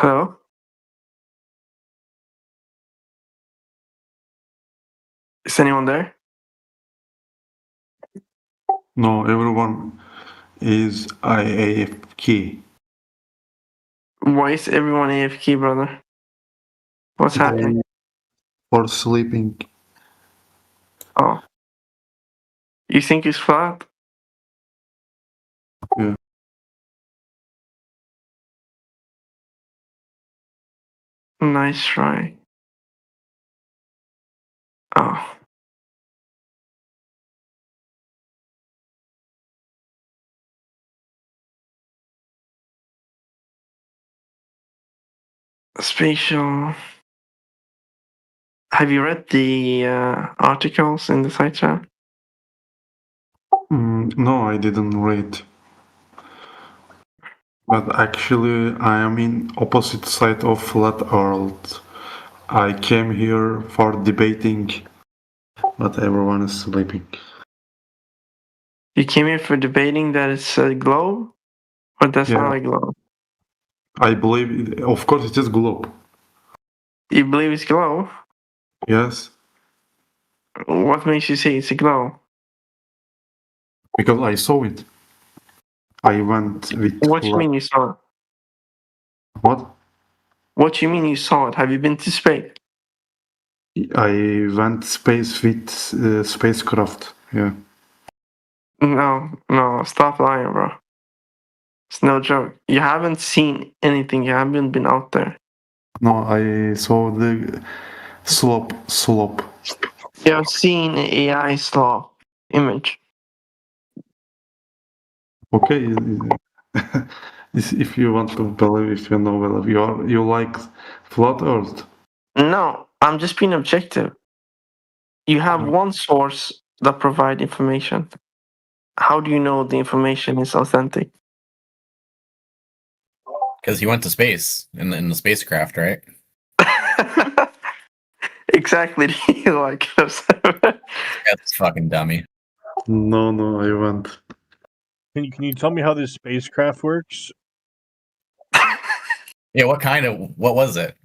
Hello? Is anyone there? No, everyone is AFK. Why is everyone AFK, brother? What's happening? For sleeping. Oh. You think it's flat? Yeah. Nice try. Oh. Spatial. Have you read the articles in the site chat? No, I didn't read. But actually, I am in opposite side of flat world. I came here for debating, but everyone is sleeping. You came here for debating that it's a globe? Or that's not a globe? I believe, of course, it is globe. You believe it's globe? Yes. What makes you say it's a globe? Because I saw it. I went with. What do you mean you saw it? What? What do you mean you saw it? Have you been to space? I went space with spacecraft. Yeah. No, stop lying, bro. It's no joke. You haven't seen anything. You haven't been out there. No, I saw the slope. You have seen an AI slow image. Okay. If you want to believe, if you know, well, you like flat Earth. No, I'm just being objective. You have one source that provide information. How do you know the information is authentic? Because he went to space in the spacecraft, right? Exactly. Like That's fucking dummy. No, I went. Can you tell me how this spacecraft works? Yeah, what was it?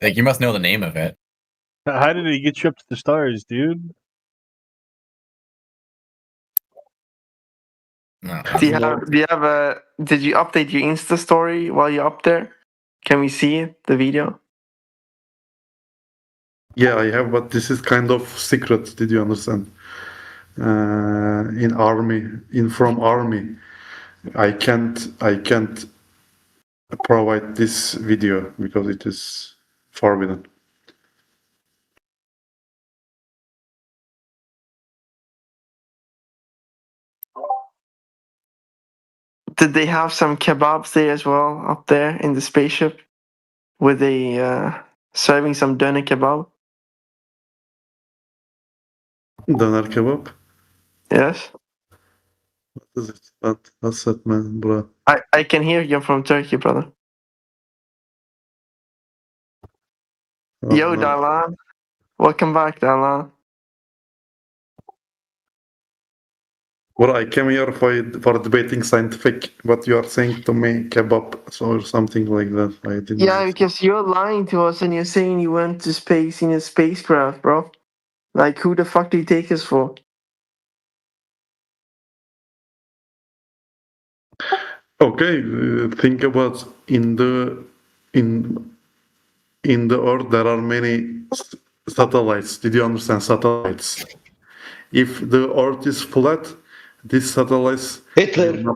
Like, you must know the name of it. How did it get you up to the stars, dude? No, did you update your Insta story while you're up there? Can we see it, the video? Yeah, I have, but this is kind of secret. Did you understand? From army, I can't provide this video because it is forbidden. Did they have some kebabs there as well up there in the spaceship? Were they serving some doner kebab? Doner kebab? Yes. What is it? That's it, man, bro. I can hear you're from Turkey, brother. Yo, no. Darlan. Welcome back, Darlan. Well, I came here for debating scientific, but you are saying to me kebab or something like that. I didn't. Yeah, because you're lying to us and you're saying you went to space in a spacecraft, bro. Like, who the fuck do you take us for? Okay, think about in the Earth there are many satellites. Did you understand satellites? If the Earth is flat, these satellites. Hitler.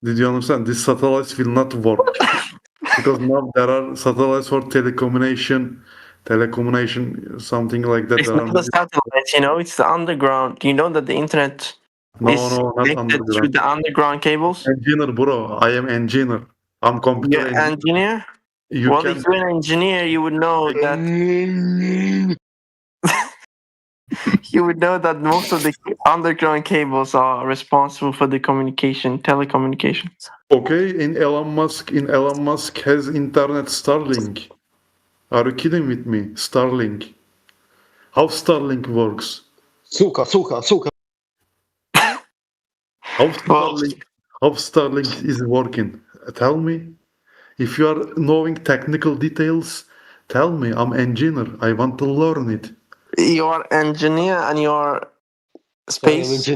Did you understand? These satellites will not work because now there are satellites for telecommunication, something like that. It's not the satellites, it's the underground. You know that the internet is No, not connected through underground. the underground cables? Engineer, bro. I am engineer. I'm computer You're engineer? Well, if you're an engineer, you would know that most of the underground cables are responsible for the telecommunications. Okay, in Elon Musk has internet Starlink. Are you kidding with me? Starlink. How Starlink works? Suka. How how Starlink is working. Tell me. If you are knowing technical details, tell me. I'm engineer. I want to learn it. You're engineer and you're space.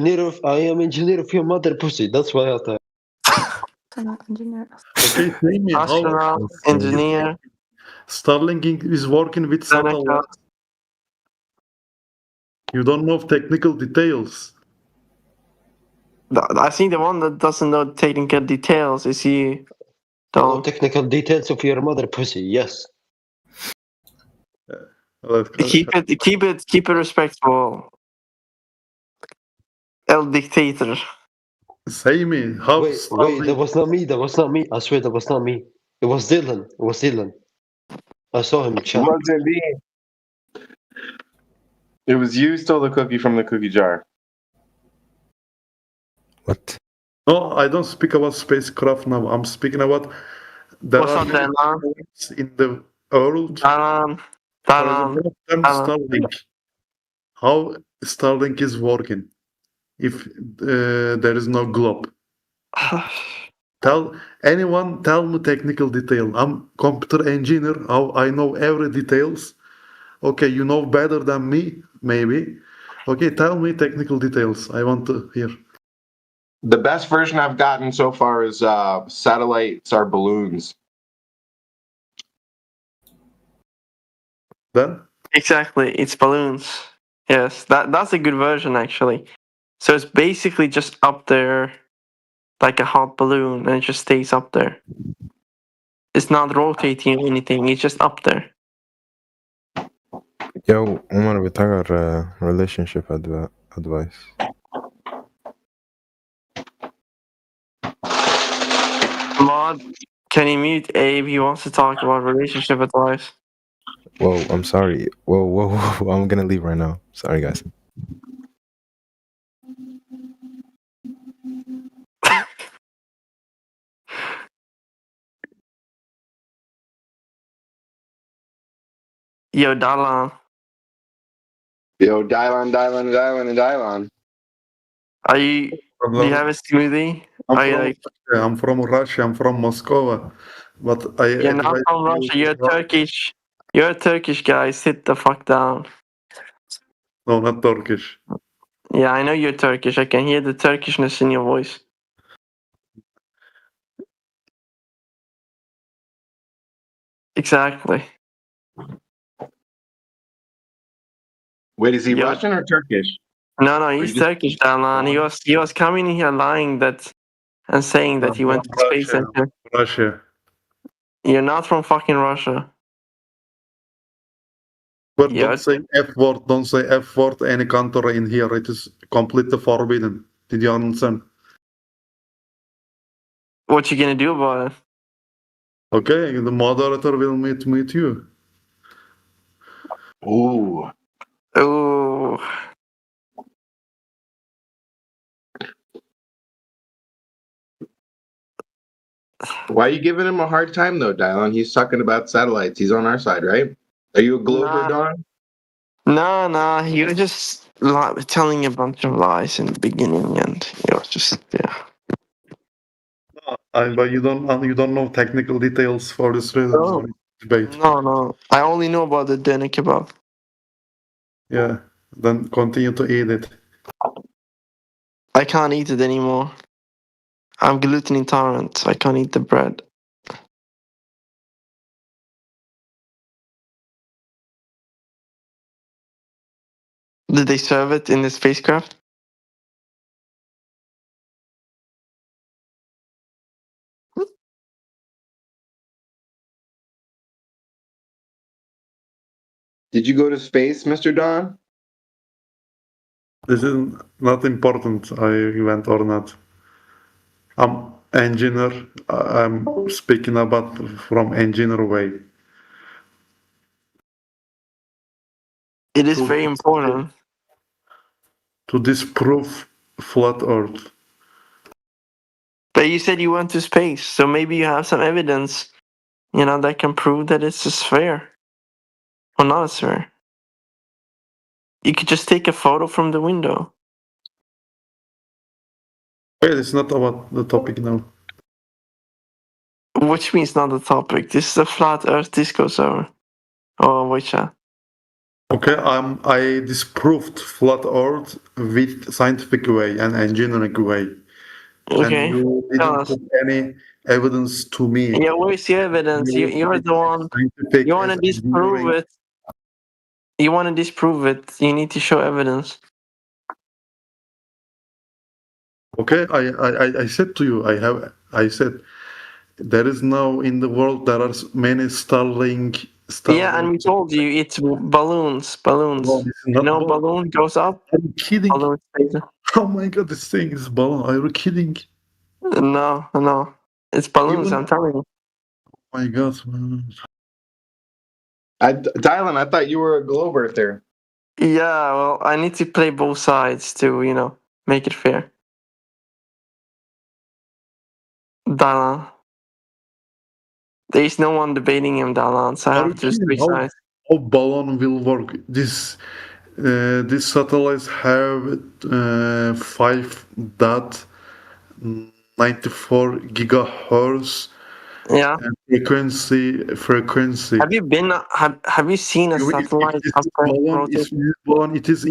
I am engineer of your mother pussy. That's why I thought. Okay, tell me how Astronaut, engineer, Starlink is working with Seneca. satellites. You don't know technical details. I think the one that doesn't know technical details is you. I know Don't technical details of your mother pussy. Yes. keep it respectful. El dictator. Say me how Wait, Starlink. that was not me. That was not me. I swear that was not me. It was Dylan. It was Dylan. I saw him chat. Wasn't me. It was you stole the cookie from the cookie jar. What? No, I don't speak about spacecraft now. I'm speaking about there What's are up, Dan? satellites in the world. Dan. For example, Alan. Starlink. How Starlink is working if there is no globe. Tell me technical detail. I'm computer engineer. How I know every details. Okay, you know better than me, maybe. Okay, tell me technical details. I want to hear. The best version I've gotten so far is satellites are balloons. Then Exactly, it's balloons. Yes, that's a good version actually. So it's basically just up there, like a hot balloon, and it just stays up there. It's not rotating or anything. It's just up there. Yo, Omar, بتاع relationship advice. Mod, can you mute Abe? He wants to talk about relationship advice. Whoa, I'm sorry. Whoa, I'm gonna leave right now. Sorry, guys. Yo, Dalan, Yo, Dylon. are you? Do you have a smoothie? Are you like? I'm from Russia. I'm from Moscow, but I You're not advise from you Russia. You're not- Turkish. You're a Turkish guy. Sit the fuck down. No, not Turkish. Yeah, I know you're Turkish. I can hear the Turkishness in your voice. Exactly. Wait, is he Yeah. Russian or Turkish? No, he's you just- Turkish, Dalan. He was coming in here lying that and saying that he went to the space Russia. center. Russia. You're not from fucking Russia. But Yeah. don't say F word. Don't say F word any country in here. It is completely forbidden. Did you understand? What you gonna do about it? Okay, the moderator will meet you. Ooh. Ooh. Why are you giving him a hard time though, Dylon? He's talking about satellites. He's on our side, right? Are you a Glober, Don? Nah. He was just telling a bunch of lies in the beginning, and it was just But you don't know technical details for this debate. No. I only know about the doner kebab. Yeah, then continue to eat it. I can't eat it anymore. I'm gluten intolerant, so I can't eat the bread. Did they serve it in the spacecraft? Did you go to space, Mr. Don? This is not important. I went or not. I'm engineer. I'm speaking about from engineer way. It is very important. To disprove flat Earth. But you said you went to space, so maybe you have some evidence, that can prove that it's a sphere. Or not a sphere. You could just take a photo from the window. Okay, it's not about the topic now. Which means not the topic. This is a flat Earth Discord server. Oh, wait, chat. Okay, I disproved flat Earth with scientific way and engineering way, and Okay. you Tell didn't us. put any evidence to me. Yeah, where's your evidence? You're the one. Scientific You want to as disprove engineering. it. You want to disprove it. You need to show evidence. Okay, I said to you, I said there is now in the world there are many Starlink. Yeah, and we told you it's balloons. Balloons. No, this is not balloon. Balloon goes up. Are you kidding? Balloon stays there. Oh my god, this thing is balloon. Are you kidding? No. It's balloons, Even- I'm telling you. Oh my god, man. Dylan, I thought you were a globe earther. Yeah, well, I need to play both sides to, make it fair. Dalan. There's no one debating him, Dalan, so I Are have you to kidding? switch sides. How balloon will work? These satellites have 5.94 gigahertz Yeah. frequency. Have you been? Have you seen a satellite This up there balloon rotating? it is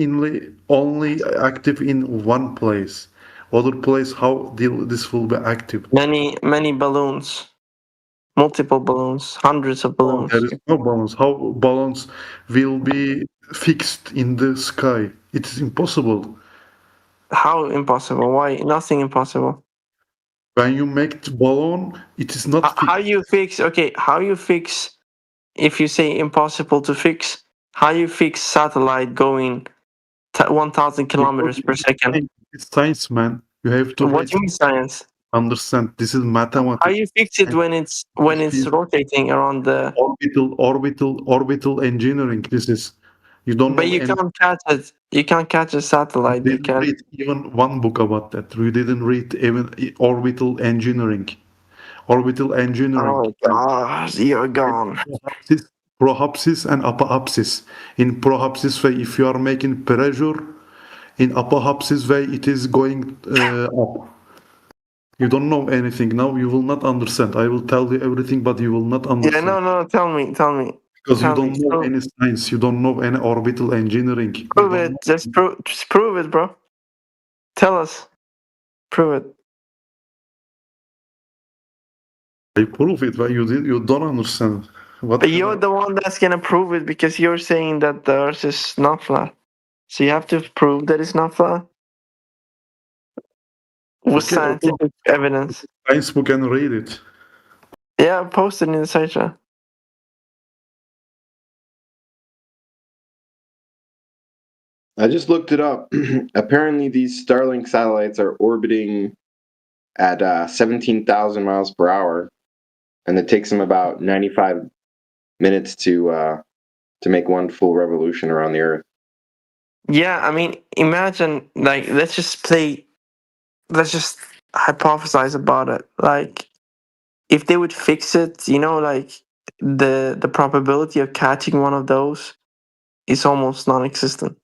only active in one place. Other place, how this will be active? Many balloons, multiple balloons, hundreds of No, balloons. there is no balance. How balance will be fixed in the sky? It is impossible. How impossible? Why? Nothing impossible. When you make the balloon, it is not How fixed. you fix? Okay, how you fix? If you say impossible to fix, how you fix satellite going 1,000 kilometers per second? It's science, man. You have to What do you mean science? understand. This is How mathematics. you fix it when it's rotating around the? Orbital engineering. This is you don't But know you any. can't catch it. You can't catch a satellite. You You didn't can. read even one book about that. You didn't read even orbital engineering. Orbital engineering. Oh God, you're gone. Proapsis and apoapsis. In proapsis way, if you are making pressure, in apoapsis way, it is going up. You don't know anything now. You will not understand. I will tell you everything, but you will not Yeah, understand. no. Tell me. Because you Tell me. don't know any science. You don't know any orbital engineering. You Prove don't it. know. Just prove it, bro. Tell us. Prove it. I prove it, but you don't understand. What But can you're the one that's gonna prove it because you're saying that the Earth is not flat. So you have to prove that it's not flat with Okay, scientific evidence. science book and read it. Yeah, post it in the site chat. I just looked it up. Apparently, these Starlink satellites are orbiting at 17,000 miles per hour, and it takes them about 95 minutes to make one full revolution around the Earth. Yeah, I mean, imagine let's just hypothesize about it. Like, if they would fix it, like the probability of catching one of those is almost non-existent.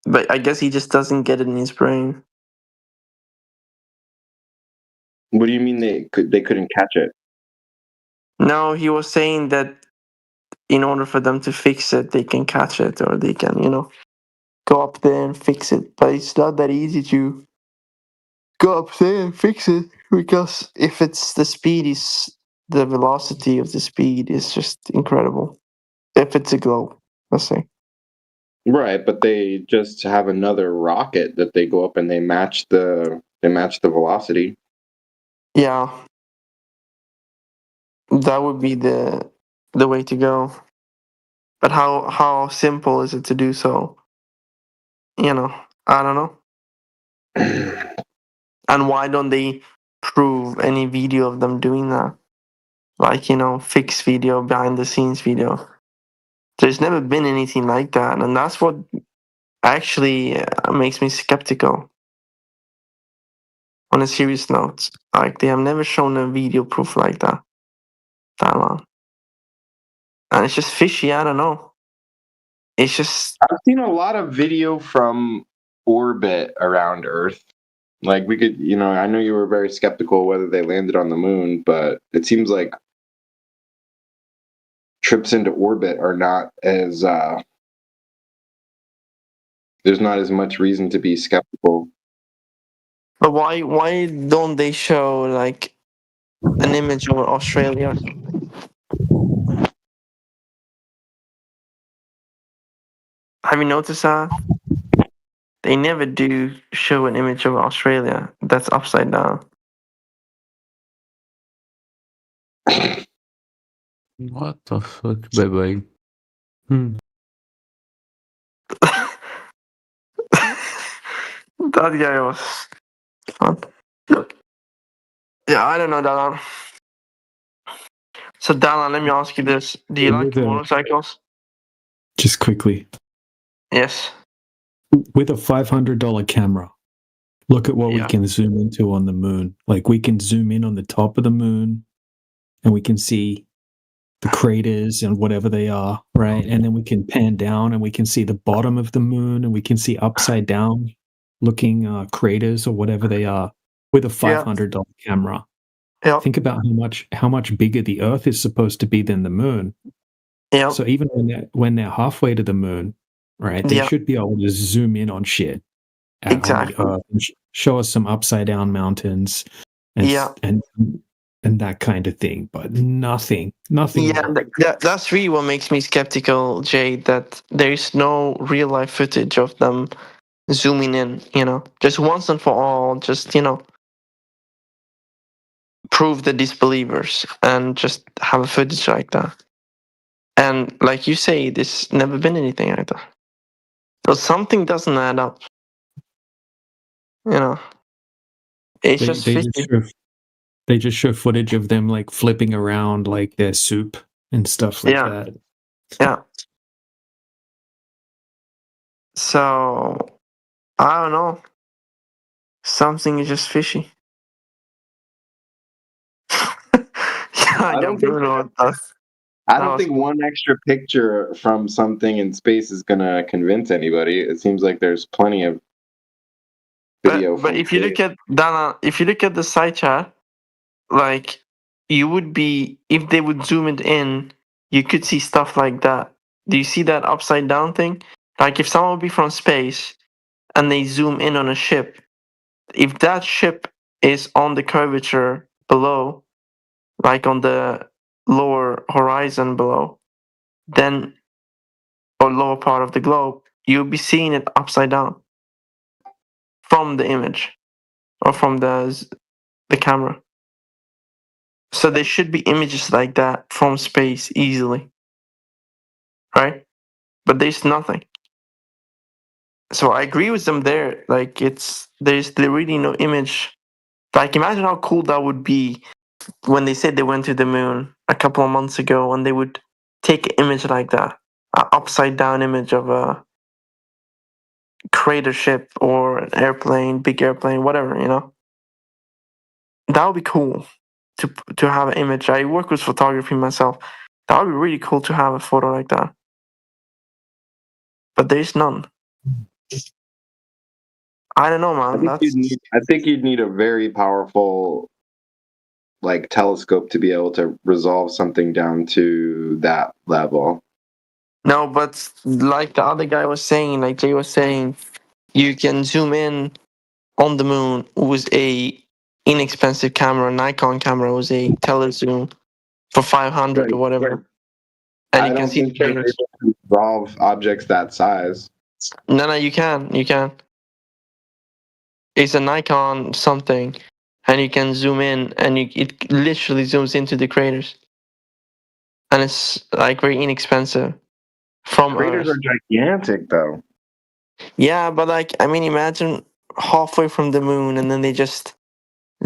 But I guess he just doesn't get it in his brain. What do you mean they couldn't catch it? No, he was saying that in order for them to fix it, they can catch it or they can, go up there and fix it. But it's not that easy to go up there and fix it because if it's the velocity of the speed is just incredible. If it's a globe, let's say. Right, but they just have another rocket that they go up and they match the velocity. Yeah, that would be the way to go. But how simple is it to do so? I don't know. And why don't they prove any video of them doing that? Like, fixed video, behind the scenes video. There's never been anything like that, and that's what actually makes me skeptical. On a serious note, like they have never shown a video proof like that long, and it's just fishy. I don't know. It's just I've seen a lot of video from orbit around Earth. Like we could, I know you were very skeptical whether they landed on the moon, but it seems like trips into orbit are not as there's not as much reason to be skeptical. But why don't they show like an image of Australia? Have you noticed that? They never do show an image of Australia that's upside down. What the fuck, baby? That guy was fun. Yeah, I don't know, Dalan. So, Dalan, let me ask you this. Do you like With a- motorcycles? Just quickly, Yes. with a $500 camera, look at what we Yeah. can zoom into on the moon. Like we can zoom in on the top of the moon and we can see the craters and whatever they are, right? And then we can pan down and we can see the bottom of the moon and we can see upside down looking craters or whatever they are with a $500 camera. Yeah. Think about how much bigger the Earth is supposed to be than the moon. Yeah. So even when they're halfway to the moon, right, they Yeah. should be able to zoom in on shit on Exactly. the Earth and show us some upside down mountains and Yeah. and that kind of thing. But nothing. Yeah, that's really what makes me skeptical, Jay, that there is no real life footage of them zooming in, just once and for all, just, prove the disbelievers and just have a footage like that. And like you say, there's never been anything like that. So something doesn't add up. It's just fishy. They just show footage of them like flipping around like their soup and stuff like that. Yeah. So I don't know. Something is just fishy. I don't think one extra picture from something in space is gonna convince anybody. It seems like there's plenty of video. But if you look at Dana, if you look at the side chat, like you would be, if they would zoom it in, you could see stuff like that. Do you see that upside down thing? Like if someone would be from space and they zoom in on a ship, if that ship is on the curvature below, like on the lower horizon below, then, or lower part of the globe, you'll be seeing it upside down from the image or from the camera. So there should be images like that from space easily, right? But there's nothing. So I agree with them there. Like there's really no image. Like imagine how cool that would be when they said they went to the moon a couple of months ago, and they would take an image like that, an upside down image of a crater ship or an airplane, big airplane, whatever, That would be cool to have an image. I work with photography myself. That would be really cool to have a photo like that. But there's none. I don't know, man. I think you'd need a very powerful telescope to be able to resolve something down to that level. No, but like the other guy was saying, like Jay was saying, you can zoom in on the moon with a inexpensive camera. Nikon camera was a telezoom for 500 or whatever. And you can see the craters. Resolve objects that size. No, you can. It's a Nikon something, and you can zoom in, and it literally zooms into the craters, and it's like very inexpensive. From Craters Earth. are gigantic, though. Yeah, but imagine halfway from the moon, and then they just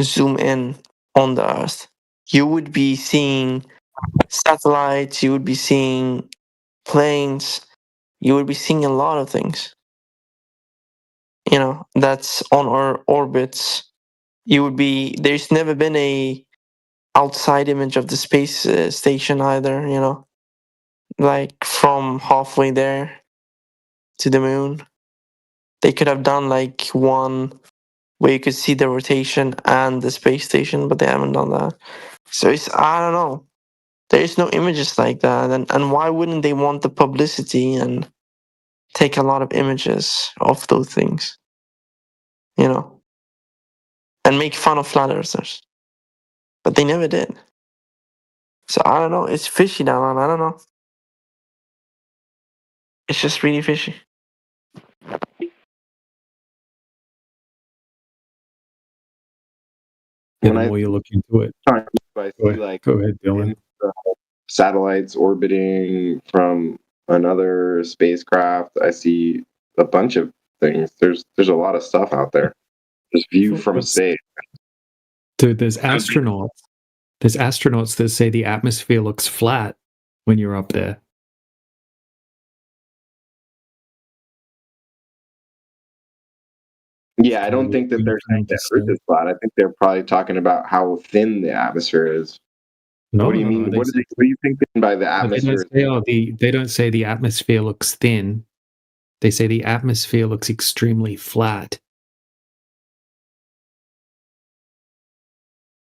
zoom in on the Earth. You would be seeing satellites. You would be seeing planes. You would be seeing a lot of things. That's on our orbits. There's never been a outside image of the space station either, like from halfway there to the moon. They could have done like one where you could see the rotation and the space station, but they haven't done that. So it's, I don't know. There is no images like that, and why wouldn't they want the publicity and take a lot of images of those things? You know, and make fun of flat earthers. But they never did. So I don't know. It's fishy now, man. I don't know. It's just really fishy. Yeah, When the I more you look into it. I Go see ahead, like go ahead, Dylan. satellites orbiting from another spacecraft. I see a bunch of things. There's a lot of stuff out there. Just view from space. Dude, there's astronauts. There's astronauts that say the atmosphere looks flat when you're up there. Yeah, I don't think that they're saying that Earth is flat. I think they're probably talking about how thin the atmosphere is. No, What do you no, mean? no, What do you think by the they atmosphere? don't say, oh, they don't say the atmosphere looks thin. They say the atmosphere looks extremely flat.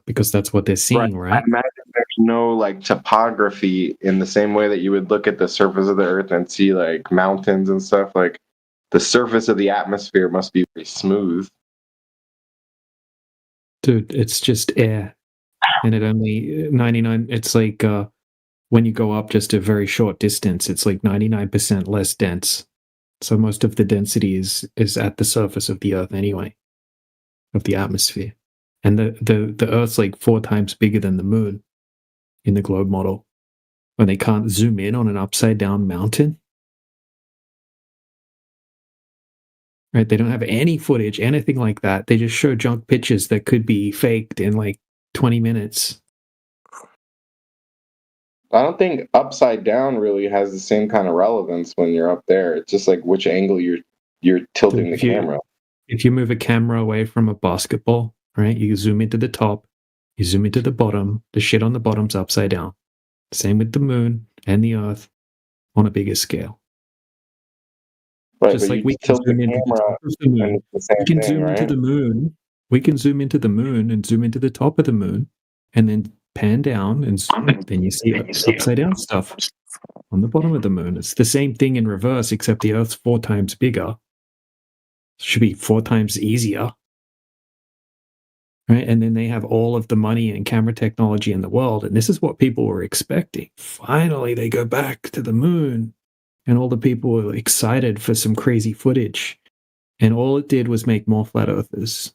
Because that's what they're seeing, I right? imagine there's no like topography in the same way that you would look at the surface of the Earth and see like mountains and stuff. Like the surface of the atmosphere must be very smooth. Dude, it's just air. And it only 99, it's like when you go up just a very short distance, it's like 99% less dense. So most of the density is at the surface of the Earth anyway, of the atmosphere. And the Earth's like 4 times bigger than the moon in the globe model. When they can't zoom in on an upside down mountain. Right? They don't have any footage, anything like that. They just show junk pictures that could be faked in like 20 minutes. I don't think upside down really has the same kind of relevance when you're up there. It's just like which angle you're tilting the camera. If you move a camera away from a basketball, right? You zoom into the top, you zoom into the bottom, the shit on the bottom's upside down. Same with the moon and the Earth on a bigger scale. Right, Just but like you we can tilt the zoom into the camera top of the moon. and it's the same We can thing, zoom into right? the moon. We can zoom into the moon and zoom into the top of the moon and then pan down and then you see upside down stuff on the bottom of the moon. It's the same thing in reverse, except the Earth's 4 times bigger. Should be 4 times easier. Right? And then they have all of the money and camera technology in the world. And this is what people were expecting. Finally, they go back to the moon. And all the people were excited for some crazy footage. And all it did was make more flat earthers.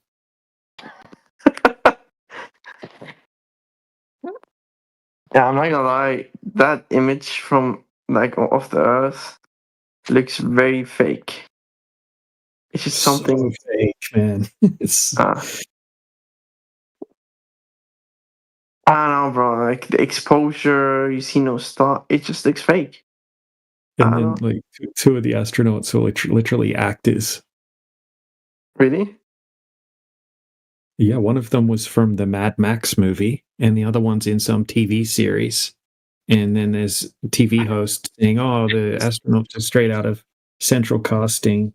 Yeah, I'm not gonna lie. That image from like of the Earth looks very fake. It's just something. So fake, man. It's I don't know, bro. Like the exposure, you see no star. It just looks fake. and I then don't know. like 2 of the astronauts were literally actors. Really? Yeah, one of them was from the Mad Max movie, and the other one's in some TV series. And then there's a TV host saying, "Oh, the astronauts are straight out of Central Casting."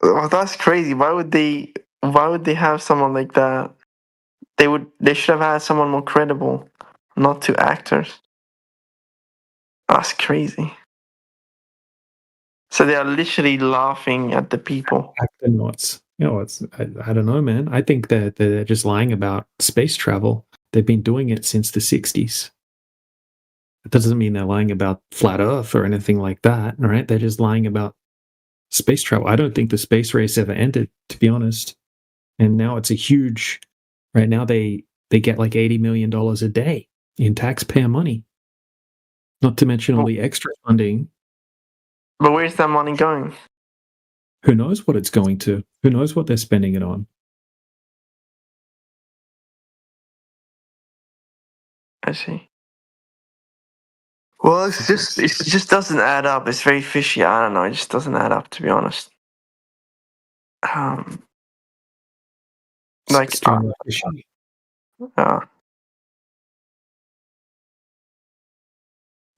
Oh, that's crazy. Why would they? Why would they have someone like that? They should have had someone more credible, not 2 actors. That's crazy. So they are literally laughing at the people. Astronauts. You know, I don't know, man. I think that they're just lying about space travel. They've been doing it since the 60s. That doesn't mean they're lying about flat Earth or anything like that, right? They're just lying about space travel. I don't think the space race ever ended, to be honest. And now it's a huge. Right now they get like $80 million a day in taxpayer money. Not to mention all the extra funding. But where's that money going? Who knows what it's going to? Who knows what they're spending it on? I see. Well, it just doesn't add up. It's very fishy. I don't know. It just doesn't add up, to be honest. It's Like, extremely fishy.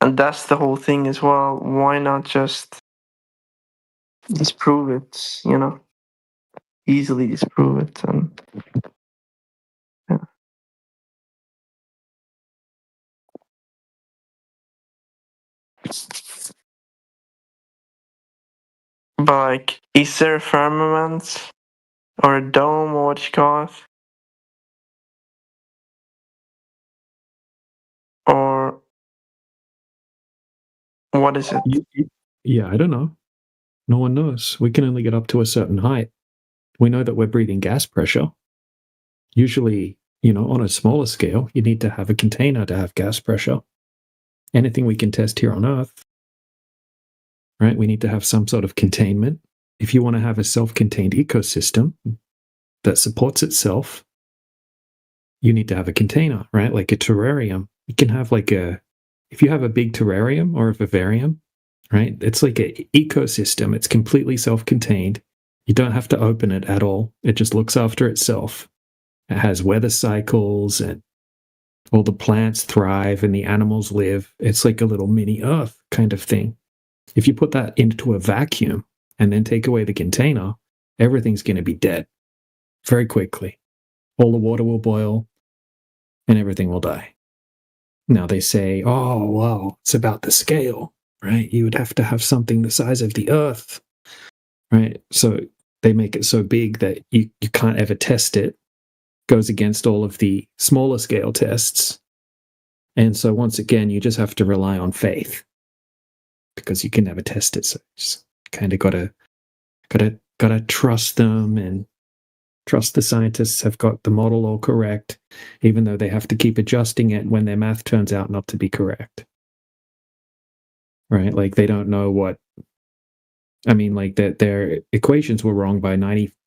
and that's the whole thing as well. Why not just disprove it, you know, easily disprove it. And yeah. But like, is there a firmament or a dome or what you call it? Or what is it? Yeah, I don't know. No one knows. We can only get up to a certain height. We know that we're breathing gas pressure. Usually, you know, on a smaller scale, you need to have a container to have gas pressure. Anything we can test here on Earth, right? We need to have some sort of containment. If you want to have a self-contained ecosystem that supports itself, you need to have a container, right? Like a terrarium. You can have if you have a big terrarium or a vivarium, right? It's like an ecosystem. It's completely self-contained. You don't have to open it at all. It just looks after itself. It has weather cycles and all the plants thrive and the animals live. It's like a little mini Earth kind of thing. If you put that into a vacuum and then take away the container, everything's going to be dead very quickly. All the water will boil and everything will die. Now they say, oh, well, it's about the scale, right? You would have to have something the size of the Earth, right? So they make it so big that you can't ever test it. Goes against all of the smaller scale tests. And so once again, you just have to rely on faith because you can never test it. So you just kind of gotta trust them and trust the scientists have got the model all correct, even though they have to keep adjusting it when their math turns out not to be correct. Right? Like they don't know what. I mean, like their equations were wrong by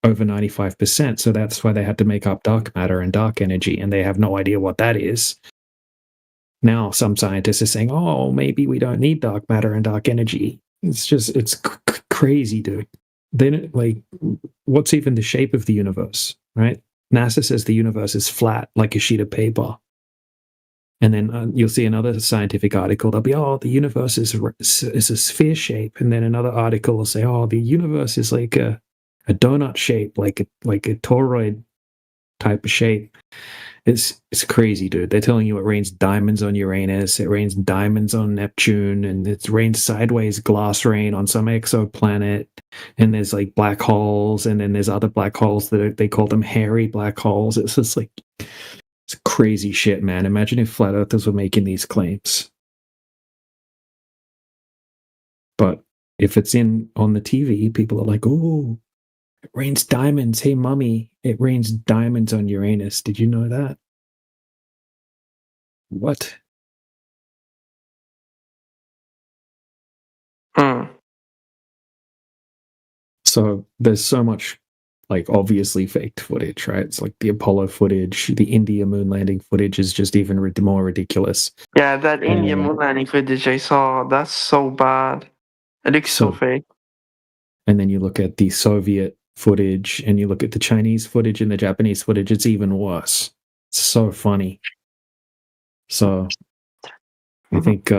over 95%. So that's why they had to make up dark matter and dark energy, and they have no idea what that is. Now some scientists are saying, oh, maybe we don't need dark matter and dark energy. It's crazy, dude. Then, like, what's even the shape of the universe, right? NASA says the universe is flat, like a sheet of paper. And then you'll see another scientific article. They'll be, oh, the universe is a sphere shape. And then another article will say, oh, the universe is like a donut shape, like a toroid type of shape. It's crazy, dude. They're telling you it rains diamonds on Uranus, it rains diamonds on Neptune, and it rains sideways glass rain on some exoplanet. And there's like black holes, and then there's other black holes that they call them hairy black holes. It's just like, it's crazy shit, man. Imagine if flat earthers were making these claims. But if it's on the TV, people are like, oh, it rains diamonds. Hey, mommy, it rains diamonds on Uranus. Did you know that? What? So there's so much, like, obviously faked footage, right? It's like the Apollo footage, the India moon landing footage is just even more ridiculous. Yeah, that India moon landing footage I saw, that's so bad. It looks so fake. And then you look at the Soviet footage and you look at the Chinese footage and the Japanese footage, it's even worse. It's so funny. So I think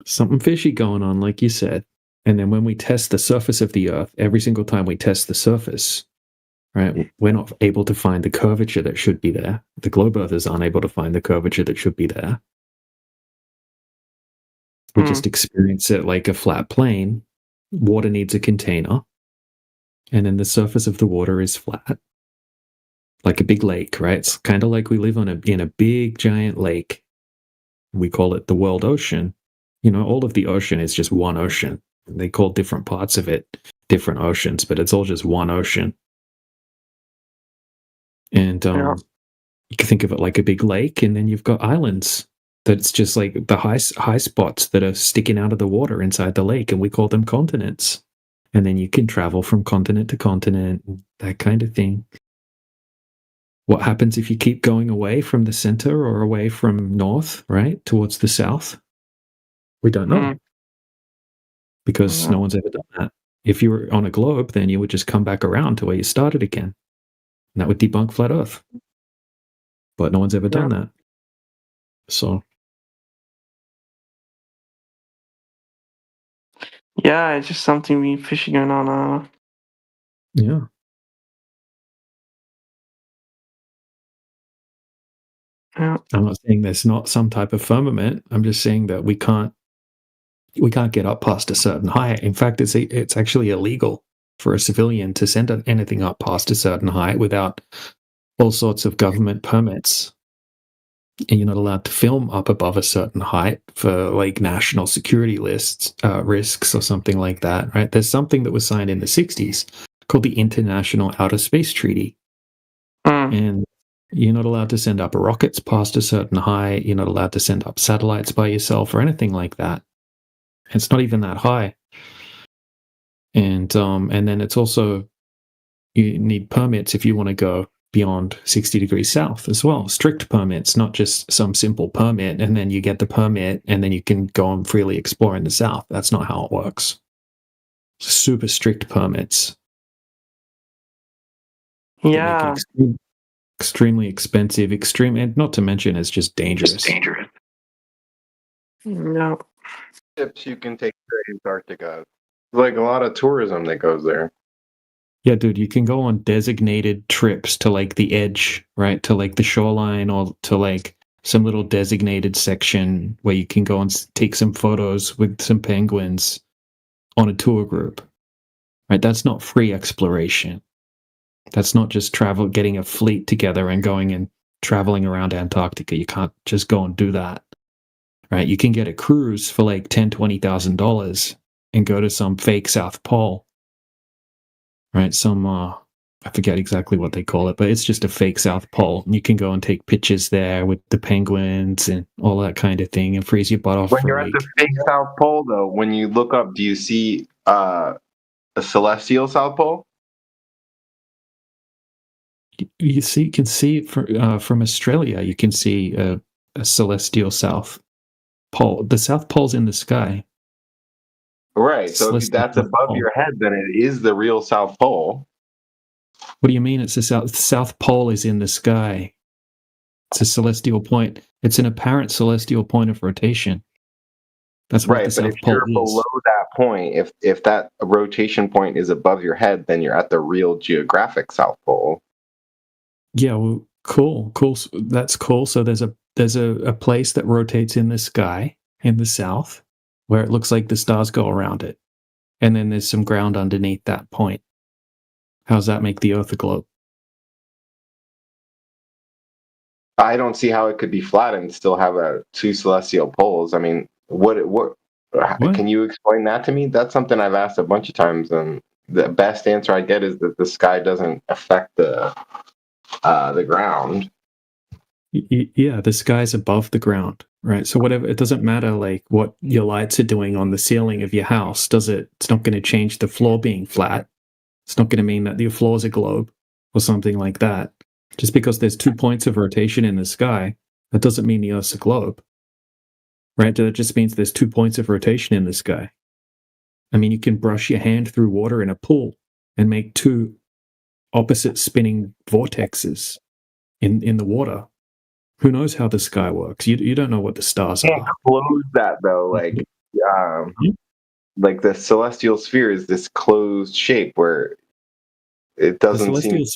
something fishy going on, like you said. And then when we test the surface of the Earth, every single time we test the surface, right, we're not able to find the curvature that should be there. The globe earthers aren't able to find the curvature that should be there. We just experience it like a flat plane. Water needs a container. And then the surface of the water is flat. Like a big lake, right? It's kind of like we live in a big giant lake. We call it the world ocean. You know, all of the ocean is just one ocean. They call different parts of it different oceans, but it's all just one ocean. And you can think of it like a big lake, and then you've got islands that's just like the high spots that are sticking out of the water inside the lake, and we call them continents. And then you can travel from continent to continent, that kind of thing. What happens if you keep going away from the center or away from north, right, towards the south? We don't know. Because no one's ever done that. If you were on a globe, then you would just come back around to where you started again. And that would debunk flat Earth. But no one's ever done that. So. Yeah, it's just something we fishing on. Yeah. Yeah. I'm not saying there's not some type of firmament. I'm just saying that we can't get up past a certain height. In fact, it's actually illegal for a civilian to send anything up past a certain height without all sorts of government permits. And you're not allowed to film up above a certain height for like national security risks or something like that, right? There's something that was signed in the 60s called the International Outer Space Treaty. And you're not allowed to send up rockets past a certain height. You're not allowed to send up satellites by yourself or anything like that. It's not even that high. And then it's also, you need permits if you want to go beyond 60 degrees south as well. Strict permits, not just some simple permit, and then you get the permit and then you can go and freely explore in the south. That's not how it works. Super strict permits. Yeah. Extremely expensive, and not to mention it's just dangerous. No. Ships you can take to Antarctica. Like a lot of tourism that goes there. Yeah, dude, you can go on designated trips to like the edge, right? To like the shoreline or to like some little designated section where you can go and take some photos with some penguins on a tour group, right? That's not free exploration. That's not just getting a fleet together and going and traveling around Antarctica. You can't just go and do that, right? You can get a cruise for like $10,000-$20,000 and go to some fake South Pole, right? Some I forget exactly what they call it, but it's just a fake South Pole. You can go and take pictures there with the penguins and all that kind of thing, and freeze your butt off. When you're at the fake South Pole, though, when you look up, do you see a celestial South Pole? You can see it from Australia. You can see a celestial South Pole. The South Pole's in the sky. Right. So if that's above your head, then it is the real South Pole. What do you mean? It's the South Pole is in the sky. It's a celestial point. It's an apparent celestial point of rotation. That's what the South Pole is. But if you're below that point, if that rotation point is above your head, then you're at the real geographic South Pole. Yeah, well, cool. That's cool. So there's a place that rotates in the sky in the south where it looks like the stars go around it. And then there's some ground underneath that point. How does that make the Earth a globe? I don't see how it could be flat and still have two celestial poles. I mean, what can you explain that to me? That's something I've asked a bunch of times, and the best answer I get is that the sky doesn't affect the ground. Yeah, the sky's above the ground, right? So whatever, it doesn't matter like what your lights are doing on the ceiling of your house, does it? It's not going to change the floor being flat. It's not going to mean that your floor is a globe or something like that. Just because there's 2 points of rotation in the sky, that doesn't mean the Earth's a globe, right? That just means there's 2 points of rotation in the sky. I mean, you can brush your hand through water in a pool and make 2 opposite spinning vortexes in the water. Who knows how the sky works? You don't know what the stars are. Can't close that though, like the celestial sphere is this closed shape where it doesn't seem.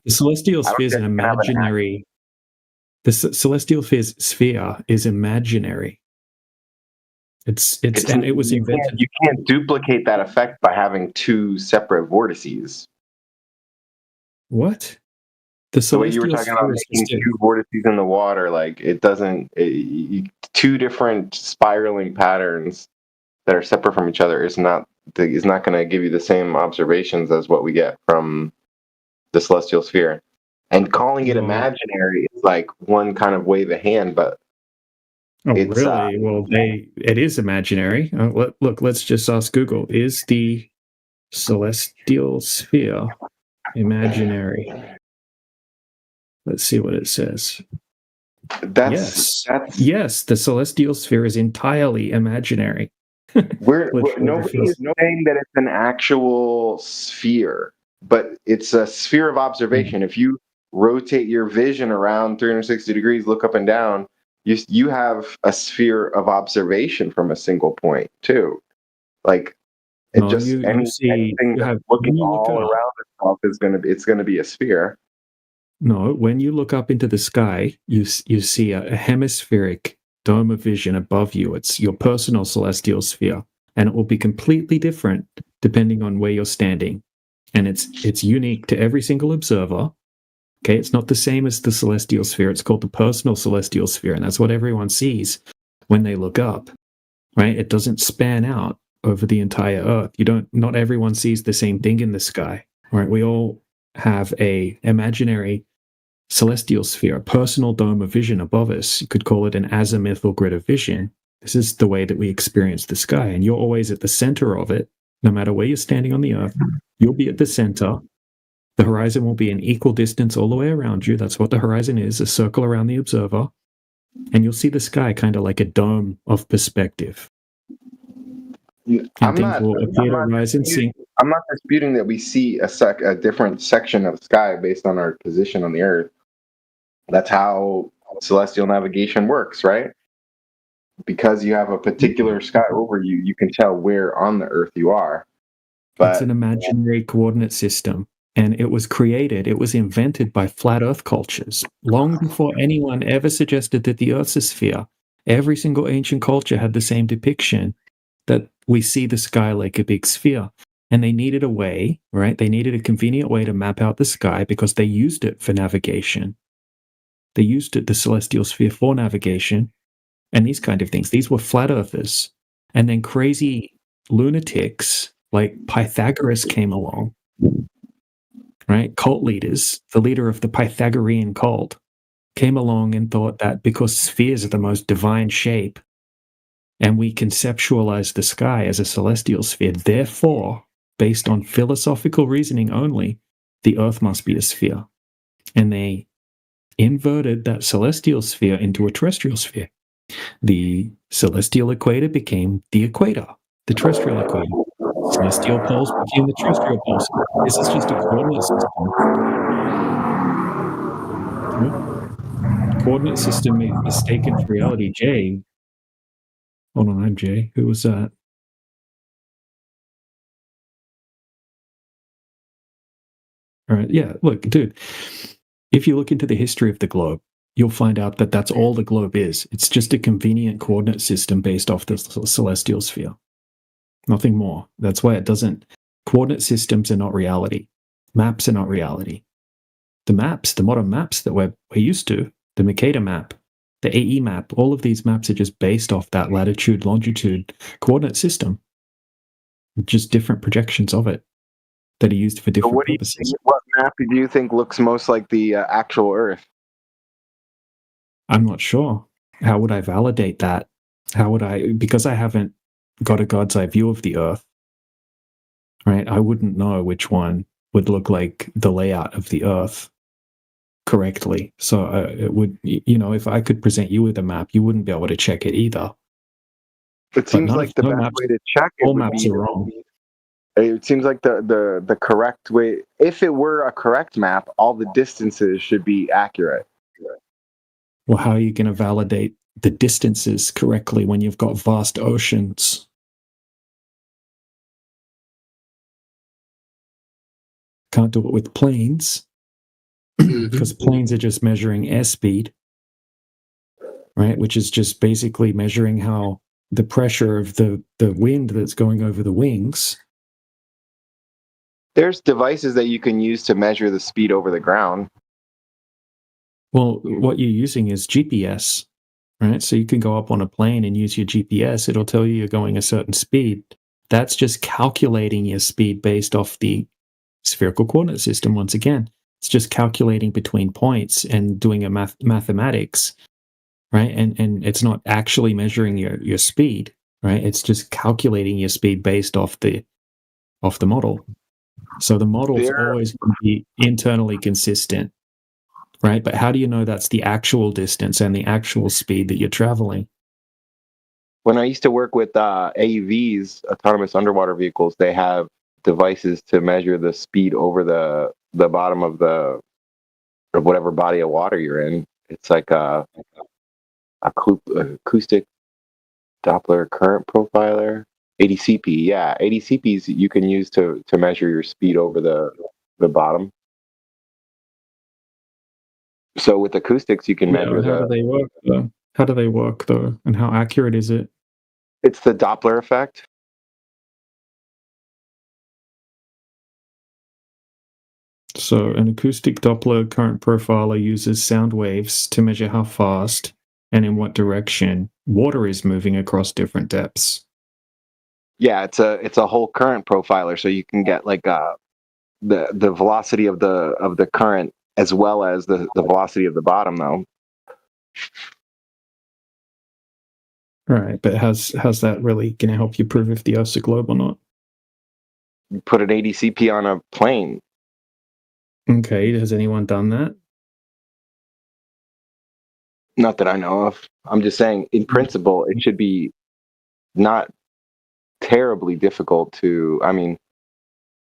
The celestial sphere is an imaginary. The celestial sphere is imaginary. And it was invented. You can't duplicate that effect by having 2 separate vortices. What? The way you were talking about making 2 vortices in the water, like it doesn't. 2 different spiraling patterns that are separate from each other is not going to give you the same observations as what we get from the celestial sphere. And calling it imaginary is like one kind of wave of hand, but it's, really? Well, it is imaginary. Look, let's just ask Google: is the celestial sphere imaginary? Let's see what it says. Yes, the celestial sphere is entirely imaginary. Nobody is saying that it's an actual sphere, but it's a sphere of observation. If you rotate your vision around 360 degrees, look up and down, you have a sphere of observation from a single point too. Like it No, just you see, anything you have that's looking when you look all up. around itself is gonna be a sphere. No, when you look up into the sky, you see a hemispheric dome of vision above you. It's your personal celestial sphere, and it will be completely different depending on where you're standing, and it's unique to every single observer. Okay, it's not the same as the celestial sphere. It's called the personal celestial sphere, and that's what everyone sees when they look up. Right? It doesn't span out over the entire Earth. Not everyone sees the same thing in the sky. Right? We all have a imaginary celestial sphere, a personal dome of vision above us. You could call it an azimuth or grid of vision. This is the way that we experience the sky, and you're always at the center of it. No matter where you're standing on the Earth, you'll be at the center. The horizon will be an equal distance all the way around you. That's what the horizon is, a circle around the observer. And you'll see the sky kind of like a dome of perspective. And things will appear to rise and sink. I'm not disputing that we see a different section of the sky based on our position on the Earth. That's how celestial navigation works, right? Because you have a particular sky over you, you can tell where on the Earth you are. But It's an imaginary coordinate system, and it was invented by flat Earth cultures long before anyone ever suggested that the Earth's a sphere. Every single ancient culture had the same depiction that we see the sky like a big sphere. And they needed a way, right? They needed a convenient way to map out the sky because they used it for navigation. They used it, the celestial sphere, for navigation and these kind of things. These were flat earthers. And then crazy lunatics like Pythagoras came along, right? Cult leaders, the leader of the Pythagorean cult, came along and thought that because spheres are the most divine shape, and we conceptualize the sky as a celestial sphere, therefore, based on philosophical reasoning only, the Earth must be a sphere. And they inverted that celestial sphere into a terrestrial sphere. The celestial equator became the equator, the terrestrial equator. Celestial poles became the terrestrial poles. This is just a coordinate system. Coordinate system mistaken for reality. Jay. Hold on, I'm Jay. Who was that? All right. Yeah. Look, dude, if you look into the history of the globe, you'll find out that that's all the globe is. It's just a convenient coordinate system based off the celestial sphere. Nothing more. That's why it doesn't. Coordinate systems are not reality. Maps are not reality. The maps, the modern maps that we're used to, the Mercator map, the AE map, all of these maps are just based off that latitude, longitude coordinate system. Just different projections of it that are used for different purposes. What map do you think looks most like the actual Earth? I'm not sure. How would I validate that? How would I, because I haven't got a god's eye view of the Earth, right? I wouldn't know which one would look like the layout of the Earth correctly. So it would, if I could present you with a map, you wouldn't be able to check it either. It seems like the best way to check it all would maps be are wrong. It seems like the correct way. If it were a correct map, all the distances should be accurate. Well, how are you going to validate the distances correctly when you've got vast oceans? Can't do it with planes because planes are just measuring airspeed, right? Which is just basically measuring how the pressure of the wind that's going over the wings. There's devices that you can use to measure the speed over the ground. Well, what you're using is GPS, right? So you can go up on a plane and use your GPS. It'll tell you you're going a certain speed. That's just calculating your speed based off the spherical coordinate system. Once again, it's just calculating between points and doing a mathematics, right? And it's not actually measuring your speed, right? It's just calculating your speed based off the model. So the model's always going to be internally consistent, right? But how do you know that's the actual distance and the actual speed that you're traveling? When I used to work with AUVs, autonomous underwater vehicles, they have devices to measure the speed over the bottom of whatever body of water you're in. It's like a acoustic Doppler current profiler. ADCP, yeah. ADCPs you can use to measure your speed over the bottom. So with acoustics, you can measure how do they work though? How do they work though? And how accurate is it? it's the Doppler effect. So an acoustic Doppler current profiler uses sound waves to measure how fast and in what direction water is moving across different depths. Yeah, it's a whole current profiler, so you can get like the velocity of the current as well as the velocity of the bottom though. All right, but how's that really going to help you prove if the Earth's a globe or not? You put an ADCP on a plane. Okay, has anyone done that? Not that I know of. I'm just saying, in principle, it should be not terribly difficult to, I mean,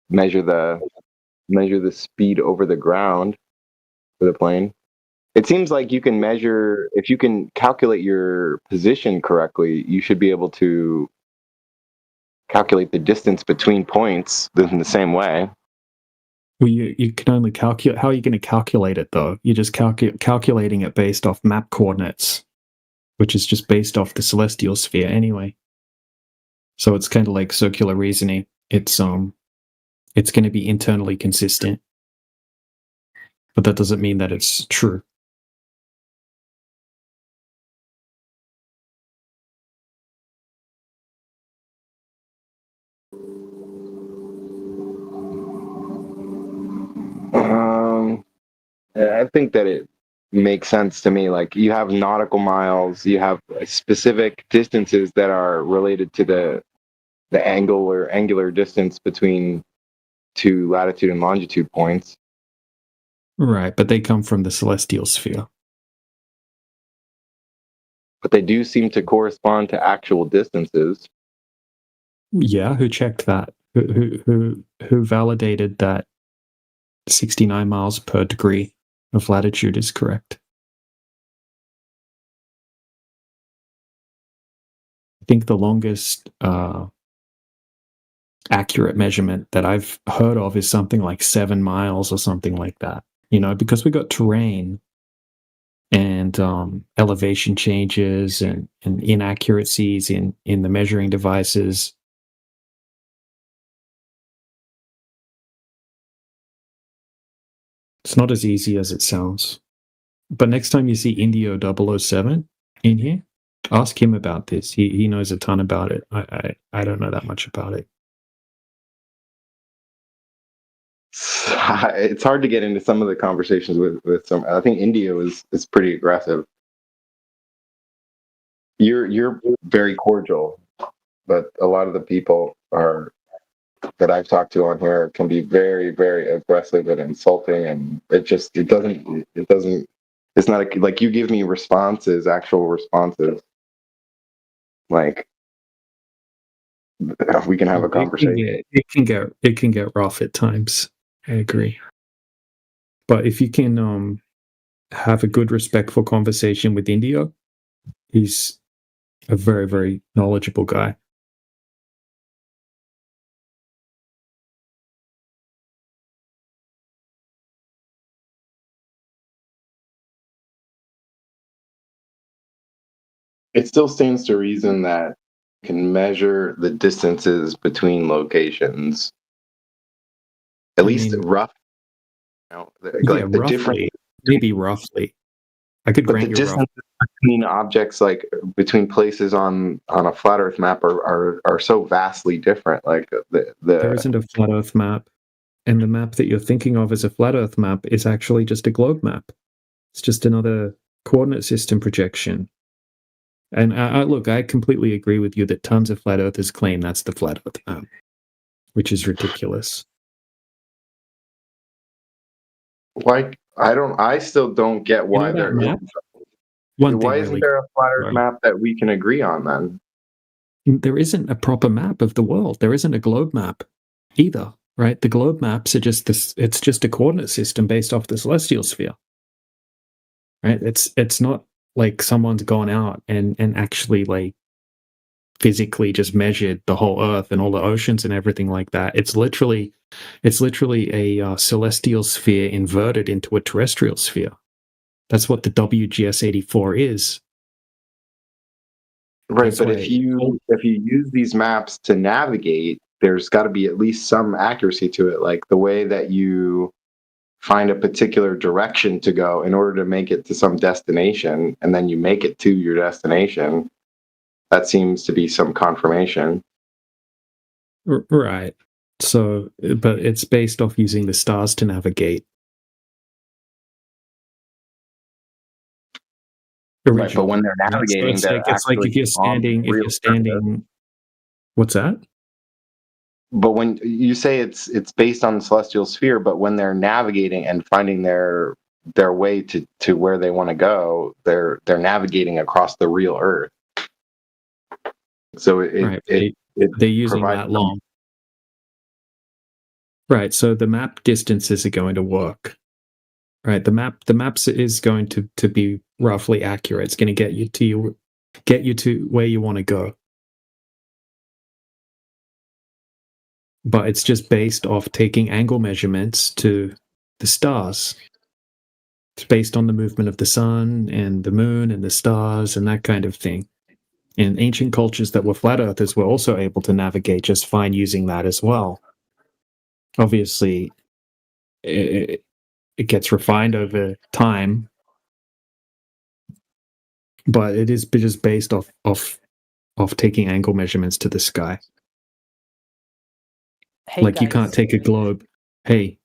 measure the speed over the ground for the plane. It seems like you can measure, if you can calculate your position correctly, you should be able to calculate the distance between points in the same way. Well, you can only calculate. How are you going to calculate it though? You're just calculating it based off map coordinates, which is just based off the celestial sphere anyway. So it's kind of like circular reasoning. It's going to be internally consistent, but that doesn't mean that it's true. I think that it makes sense to me. Like you have nautical miles, you have specific distances that are related to the angle or angular distance between two latitude and longitude points. Right, but they come from the celestial sphere. But they do seem to correspond to actual distances. Yeah, who checked that? Who validated that 69 miles per degree of latitude is correct? I think the longest accurate measurement that I've heard of is something like 7 miles or something like that. You know, because we got terrain and elevation changes and inaccuracies in the measuring devices. It's not as easy as it sounds. But next time you see Indio 007 in here, ask him about this. He knows a ton about it. I don't know that much about it. It's hard to get into some of the conversations with some. I think Indio is pretty aggressive. You're very cordial, but a lot of the people that I've talked to on here can be very, very aggressive and insulting, and it doesn't. It's not like you give me actual responses. Like we can have a conversation. It can get rough at times. I agree. But if you can have a good, respectful conversation with Indio, he's a very, very knowledgeable guy. It still stands to reason that you can measure the distances between locations. At least rough. The difference, maybe roughly. I could grant the you distance between objects, like between places on a flat Earth map, are so vastly different. Like there isn't a flat Earth map, and the map that you're thinking of as a flat Earth map is actually just a globe map. It's just another coordinate system projection. And look, I completely agree with you that tons of flat earthers claim that's the flat Earth map, which is ridiculous. Why? I still don't get why there isn't. Why isn't there a flat Earth map that we can agree on then? There isn't a proper map of the world. There isn't a globe map either, right? The globe maps are just this. It's just a coordinate system based off the celestial sphere, right? It's not like someone's gone out and actually like physically just measured the whole Earth and all the oceans and everything like that. It's literally a celestial sphere inverted into a terrestrial sphere. That's what the WGS-84 is. Right, That's but why if you use these maps to navigate, there's got to be at least some accuracy to it, like the way that you find a particular direction to go in order to make it to some destination, and then you make it to your destination. That seems to be some confirmation. Right. So, but it's based off using the stars to navigate. Right, but when they're Right, so navigating, it's they're it's like actually on if real you're standing. What's that? But when you say it's based on the celestial sphere, but when they're navigating and finding their way to where they want to go, they're navigating across the real Earth. So Right, it they're using provides that long. Right, so the map distances are going to work. Right, the maps is going to be roughly accurate. It's going to get you to where you want to go. But it's just based off taking angle measurements to the stars. It's based on the movement of the sun and the moon and the stars and that kind of thing. And ancient cultures that were flat earthers were also able to navigate just fine using that as well. Obviously, it gets refined over time, but it is just based off taking angle measurements to the sky. Hey, Like guys. you can't take a globe. Hey,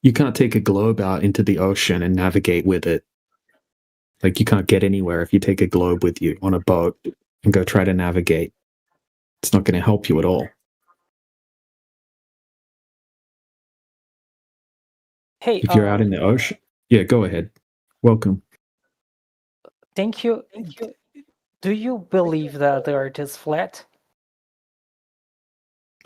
you can't take a globe out into the ocean and navigate with it. Like you can't get anywhere if you take a globe with you on a boat and go try to navigate. It's not going to help you at all. Hey, If you're out in the ocean, yeah, go ahead. Welcome. thank you. Do you believe that the Earth is flat?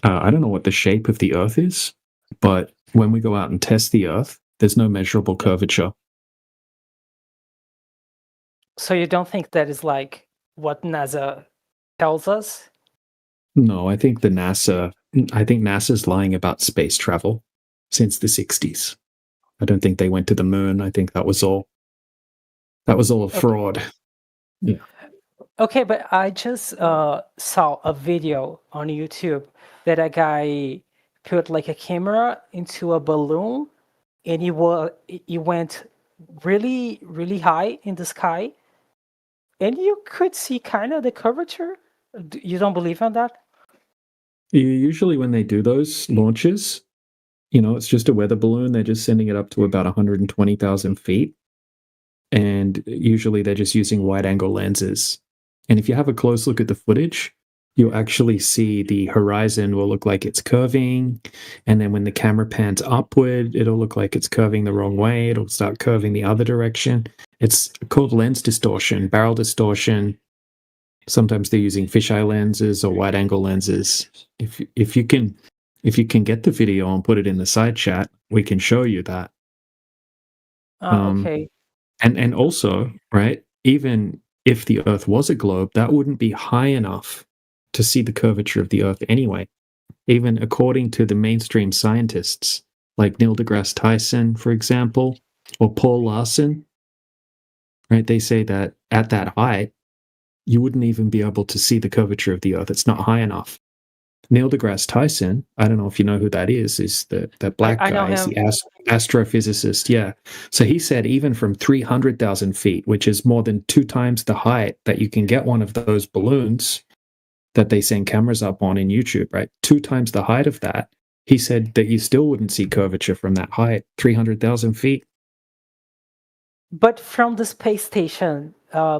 I don't know what the shape of the Earth is, but when we go out and test the Earth, there's no measurable curvature. So you don't think that is like what NASA tells us? No, I think NASA's lying about space travel since the 60s. I don't think they went to the moon. I think that was all a fraud. Yeah. Okay, but I just saw a video on YouTube that a guy put like a camera into a balloon, and he went really, really high in the sky, and you could see kind of the curvature. You don't believe in that? Usually when they do those launches, it's just a weather balloon. They're just sending it up to about 120,000 feet. And usually they're just using wide angle lenses. And if you have a close look at the footage, you'll actually see the horizon will look like it's curving. And then when the camera pans upward, it'll look like it's curving the wrong way. It'll start curving the other direction. It's called lens distortion, barrel distortion. Sometimes they're using fisheye lenses or wide angle lenses. If you can get the video and put it in the side chat, we can show you that. Okay. And also, right, even if the Earth was a globe, that wouldn't be high enough to see the curvature of the Earth anyway. Even according to the mainstream scientists, like Neil deGrasse Tyson, for example, or Paul Larson, right, they say that at that height, you wouldn't even be able to see the curvature of the Earth. It's not high enough. Neil deGrasse Tyson, I don't know if you know who that is that black I know guy, is him. the astrophysicist, yeah. So he said even from 300,000 feet, which is more than 2 times the height that you can get one of those balloons that they send cameras up on in YouTube, right? 2 times the height of that, he said that you still wouldn't see curvature from that height, 300,000 feet. But from the space station,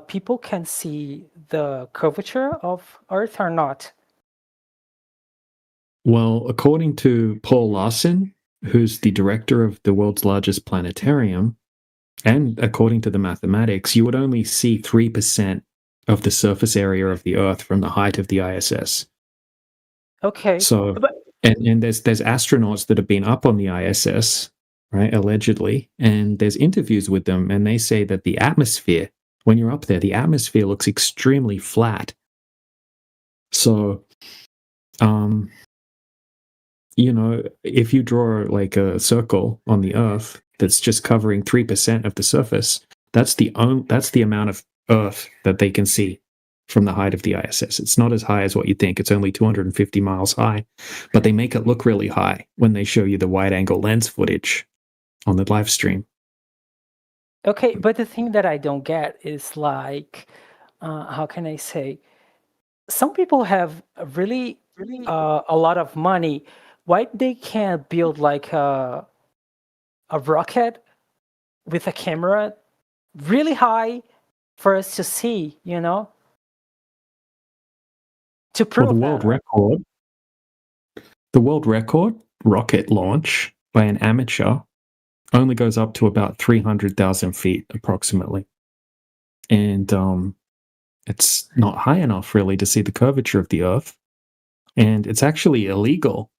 people can see the curvature of Earth or not? Well, according to Paul Larson, who's the director of the world's largest planetarium, and according to the mathematics, you would only see 3% of the surface area of the Earth from the height of the ISS. Okay. So, and there's astronauts that have been up on the ISS, right, allegedly, and there's interviews with them, and they say that the atmosphere, when you're up there, the atmosphere looks extremely flat. So, if you draw like a circle on the Earth that's just covering 3% of the surface, that's the amount of Earth that they can see from the height of the ISS. It's not as high as what you think. It's only 250 miles high, but they make it look really high when they show you the wide-angle lens footage on the live stream. Okay, but the thing that I don't get is like, how can I say? Some people have really a lot of money. Why they can't build like a rocket with a camera really high for us to see, to prove Well, the world record rocket launch by an amateur only goes up to about 300,000 feet approximately. And it's not high enough really to see the curvature of the Earth. And it's actually illegal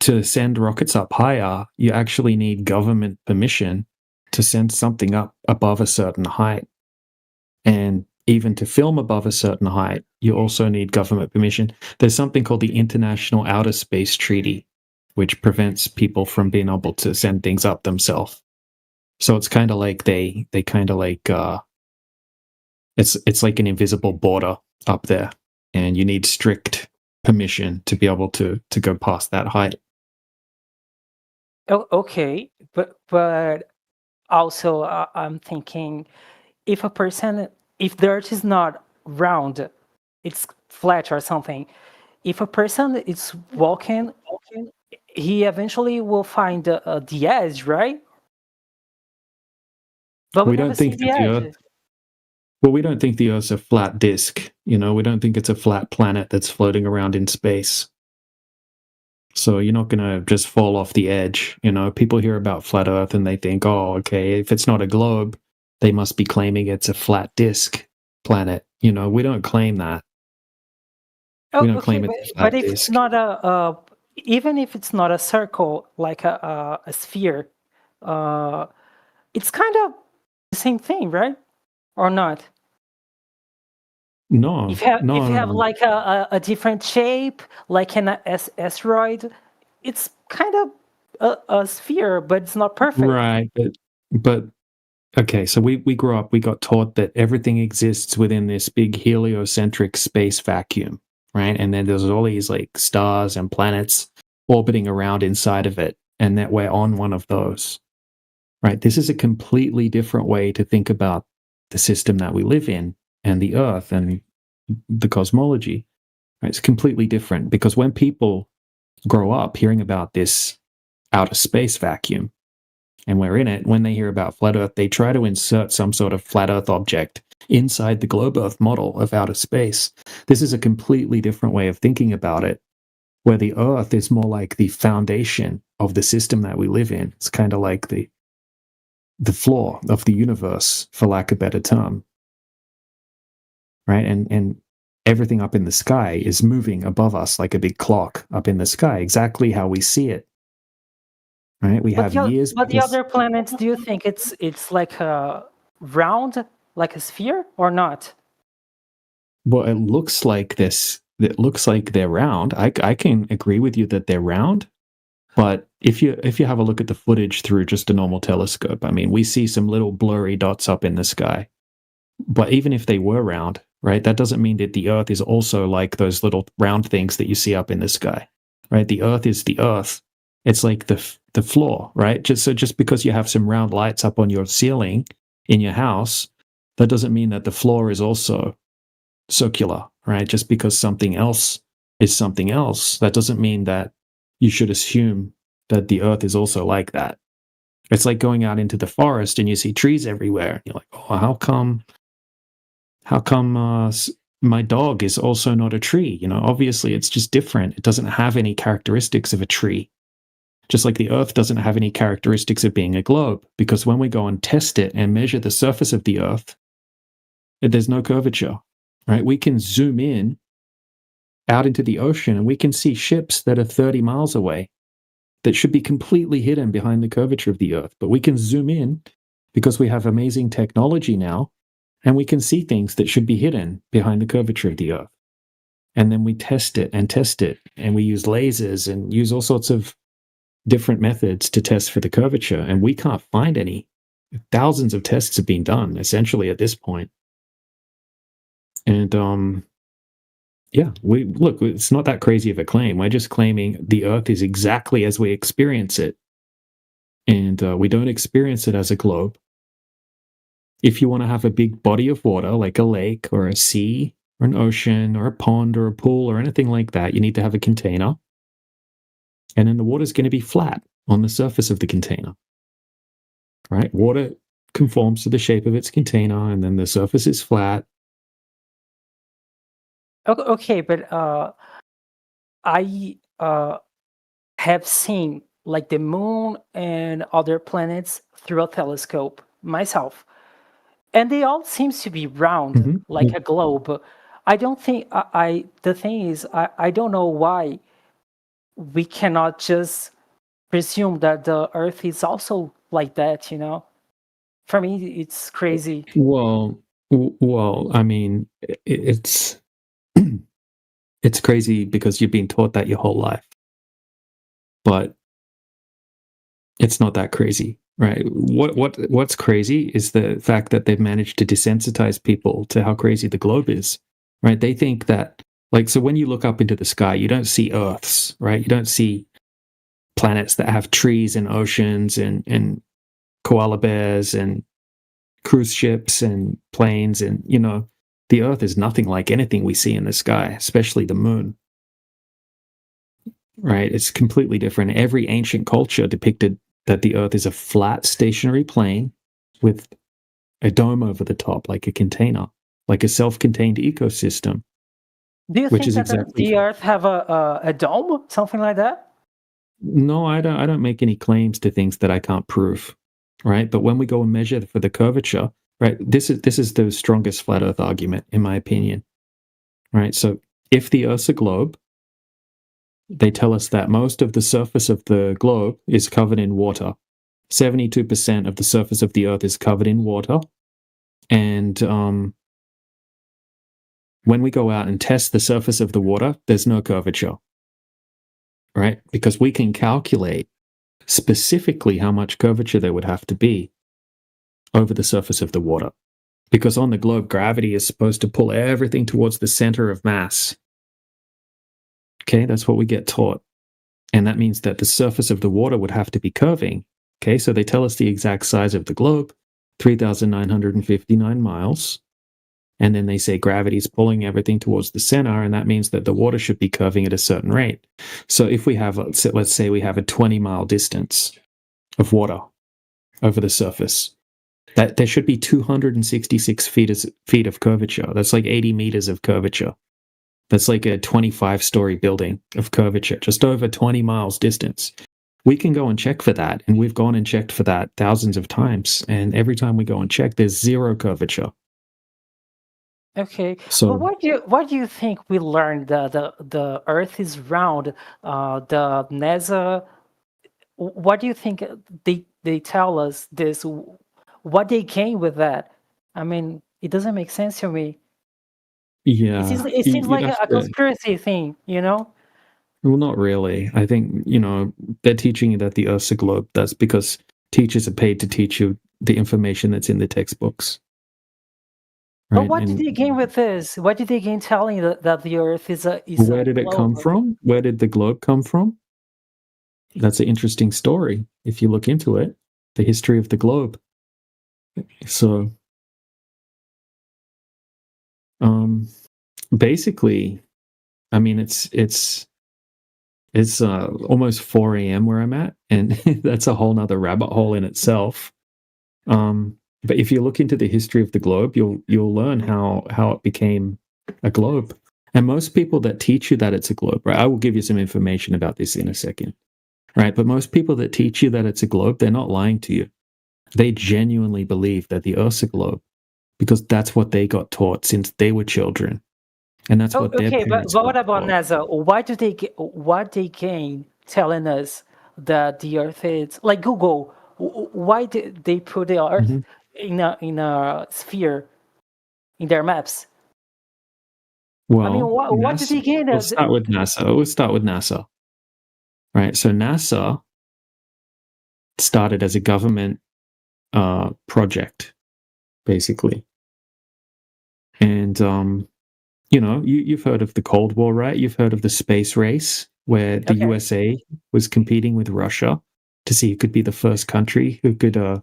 to send rockets up higher. You actually need government permission to send something up above a certain height. And even to film above a certain height, you also need government permission. There's something called the International Outer Space Treaty, which prevents people from being able to send things up themselves. So it's kind of like it's like an invisible border up there, and you need strict permission to be able to go past that height. Oh, okay, but also I'm thinking, if the Earth is not round, it's flat or something. If a person is walking, he eventually will find the edge, right? But we We never don't see think the that the edge. Earth. Well, we don't think the Earth's a flat disk. We don't think it's a flat planet that's floating around in space. So you're not going to just fall off the edge. People hear about flat Earth and they think, oh, okay, if it's not a globe, they must be claiming it's a flat disk planet. We don't claim that. Oh, We don't okay, claim it's a but flat if it's disk. not even if it's not a circle, like a sphere, it's kind of the same thing, right? Or not? No, If you no, have no. like a different shape, like an asteroid, it's kind of a sphere, but it's not perfect. Right, but okay, so we grew up, we got taught that everything exists within this big heliocentric space vacuum, right? And then there's all these like stars and planets orbiting around inside of it, and that we're on one of those, right? This is a completely different way to think about the system that we live in and the Earth and the cosmology. Right? It's completely different because when people grow up hearing about this outer space vacuum, and we're in it, when they hear about flat Earth, they try to insert some sort of flat Earth object inside the globe Earth model of outer space. This is a completely different way of thinking about it, where the Earth is more like the foundation of the system that we live in. It's kind of like the floor of the universe, for lack of a better term. Right? And everything up in the sky is moving above us like a big clock up in the sky, exactly how we see it. Right? We have years. But the other planets, do you think it's like a round, like a sphere, or not? Well, it looks like this. It looks like they're round. I can agree with you that they're round, but if you have a look at the footage through just a normal telescope, I mean, we see some little blurry dots up in the sky. But even if they were round, right, that doesn't mean that the Earth is also like those little round things that you see up in the sky, right? The Earth is the Earth. It's like the floor, right? Just because you have some round lights up on your ceiling in your house, that doesn't mean that the floor is also circular, right? Just because something else is something else, that doesn't mean that you should assume that the Earth is also like that. It's like going out into the forest and you see trees everywhere. You're like, oh, how come my dog is also not a tree? Obviously it's just different. It doesn't have any characteristics of a tree. Just like the Earth doesn't have any characteristics of being a globe, because when we go and test it and measure the surface of the Earth, there's no curvature, right? We can zoom in out into the ocean and we can see ships that are 30 miles away that should be completely hidden behind the curvature of the Earth. But we can zoom in because we have amazing technology now, and we can see things that should be hidden behind the curvature of the Earth. and then we test it, and we use lasers and use all sorts of different methods to test for the curvature, and we can't find any. Thousands of tests have been done, essentially, at this point. And it's not that crazy of a claim. We're just claiming the Earth is exactly as we experience it, and we don't experience it as a globe. If you want to have a big body of water, like a lake or a sea or an ocean or a pond or a pool or anything like that, you need to have a container. And then the water is going to be flat on the surface of the container. Right? Water conforms to the shape of its container, and then the surface is flat. Okay, but I have seen like the moon and other planets through a telescope myself, and they all seems to be round, like a globe. I don't think the thing is, I don't know why we cannot just presume that the Earth is also like that. For me, it's crazy. Well, I mean, it's it's crazy because you've been taught that your whole life, but it's not that crazy, right? What's crazy is the fact that they've managed to desensitize people to how crazy the globe is, right? They think that, like, so when you look up into the sky, you don't see Earths, right? You don't see planets that have trees and oceans and koala bears and cruise ships and planes, and the Earth is nothing like anything we see in the sky, especially the moon. Right? It's completely different. Every ancient culture depicted that the Earth is a flat, stationary plane with a dome over the top, like a container, like a self-contained ecosystem. Do you think that the Earth have a dome, something like that? No, I don't make any claims to things that I can't prove. Right? But when we go and measure for the curvature, right, this is the strongest flat Earth argument, in my opinion. Right? So if the Earth's a globe, they tell us that most of the surface of the globe is covered in water. 72% of the surface of the Earth is covered in water. And when we go out and test the surface of the water, there's no curvature. Right? Because we can calculate specifically how much curvature there would have to be over the surface of the water. Because on the globe, gravity is supposed to pull everything towards the center of mass. Okay, that's what we get taught. And that means that the surface of the water would have to be curving. Okay, so they tell us the exact size of the globe, 3,959 miles. And then they say gravity is pulling everything towards the center, and that means that the water should be curving at a certain rate. So if we have, let's say we have a 20-mile distance of water over the surface, that there should be 266 feet of curvature. That's like 80 meters of curvature. That's like a 25-story building of curvature, just over 20 miles distance. We can go and check for that, and we've gone and checked for that thousands of times. And every time we go and check, there's zero curvature. Okay, So but what do you think we learned that the Earth is round? The NASA, what do you think they tell us this? What they gain with that? I mean, it doesn't make sense to me. yeah, It seems like a conspiracy thing, Well, not really. I think, they're teaching you that the Earth's a globe. That's because teachers are paid to teach you the information that's in the textbooks. But what did they gain with this? What did they gain telling you that the Earth is a Where did it come from? Where did the globe come from? That's an interesting story if you look into it, the history of the globe. So, basically, I mean, it's almost 4 a.m. where I'm at, and that's a whole nother rabbit hole in itself. But if you look into the history of the globe, you'll learn how it became a globe. And most people that teach you that it's a globe, right? I will give you some information about this in a second, right? But most people that teach you that it's a globe, they're not lying to you. They genuinely believe that the Earth's a globe because that's what they got taught since they were children, and that's what their parents. But what about NASA? What they gain telling us that the Earth is like Google? Why did they put the Earth in a sphere in their maps? Well, I mean, what did he gain? We'll start with NASA. Right. So NASA started as a government project, basically. And you've heard of the Cold War, right? You've heard of the space race where the Okay. USA was competing with Russia to see who could be the first country who could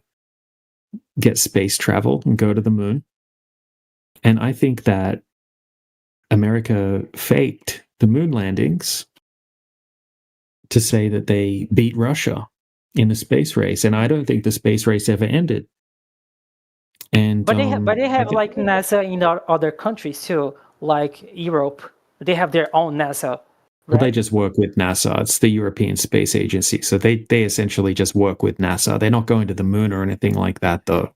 get space travel and go to the moon. And I think that America faked the moon landings to say that they beat Russia in the space race, and I don't think the space race ever ended. And But they have I thi- like NASA in other countries too, like Europe. They have their own NASA. well, they Right? just work with NASA. It's the European Space Agency, so they essentially just work with NASA. They're not going to the moon or anything like that, though.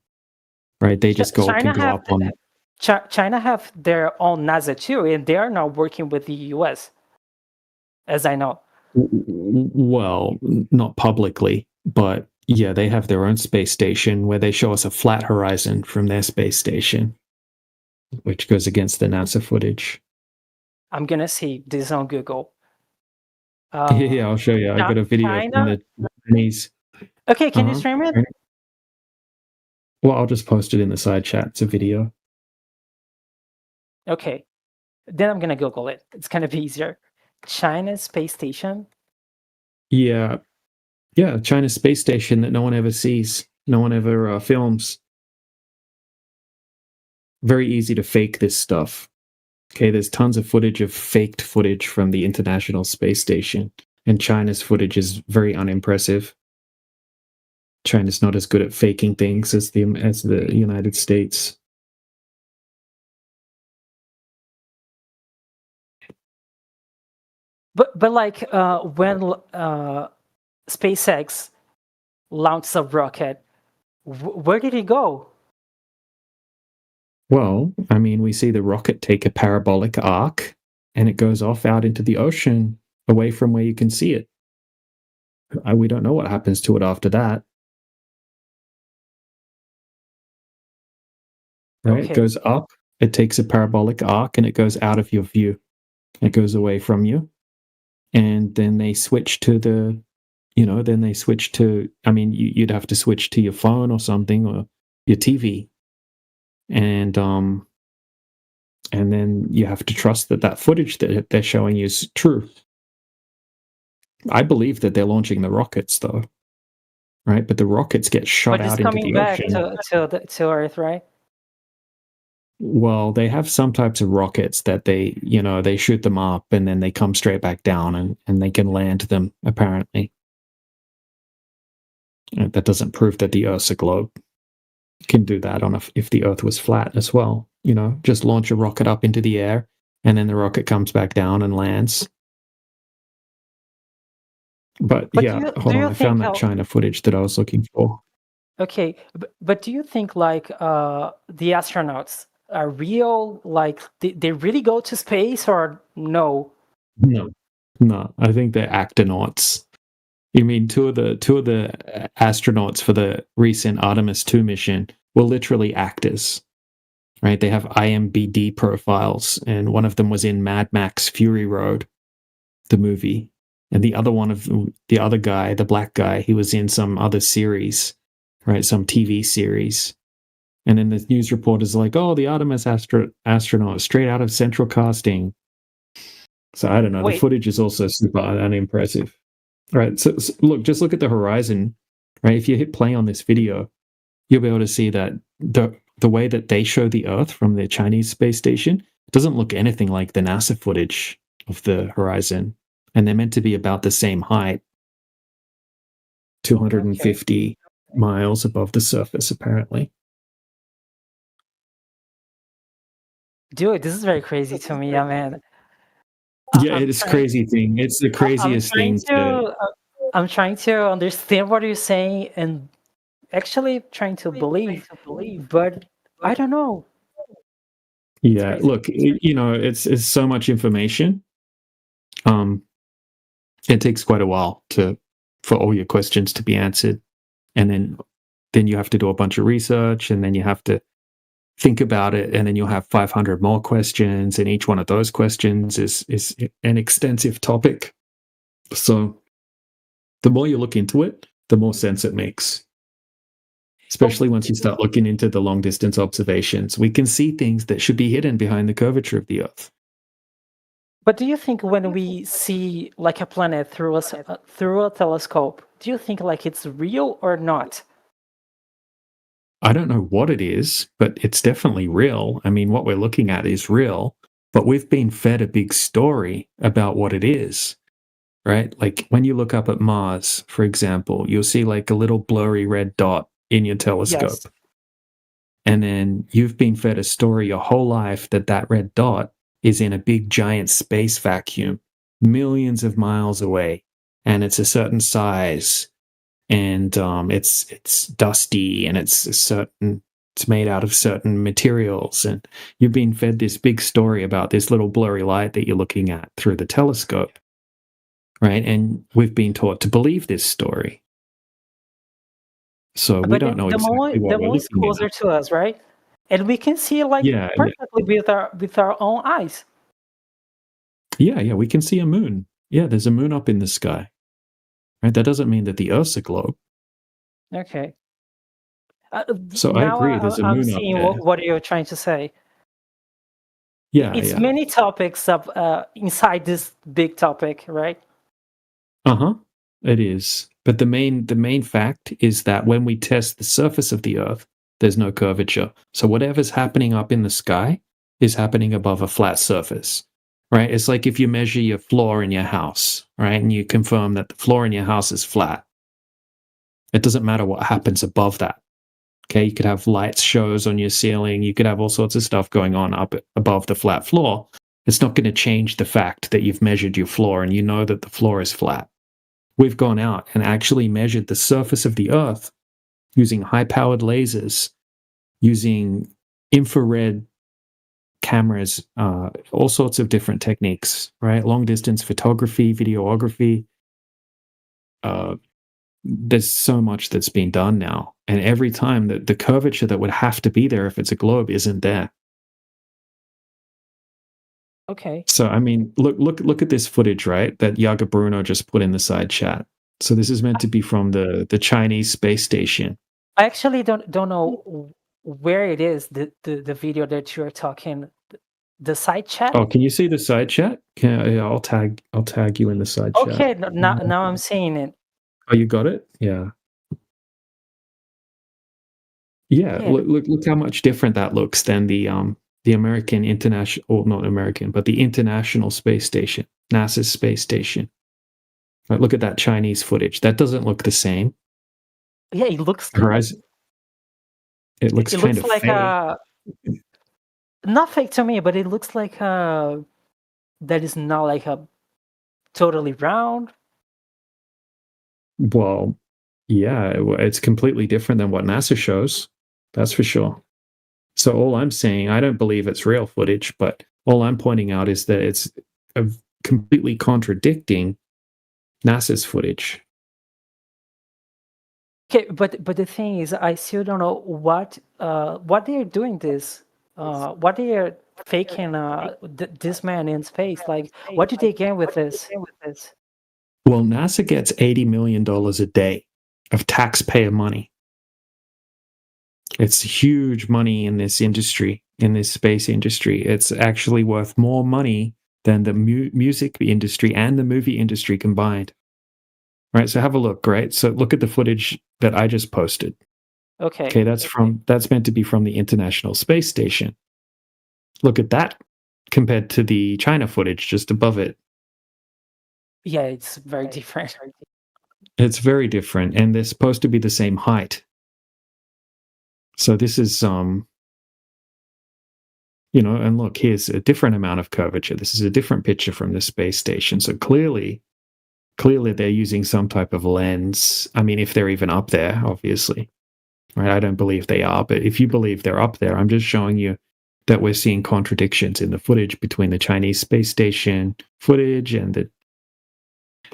Right? They just China can go have up on. China have their own NASA too, and they are now working with the US, as I know. Well, not publicly, but yeah, they have their own space station where they show us a flat horizon from their space station, which goes against the NASA footage. I'm gonna see this on Google. Yeah, I'll show you. I got a video from China? the Chinese. Okay, can you Uh-huh. stream it? Well, I'll just post it in the side chat. It's a video. Okay, then I'm gonna Google it. It's gonna be easier. China space station. Yeah, China's space station that no one ever sees, no one ever films. Very easy to fake this stuff. Okay, there's tons of footage of faked footage from the International Space Station, and China's footage is very unimpressive. China's not as good at faking things as the United States. But like when SpaceX launched a rocket, where did it go? Well, I mean, we see the rocket take a parabolic arc, and it goes off out into the ocean, away from where you can see it. We don't know what happens to it after that. Right? Okay. It goes up, it takes a parabolic arc, and it goes out of your view. It goes away from you. And then they switch to I mean, you'd have to switch to your phone or something, or your TV. And then you have to trust that footage that they're showing you is true. I believe that they're launching the rockets, though, right? But the rockets get shot But it's out into coming the back ocean. to Earth, right? Well, they have some types of rockets that they shoot them up and then they come straight back down and they can land them, apparently. That doesn't prove that the Earth's a globe. You can do that if the Earth was flat as well. Just launch a rocket up into the air and then the rocket comes back down and lands. But yeah, hold on, I found that China footage that I was looking for. Okay, but do you think like the astronauts are real? Like they really go to space or no? No. I think they're actonauts. You mean two of the astronauts for the recent Artemis 2 mission were literally actors, right? They have IMDb profiles, and one of them was in Mad Max Fury Road, the movie, and the other guy, the black guy, he was in some other series, right? Some TV series. And then the news reporters are like, "Oh, the Artemis astronaut straight out of Central Casting." So I don't know. Wait. The footage is also super unimpressive. Right. So just look at the horizon. Right. If you hit play on this video, you'll be able to see that the way that they show the Earth from the Chinese space station doesn't look anything like the NASA footage of the horizon. And they're meant to be about the same height, 250 miles above the surface, apparently. Dude, this is very crazy to me, man. Yeah, it is crazy thing. It's the craziest thing. I'm trying to understand what you're saying and actually trying to believe, but I don't know. Yeah, look, it's so much information. It takes quite a while for all your questions to be answered, and then you have to do a bunch of research, and then you have to think about it, and then you'll have 500 more questions, and each one of those questions is an extensive topic. So the more you look into it, the more sense it makes. Especially once you start looking into the long distance observations, we can see things that should be hidden behind the curvature of the Earth. But do you think when we see like a planet through a telescope, do you think like it's real or not? I don't know what it is, but it's definitely real. I mean, what we're looking at is real, but we've been fed a big story about what it is, right? Like when you look up at Mars, for example, you'll see like a little blurry red dot in your telescope. Yes. And then you've been fed a story your whole life that that red dot is in a big giant space vacuum, millions of miles away, and it's a certain size, and it's dusty, and it's made out of certain materials, and you've been fed this big story about this little blurry light that you're looking at through the telescope, right? And we've been taught to believe this story. So we don't know exactly what the we're moon is looking closer at. to us, right? And we can see like Yeah, perfectly with our own eyes. yeah, we can see a moon. Yeah, there's a moon up in the sky. Right? That doesn't mean that the Earth's a globe. Okay. So I Now agree. There's a I'm moon up seeing there. what you're trying to say. Yeah, It's yeah. many topics up inside this big topic, right? It is. But the main fact is that when we test the surface of the Earth, there's no curvature. So whatever's happening up in the sky is happening above a flat surface. Right? It's like if you measure your floor in your house, right? And you confirm that the floor in your house is flat. It doesn't matter what happens above that. Okay, you could have lights shows on your ceiling. You could have all sorts of stuff going on up above the flat floor. It's not going to change the fact that you've measured your floor and you know that the floor is flat. We've gone out and actually measured the surface of the Earth using high-powered lasers, using infrared cameras, all sorts of different techniques, right? Long-distance photography, videography. There's so much that's been done now. And every time that the curvature that would have to be there if it's a globe isn't there. Okay. So, I mean, look at this footage, right? That Yaga Bruno just put in the side chat. So this is meant to be from the Chinese space station. I actually don't know where it is, the video that you're talking, the side chat. Oh, can you see the side chat? I'll tag you in the side chat. Okay, now I'm seeing it. Oh, you got it? Yeah. Yeah, Yeah. look how much different that looks than the American international, or not American, but the International Space Station, NASA's space station. Right, look at that Chinese footage. That doesn't look the same. Yeah, it looks Horizon. It looks kind of like fake. not fake to me, but it looks like that is not like a totally round. Well, yeah, it's completely different than what NASA shows. That's for sure. So all I'm saying, I don't believe it's real footage, but all I'm pointing out is that it's completely contradicting NASA's footage. Okay, but the thing is, I still don't know what they are doing this, what they are faking this man in space. Like, what did they gain with this? Well, NASA gets $80 million a day of taxpayer money. It's huge money in this industry, in this space industry. It's actually worth more money than the music industry and the movie industry combined. Right, so have a look, right? So look at the footage that I just posted. Okay, that's meant to be from the International Space Station. Look at that compared to the China footage just above it. Yeah, it's very different. It's very different, and they're supposed to be the same height. So this is, and look, here's a different amount of curvature. This is a different picture from the space station. So clearly they're using some type of lens. I mean, if they're even up there, obviously. Right? I don't believe they are, but if you believe they're up there, I'm just showing you that we're seeing contradictions in the footage between the Chinese space station footage and the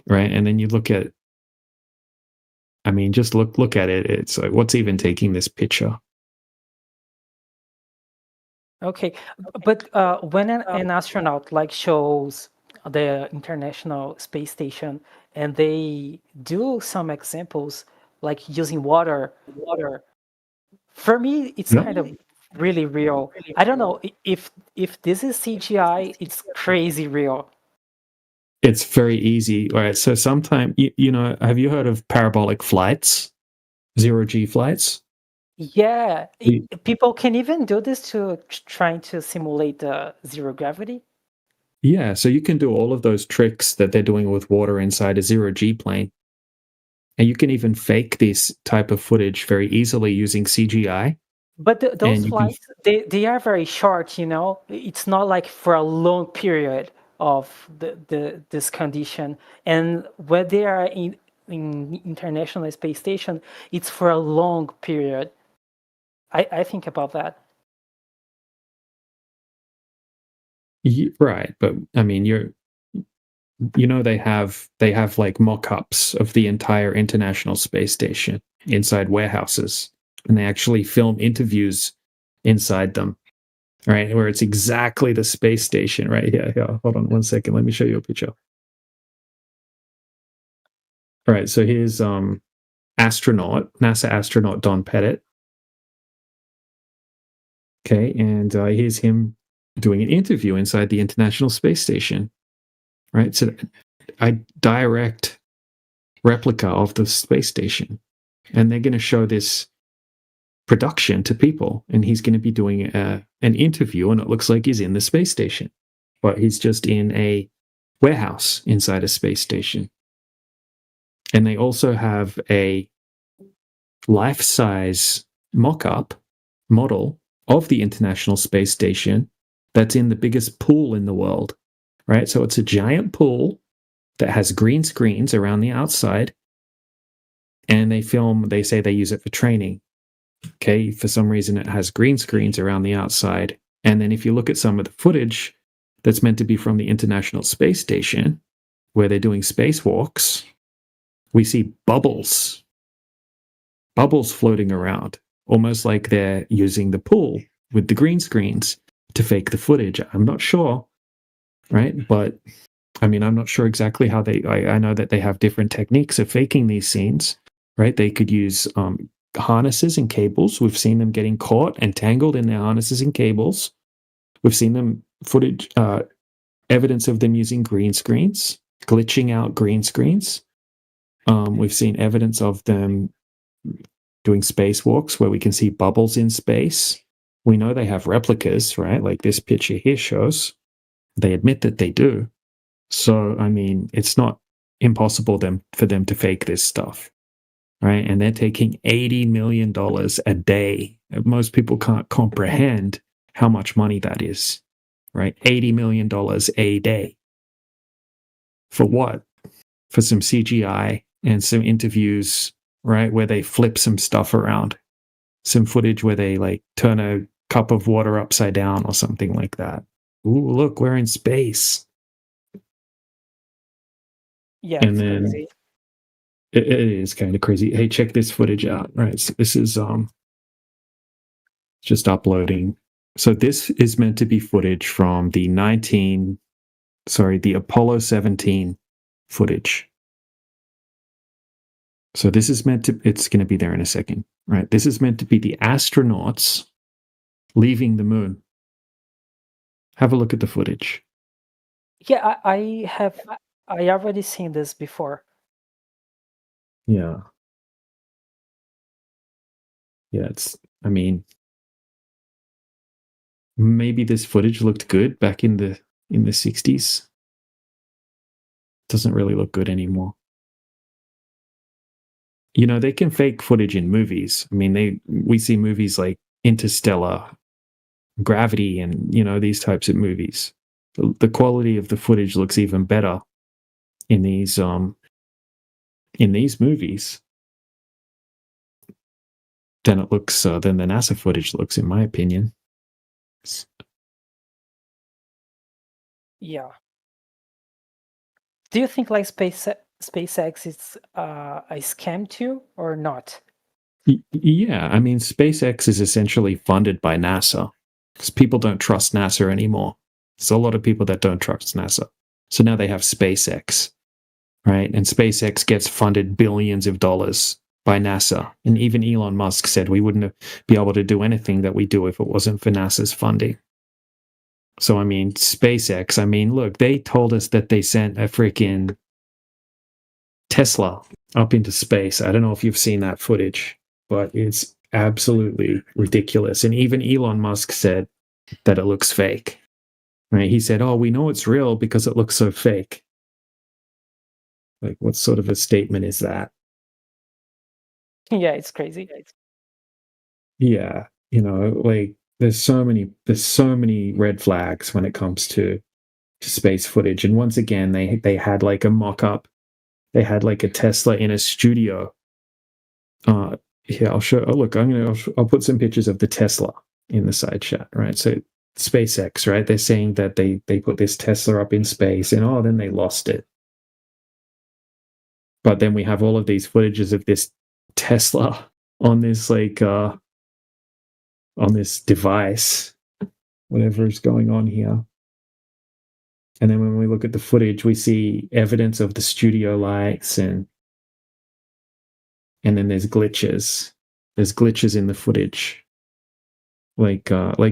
right. And then you look at, I mean, just look at it. It's like, what's even taking this picture? Okay, but when an astronaut like shows the International Space Station and they do some examples like using water, for me it's Yep. kind of really real. I don't know if this is CGI, it's crazy real. It's very easy. All right. So sometime, you know, have you heard of parabolic flights, zero G flights? Yeah, Y- people can even do this to trying to simulate the zero gravity. Yeah. So you can do all of those tricks that they're doing with water inside a zero G plane. And you can even fake this type of footage very easily using CGI. But those And you can, flights, they are very short, you know. It's not like for a long period of this condition. And when they are in International Space Station, it's for a long period. I think about that. right. But I mean, you know, they have like mock-ups of the entire International Space Station inside warehouses, and they actually film interviews inside them, right, where it's exactly the space station right here. Hold on 1 second, let me show you a picture. All right, so here's NASA astronaut Don Pettit. Okay, and here's him doing an interview inside the International Space Station, right? So a direct replica of the space station, and they're going to show this production to people, and he's going to be doing an interview, and it looks like he's in the space station, but he's just in a warehouse inside a space station. And they also have a life-size mock-up model of the International Space Station that's in the biggest pool in the world, right? So it's a giant pool that has green screens around the outside, and they say they use it for training. Okay, for some reason it has green screens around the outside. And then if you look at some of the footage that's meant to be from the International Space Station, where they're doing spacewalks, we see bubbles floating around, almost like they're using the pool with the green screens to fake the footage. I'm not sure, right? But I mean, I'm not sure exactly how I know that they have different techniques of faking these scenes, right? They could use harnesses and cables. We've seen them getting caught and tangled in their harnesses and cables. We've seen them evidence of them using green screens, glitching out green screens. We've seen evidence of them doing spacewalks where we can see bubbles in space. We know they have replicas, right? Like this picture here shows. They admit that they do. So, I mean, it's not impossible for them to fake this stuff, right? And they're taking $80 million a day. Most people can't comprehend how much money that is, right? $80 million a day. For what? For some CGI and some interviews, right, where they flip some stuff around. Some footage where they like turn a cup of water upside down or something like that. Ooh, look, we're in space. Yeah, And it's then crazy. it is kind of crazy. Hey, check this footage out. Right, so this is just uploading. So this is meant to be footage from the Apollo 17 footage. So this is it's going to be there in a second, right? This is meant to be the astronauts leaving the moon. Have a look at the footage. Yeah, I already seen this before. Yeah. Yeah, I mean, maybe this footage looked good back in the 60s. Doesn't really look good anymore. You know, they can fake footage in movies. I mean, we see movies like Interstellar, Gravity, and, you know, these types of movies. The quality of the footage looks even better in these movies than it looks than the NASA footage looks, in my opinion. Yeah. Do you think like SpaceX is a scam too, or not? Yeah, I mean, SpaceX is essentially funded by NASA. because people don't trust NASA anymore. There's a lot of people that don't trust NASA. So now they have SpaceX, right? And SpaceX gets funded billions of dollars by NASA. And even Elon Musk said we wouldn't be able to do anything that we do if it wasn't for NASA's funding. So, I mean, SpaceX, I mean, look, they told us that they sent a freaking Tesla up into space. I don't know if you've seen that footage, but it's absolutely ridiculous. And even Elon Musk said that it looks fake. Right? He said, "Oh, we know it's real because it looks so fake." Like, what sort of a statement is that? Yeah, it's crazy. Yeah, like there's so many red flags when it comes to space footage. And once again, they had like a mock-up. They had like a Tesla in a studio. Here, I'll show. Oh, look, I'll put some pictures of the Tesla in the side chat, right? So SpaceX, right? They're saying that they put this Tesla up in space, and then they lost it. But then we have all of these footages of this Tesla on this on this device, whatever is going on here. And then when we look at the footage, we see evidence of the studio lights, and then there's glitches. There's glitches in the footage. Like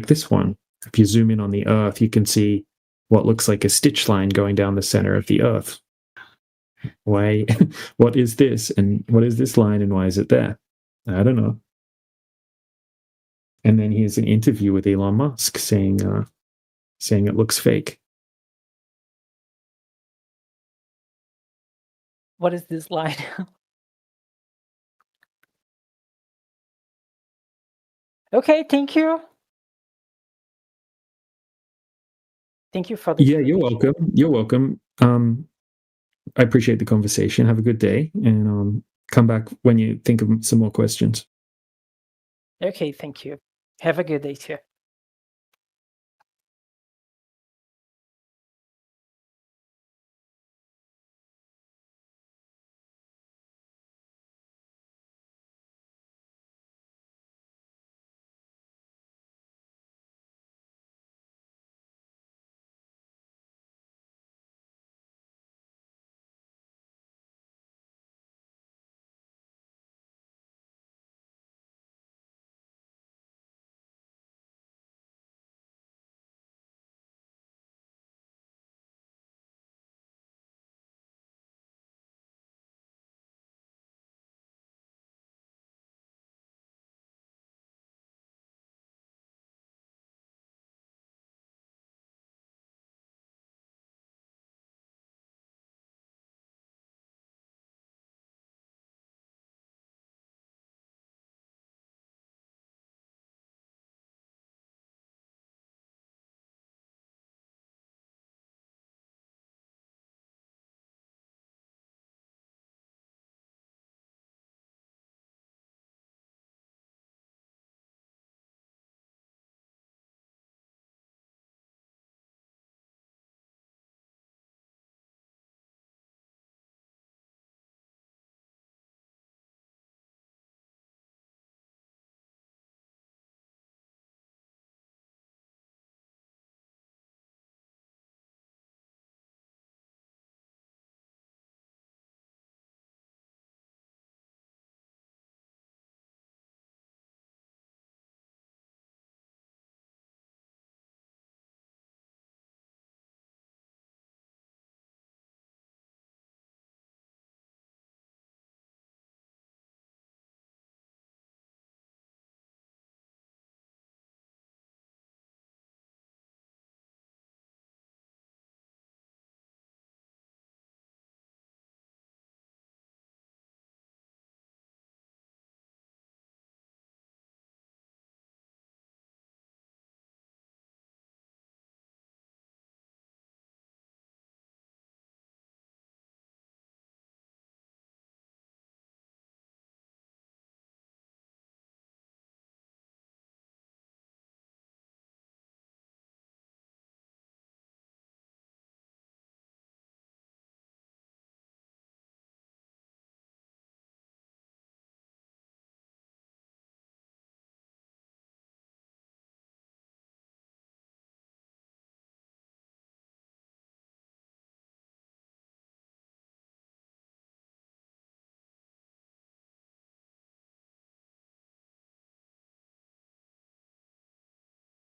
this one. If you zoom in on the Earth, you can see what looks like a stitch line going down the center of the Earth. Why? What is this? And what is this line? And why is it there? I don't know. And then here's an interview with Elon Musk saying it looks fake. What is this line? Okay, thank you. Thank you for this. Yeah, you're welcome. You're welcome. I appreciate the conversation. Have a good day, and come back when you think of some more questions. Okay, thank you. Have a good day too.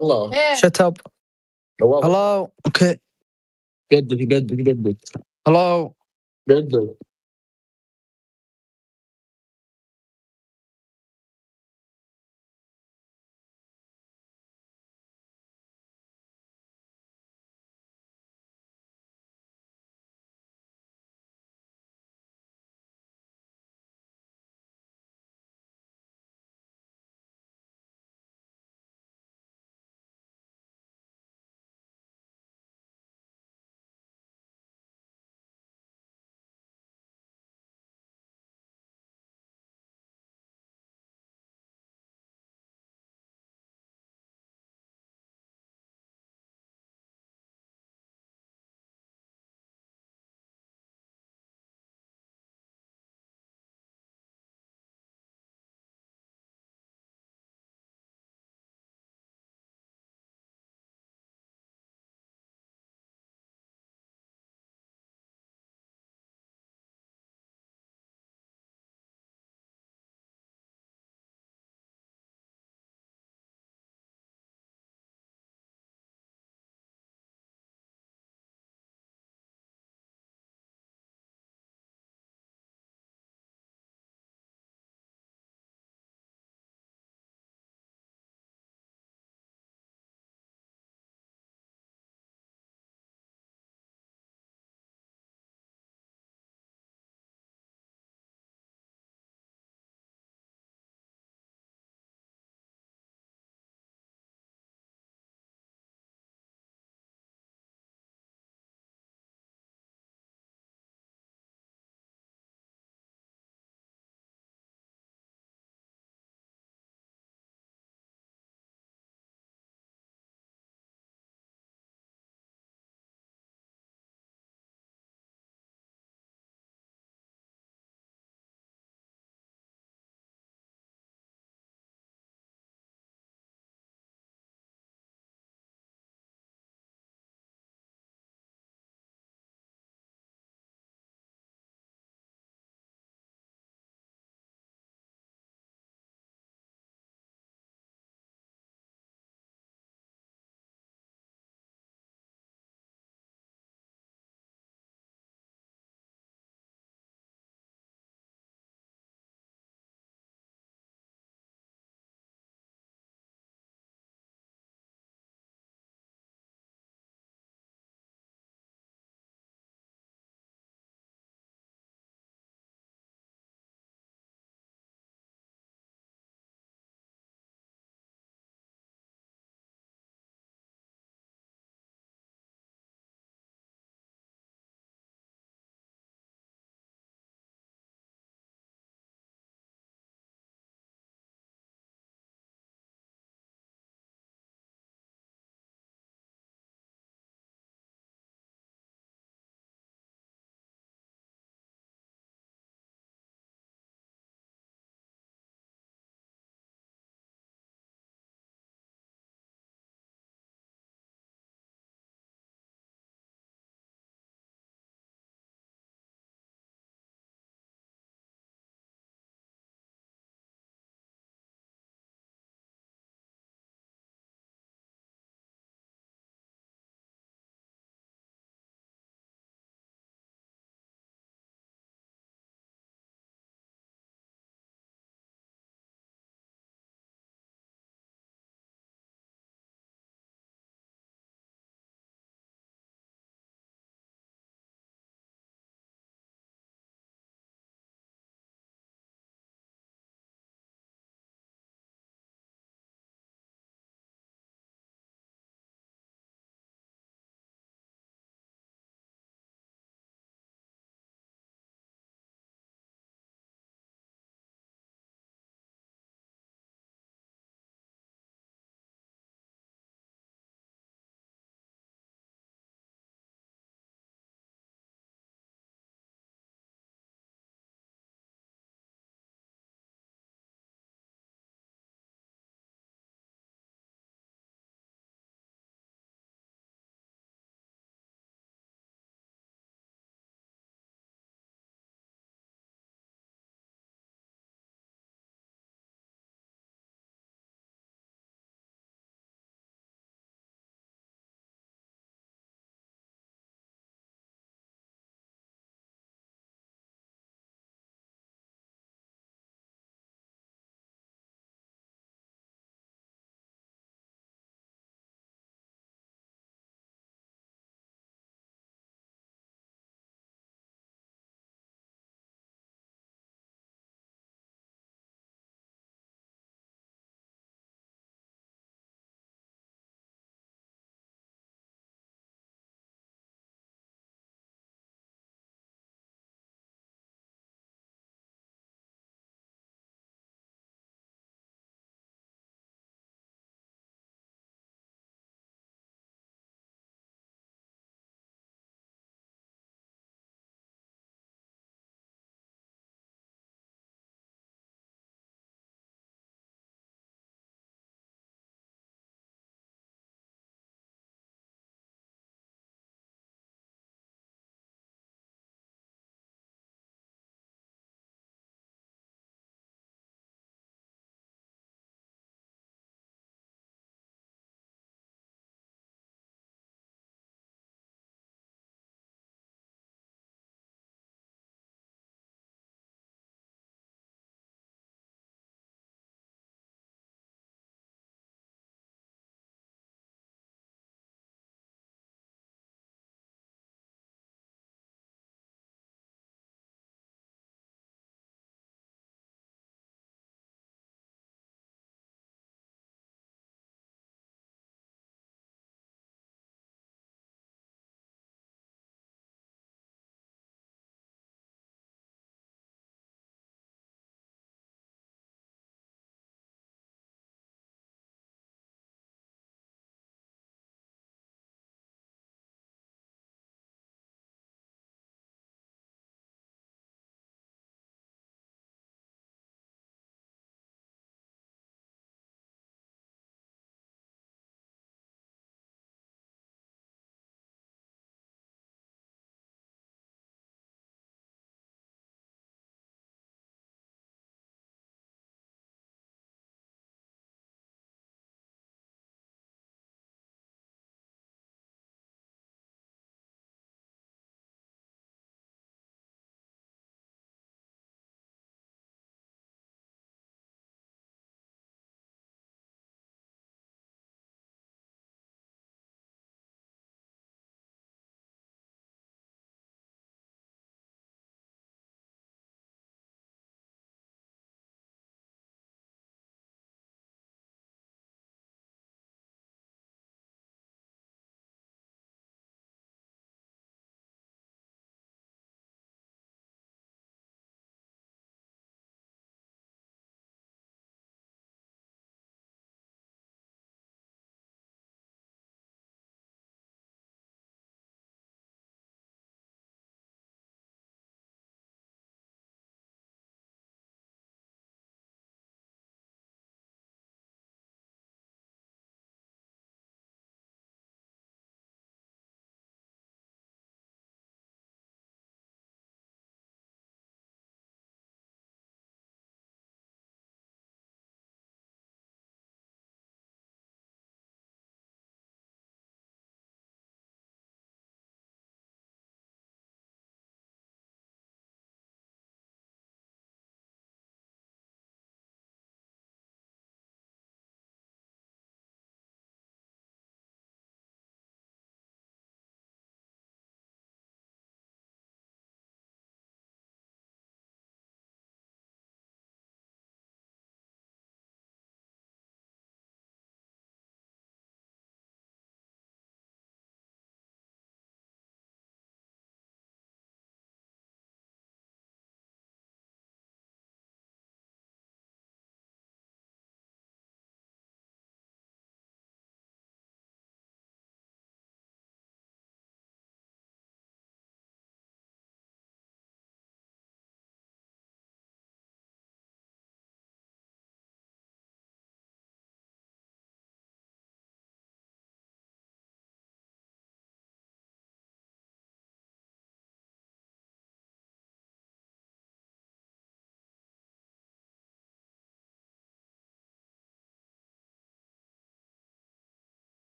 Hello. Shut up. Hello. Okay. Good. Hello. Good.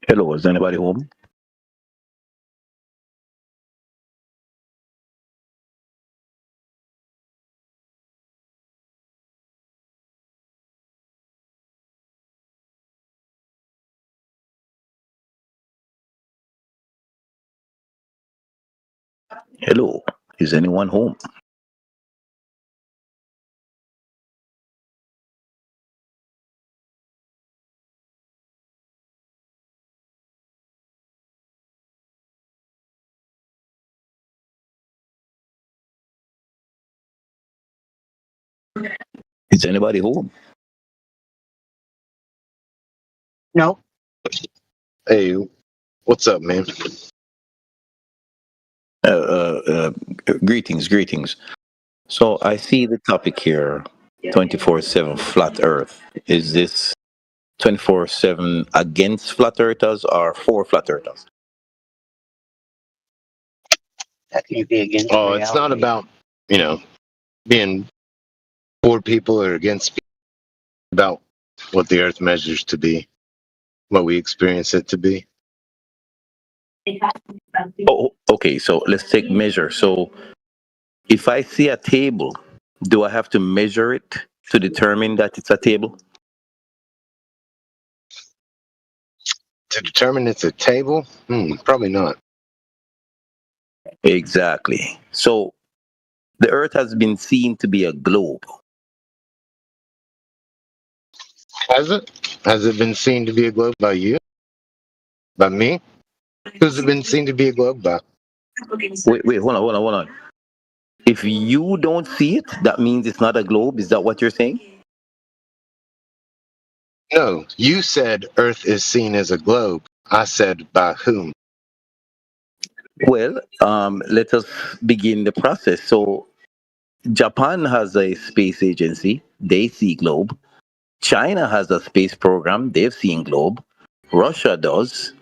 Hello, is anybody home? Hello, is anyone home? Is anybody home? No. Hey, what's up, man? Greetings. So I see the topic here 24/7 flat earth. Is this 24/7 against flat earthers or for flat earthers? That can't be against reality. It's not about, being for people or against people. It's about what the earth measures to be, what we experience it to be. Oh, okay, so let's take measure. So if I see a table, do I have to measure it to determine that it's a table? To determine it's a table? Probably not. Exactly. So the earth has been seen to be a globe. Has it? Has it been seen to be a globe by you? By me? Who's it been seen to be a globe by? Wait, hold on. If you don't see it, that means it's not a globe. Is that what you're saying? No, you said Earth is seen as a globe. I said by whom? Well, let us begin the process. So Japan has a space agency. They see globe. China has a space program. They've seen globe. Russia does.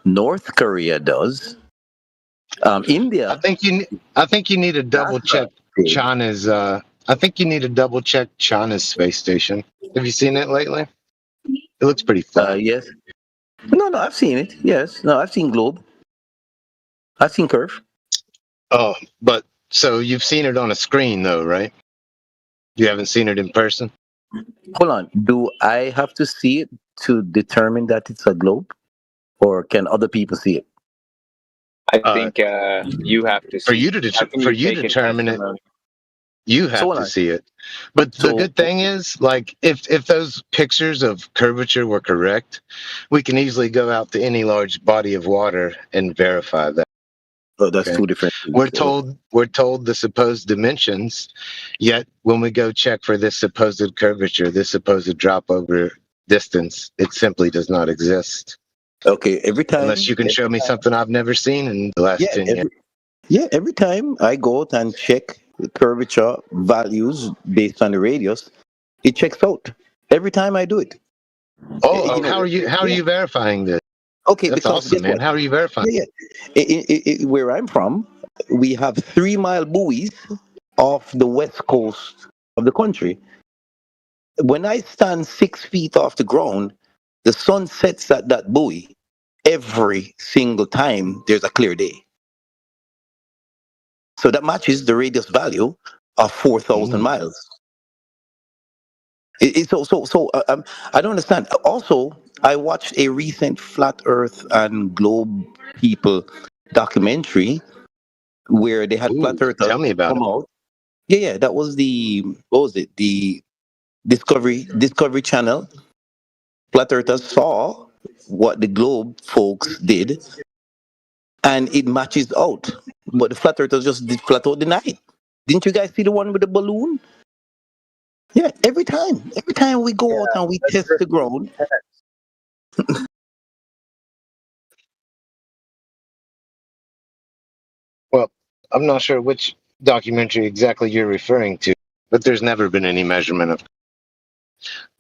North Korea does. India. I think you need to double check China's. I think you need to double check China's space station. Have you seen it lately? It looks pretty flat. Yes. No, I've seen it. Yes. No, I've seen globe. I've seen curve. Oh, but so you've seen it on a screen though, right? You haven't seen it in person? Hold on. Do I have to see it to determine that it's a globe? Or can other people see it? I think you have to for you to determine it. You have to see it. But the good thing is, like, if those pictures of curvature were correct, we can easily go out to any large body of water and verify that. Oh, that's two different things. We're told the supposed dimensions, yet when we go check for this supposed curvature, this supposed drop over distance, it simply does not exist. Okay, every time. Unless you can show me something I've never seen in the last 10 years. Yeah, every time I go out and check the curvature values based on the radius, it checks out. Every time I do it. How are you verifying this? Okay, that's because awesome, man. How are you verifying? Yeah. Where I'm from, we have 3-mile buoys off the west coast of the country. When I stand 6 feet off the ground, the sun sets at that buoy every single time there's a clear day. So that matches the radius value of 4,000 miles. I don't understand. Also, I watched a recent Flat Earth and Globe People documentary where they had Flat Earth tell me about come out. Yeah, that was the Discovery Channel. Flat Earthers saw what the Globe folks did, and it matches out. But the Flat Earthers just did flat out deny it. Didn't you guys see the one with the balloon? Yeah, every time we go out and we test the ground. Well, I'm not sure which documentary exactly you're referring to, but there's never been any measurement of.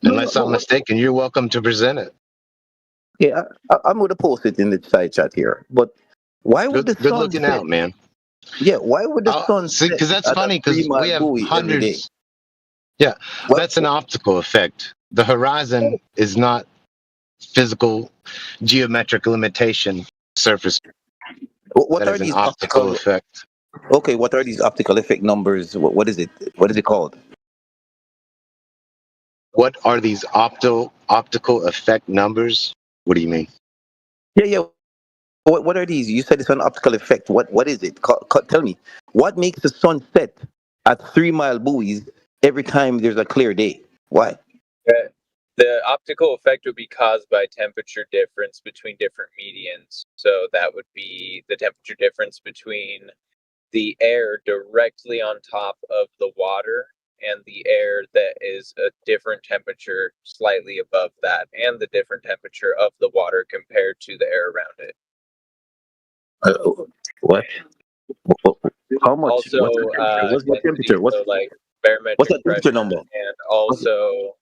Unless I'm mistaken, you're welcome to present it. Yeah, I'm going to post it in the side chat here. But why would the sun good looking out, man? Yeah, why would the sun see? Because that's funny. Because we have hundreds. Yeah, that's an optical effect. The horizon is not physical geometric limitation surface. What That are is an these optical effect. Okay, what are these optical effect numbers? What is it? What is it called? What are these optical effect numbers? What do you mean? Yeah. What are these? You said it's an optical effect. What is it? Tell me. What makes the sun set at 3 Mile buoys every time there's a clear day? Why? The optical effect would be caused by temperature difference between different medians. So that would be the temperature difference between the air directly on top of the water and the air that is a different temperature slightly above that, and the different temperature of the water compared to the air around it. What? How much? Also, What's the temperature? so like barometric What's that temperature pressure number? and also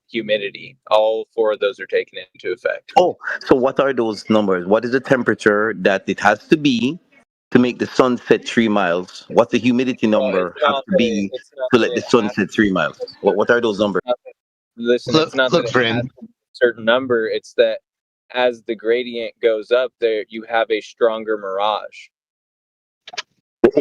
humidity. All four of those are taken into effect. Oh, so what are those numbers? What is the temperature that it has to be to make the sun set 3 miles? What's the humidity number have to be to let the sun set 3 miles? What are those numbers? Listen, it's not that it has a certain number. It's that as the gradient goes up, there you have a stronger mirage.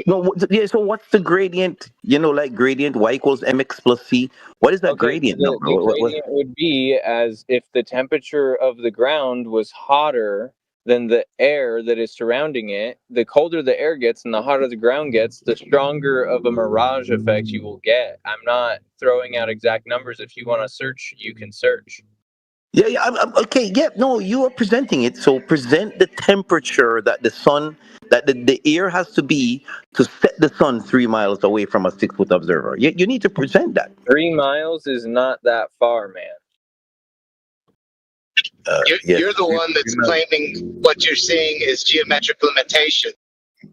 No, yeah. So what's the gradient? Like gradient y equals mx plus c. What is that gradient The number? gradient would be as if the temperature of the ground was hotter than the air that is surrounding it. The colder the air gets and the hotter the ground gets, the stronger of a mirage effect you will get. I'm not throwing out exact numbers. If you want to search, you can search. Yeah. Okay. Yeah. No, you are presenting it. So present the temperature that the air has to be to set the sun 3 miles away from a 6-foot observer. You need to present that. 3 miles is not that far, man. You're the one that's claiming what you're seeing is geometric limitation.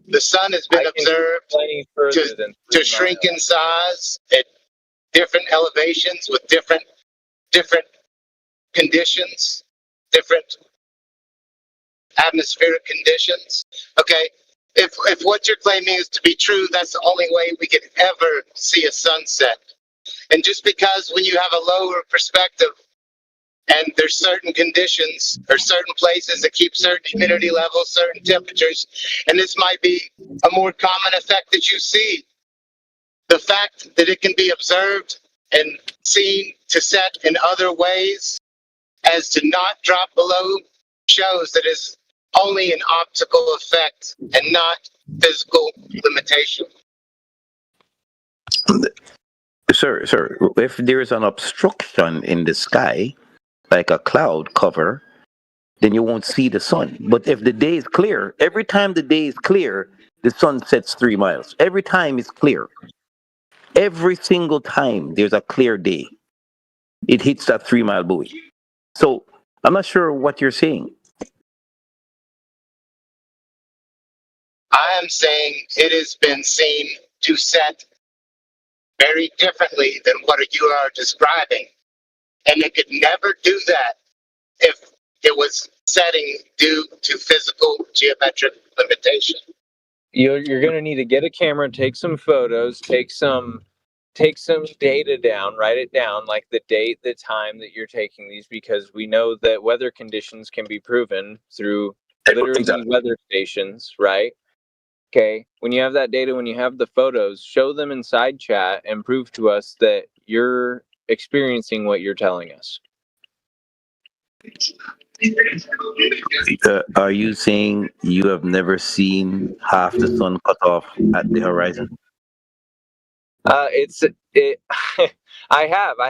The sun has been observed to shrink in size at different elevations with different conditions, different atmospheric conditions. Okay, if what you're claiming is to be true, that's the only way we could ever see a sunset. And just because when you have a lower perspective and there's certain conditions or certain places that keep certain humidity levels, certain temperatures, and this might be a more common effect that you see. The fact that it can be observed and seen to set in other ways as to not drop below shows that it's only an optical effect and not physical limitation. Sir, if there is an obstruction in the sky, like a cloud cover, then you won't see the sun. But if the day is clear, every time the day is clear, the sun sets 3 miles. Every time it's clear. Every single time there's a clear day, it hits that 3 mile buoy. So I'm not sure what you're saying. I am saying it has been seen to set very differently than what you are describing. And it could never do that if it was setting due to physical geometric limitation. You're going to need to get a camera, take some photos, take some data down, write it down, like the date, the time that you're taking these, because we know that weather conditions can be proven through literally weather stations, right? Okay, when you have that data, when you have the photos, show them in side chat and prove to us that you're experiencing what you're telling us. Are you saying you have never seen half the sun cut off at the horizon? I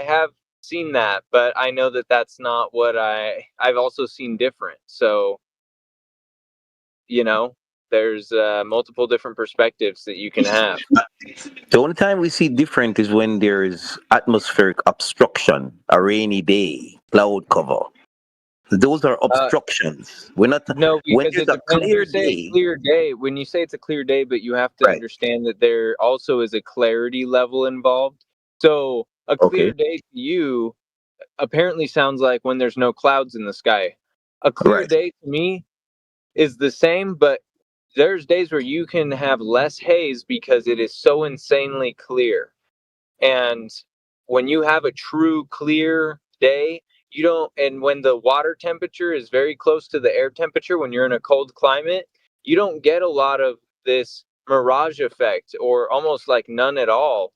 have seen that, but I know that that's not what I've also seen different. So, there's multiple different perspectives that you can have. The only time we see different is when there's atmospheric obstruction, a rainy day, cloud cover. Those are obstructions. We're not. No, When because there's a clear day. clear day. When you say it's a clear day, but you have to understand that there also is a clarity level involved. So a clear day to you apparently sounds like when there's no clouds in the sky. A clear day to me is the same, but there's days where you can have less haze because it is so insanely clear. And when you have a true clear day, you don't, and when the water temperature is very close to the air temperature, when you're in a cold climate, you don't get a lot of this mirage effect, or almost like none at all.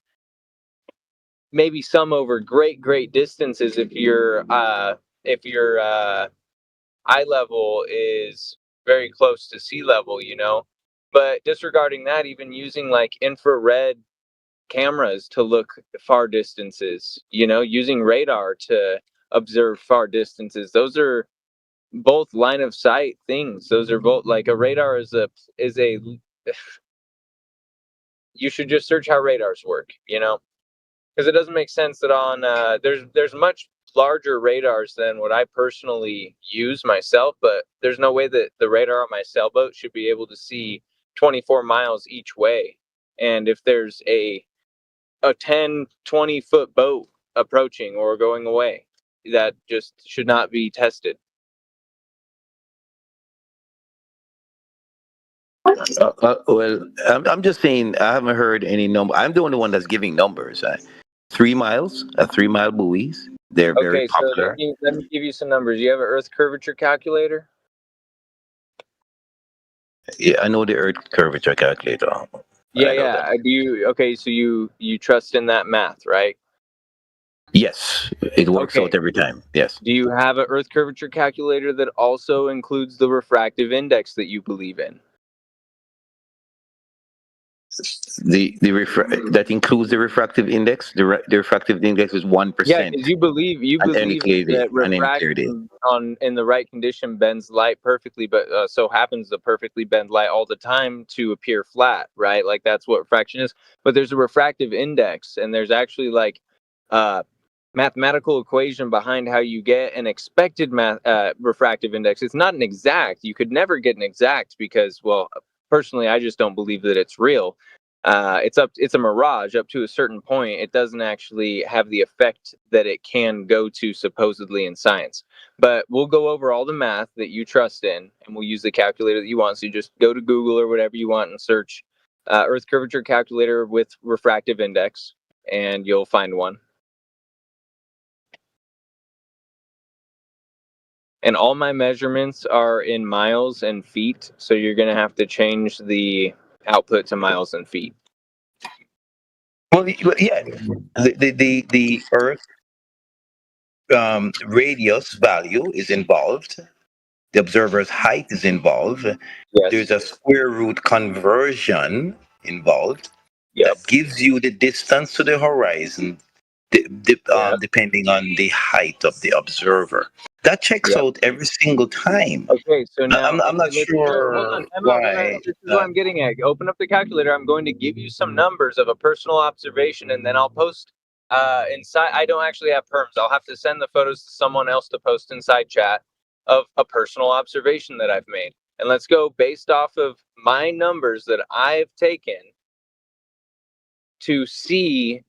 Maybe some over great distances if your eye level is very close to sea level, you know. But disregarding that, even using like infrared cameras to look far distances, you know, using radar to observe far distances, those are both line of sight things. Those are both, like, a radar is a you should just search how radars work, you know, because it doesn't make sense that on there's much larger radars than what I personally use myself, but there's no way that the radar on my sailboat should be able to see 24 miles each way. And if there's a 10-20 foot boat approaching or going away, that just should not be tested. Well, I'm just saying I haven't heard any number. I'm the only one that's giving numbers. 3 miles, 3 mile buoys. They're very Okay, so popular. let me give you some numbers. You have an Earth curvature calculator? Yeah, I know the Earth curvature calculator. Yeah. Do you? Okay, so you trust in that math, right? Yes, it works out every time. Yes. Do you have an Earth curvature calculator that also includes the refractive index that you believe in? That includes the refractive index. The refractive index is 1%. Yeah, because you believe that refraction in the right condition bends light perfectly, but so happens to perfectly bend light all the time to appear flat, right? Like, that's what refraction is. But there's a refractive index, and there's actually like mathematical equation behind how you get an expected refractive index. It's not an exact. You could never get an exact because, well, personally, I just don't believe that it's real. It's a mirage up to a certain point. It doesn't actually have the effect that it can go to supposedly in science. But we'll go over all the math that you trust in, and we'll use the calculator that you want. So you just go to Google or whatever you want and search Earth curvature calculator with refractive index, and you'll find one. And all my measurements are in miles and feet, so you're going to have to change the output to miles and feet. Well, yeah, the Earth radius value is involved. The observer's height is involved. Yes. There's a square root conversion involved. Yes. That gives you the distance to the horizon, depending on the height of the observer. That checks out every single time. Okay, so now I'm not sure why. This is what I'm getting at. Open up the calculator. I'm going to give you some numbers of a personal observation, and then I'll post inside. I don't actually have perms. I'll have to send the photos to someone else to post inside chat of a personal observation that I've made. And let's go based off of my numbers that I've taken to see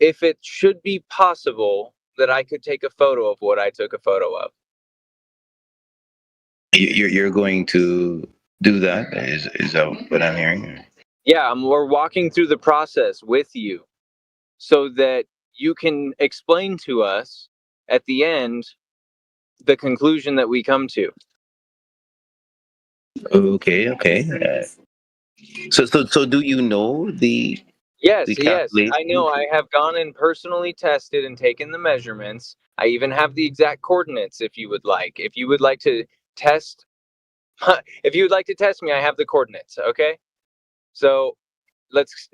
if it should be possible that I could take a photo of what I took a photo of. You're going to do that? Is that what I'm hearing? Yeah, we're walking through the process with you so that you can explain to us at the end the conclusion that we come to. Okay. So do you know the? Yes, I know. I have gone and personally tested and taken the measurements. I even have the exact coordinates if you would like. If you would like to test me, I have the coordinates, okay? So let's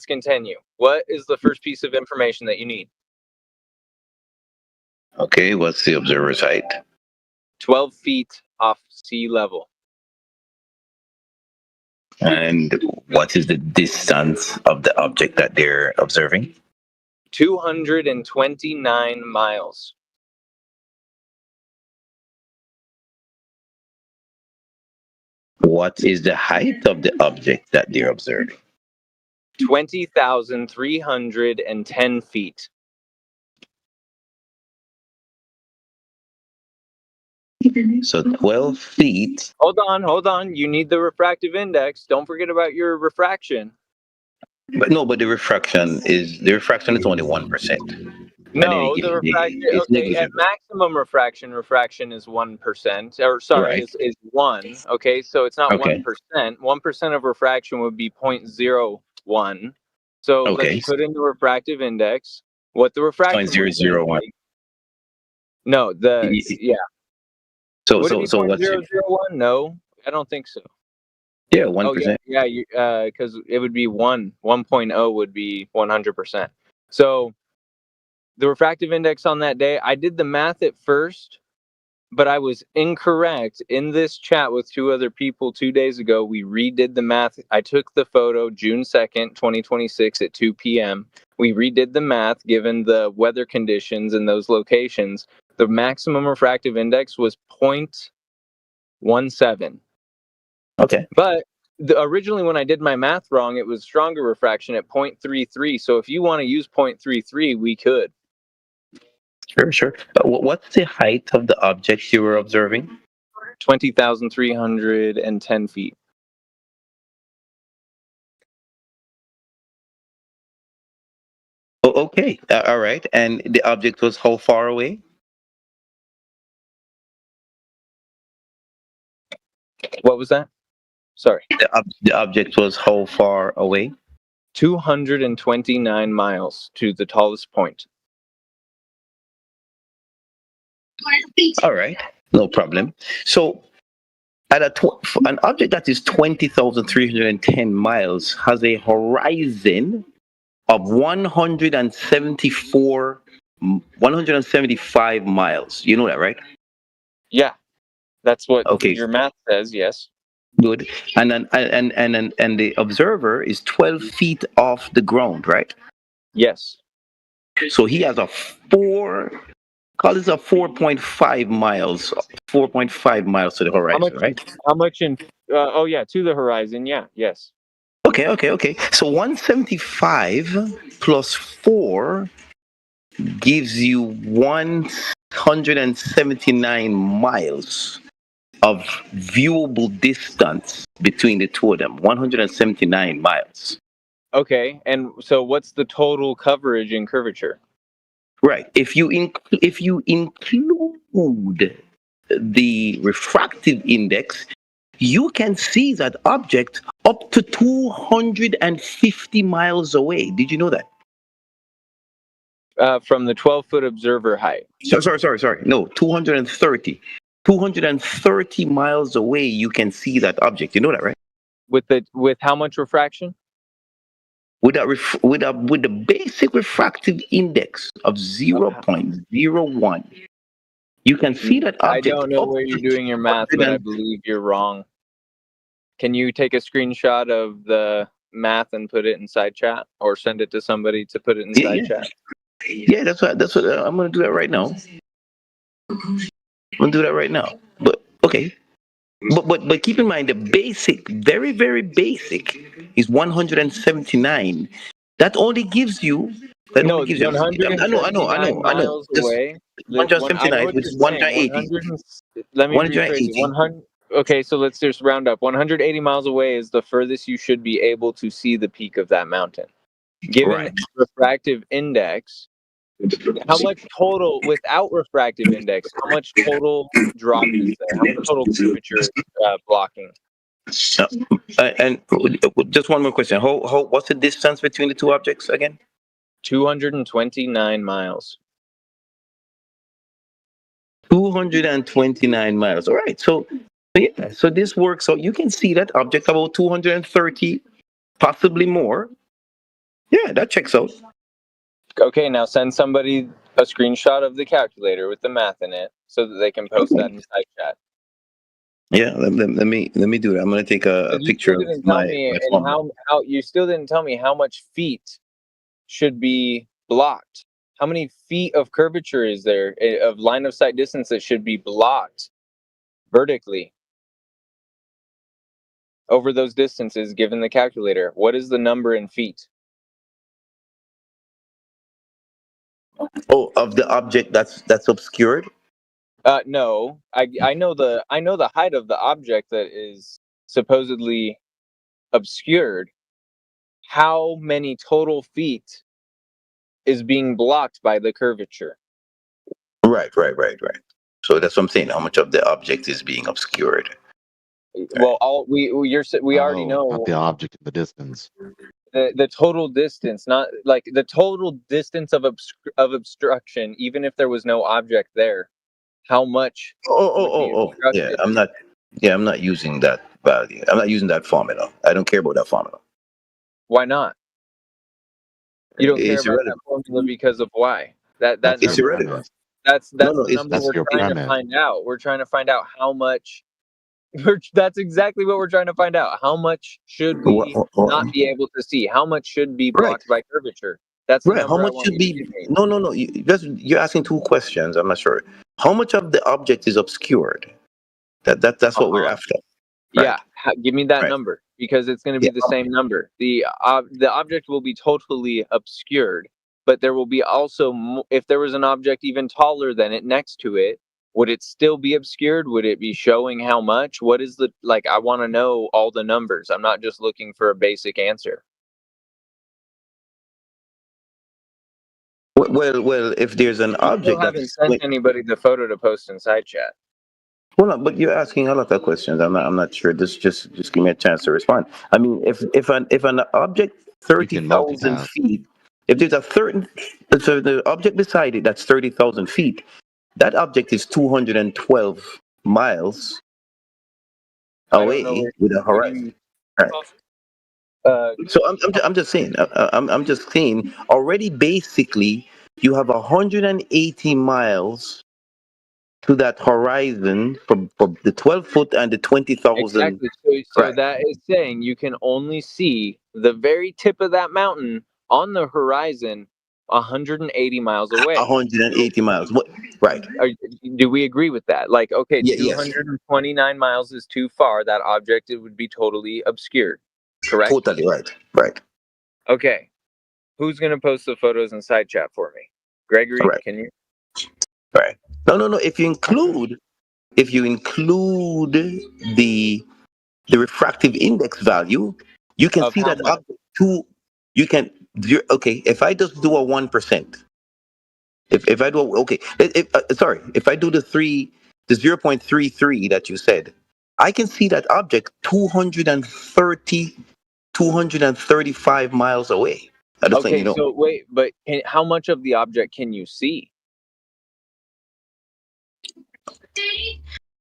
continue. What is the first piece of information that you need? Okay, what's the observer's height? 12 feet off sea level. And what is the distance of the object that they're observing? 229 miles. What is the height of the object that they're observing? 20,310 feet. So 12 feet. Hold on. You need the refractive index. Don't forget about your refraction. But the refraction is only 1%. No, the refraction. Okay, at maximum refraction is 1%. Or sorry, Right. is 1. Okay, so it's not Okay. 1%. 1% of refraction would be 0.01. So Okay. let's put in the refractive index. What the refraction was gonna 0.001. be. No, yeah. So Would it be so what's 0.001? No, I don't think so. yeah, Oh 1%. yeah, because it would be 1.0 would be 100%. So the refractive index on that day, I did the math at first, but I was incorrect. In this chat with two other people 2 days ago, we redid the math. I took the photo June 2nd, 2026 at 2 p.m. We redid the math given the weather conditions in those locations. The maximum refractive index was 0.17. Okay. But originally when I did my math wrong, it was stronger refraction at 0.33. So if you want to use 0.33, we could. Sure. What's the height of the object you were observing? 20,310 feet. Oh, okay. All right. And the object was how far away? What was that? Sorry. The object was how far away? 229 miles to the tallest point. All right. No problem. So at an object that is 20,310 miles has a horizon of 175 miles. You know that, right? Yeah, that's what Okay. your math says. Yes. Good. And the observer is 12 feet off the ground, right? Yes. So he has call this a 4.5 miles, 4.5 miles to the horizon, right? How much in? Oh yeah, to the horizon. Yeah. Yes. Okay. So 175 plus 4 gives you 179 miles of viewable distance between the two of them. 179 miles. Okay. And so, what's the total coverage in curvature? Right. If you include the refractive index, you can see that object up to 250 miles away. Did you know that? From the 12-foot observer height. Sorry. No, 230. 230 miles away, you can see that object. You know that, right? With how much refraction? With the basic refractive index of 0.01, you can see that object. I don't know where you're doing your math, but I believe you're wrong. Can you take a screenshot of the math and put it inside chat, or send it to somebody to put it inside chat? Yeah, that's what I'm gonna do that right now. But okay. But keep in mind the basic, very, very basic is 179. That only gives you. I know. 179 miles away. 179, which is 180. Let me rephrase it. 100. Okay, so let's just round up. 180 miles away is the furthest you should be able to see the peak of that mountain. Given refractive index, how much total without refractive index? How much total drop is there? How much total curvature blocking? And just one more question. What's the distance between the two objects again? 229 miles. 229 miles. All right. So yeah. So this works. So you can see that object about 230, possibly more. Yeah, that checks out. Okay, now send somebody a screenshot of the calculator with the math in it so that they can post that inside chat. Yeah, let me do that. I'm gonna take a picture of my phone. How you still didn't tell me how much feet should be blocked. How many feet of curvature is there of line of sight distance that should be blocked vertically over those distances given the calculator? What is the number in feet? Oh, of the object that's obscured? No, I know the height of the object that is supposedly obscured. How many total feet is being blocked by the curvature. Right. So that's what I'm saying. How much of the object is being obscured? Well, we already know Not the object in the distance. the total distance, not like the total distance of obstruction, even if there was no object there. How much? Oh. Yeah, I'm not using that value. I'm not using that formula. I don't care about that formula. Why not? You don't care It's about that irrelevant. formula because of why? That's It's irrelevant. That's No, the it's number we're your trying to premise. find out. We're trying to find out how much. That's exactly what we're trying to find out. How much should we not be able to see? How much should be blocked by curvature? That's the Right. number How I much want should you be? to give me. No. You're asking two questions. I'm not sure. How much of the object is obscured? That's what we're after. Yeah, give me that Right. number because it's going to be the same number. The object will be totally obscured, but there will be also if there was an object even taller than it next to it, would it still be obscured? Would it be showing how much? What is the I want to know all the numbers. I'm not just looking for a basic answer. Well, if there's an You still object haven't that's sent anybody the photo to post in side chat. well, no, but you're asking a lot of questions. I'm not sure. Just give me a chance to respond. I mean, if an object 30,000 feet, if there's a certain so the object beside it that's 30,000 feet, that object is 212 miles away with a horizon. Right. So I'm just saying. I'm just saying. Already, basically, you have 180 miles to that horizon for the 12 foot and the 20,000. Exactly. So that is saying you can only see the very tip of that mountain on the horizon 180 miles away. 180 miles. What? Right. Do we agree with that? Like, okay, Yes. 229 miles is too far. That object, it would be totally obscured. Correct? Totally right. Right. Okay. Who's going to post the photos in side chat for me? Gregory, Right. can you? Right. No. If you include the refractive index value, you can Of see how that much? up to okay. If I just do a 1%, if I do if I do the 0.33 that you said, I can see that object 235 miles away. I just think you know. So wait, but how much of the object can you see?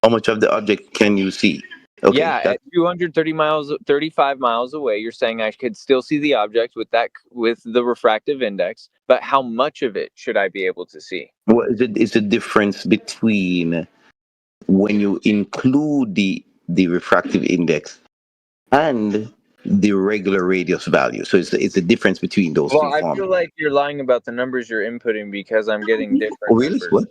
How much of the object can you see? Okay, Yeah, at 35 miles away, you're saying I could still see the object with the refractive index, but how much of it should I be able to see? What is it? Is the difference between when you include the refractive index and the regular radius value? So it's the difference between those two I formulas. feel like you're lying about the numbers you're inputting because I'm getting different Really? numbers. What?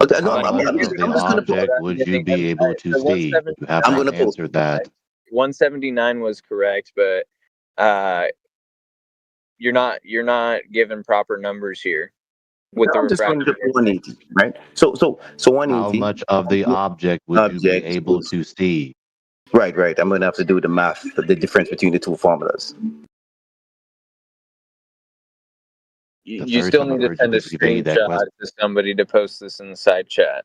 Okay, no, How much of the object would you be able to see? You have not answered that. 179 was correct, but you're not giving proper numbers here with the I'm just going refractive to 180, right? So 180. How much of the object would you be able to see? Right. I'm going to have to do the math, the difference between the two formulas. You still need to send a screenshot to somebody to post this in the side chat.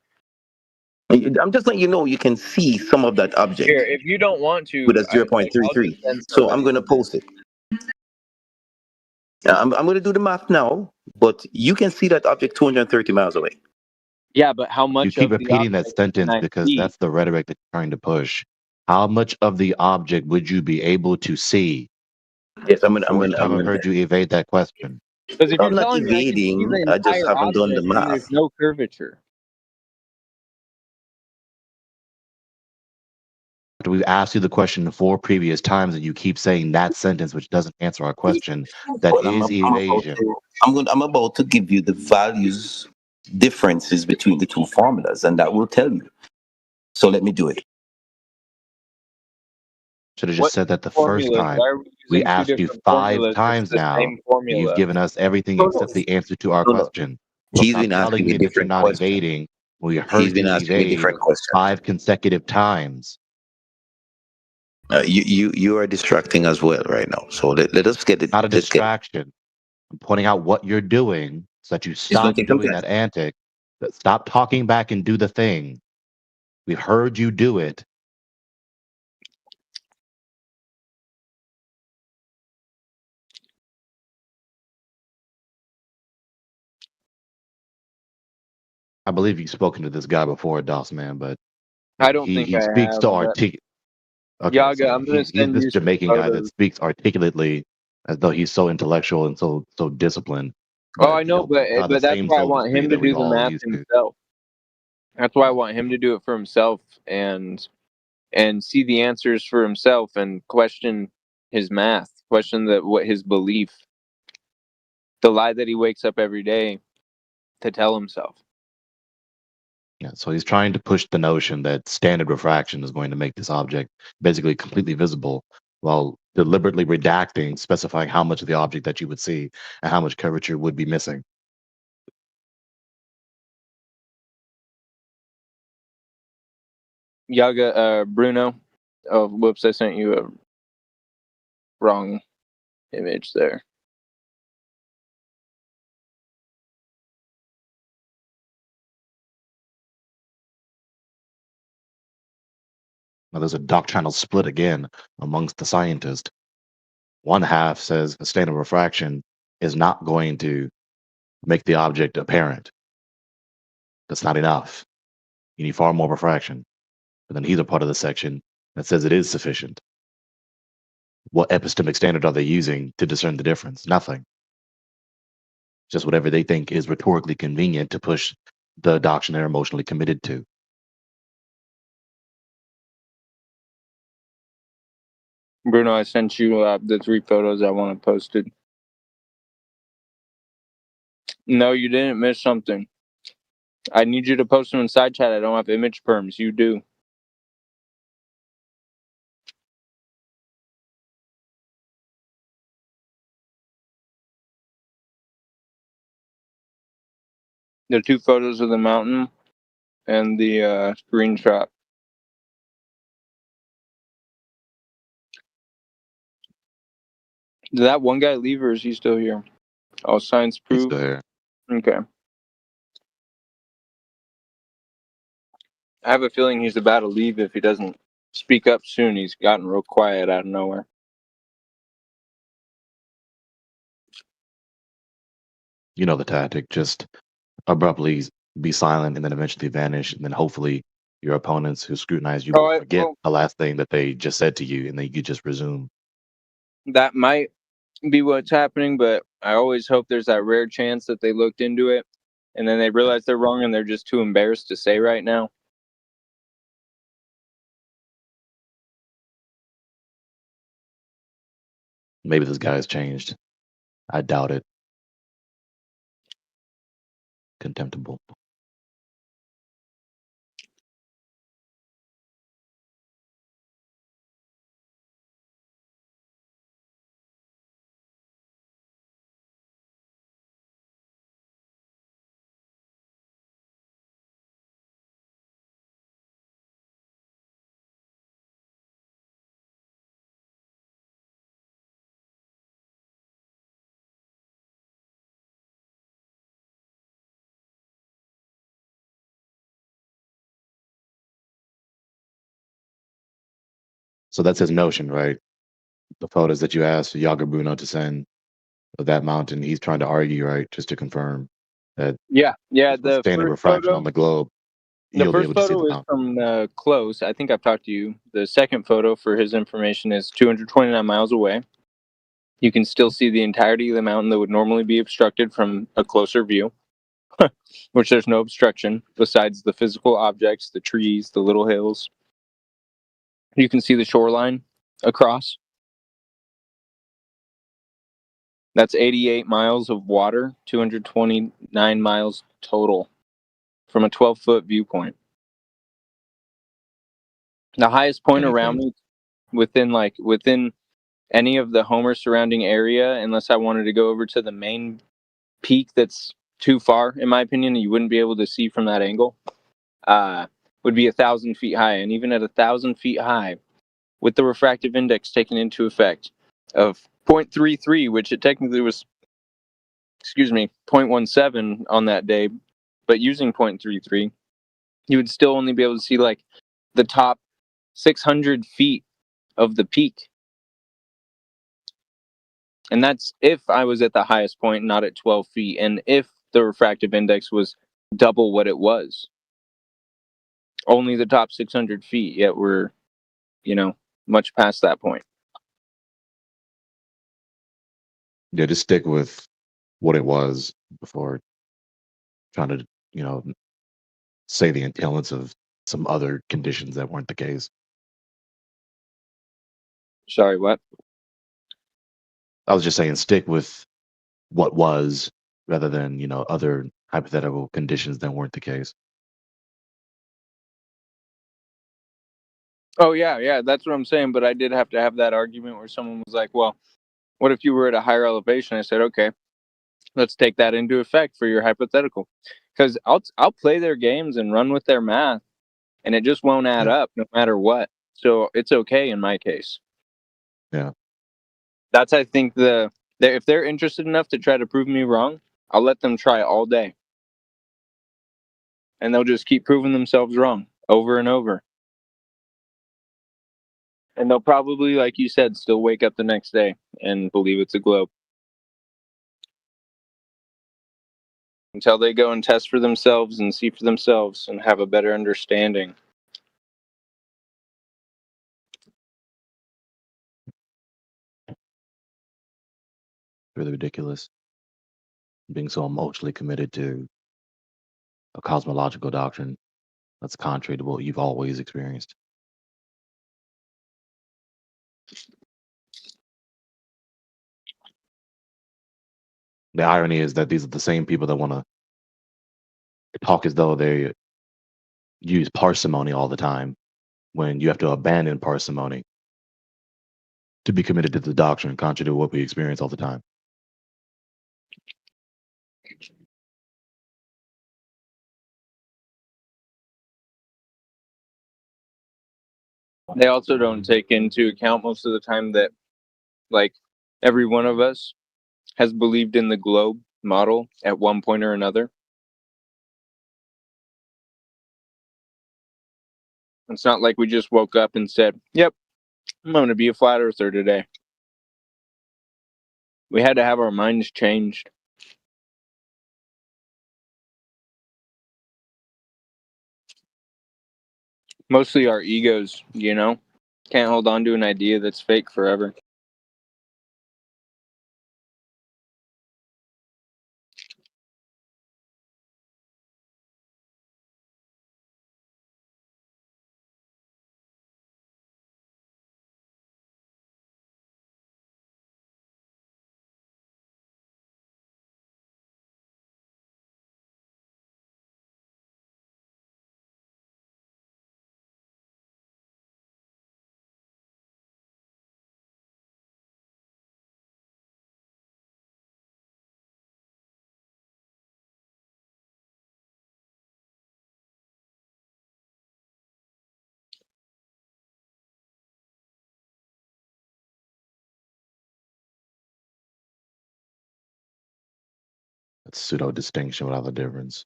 I'm just letting you know you can see some of that object. Here, if you don't want to, with a 0.33. So I'm going to post it. I'm going to do the math now, but you can see that object 230 miles away. Yeah, but how much? You keep repeating that sentence because that's the rhetoric that you're trying to push. How much of the object would you be able to see? Yes, I've heard you evade that question. Because if I'm you're not telling me evading, I just haven't done the math. There's no curvature. We've asked you the question 4 previous times, and you keep saying that sentence, which doesn't answer our question. That is evasion. I'm about to give you the values differences between the two formulas, and that will tell you. So let me do it. Should have just said that the first time. We asked you 5 times now. You've given us everything except the answer to our question. He's been asking me different not questions. evading. We heard you evade 5 consecutive times. You are distracting as well right now. So let us get it. Not a distraction. I'm pointing out what you're doing so that you stop doing that antic. Stop talking back and do the thing. We've heard you do it. I believe you've spoken to this guy before, Doss Man, but I don't he think I speaks have. to But articulate. Okay, Yaga, so I'm gonna he's send this you some Jamaican guy that photos. speaks articulately as though he's so intellectual and so disciplined. Oh, I But know, but by the that's same why I want sophistry him to that we've do the all math used to. himself. That's why I want him to do it for himself and see the answers for himself and question his math, question what his belief, the lie that he wakes up every day to tell himself. Yeah, so he's trying to push the notion that standard refraction is going to make this object basically completely visible, while deliberately redacting, specifying how much of the object that you would see and how much curvature would be missing. Yaga, Bruno. Oh, whoops! I sent you a wrong image there. Now, there's a doctrinal split again amongst the scientists. One half says a standard refraction is not going to make the object apparent. That's not enough. You need far more refraction. But then he's a part of the section that says it is sufficient. What epistemic standard are they using to discern the difference? Nothing. Just whatever they think is rhetorically convenient to push the doctrine they're emotionally committed to. Bruno, I sent you the 3 photos I want posted. No, you didn't miss something. I need you to post them in side chat. I don't have image perms. You do. The 2 photos of the mountain and the screenshot. Did that one guy leave or is he still here? Oh, science proof. He's still here. Okay. I have a feeling he's about to leave if he doesn't speak up soon. He's gotten real quiet out of nowhere. You know the tactic. Just abruptly be silent and then eventually vanish. And then hopefully your opponents who scrutinize you will forget the last thing that they just said to you and then you just resume. That might be what's happening, but I always hope there's that rare chance that they looked into it and then they realize they're wrong and they're just too embarrassed to say right now. Maybe this guy has changed. I doubt it. Contemptible. So that's his notion, right? The photos that you asked Yaga Bruno to send of that mountain, he's trying to argue, right, just to confirm that Yeah. the standard refraction on the globe, the first photo is from close. I think I've talked to you. The second photo, for his information, is 229 miles away. You can still see the entirety of the mountain that would normally be obstructed from a closer view, which there's no obstruction besides the physical objects, the trees, the little hills. You can see the shoreline across. That's 88 miles of water, 229 miles total from a 12-foot viewpoint. The highest point around me within any of the Homer surrounding area, unless I wanted to go over to the main peak that's too far, in my opinion, you wouldn't be able to see from that angle, would be 1,000 feet high. And even at 1,000 feet high, with the refractive index taken into effect of 0.33, which it technically was excuse me, 0.17 on that day, but using 0.33, you would still only be able to see like the top 600 feet of the peak. And that's if I was at the highest point, not at 12 feet, and if the refractive index was double what it was. Only the top 600 feet, yet we're, much past that point. Yeah, just stick with what it was before trying to, say the intelligence of some other conditions that weren't the case. Sorry, what? I was just saying stick with what was rather than, other hypothetical conditions that weren't the case. Oh, yeah, that's what I'm saying. But I did have to have that argument where someone was like, well, what if you were at a higher elevation? I said, okay, let's take that into effect for your hypothetical. Because I'll play their games and run with their math, and it just won't add up no matter what. So it's okay in my case. Yeah. That's, I think, if they're interested enough to try to prove me wrong, I'll let them try all day. And they'll just keep proving themselves wrong over and over. And they'll probably, like you said, still wake up the next day and believe it's a globe. Until they go and test for themselves and see for themselves and have a better understanding. Really ridiculous. Being so emotionally committed to a cosmological doctrine that's contrary to what you've always experienced. The irony is that these are the same people that want to talk as though they use parsimony all the time when you have to abandon parsimony to be committed to the doctrine, contrary to what we experience all the time. They also don't take into account most of the time that, like, every one of us has believed in the globe model at one point or another. It's not like we just woke up and said, yep, I'm going to be a flat earther today. We had to have our minds changed. Mostly our egos, Can't hold on to an idea that's fake forever. It's pseudo distinction without the difference.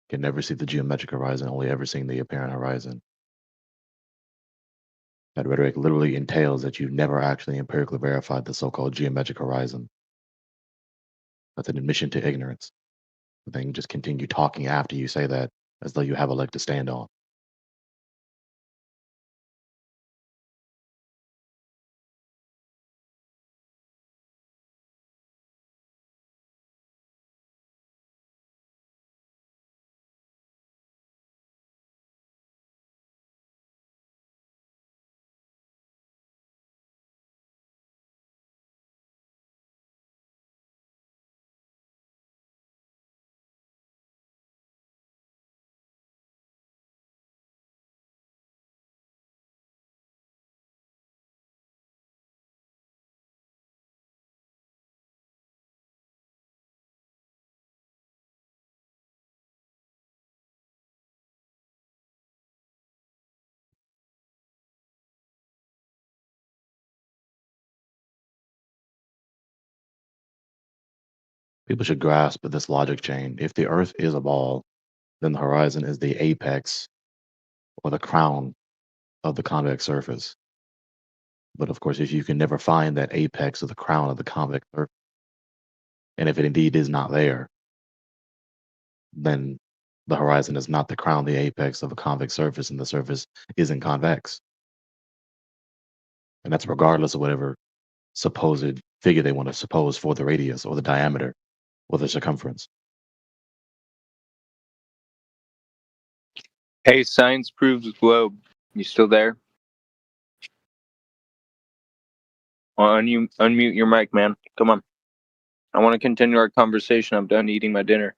Can never see the geometric horizon, only ever seeing the apparent horizon. That rhetoric literally entails that you've never actually empirically verified the so-called geometric horizon. That's an admission to ignorance. But then you just continue talking after you say that as though you have a leg to stand on. People should grasp this logic chain. If the Earth is a ball, then the horizon is the apex or the crown of the convex surface. But of course, if you can never find that apex or the crown of the convex surface, and if it indeed is not there, then the horizon is not the crown, the apex of a convex surface, and the surface isn't convex. And that's regardless of whatever supposed figure they want to suppose for the radius or the diameter or the circumference. Hey, science proves globe. You still there? Well, unmute your mic, man. Come on. I want to continue our conversation. I'm done eating my dinner.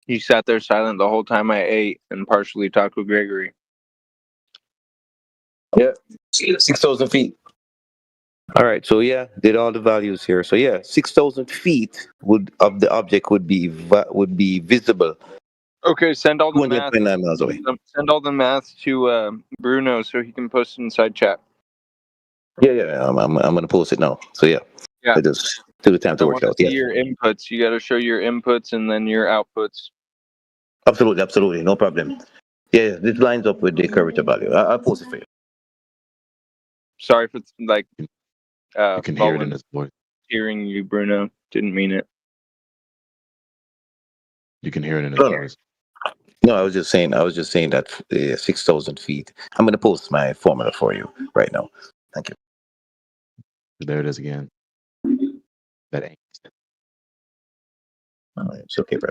You sat there silent the whole time I ate and partially talked with Gregory. Yeah, 6,000 feet. All right, so yeah, did all the values here. So yeah, 6,000 feet of the object would be visible. Okay, send all the math. 229 miles away. Send all the math to Bruno so he can post it inside chat. Yeah, I'm gonna post it now. So yeah, Yeah. I just took the time to I work want to out. see Yeah, your inputs. You got to show your inputs and then your outputs. absolutely, no problem. Yeah, this lines up with the curvature value. I'll post it for you. Sorry for like You can hear it in his voice. hearing you, Bruno. Didn't mean it. You can hear it in his No, voice. No, I was just saying that 6,000 feet. I'm gonna post my formula for you right now. Thank you. There it is again. That ain't. It's okay, bro.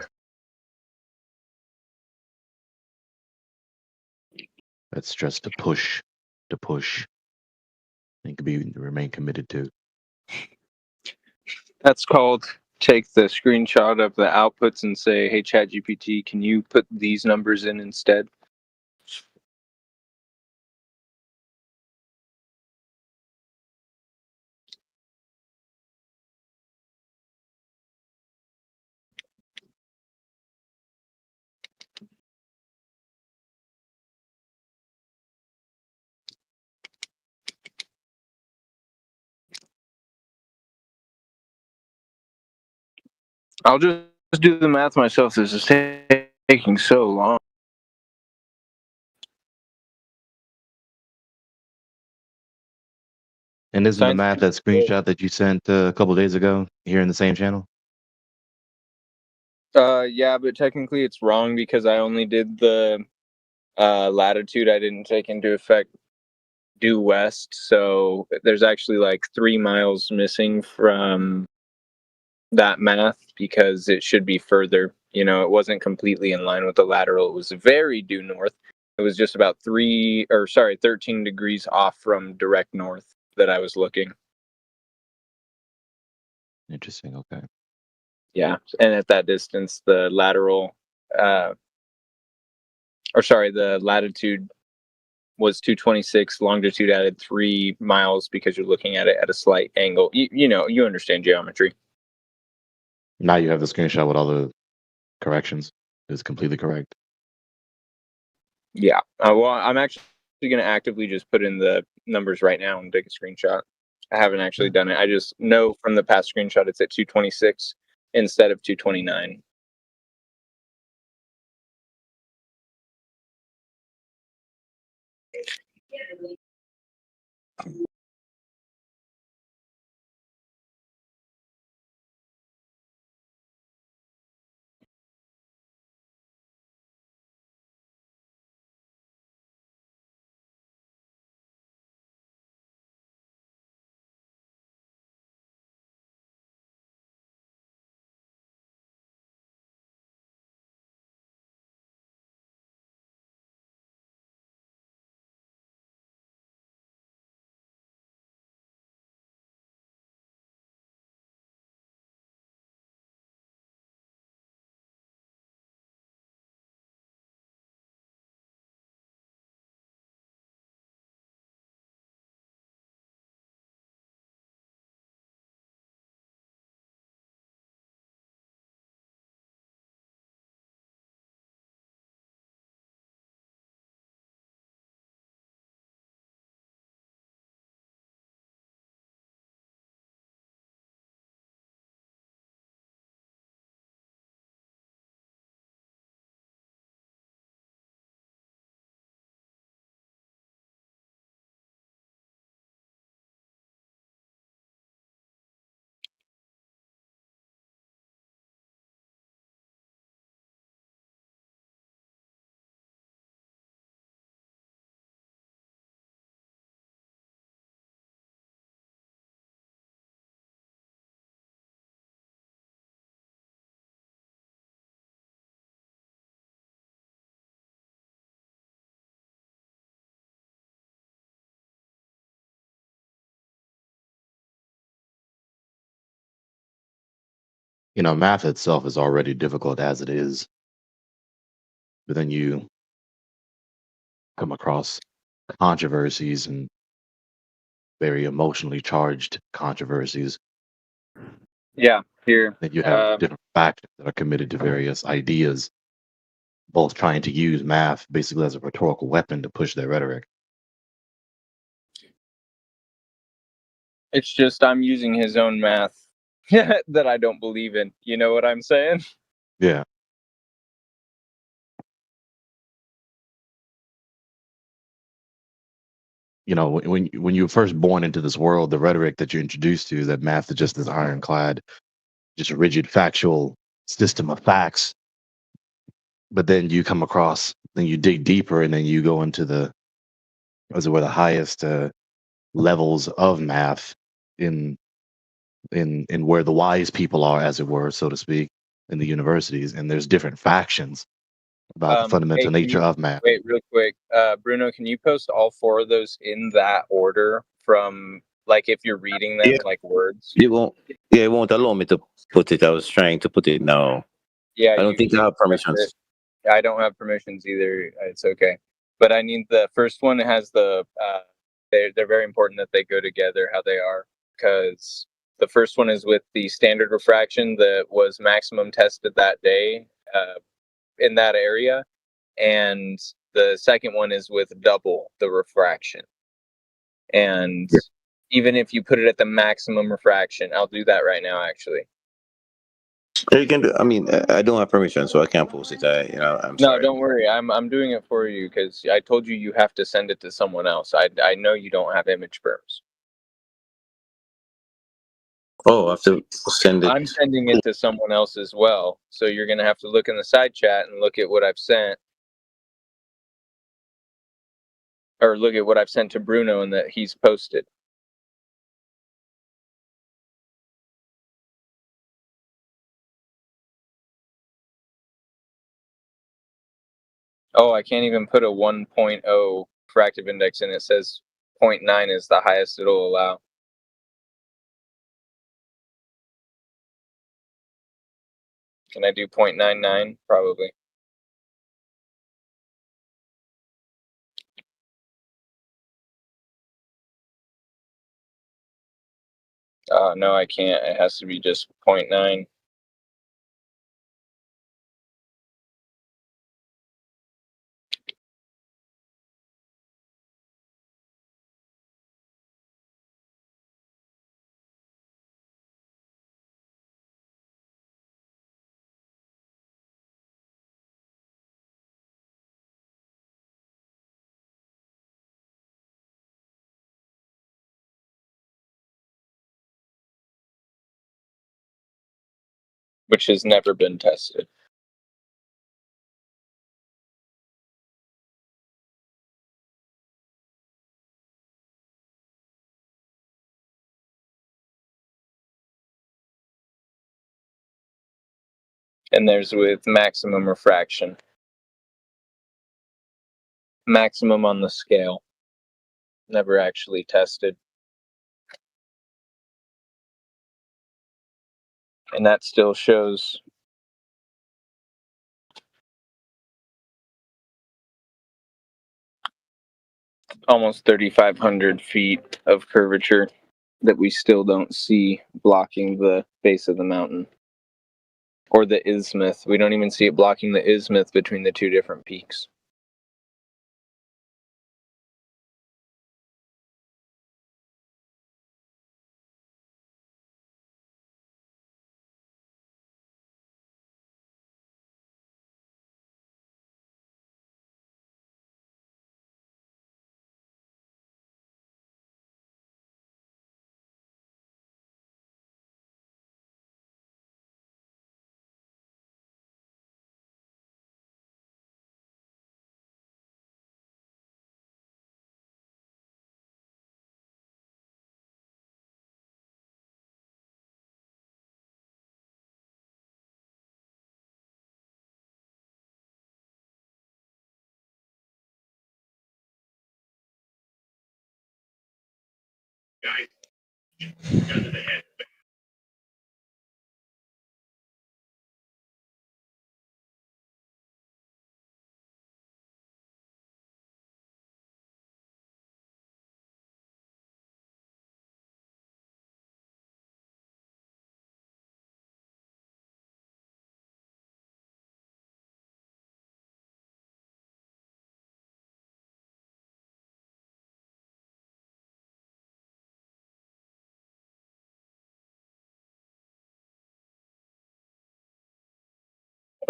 That's just to push, and remain committed to. That's called take the screenshot of the outputs and say, "Hey, ChatGPT, can you put these numbers in instead?" I'll just do the math myself. This is taking so long. And isn't the math that screenshot that you sent a couple days ago here in the same channel? Yeah, but technically it's wrong because I only did the latitude. I didn't take into effect due west. So there's actually like 3 miles missing from that math because it should be further. You know, it wasn't completely in line with the lateral. It was very due north. It was just about 13 degrees off from direct north that I was looking. Interesting. Okay. Yeah, and at that distance, the latitude was 226. Longitude added 3 miles because you're looking at it at a slight angle. You understand geometry. Now you have the screenshot with all the corrections. It's completely correct. Yeah. Well, I'm actually going to actively just put in the numbers right now and take a screenshot. I haven't actually done it. I just know from the past screenshot it's at 226 instead of 229. Math itself is already difficult as it is, but then you come across controversies and very emotionally charged controversies. Yeah, here. Then you have different factions that are committed to various ideas, both trying to use math basically as a rhetorical weapon to push their rhetoric. It's just I'm using his own math that I don't believe in. You know what I'm saying? Yeah. When you're first born into this world, the rhetoric that you're introduced to is that math is just this ironclad, just a rigid factual system of facts. But then you come across, then you dig deeper, and then you go into the highest levels of math in where the wise people are, as it were, so to speak, in the universities, and there's different factions about the fundamental Hey, nature of math. wait, real quick, Bruno, can you post all 4 of those in that order from like if you're reading them like words? It won't. Yeah, it won't allow me to put it. I was trying to put it now. Yeah, I don't think I have permissions. I don't have permissions either. It's okay, but I need the first one has the. They're very important that they go together how they are, because the first one is with the standard refraction that was maximum tested that day in that area, and the second one is with double the refraction. And even if you put it at the maximum refraction, I'll do that right now actually. You can do. I mean, I don't have permission, so I can't post it. I'm No, sorry. don't worry. I'm doing it for you because I told you you have to send it to someone else. I know you don't have image perms. Oh, I have to send it. I'm sending it to someone else as well. So you're gonna have to look in the side chat and look at what I've sent. Or look at what I've sent to Bruno and that he's posted. Oh, I can't even put a 1.0 fractive index in. It says 0.9 is the highest it'll allow. Can I do 0.99? Probably. No, I can't. It has to be just 0.9. Which has never been tested. And there's with maximum refraction. Maximum on the scale. Never actually tested. And that still shows almost 3,500 feet of curvature that we still don't see blocking the base of the mountain. Or the isthmus. We don't even see it blocking the isthmus between the 2 different peaks.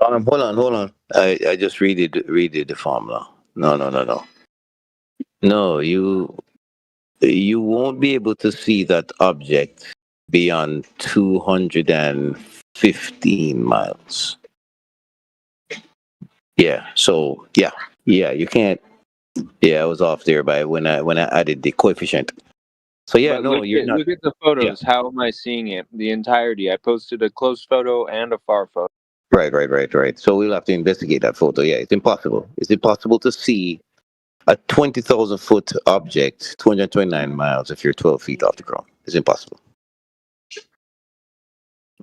Hold on. I just redid the formula. No. No, you won't be able to see that object beyond 215 miles. Yeah. So you can't. Yeah, I was off there by when I added the coefficient. So yeah, But no, you're not. look at the Yeah. photos. How am I seeing it? The entirety. I posted a close photo and a far photo. Right. So we'll have to investigate that photo. Yeah, it's impossible. It's impossible to see a 20,000 foot object, 229 miles, if you're 12 feet off the ground. It's impossible.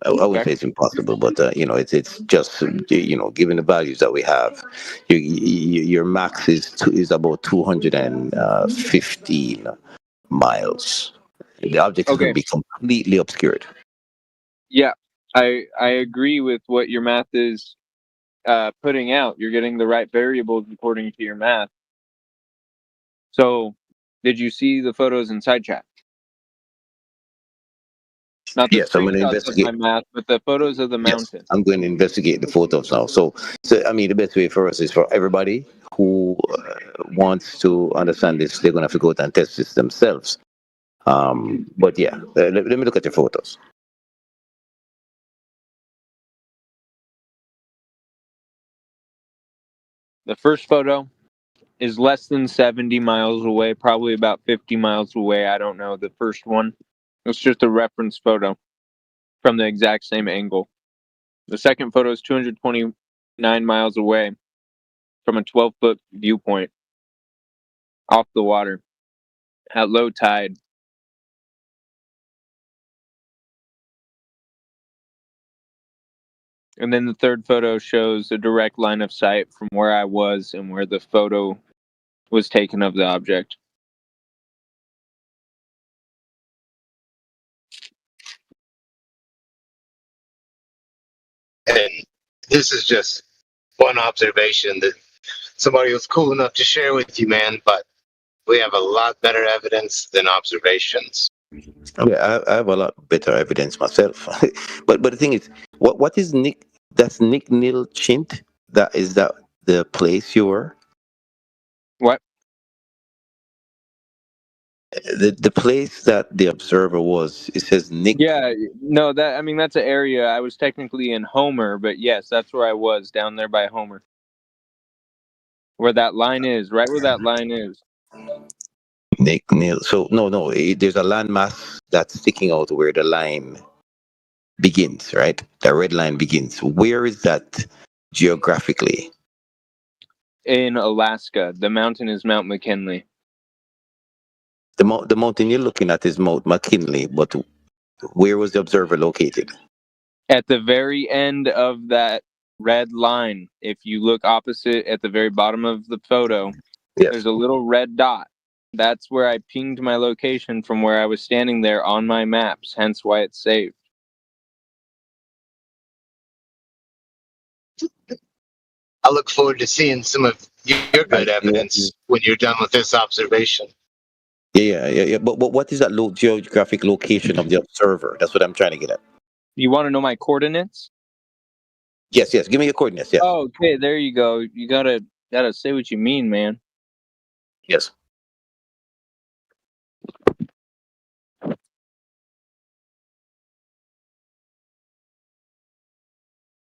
I wouldn't say it's impossible, but it's just given the values that we have, your max is about 215 miles. The object is going Okay. to be completely obscured. Yeah, I agree with what your math is putting out. You're getting the right variables according to your math. So, did you see the photos in side chat? Not the Yes, I'm going to screenshots of my investigate. math, but the photos of the Yes, mountain. I'm going to investigate the photos now. So I mean, the best way for us is for everybody who wants to understand this, they're going to have to go out and test this themselves. But yeah, let me look at your photos. The first photo is less than 70 miles away, probably about 50 miles away. I don't know. The first one, it's just a reference photo from the exact same angle. The second photo is 229 miles away from a 12-foot viewpoint off the water at low tide. And then the third photo shows a direct line of sight from where I was and where the photo was taken of the object. And this is just one observation that somebody was cool enough to share with you, man. But we have a lot better evidence than observations. Yeah, I have a lot better evidence myself. but the thing is, what is Nick? That's Nick Nil Chint. That the place you were? What? The place that the observer was. It says Nick. Yeah, no, that's an area. I was technically in Homer, but yes, that's where I was, down there by Homer. Where that line is, right where that line is. Nick Nil. So no, there's a landmass that's sticking out where the line begins, right? The red line begins. Where is that geographically? In Alaska. The mountain is Mount McKinley. The mountain you're looking at is Mount McKinley, but where was the observer located? At the very end of that red line, if you look opposite at the very bottom of the photo, there's a little red dot. That's where I pinged my location from where I was standing there on my maps, hence why it's saved. I look forward to seeing some of your good evidence when you're done with this observation. Yeah. But what is that geographic location of the observer? That's what I'm trying to get at. You want to know my coordinates? Yes. Give me your coordinates. Yes. Oh, okay, there you go. You gotta say what you mean, man. Yes.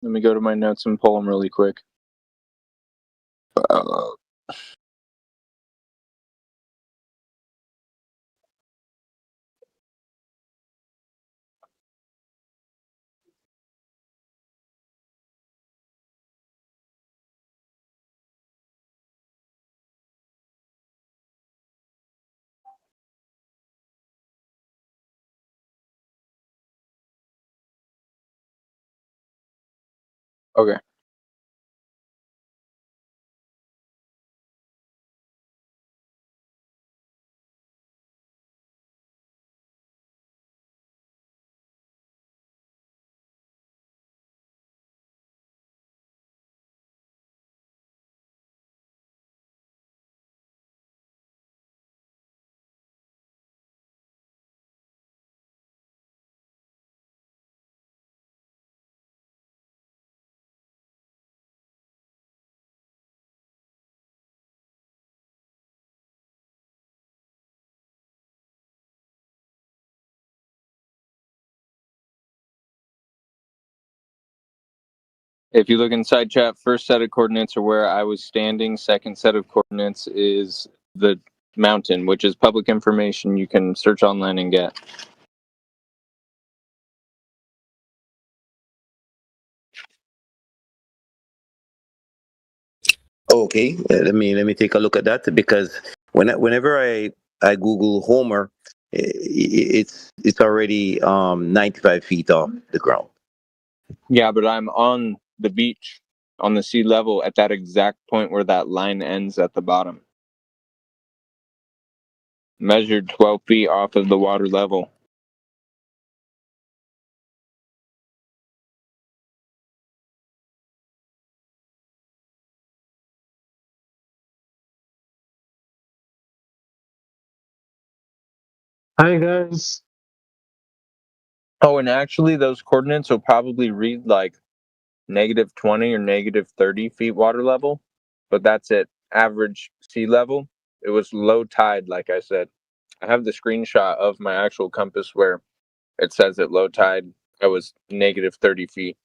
Let me go to my notes and pull them really quick. Okay. If you look inside chat, first set of coordinates are where I was standing. Second set of coordinates is the mountain, which is public information you can search online and get. Okay, let me take a look at that, because whenever I Google Homer, it's already 95 feet off the ground. Yeah, but I'm on the beach, on the sea level, at that exact point where that line ends at the bottom. Measured 12 feet off of the water level. Hi guys. Oh, and actually those coordinates will probably read like -20 or -30 feet water level, but that's at average sea level. It was low tide, like I said. I have the screenshot of my actual compass where it says at low tide I was -30 feet.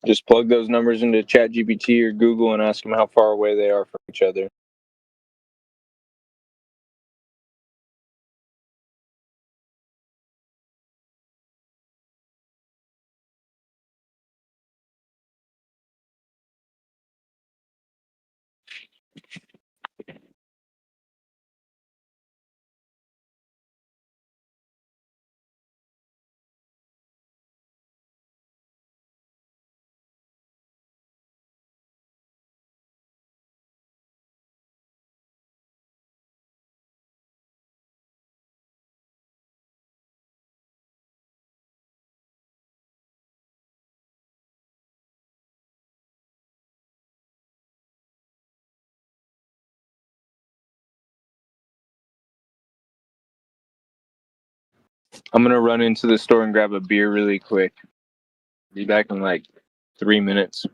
Just plug those numbers into ChatGPT or Google and ask them how far away they are from each other. I'm gonna run into the store and grab a beer really quick. Be back in like 3 minutes.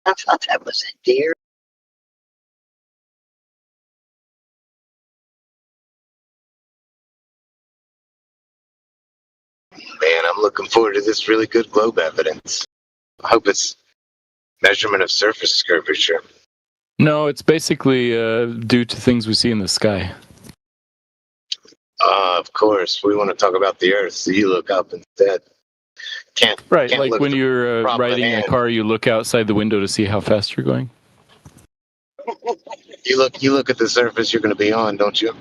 I thought that was a deer. Man, I'm looking forward to this really good globe evidence. I hope it's measurement of surface curvature. No, it's basically due to things we see in the sky. Of course, we want to talk about the Earth, so you look up instead. Can't Right, can't like look when the you're prop of the riding in a hand. car, you look outside the window to see how fast you're going. You look at the surface you're going to be on, don't you?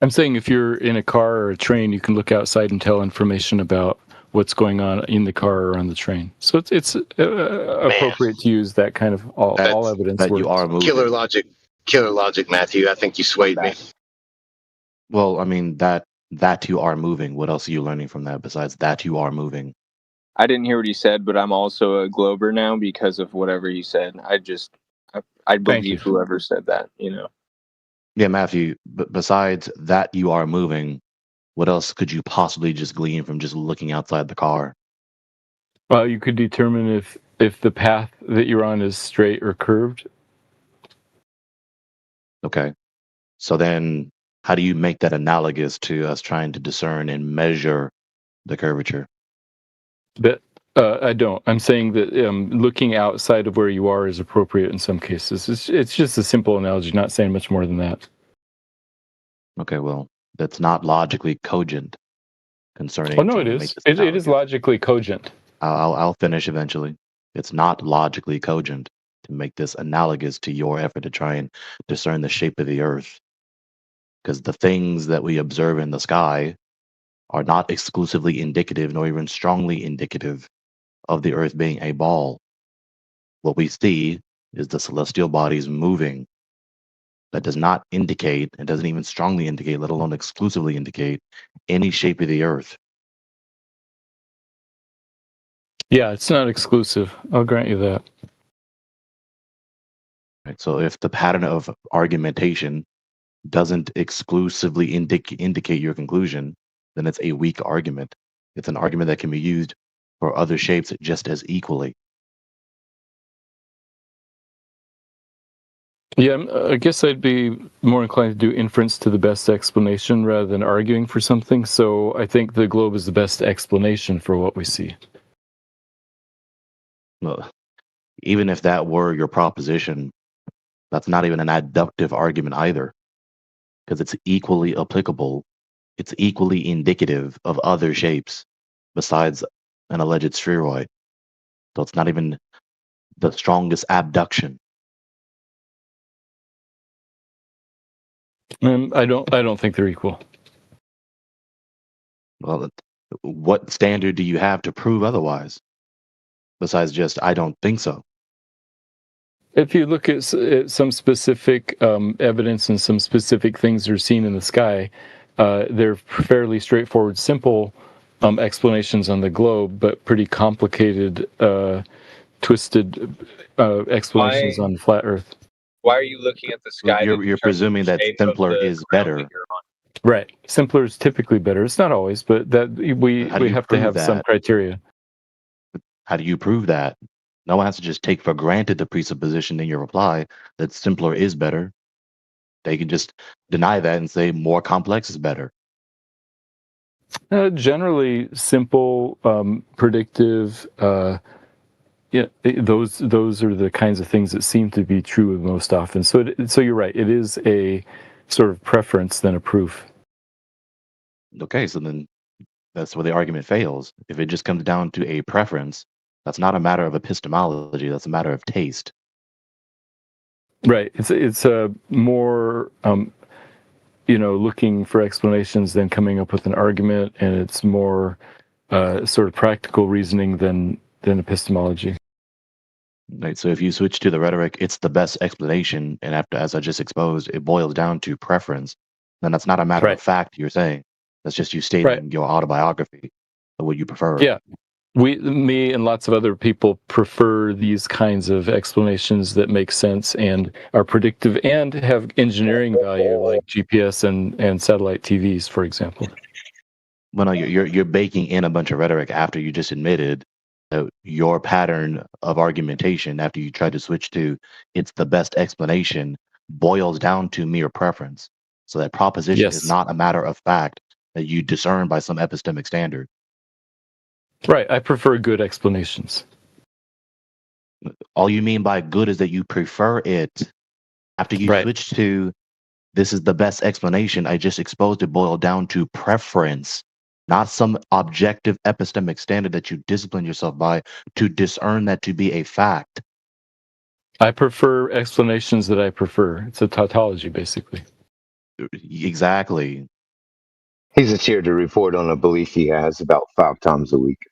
I'm saying if you're in a car or a train, you can look outside and tell information about what's going on in the car or on the train. So it's appropriate to use that kind of all evidence that works. you are moving. Killer logic, Matthew. I think you swayed me. Well, I mean that you are moving. What else are you learning from that besides that you are moving? I didn't hear what he said, but I'm also a Glober now because of whatever you said. I believe whoever said that, you know. Yeah, Matthew. Besides that you are moving, what else could you possibly just glean from just looking outside the car? Well, you could determine if the path that you're on is straight or curved. Okay. So then how do you make that analogous to us trying to discern and measure the curvature? But I don't. I'm saying that looking outside of where you are is appropriate in some cases. It's just a simple analogy, not saying much more than that. Okay, well, that's not logically cogent concerning. Oh no, trying it to make is. this It is logically cogent. I'll finish eventually. It's not logically cogent to make this analogous to your effort to try and discern the shape of the Earth, because the things that we observe in the sky are not exclusively indicative, nor even strongly indicative of the Earth being a ball. What we see is the celestial bodies moving. That does not indicate, and doesn't even strongly indicate, let alone exclusively indicate, any shape of the Earth. Yeah, it's not exclusive. I'll grant you that. Right, so if the pattern of argumentation doesn't exclusively indicate your conclusion, then it's a weak argument. It's an argument that can be used for other shapes just as equally. Yeah, I guess I'd be more inclined to do inference to the best explanation rather than arguing for something. So I think the globe is the best explanation for what we see. Well, even if that were your proposition, that's not even an adductive argument either, because it's equally applicable. It's equally indicative of other shapes besides an alleged spheroid. So it's not even the strongest abduction. I don't think they're equal. Well, what standard do you have to prove otherwise? Besides just, I don't think so. If you look at some specific evidence and some specific things that are seen in the sky, they're fairly straightforward, simple explanations on the globe, but pretty complicated, twisted explanations on flat Earth. Why are you looking at the sky? You're presuming that simpler is better. Right. Simpler is typically better. It's not always, but that we have to have some criteria. How do you prove that? No one has to just take for granted the presupposition in your reply that simpler is better. They can just deny that and say more complex is better. Generally, simple, predictive. Yeah, those are the kinds of things that seem to be true most often. So you're right. It is a sort of preference than a proof. Okay, so then that's where the argument fails. If it just comes down to a preference, that's not a matter of epistemology. That's a matter of taste. Right. It's a more looking for explanations than coming up with an argument, and it's more sort of practical reasoning than epistemology. Right. So if you switch to the rhetoric, it's the best explanation, and after, as I just exposed, it boils down to preference. Then that's not a matter of fact. You're saying that's just you stating your autobiography of what you prefer. Yeah. Me and lots of other people prefer these kinds of explanations that make sense and are predictive and have engineering value, like GPS and satellite TVs, for example. Well, no, you're baking in a bunch of rhetoric after you just admitted that your pattern of argumentation, after you tried to switch to it's the best explanation, boils down to mere preference. So that proposition is not a matter of fact that you discern by some epistemic standard. Right. I prefer good explanations. All you mean by good is that you prefer it. After you switch to this is the best explanation, I just exposed it boiled down to preference. not some objective epistemic standard that you discipline yourself by to discern that to be a fact. I prefer explanations that I prefer. It's a tautology, basically. Exactly. He's just here to report on a belief he has about 5 times a week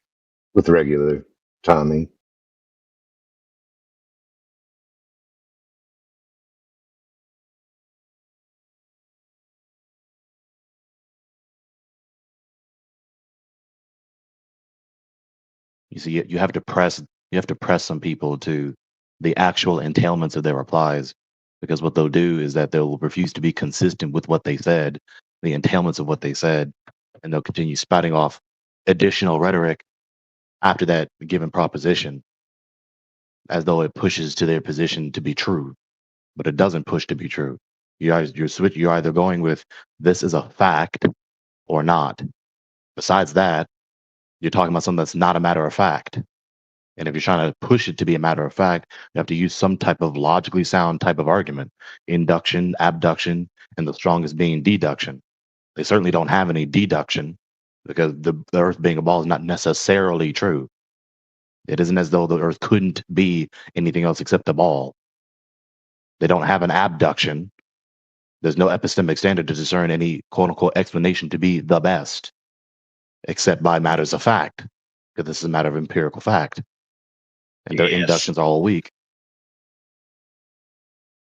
with regular timing. You see, you have to press some people to the actual entailments of their replies, because what they'll do is that they'll refuse to be consistent with what they said, the entailments of what they said, and they'll continue spouting off additional rhetoric after that given proposition, as though it pushes to their position to be true, but it doesn't push to be true. You're either going with this is a fact or not. Besides that, you're talking about something that's not a matter of fact. And if you're trying to push it to be a matter of fact, you have to use some type of logically sound type of argument, induction, abduction, and the strongest being deduction. They certainly don't have any deduction, because the Earth being a ball is not necessarily true. It isn't as though the Earth couldn't be anything else except a ball. They don't have an abduction. There's no epistemic standard to discern any quote-unquote explanation to be the best, except by matters of fact, because this is a matter of empirical fact. And their inductions are all weak.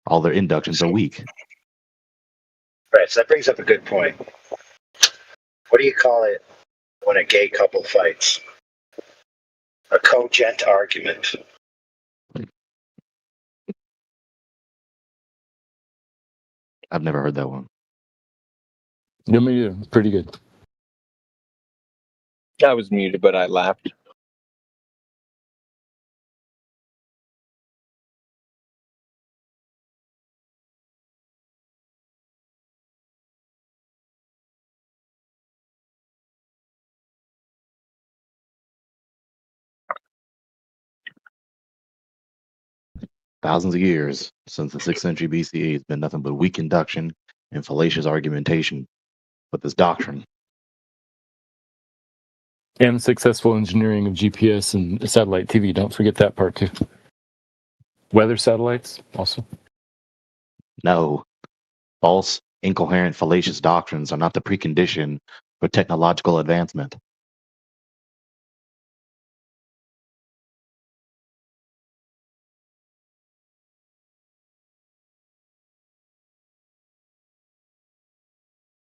All their inductions are weak. Right, so that brings up a good point. What do you call it when a gay couple fights? A cogent argument. I've never heard that one. No, me neither. Pretty good. I was muted, but I laughed. Thousands of years since the 6th century BCE, it's been nothing but weak induction and fallacious argumentation with this doctrine. And successful engineering of GPS and satellite TV. Don't forget that part too. Weather satellites also. No. False, incoherent, fallacious doctrines are not the precondition for technological advancement.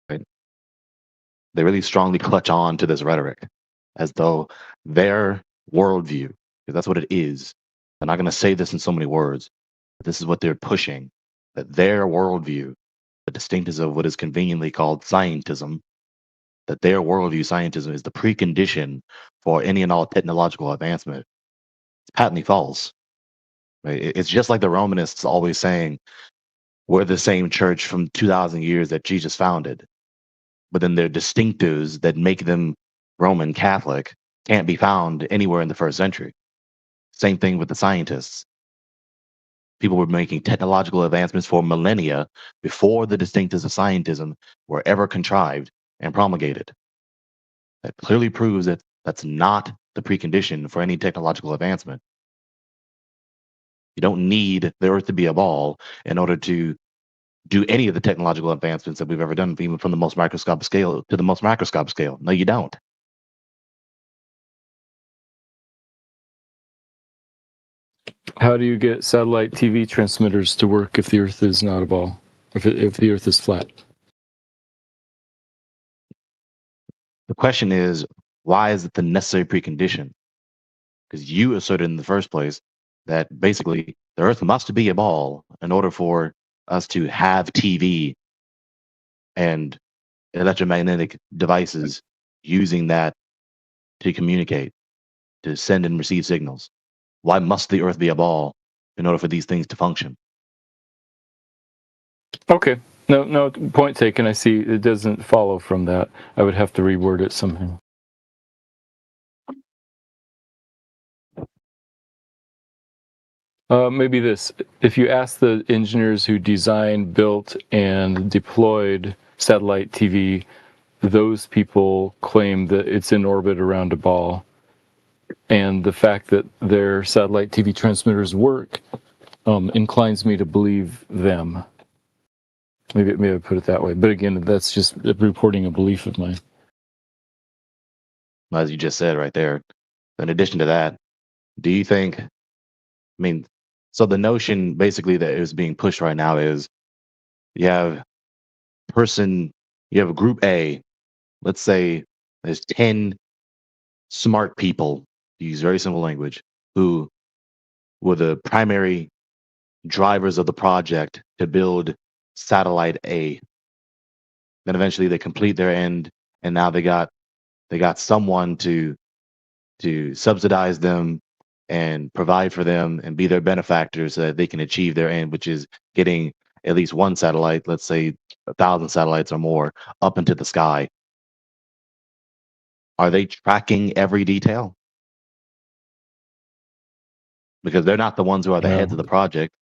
Right? They really strongly clutch on to this rhetoric as though their worldview, because that's what it is. They're not going to say this in so many words, but this is what they're pushing, that their worldview, the distinctives of what is conveniently called scientism, that their worldview, scientism, is the precondition for any and all technological advancement. It's patently false. Right? It's just like the Romanists always saying, we're the same church from 2,000 years that Jesus founded. But then their distinctives that make them Roman Catholic can't be found anywhere in the first century. Same thing with the scientists. People were making technological advancements for millennia before the distinctives of scientism were ever contrived and promulgated. That clearly proves that that's not the precondition for any technological advancement. You don't need the Earth to be a ball in order to do any of the technological advancements that we've ever done, even from the most microscopic scale to the most macroscopic scale. No, you don't. How do you get satellite TV transmitters to work if the Earth is not a ball? If the Earth is flat? The question is, why is it the necessary precondition? Because you asserted in the first place that basically the Earth must be a ball in order for us to have TV and electromagnetic devices using that to communicate, to send and receive signals. Why must the Earth be a ball in order for these things to function? Okay. No, point taken. I see it doesn't follow from that. I would have to reword it somehow. Maybe this. If you ask the engineers who designed, built, and deployed satellite TV those people claim that it's in orbit around a ball. And the fact that their satellite TV transmitters work inclines me to believe them. Maybe I put it that way. But again, that's just reporting a belief of mine. As you just said right there. In addition to that, do you think, I mean, so the notion basically that is being pushed right now is you have group A, let's say there's 10 smart people, to use very simple language, who were the primary drivers of the project to build satellite A. Then eventually they complete their end, and now they got someone to subsidize them and provide for them and be their benefactors so that they can achieve their end, which is getting at least one satellite, let's say 1,000 satellites or more, up into the sky. Are they tracking every detail? Because they're not the ones who are the heads of the project.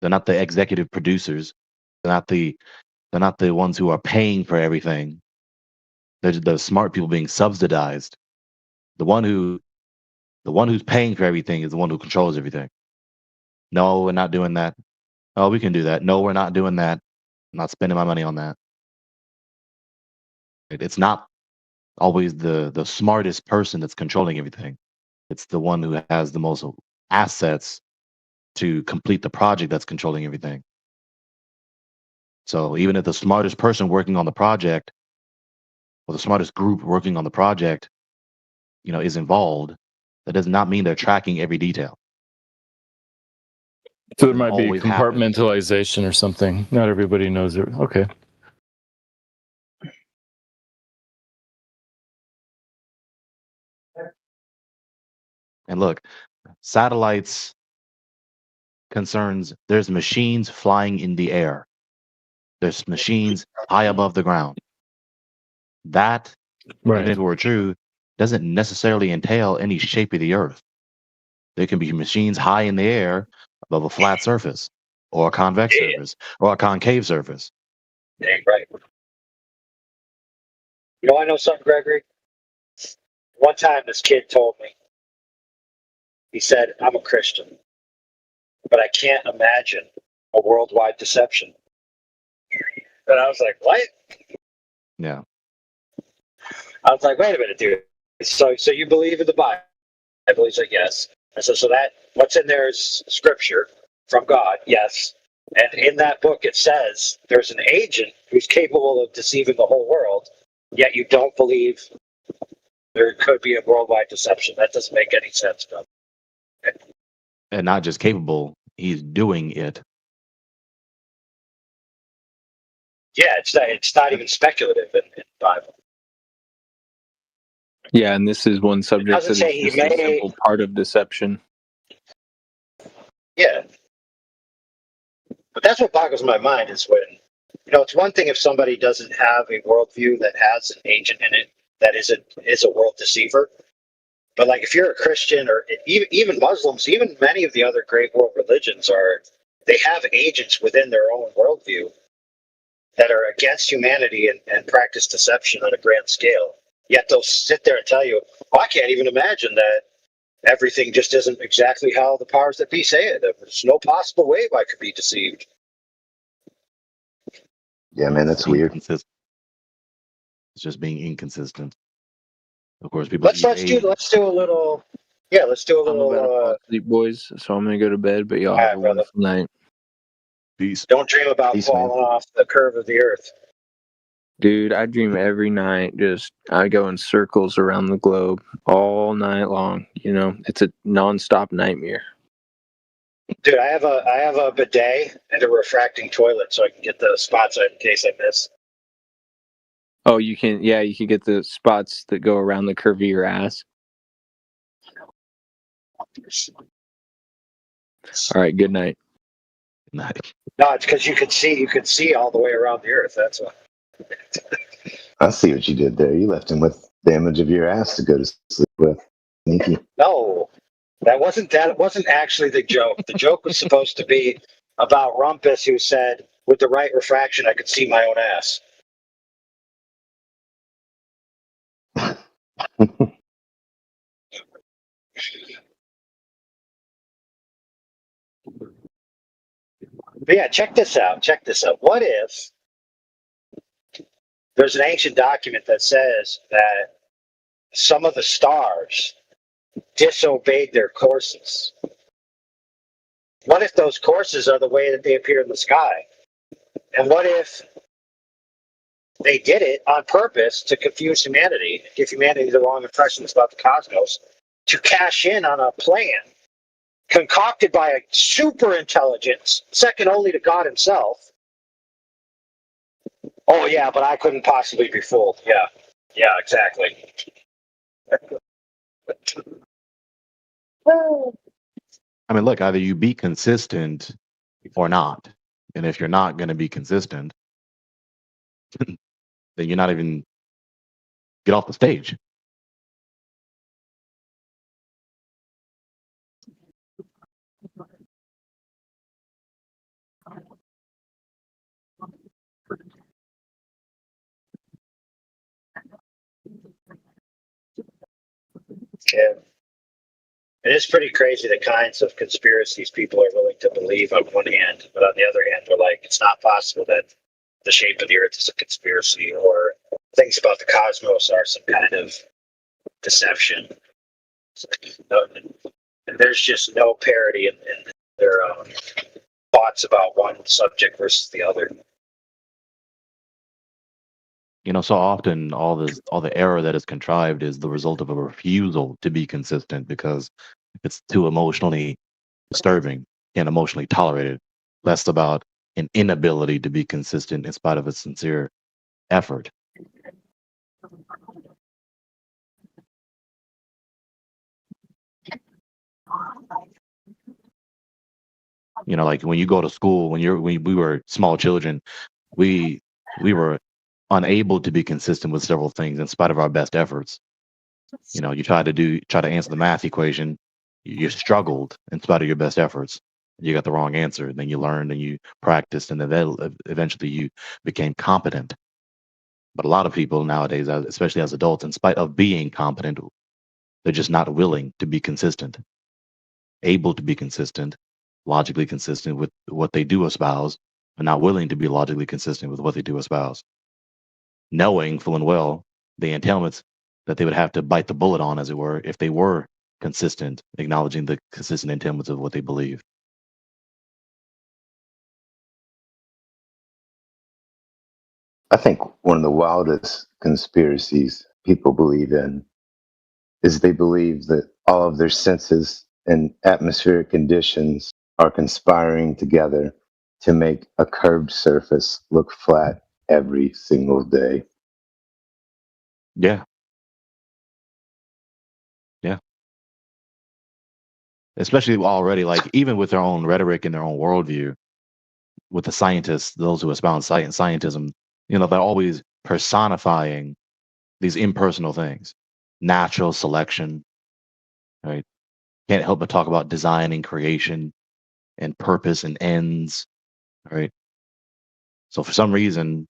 They're not the executive producers. They're not the ones who are paying for everything. They're the smart people being subsidized. The one who's paying for everything is the one who controls everything. No, we're not doing that. Oh, we can do that. No, we're not doing that. I'm not spending my money on that. It's not always the smartest person that's controlling everything. It's the one who has the most assets to complete the project that's controlling everything. So even if the smartest person working on the project or the smartest group working on the project, is involved, that does not mean they're tracking every detail. So there might be compartmentalization or something. Not everybody knows it. Okay. And look, satellites concerns, there's machines flying in the air. There's machines high above the ground. That, even if it were true, doesn't necessarily entail any shape of the earth. There can be machines high in the air above a flat surface, or a convex surface, or a concave surface. Dang right. I know something, Gregory? One time this kid told me, he said, I'm a Christian, but I can't imagine a worldwide deception. And I was like, what? Yeah. I was like, wait a minute, dude. So you believe in the Bible? He's like, yes. I said, so that what's in there is scripture from God, yes. And in that book it says there's an agent who's capable of deceiving the whole world, yet you don't believe there could be a worldwide deception. That doesn't make any sense, brother. And not just capable, he's doing it. Yeah, it's not even speculative in the Bible. Yeah, and this is one subject that is just a simple part of deception. Yeah. But that's what boggles my mind is when, it's one thing if somebody doesn't have a worldview that has an agent in it that is a world deceiver. But like if you're a Christian or even Muslims, even many of the other great world religions they have agents within their own worldview that are against humanity and practice deception on a grand scale. Yet they'll sit there and tell you, I can't even imagine that everything just isn't exactly how the powers that be say it. There's no possible way I could be deceived. Yeah, man, that's weird. It's just being inconsistent. Of course, people. Let's do a little. Yeah, let's do a little. I'm about to fall asleep, boys. So I'm gonna go to bed. But y'all have a wonderful night. Peace. Don't dream about falling off the curve of the earth. Dude, I dream every night. I go in circles around the globe all night long. It's a nonstop nightmare. Dude, I have a bidet and a refracting toilet, so I can get the spots in case I miss. Oh, you can. Yeah, you can get the spots that go around the curve of your ass. All right. Good night. Night. No, it's because you could see all the way around the earth. That's why. I see what you did there. You left him with the image of your ass to go to sleep with. Sneaky. No, that wasn't actually the joke. The joke was supposed to be about Rumpus, who said, with the right refraction, I could see my own ass. But yeah, check this out. Check this out. What if there's an ancient document that says that some of the stars disobeyed their courses? What if those courses are the way that they appear in the sky? And what if they did it on purpose to confuse humanity, give humanity the wrong impressions about the cosmos, to cash in on a plan concocted by a super intelligence, second only to God himself? Oh, yeah, but I couldn't possibly be fooled. Yeah, exactly. I mean, look, either you be consistent or not. And if you're not going to be consistent, then you're not even get off the stage. Yeah. It is pretty crazy the kinds of conspiracies people are willing to believe on one hand, but on the other hand, they're like, it's not possible that the shape of the earth is a conspiracy, or things about the cosmos are some kind of deception. And there's just no parity in their thoughts about one subject versus the other. You know, so often all the error that is contrived is the result of a refusal to be consistent because it's too emotionally disturbing and emotionally tolerated. Less about an inability to be consistent in spite of a sincere effort. You know, like when you go to school, when we were small children, we were unable to be consistent with several things in spite of our best efforts. You know, you try to answer the math equation, you struggled in spite of your best efforts. You got the wrong answer. Then you learned and you practiced, and then eventually you became competent. But a lot of people nowadays, especially as adults, in spite of being competent, they're just not willing to be consistent, able to be consistent, logically consistent with what they do espouse, but not willing to be logically consistent with what they do espouse. Knowing full and well the entailments that they would have to bite the bullet on, as it were, if they were consistent, acknowledging the consistent entailments of what they believe. I think one of the wildest conspiracies people believe in is they believe that all of their senses and atmospheric conditions are conspiring together to make a curved surface look flat every single day. Yeah. Yeah. Especially already, like, even with their own rhetoric and their own worldview, with the scientists, those who espouse scientism, you know, they're always personifying these impersonal things. Natural selection, right? Can't help but talk about design and creation and purpose and ends, right? So for some reason,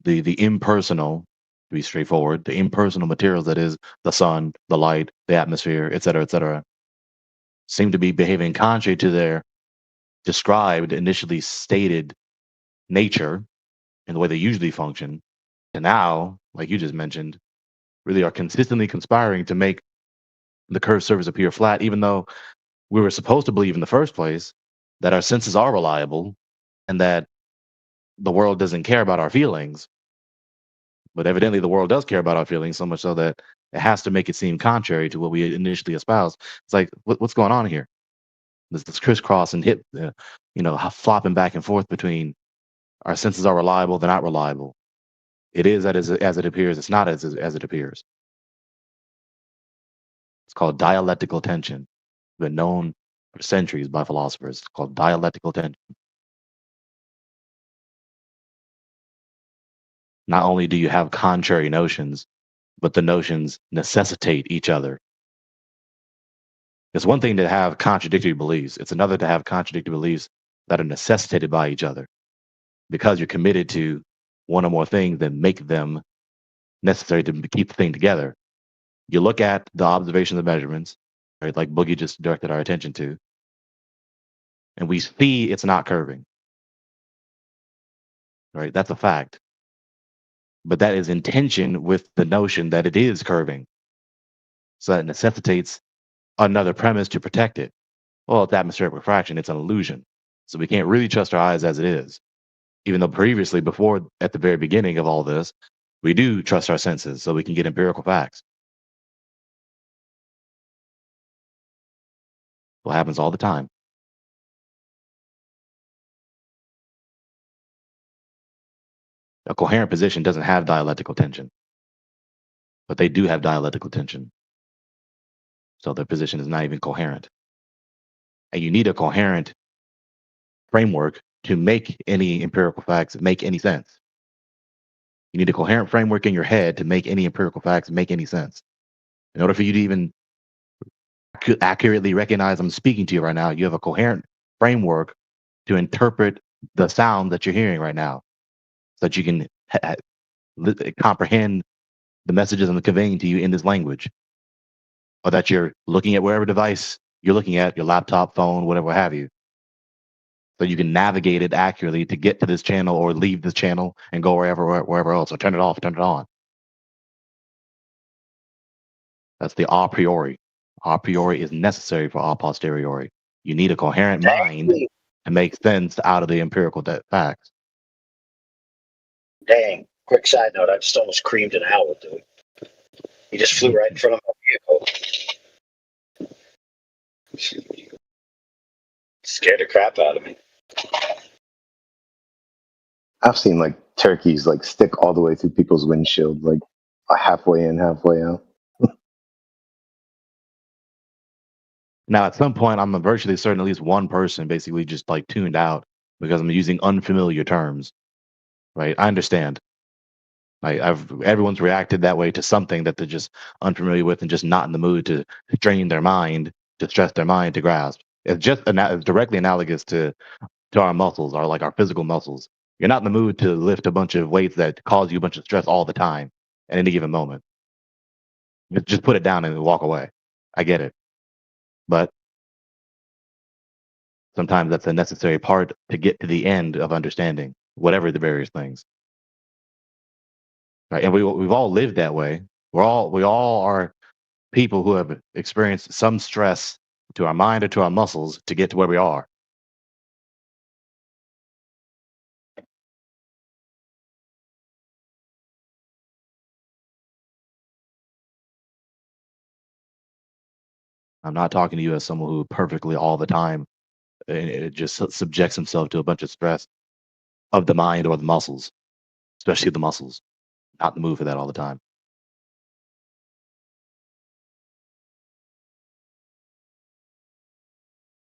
the impersonal, to be straightforward, the impersonal materials that is the sun, the light, the atmosphere, et cetera, seem to be behaving contrary to their described, initially stated nature and the way they usually function. And now, like you just mentioned, really are consistently conspiring to make the curved surface appear flat, even though we were supposed to believe in the first place that our senses are reliable and that the world doesn't care about our feelings. But evidently, the world does care about our feelings, so much so that it has to make it seem contrary to what we initially espoused. It's like, what's going on here? This crisscross and flopping back and forth between our senses are reliable, they're not reliable. It is as it appears. It's not as it appears. It's called dialectical tension. Been known for centuries by philosophers. It's called dialectical tension. Not only do you have contrary notions, but the notions necessitate each other. It's one thing to have contradictory beliefs. It's another to have contradictory beliefs that are necessitated by each other. Because you're committed to one or more things that make them necessary to keep the thing together. You look at the observations of measurements, right, like Boogie just directed our attention to, and we see it's not curving. Right? That's a fact. But that is in tension with the notion that it is curving. So that necessitates another premise to protect it. Well, it's atmospheric refraction, it's an illusion. So we can't really trust our eyes as it is. Even though previously, before, at the very beginning of all this, we do trust our senses so we can get empirical facts. What happens all the time. A coherent position doesn't have dialectical tension, but they do have dialectical tension. So their position is not even coherent. And you need a coherent framework to make any empirical facts make any sense. You need a coherent framework in your head to make any empirical facts make any sense. In order for you to even accurately recognize I'm speaking to you right now, you have a coherent framework to interpret the sound that you're hearing right now, so that you can comprehend the messages I'm conveying to you in this language, or that you're looking at whatever device you're looking at, your laptop, phone, whatever have you, so you can navigate it accurately to get to this channel or leave this channel and go wherever else, or turn it off, turn it on. That's the a priori. A priori is necessary for a posteriori. You need a coherent mind to make sense out of the empirical facts. Dang. Quick side note, I just almost creamed an owl, dude. He just flew right in front of my vehicle. Scared the crap out of me. I've seen like turkeys like stick all the way through people's windshield, like halfway in, halfway out. Now, at some point, I'm virtually certain at least one person basically just like tuned out because I'm using unfamiliar terms. Right? I understand. Everyone's reacted that way to something that they're just unfamiliar with and just not in the mood to strain their mind, to stress their mind to grasp. It's just directly analogous to our muscles, our physical muscles. You're not in the mood to lift a bunch of weights that cause you a bunch of stress all the time at any given moment. Just put it down and walk away. I get it. But sometimes that's a necessary part to get to the end of understanding, whatever the various things. Right? And we've all lived that way. We all are people who have experienced some stress to our mind or to our muscles to get to where we are. I'm not talking to you as someone who perfectly all the time it just subjects himself to a bunch of stress of the mind or the muscles, especially the muscles. Not in the mood for that all the time.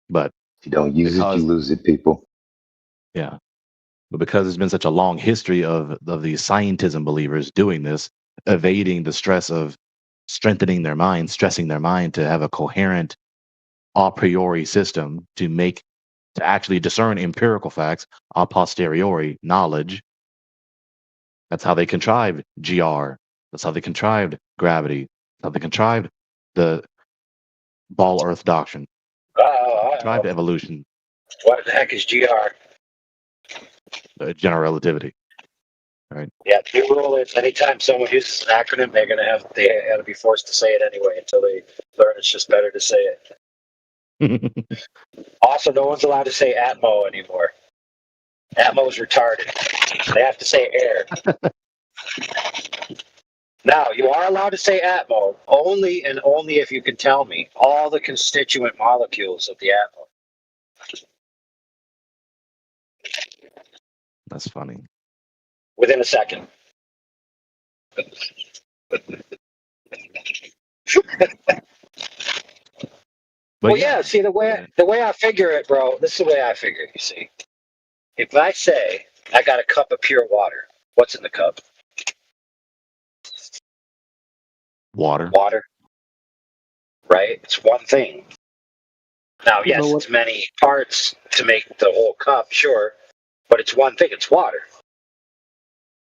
But if you don't use it, you lose it, people. Yeah. But because there's been such a long history of these scientism believers doing this, evading the stress of strengthening their mind, stressing their mind to have a coherent a priori system to actually discern empirical facts, a posteriori knowledge. That's how they contrived GR. That's how they contrived gravity. That's how they contrived the ball earth doctrine. Contrived evolution. What the heck is GR? General relativity. Right. Yeah, the rule is anytime someone uses an acronym, they have to be forced to say it anyway until they learn it's just better to say it. Also, no one's allowed to say Atmo anymore. Atmo is retarded. They have to say air. Now, you are allowed to say Atmo only and only if you can tell me all the constituent molecules of the Atmo. That's funny. Within a second. Well, yeah. See, the way I figure it, bro. This is the way I figure it. You see, if I say I got a cup of pure water, what's in the cup? Water. Water. Right. It's one thing. Now, yes, it's many parts to make the whole cup, sure, but it's one thing. It's water.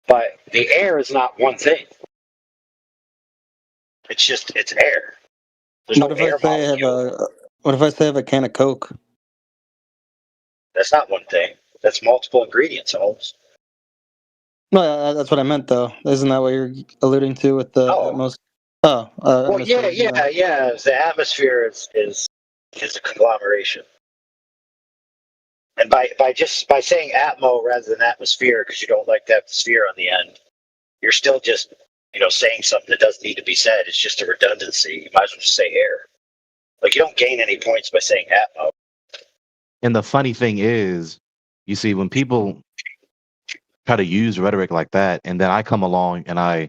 But the air is not one thing. It's air. There's What no if I air say I have molecule. what if I say I have a can of Coke? That's not one thing. That's multiple ingredients, Holmes. No, that's what I meant though. Isn't that what you're alluding to with the most? Oh, Well, yeah. atmosphere, The atmosphere is a conglomeration, and by saying atmo rather than atmosphere because you don't like the atmosphere on the end, you're still just saying something that doesn't need to be said. It's just a redundancy. You might as well just say air. Like you don't gain any points by saying atmo. And the funny thing is, you see, when people try to use rhetoric like that, and then I come along and I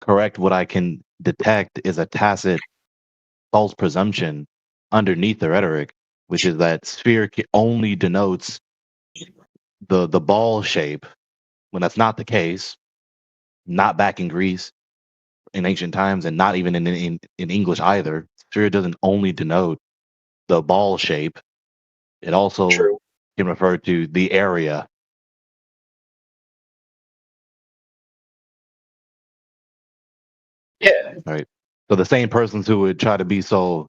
correct what I can detect is a tacit false presumption underneath the rhetoric, which is that sphere only denotes the ball shape, when that's not the case, not back in Greece in ancient times, and not even in English either. Sphere doesn't only denote the ball shape; it also can refer to the area. Yeah. Right. So the same persons who would try to be so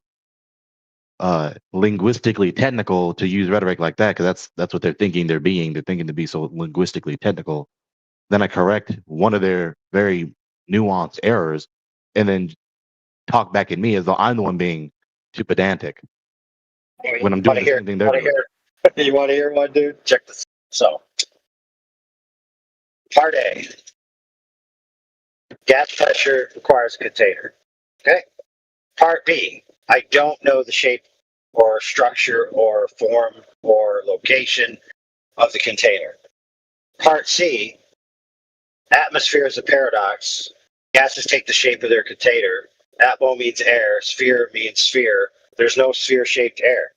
linguistically technical to use rhetoric like that, because that's what they're thinking they're being. They're thinking to be so linguistically technical. Then I correct one of their very nuanced errors, and then talk back at me as though I'm the one being too pedantic when I'm doing the same thing they're doing. You want to hear one, dude? Check this. So, part A. Gas pressure requires a container. Okay. Part B. I don't know the shape or structure or form or location of the container. Part C. Atmosphere is a paradox. Gases take the shape of their container. Atmo means air. Sphere means sphere. There's no sphere-shaped air.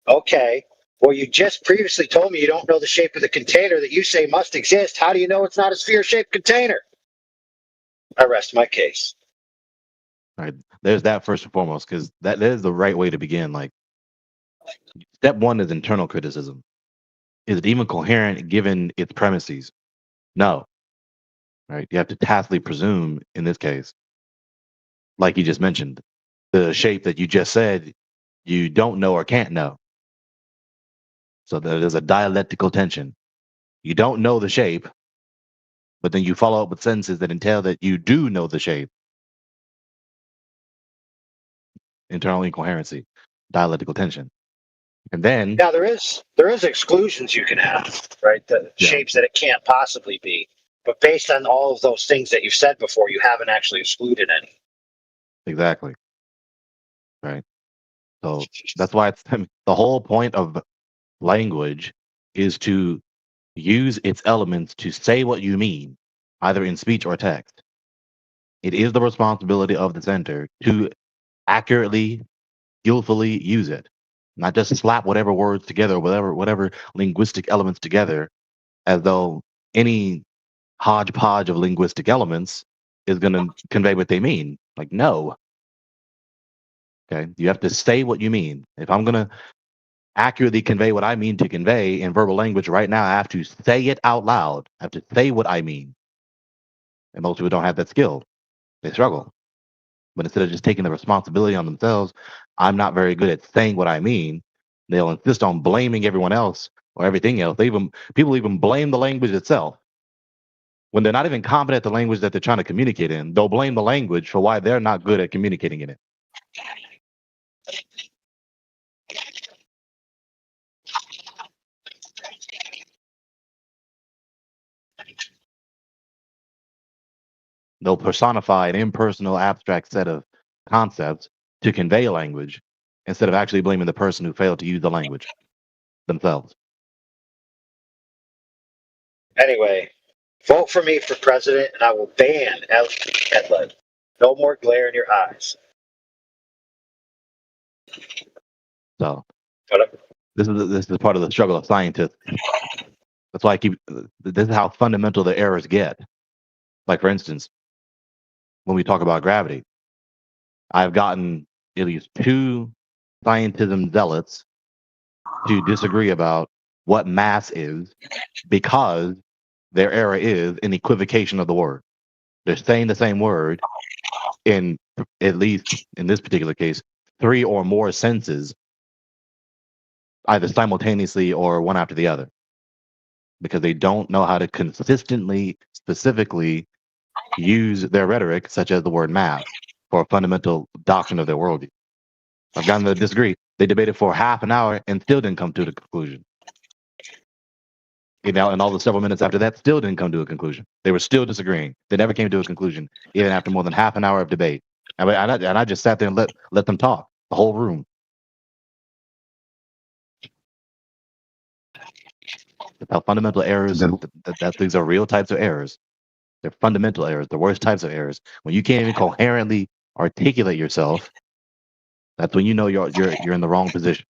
Okay. Well, you just previously told me you don't know the shape of the container that you say must exist. How do you know it's not a sphere-shaped container? I rest my case. All right. There's that first and foremost, because that is the right way to begin. Like, step one is internal criticism. Is it even coherent given its premises? No. Right? You have to tacitly presume in this case, like you just mentioned, the shape that you just said you don't know or can't know. So there's a dialectical tension. You don't know the shape, but then you follow up with sentences that entail that you do know the shape. Internal incoherency, dialectical tension. And then now there is exclusions you can have, right? The shapes that it can't possibly be. But based on all of those things that you've said before, you haven't actually excluded any. Exactly. Right. So that's why it's the whole point of language is to use its elements to say what you mean, either in speech or text. It is the responsibility of the center to accurately, skillfully use it, not just slap whatever words together, whatever linguistic elements together, as though any hodgepodge of linguistic elements is going to convey what they mean. Like, no. Okay, you have to say what you mean. If I'm going to accurately convey what I mean to convey in verbal language right now, I have to say it out loud. I have to say what I mean. And most people don't have that skill. They struggle. But instead of just taking the responsibility on themselves, I'm not very good at saying what I mean. They'll insist on blaming everyone else or everything else. People even blame the language itself. When they're not even competent at the language that they're trying to communicate in, they'll blame the language for why they're not good at communicating in it. They'll personify an impersonal, abstract set of concepts to convey language instead of actually blaming the person who failed to use the language themselves. Anyway, vote for me for president, and I will ban LED. No more glare in your eyes. So this is part of the struggle of scientists. That's why this is how fundamental the errors get. Like, for instance, when we talk about gravity, I've gotten at least 2 scientism zealots to disagree about what mass is because their error is an equivocation of the word. They're saying the same word, in at least in this particular case, 3 or more senses, either simultaneously or one after the other, because they don't know how to consistently, specifically use their rhetoric, such as the word math, for a fundamental doctrine of their worldview. I've gotten to disagree. They debated for half an hour and still didn't come to the conclusion. And all the several minutes after that, still didn't come to a conclusion. They were still disagreeing. They never came to a conclusion, even after more than half an hour of debate. And I just sat there and let them talk, the whole room. Fundamental errors, that these are real types of errors. They're fundamental errors, the worst types of errors. When you can't even coherently articulate yourself, that's when you know you're in the wrong position.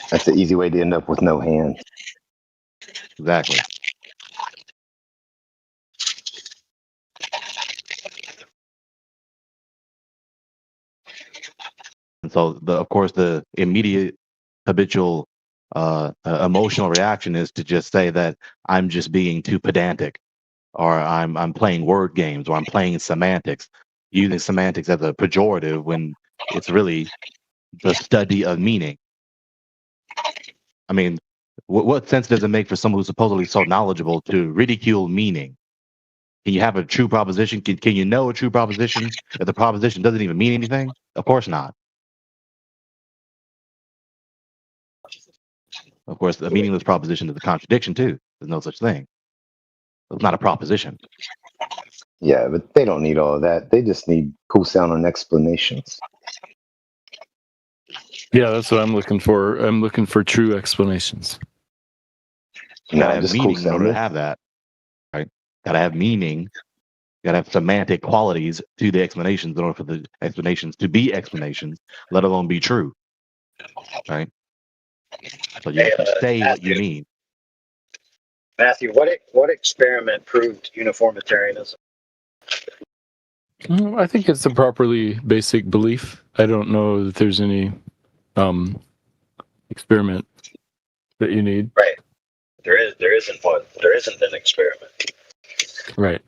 That's the easy way to end up with no hands. Exactly. And so, of course, the immediate habitual emotional reaction is to just say that I'm just being too pedantic, or I'm playing word games, or I'm playing semantics, using semantics as a pejorative when it's really the study of meaning. I mean, what sense does it make for someone who's supposedly so knowledgeable to ridicule meaning? Can you have a true proposition? Can you know a true proposition if the proposition doesn't even mean anything? Of course not. Of course, a meaningless proposition is a contradiction too. There's no such thing. It's not a proposition. Yeah, but they don't need all of that. They just need cool sounding explanations. Yeah, that's what I'm looking for. I'm looking for true explanations. You gotta have meaning in order to have that. Right? Gotta have meaning. Gotta have semantic qualities to the explanations in order for the explanations to be explanations, let alone be true. Right? So you have to say what you mean. Matthew, what experiment proved uniformitarianism? I think it's a properly basic belief. I don't know that there's any experiment that you need. Right. There isn't one. There isn't an experiment. Right.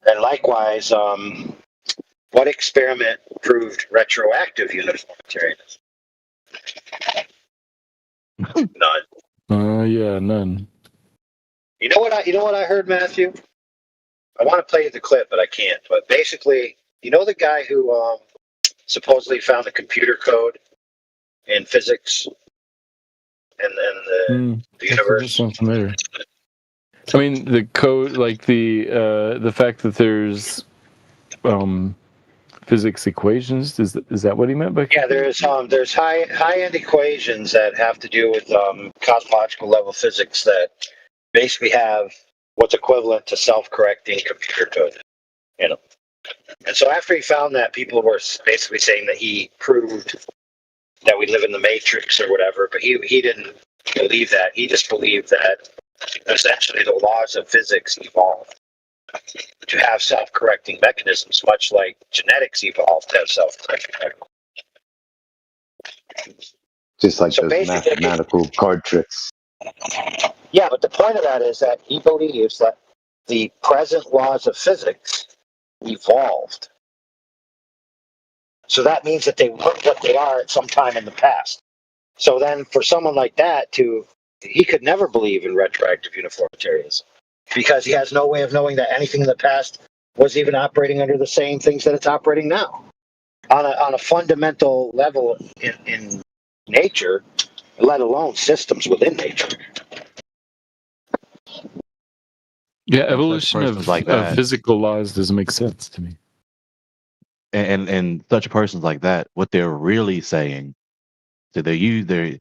And likewise, what experiment proved retroactive uniformitarianism? None. Yeah, none. You know what I heard, Matthew? I want to play you the clip, but I can't. But basically, you know the guy who supposedly found the computer code in physics and the universe? Sounds familiar. I mean, the code, like the fact that there's physics equations. Is that what he meant by? Yeah, there's high-end equations that have to do with cosmological level physics that basically have what's equivalent to self-correcting computer code. You know, and so after he found that, people were basically saying that he proved that we live in the Matrix or whatever, but he didn't believe that. He just believed that essentially the laws of physics evolved to have self-correcting mechanisms, much like genetics evolved to have self-correcting mechanisms. Just like those mathematical card tricks. Yeah, but the point of that is that he believes that the present laws of physics evolved. So that means that they weren't what they are at some time in the past. So then for someone like that he could never believe in retroactive uniformitarianism because he has no way of knowing that anything in the past was even operating under the same things that it's operating now. On a fundamental level in nature, let alone systems within nature. Yeah, evolution of physical laws doesn't make sense to me. And such persons like that, what they're really saying, so they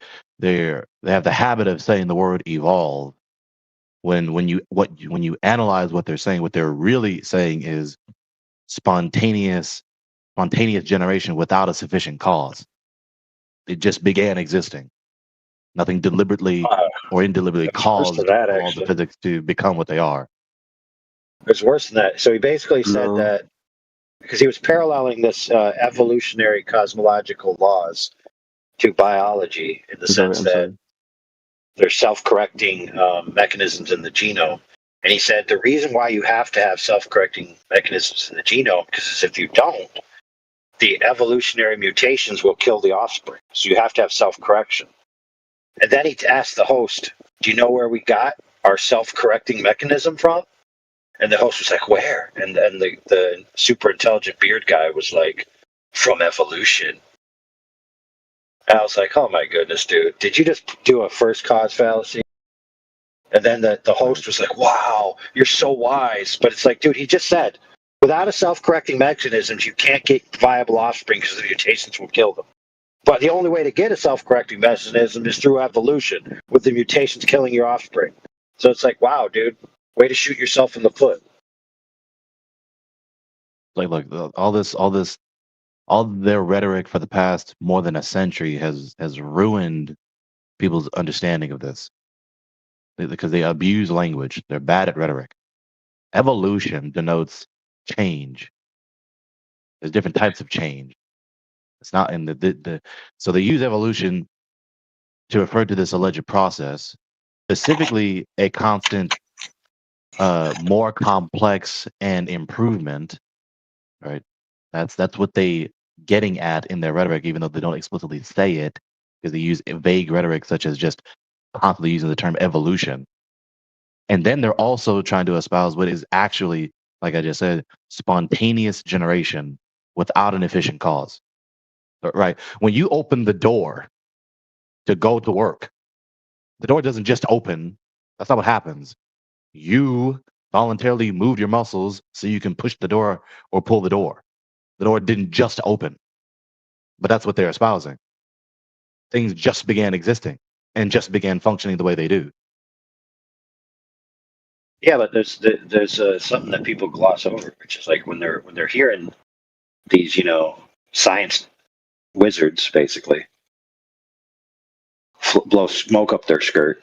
have the habit of saying the word evolve. When you analyze what they're saying, what they're really saying is spontaneous generation without a sufficient cause. It just began existing. Nothing deliberately or indeliberately caused all the physics to become what they are. It's worse than that. So he basically said that because he was paralleling this evolutionary cosmological laws to biology in the sense that there's self-correcting mechanisms in the genome. And he said the reason why you have to have self-correcting mechanisms in the genome, because if you don't, the evolutionary mutations will kill the offspring. So you have to have self-correction. And then he asked the host, do you know where we got our self-correcting mechanism from? And the host was like, where? And the super intelligent beard guy was like, from evolution. And I was like, oh my goodness, dude, did you just do a first cause fallacy? And then the host was like, wow, you're so wise. But it's like, dude, he just said, without a self-correcting mechanisms, you can't get viable offspring because the mutations will kill them. But the only way to get a self-correcting mechanism is through evolution, with the mutations killing your offspring. So it's like, wow, dude, way to shoot yourself in the foot. Like, look, all their rhetoric for the past more than a century has ruined people's understanding of this, because they abuse language. They're bad at rhetoric. Evolution denotes change. There's different types of change. It's not in so they use evolution to refer to this alleged process, specifically a constant, more complex and improvement, right? That's what they getting at in their rhetoric, even though they don't explicitly say it, because they use vague rhetoric such as just constantly using the term evolution. And then they're also trying to espouse what is actually, like I just said, spontaneous generation without an efficient cause. Right? When you open the door to go to work, the door doesn't just open. That's not what happens. You voluntarily moved your muscles so you can push the door or pull the door. The door didn't just open. But that's what they're espousing. Things just began existing and just began functioning the way they do. Yeah, but there's something that people gloss over, which is like when they're hearing these, science wizards basically blow smoke up their skirt.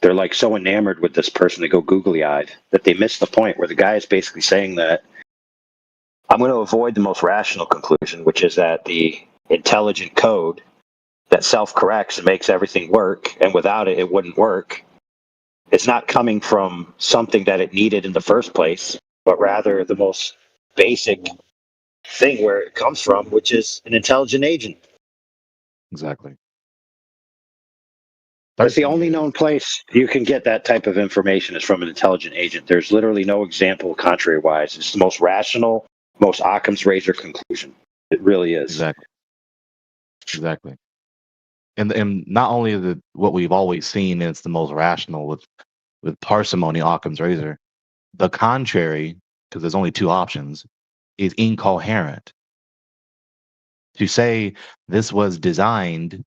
They're like so enamored with this person, they go googly-eyed, that they miss the point where the guy is basically saying that I'm going to avoid the most rational conclusion, which is that the intelligent code that self-corrects and makes everything work, and without it, it wouldn't work. It's not coming from something that it needed in the first place, but rather the most basic thing where it comes from, which is an intelligent agent. Exactly. That's the only known place you can get that type of information is from an intelligent agent. There's literally no example contrary-wise. It's the most rational, most Occam's razor conclusion. It really is. Exactly. And not only what we've always seen, it's the most rational with parsimony, Occam's razor. The contrary, because there's only two options, is incoherent. To say this was designed,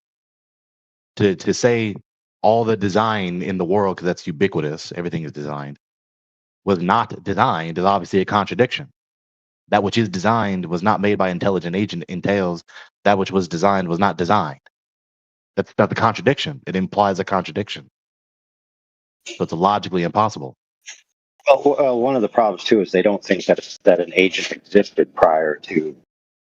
to say all the design in the world, because that's ubiquitous, everything is designed, was not designed is obviously a contradiction. That which is designed was not made by intelligent agent entails that which was designed was not designed. That's not the contradiction. It implies a contradiction. So it's logically impossible. Well, one of the problems too is they don't think that an agent existed prior to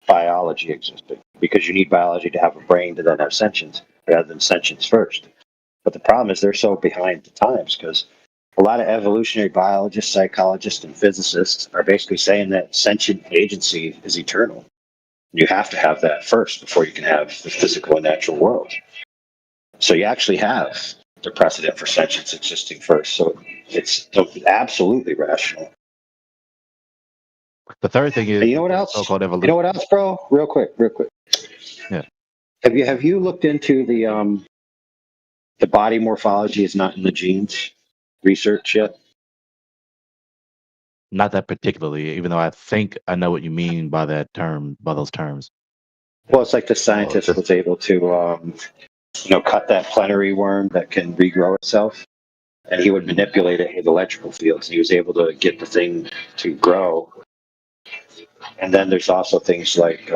biology existing, because you need biology to have a brain to then have sentience, rather than sentience first. But the problem is they're so behind the times, because a lot of evolutionary biologists, psychologists, and physicists are basically saying that sentient agency is eternal. You have to have that first before you can have the physical and natural world. So you actually have the precedent for sentience existing first. So it's absolutely rational. The third thing is, and you know what else? So-called evolution. You know what else, bro? Real quick. Yeah. Have you looked into the body morphology is not in the genes research yet? Not that particularly, even though I think I know what you mean by that term, by those terms. Well, it's like the scientist was able to, cut that plenary worm that can regrow itself, and he would manipulate it with electrical fields. He was able to get the thing to grow. And then there's also things like,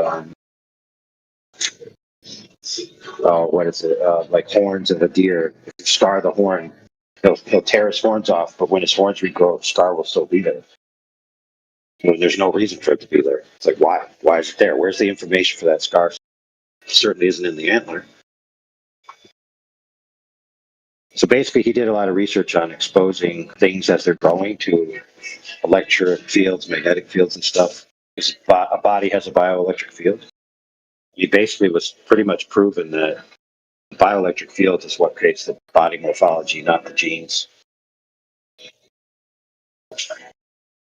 like horns of a deer. If you scar the horn, he'll tear his horns off, but when his horns regrow, the scar will still be there. There's no reason for it to be there. It's like, why? Why is it there? Where's the information for that scar? It certainly isn't in the antler. So basically, he did a lot of research on exposing things as they're growing to electric fields, magnetic fields, and stuff. Because a body has a bioelectric field. He basically was pretty much proven that the bioelectric field is what creates the body morphology, not the genes.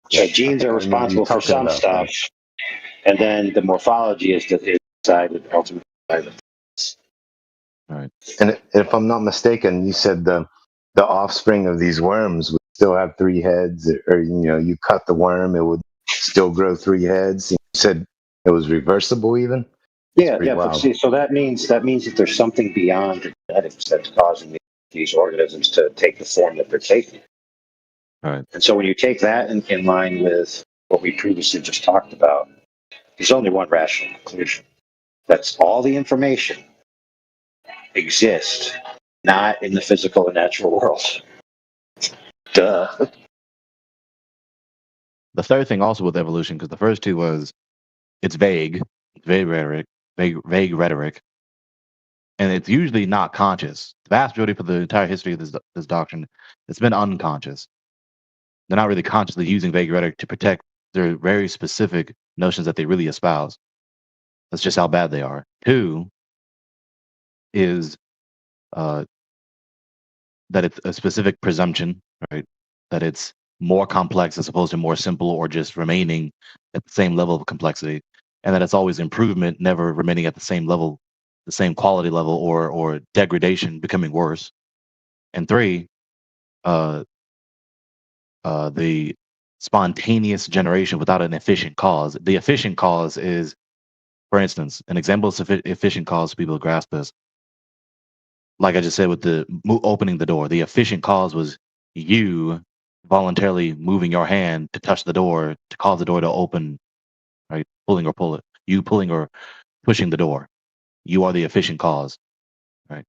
So genes are responsible for some stuff, and then the morphology is decided ultimately by the. All right. And if I'm not mistaken, you said the offspring of these worms would still have 3 heads, or you cut the worm, it would still grow 3 heads. You said it was reversible, even. Yeah. But see, so that means that there's something beyond the genetics that's causing these organisms to take the form that they're taking. All right. And so when you take that in line with what we previously just talked about, there's only one rational conclusion. That's all the information exists, not in the physical and natural world. Duh. The third thing also with evolution, because the first two was it's vague rhetoric, and it's usually not conscious. The vast majority for the entire history of this doctrine, it's been unconscious. They're not really consciously using vague rhetoric to protect their very specific notions that they really espouse. That's just how bad they are. 2 is that it's a specific presumption, right? That it's more complex as opposed to more simple or just remaining at the same level of complexity, and that it's always improvement, never remaining at the same level, the same quality level, or degradation, becoming worse. And 3, the spontaneous generation without an efficient cause. The efficient cause is, for instance, an example of efficient cause, people grasp this. Like I just said with the opening the door, the efficient cause was you voluntarily moving your hand to touch the door to cause the door to open, right? Pulling or pull it. You pulling or pushing the door. You are the efficient cause, right?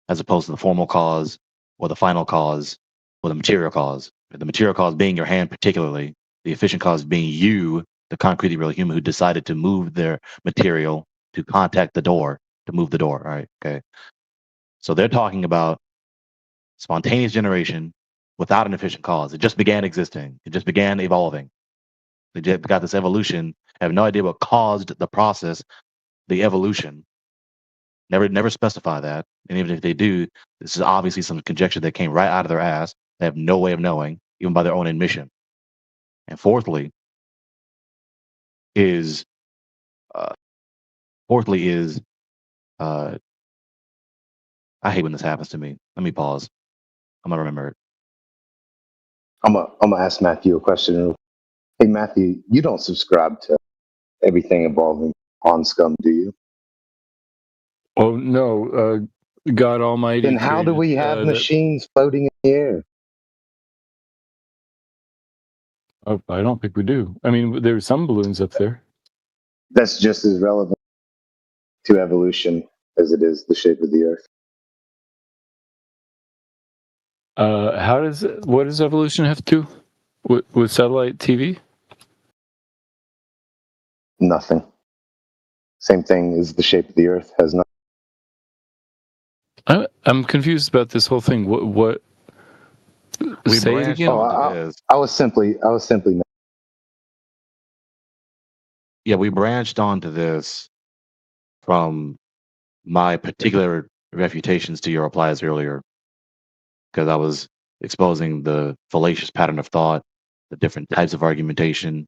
As opposed to the formal cause or the final cause or the material cause. The material cause being your hand particularly, the efficient cause being you, the concretely real human who decided to move their material to contact the door, to move the door, right? Okay. So they're talking about spontaneous generation without an efficient cause. It just began existing. It just began evolving. They just got this evolution. Have no idea what caused the process, the evolution. Never specify that. And even if they do, this is obviously some conjecture that came right out of their ass. They have no way of knowing, even by their own admission. And fourthly is I hate when this happens to me. Let me pause. I'm gonna remember it. I'm gonna ask Matthew a question. Hey Matthew, you don't subscribe to everything involving on scum, do you? Oh no, God Almighty. Then how do we have machines floating in the air? Oh, I don't think we do. I mean, there's some balloons up there. That's just as relevant to evolution as it is the shape of the Earth. What does evolution have to do with satellite TV? Nothing. Same thing as the shape of the Earth has nothing. I'm confused about this whole thing. What? Say it again. I was simply. Yeah, we branched onto this from my particular refutations to your replies earlier, because I was exposing the fallacious pattern of thought, the different types of argumentation,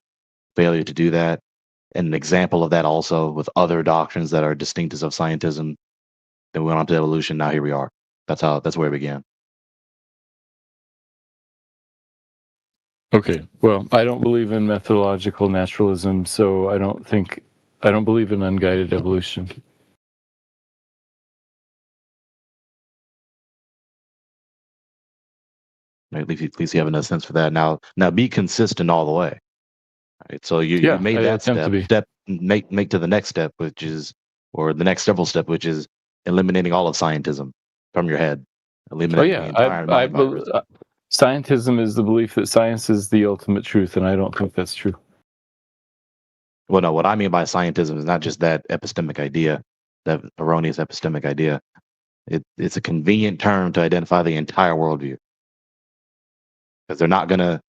failure to do that, and an example of that also with other doctrines that are distinctives of scientism. Then we went on to evolution. Now here we are. That's where it began. Okay. Well, I don't believe in methodological naturalism, so I don't believe in unguided evolution. At least you have enough sense for that. Now be consistent all the way. Right, so you made that step. Make to the next step, which is, or the next several step, which is eliminating all of scientism from your head. Eliminating the entire scientism is the belief that science is the ultimate truth, and I don't think that's true. Well, no, what I mean by scientism is not just that epistemic idea, that erroneous epistemic idea. It's a convenient term to identify the entire worldview, because they're not gonna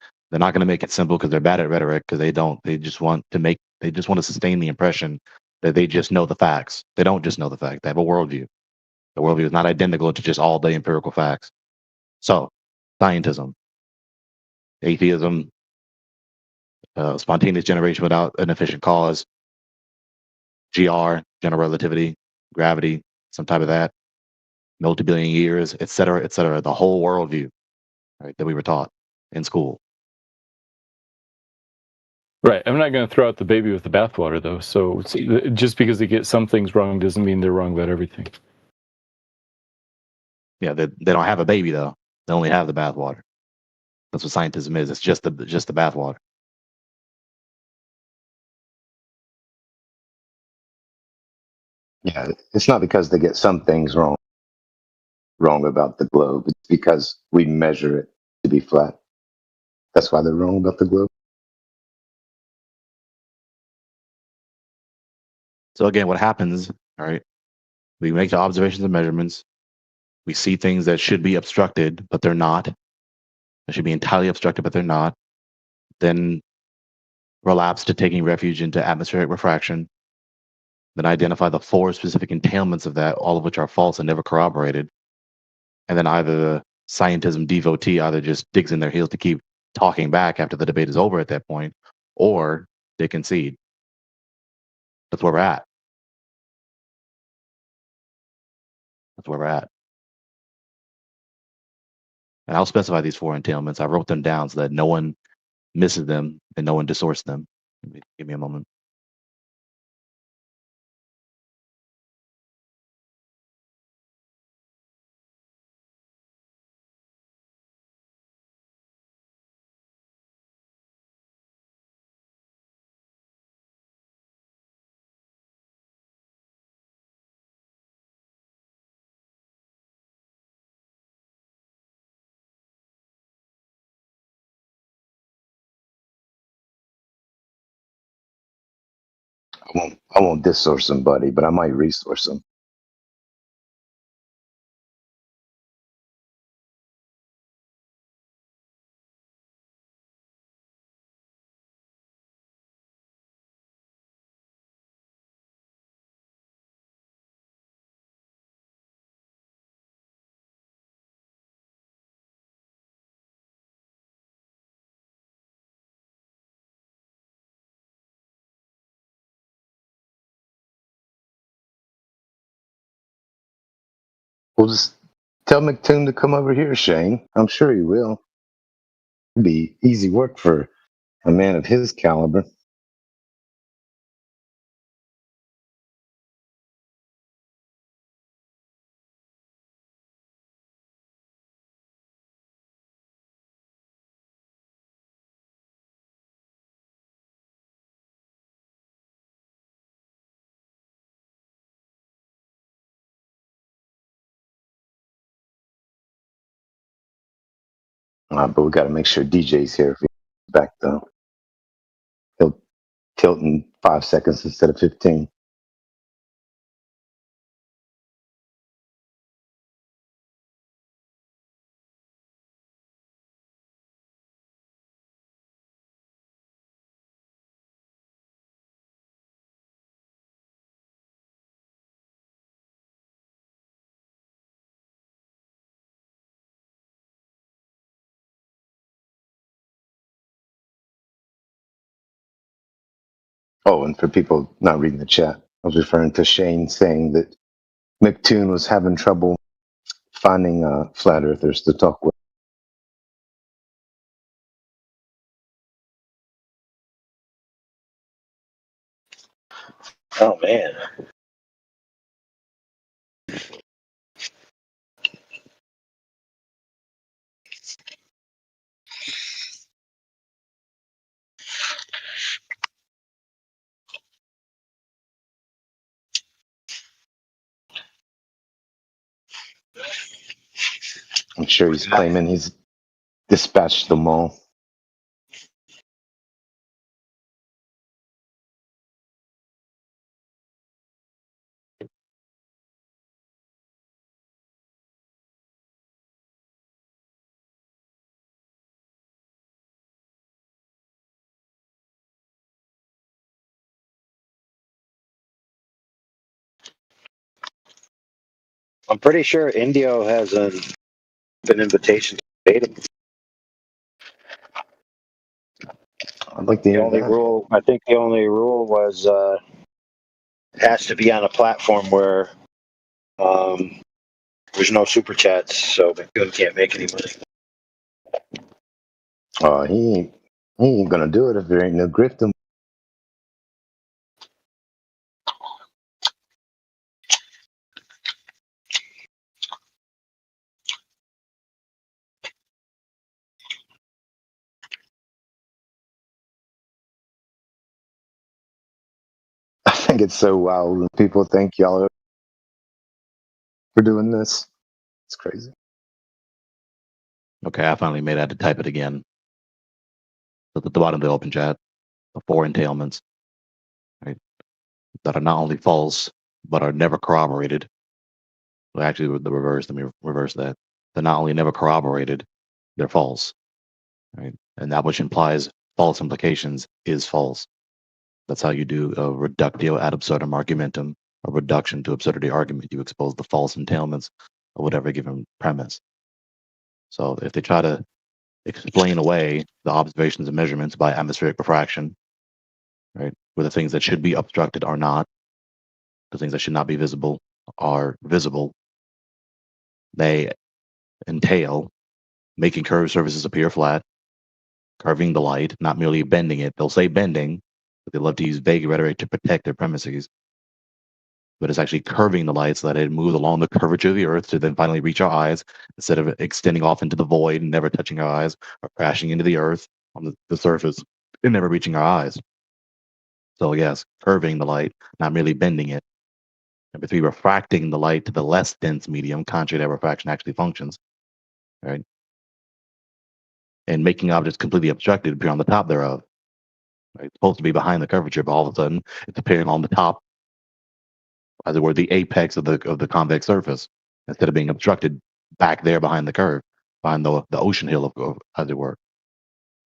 make it simple because they're bad at rhetoric, because they just want to sustain the impression that they just know the facts. They don't just know the facts. They have a worldview. The worldview is not identical to just all day empirical facts. So, scientism, atheism, spontaneous generation without an efficient cause, GR, general relativity, gravity, some type of that, multi-billion years, et cetera, the whole worldview, right, that we were taught in school. Right. I'm not going to throw out the baby with the bathwater, though. So just because they get some things wrong doesn't mean they're wrong about everything. Yeah, they don't have a baby though. They only have the bathwater. That's what scientism is. It's just the bathwater. Yeah, it's not because they get some things wrong about the globe. It's because we measure it to be flat. That's why they're wrong about the globe. So again, what happens, all right, we make the observations and measurements. We see things that should be obstructed, but they're not. They should be entirely obstructed, but they're not. Then relapse to taking refuge into atmospheric refraction. Then identify the 4 specific entailments of that, all of which are false and never corroborated. And then either the scientism devotee either just digs in their heels to keep talking back after the debate is over at that point, or they concede. That's where we're at. That's where we're at. And I'll specify these 4 entailments. I wrote them down so that no one misses them and no one distorts them. Give me a moment. I won't dissource somebody, but I might resource them. We'll just tell McToon to come over here, Shane. I'm sure he will. It'd be easy work for a man of his caliber. But we got to make sure DJ's here if he's back, though. He'll tilt in 5 seconds instead of 15. Oh, and for people not reading the chat, I was referring to Shane saying that McToon was having trouble finding flat earthers to talk with. Oh man. I'm sure he's claiming he's dispatched them all. I'm pretty sure Indio has an invitation to debate him. I'd like to The hear only that. rule, I think, the only rule was it has to be on a platform where there's no super chats, so McGoon can't make any money. Oh, he ain't gonna do it if there ain't no Grifton. I think it's so wild when people think y'all are for doing this. It's crazy. Okay, I finally made out to type it again. So at the bottom of the open chat, the 4 entailments, right, that are not only false but are never corroborated. Well, actually, the reverse. Let me reverse that. They're not only never corroborated, they're false, right? And that which implies false implications is false. That's how you do a reductio ad absurdum argumentum, a reduction to absurdity argument. You expose the false entailments of whatever given premise. So if they try to explain away the observations and measurements by atmospheric refraction, right, where the things that should be obstructed are not, the things that should not be visible are visible, they entail making curved surfaces appear flat, curving the light, not merely bending it. They'll say bending, but they love to use vague rhetoric to protect their premises. But it's actually curving the light so that it moves along the curvature of the earth to then finally reach our eyes instead of extending off into the void and never touching our eyes or crashing into the earth on the surface and never reaching our eyes. So yes, curving the light, not merely bending it. Number 3, refracting the light to the less dense medium, contrary to how refraction actually functions, right? And making objects completely obstructed appear on the top thereof. Right? It's supposed to be behind the curvature, but all of a sudden it's appearing on the top, as it were, the apex of the convex surface, instead of being obstructed back there behind the curve, behind the ocean hill, as it were.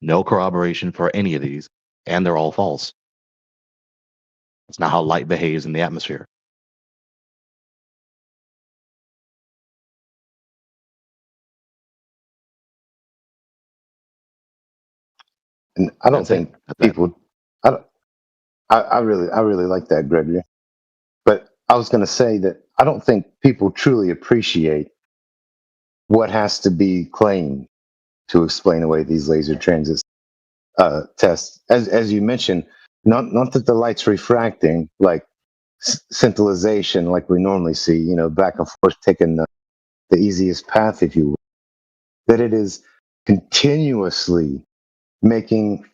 No corroboration for any of these, and they're all false. It's not how light behaves in the atmosphere. And I don't think people. I, don't, I really like that, Gregory. But I was going to say that I don't think people truly appreciate what has to be claimed to explain away these laser transit tests. As you mentioned, not that the light's refracting like scintillization like we normally see, you know, back and forth taking the easiest path, if you will, that it is continuously making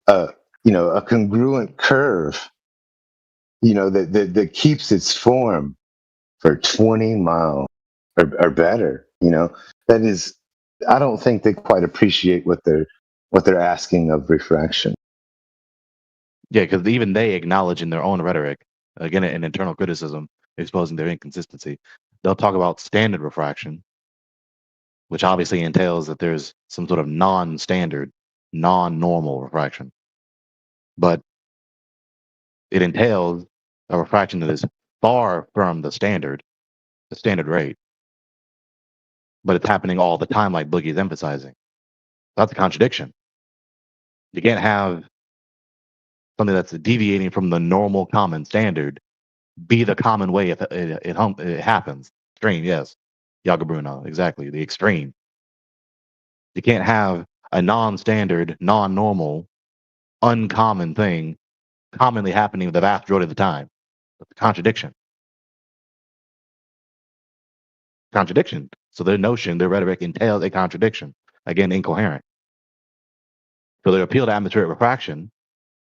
a a congruent curve, that keeps its form for 20 miles or better. That is, I don't think they quite appreciate what they're asking of refraction. Yeah, because even they acknowledge in their own rhetoric, again, an internal criticism, exposing their inconsistency. They'll talk about standard refraction, which obviously entails that there's some sort of non-standard, non-normal refraction. But it entails a refraction that is far from the standard rate, but it's happening all the time, like Boogie's emphasizing. That's a contradiction. You can't have something that's deviating from the normal common standard be the common way if it happens. Extreme, yes. Yaga Bruno, exactly. The extreme. You can't have a non-standard, non-normal, uncommon thing commonly happening the vast majority of the time. That's a contradiction. Contradiction. So their notion, their rhetoric entails a contradiction. Again, incoherent. So their appeal to atmospheric refraction,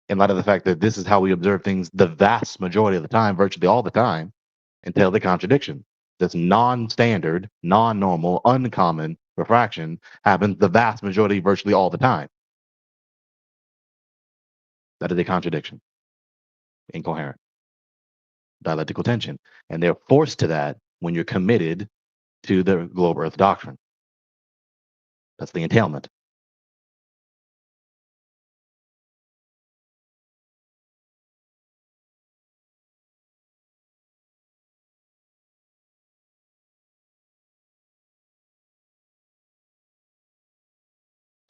in light of the fact that this is how we observe things the vast majority of the time, virtually all the time, entails a contradiction. This non-standard, non-normal, uncommon refraction happens the vast majority, virtually all the time. That is a contradiction. Incoherent. Dialectical tension. And they're forced to that when you're committed to the globe earth doctrine. That's the entailment.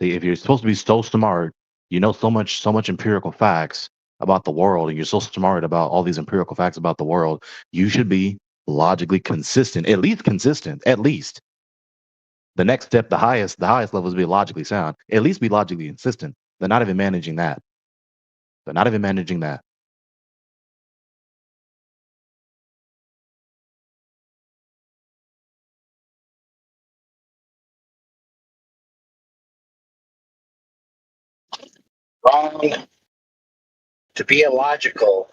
If you're supposed to be so smart, you know so much empirical facts about the world, and you're so smart about all these empirical facts about the world, you should be logically consistent, at least consistent, at least. The next step, the highest level is be logically sound. At least be logically consistent. They're not even managing that. They're not even managing that. Wrong. To be illogical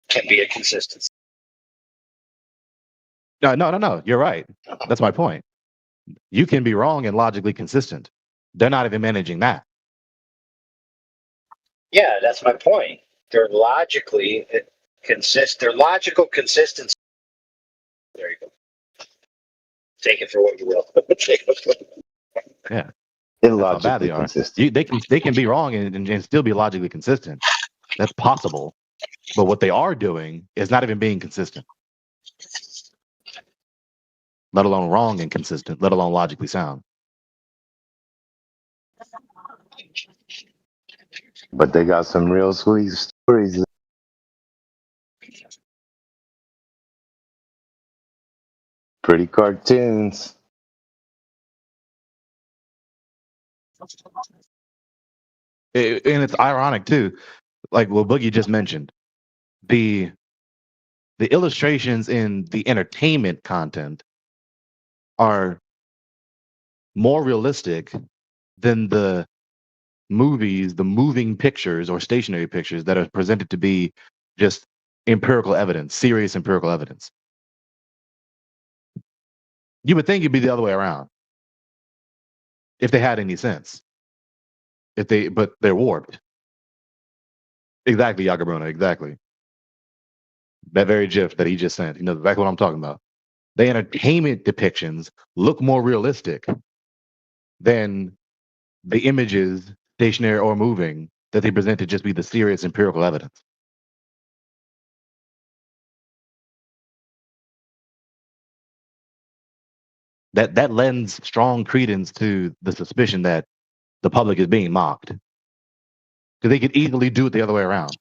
can be a consistency. No. You're right. That's my point. You can be wrong and logically consistent. They're not even managing that. Yeah, that's my point. They're logically They're logical consistency. There you go. Take it for what you will. Take it for Yeah. That's how bad they Illogically are. consistent. They can be wrong and still be logically consistent. That's possible. But what they are doing is not even being consistent. Let alone wrong and consistent, let alone logically sound. But they got some real sweet stories. Pretty cartoons. And it's ironic too, like what Boogie just mentioned. The illustrations in the entertainment content are more realistic than the movies, the moving pictures or stationary pictures that are presented to be just empirical evidence, serious empirical evidence. You would think it'd be the other way around if they had any sense. But they're warped. Exactly, Yagabruno, exactly. That very GIF that he just sent, you know exactly what I'm talking about. The entertainment depictions look more realistic than the images, stationary or moving, that they present to just be the serious empirical evidence. That lends strong credence to the suspicion that the public is being mocked. Because they could easily do it the other way around.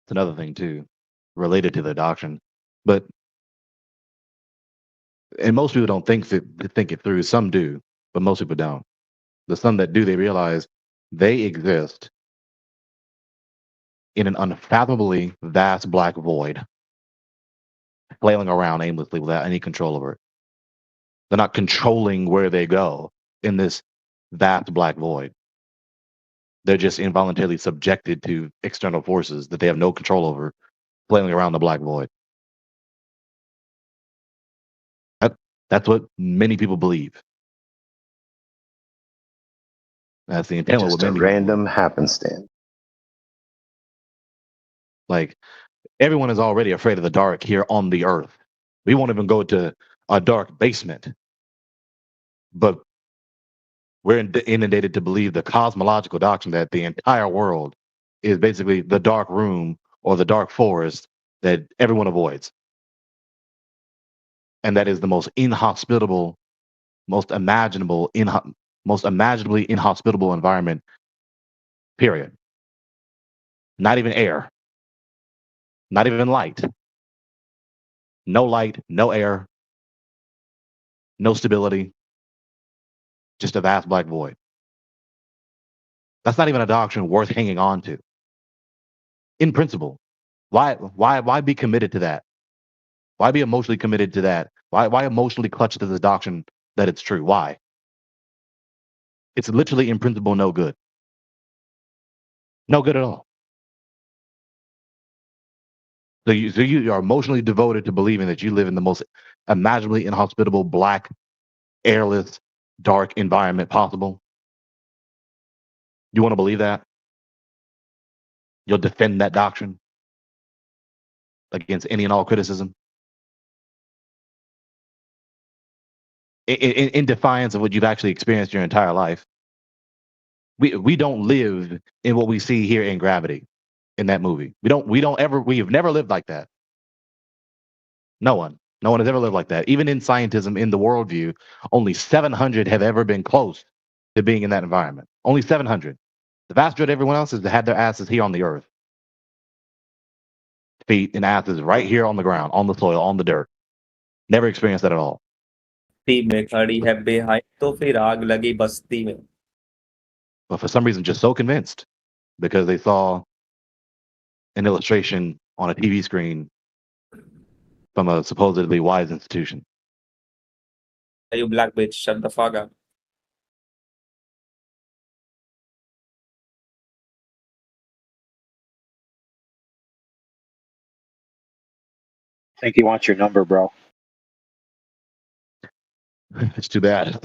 It's another thing too, related to the doctrine. But and most people don't think it through. Some do, but most people don't. The some that do, they realize they exist in an unfathomably vast black void, flailing around aimlessly without any control over it. They're not controlling where they go in this vast black void. They're just involuntarily subjected to external forces that they have no control over, flailing around the black void. That's what many people believe. That's the intent of what Just a many people random happenstance. like. Everyone is already afraid of the dark here on the earth. We won't even go to a dark basement. But we're inundated to believe the cosmological doctrine that the entire world is basically the dark room or the dark forest that everyone avoids. And that is the most inhospitable, most imaginably inhospitable environment, period. Not even air, not even light. No light, no air, no stability, just a vast black void. That's not even a doctrine worth hanging on to. In principle, why be committed to that? Why be emotionally committed to that? Why emotionally clutch to the doctrine that it's true? Why? It's literally in principle no good. No good at all. So you are emotionally devoted to believing that you live in the most imaginably inhospitable, black, airless, dark environment possible. You want to believe that? You'll defend that doctrine against any and all criticism in defiance of what you've actually experienced your entire life. We don't live in what we see here in Gravity, in that movie. We have never lived like that. No one has ever lived like that. Even in scientism, in the worldview, only 700 have ever been close to being in that environment. Only 700. The vast majority of everyone else has had their asses here on the earth. Feet and asses right here on the ground, on the soil, on the dirt. Never experienced that at all. में खड़ी है बेहाई तो फिर आग लगी बस्ती में. But for some reason, just so convinced because they saw an illustration on a TV screen from a supposedly wise institution. You black bitch, shut the fuck up. I think he wants your number, bro. It's too bad.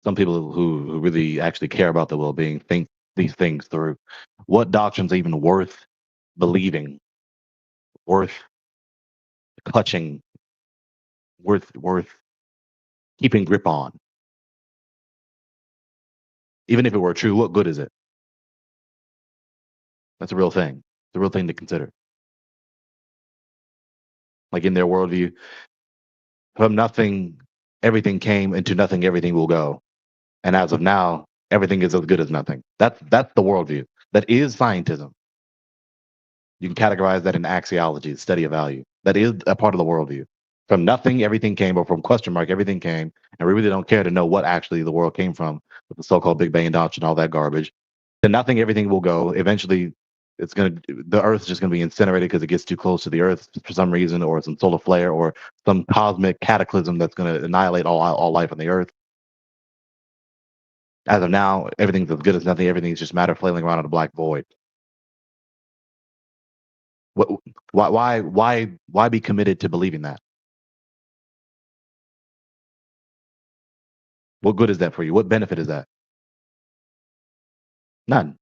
Some people who really actually care about the well-being think these things through. What doctrine's even worth believing, worth clutching, worth keeping grip on? Even if it were true, what good is it? That's a real thing. It's a real thing to consider. Like in their worldview, from nothing, everything came, into nothing, everything will go. And as of now, everything is as good as nothing. That's the worldview. That is scientism. You can categorize that in axiology, the study of value. That is a part of the worldview. From nothing, everything came, or from question mark, everything came. And we really don't care to know what actually the world came from with the so-called Big Bang doctrine and all that garbage. To nothing, everything will go. Eventually, the Earth's just gonna be incinerated because it gets too close to the Earth for some reason, or some solar flare, or some cosmic cataclysm that's gonna annihilate all life on the Earth. As of now, everything's as good as nothing. Everything's just matter flailing around in a black void. Why be committed to believing that? What good is that for you? What benefit is that? None.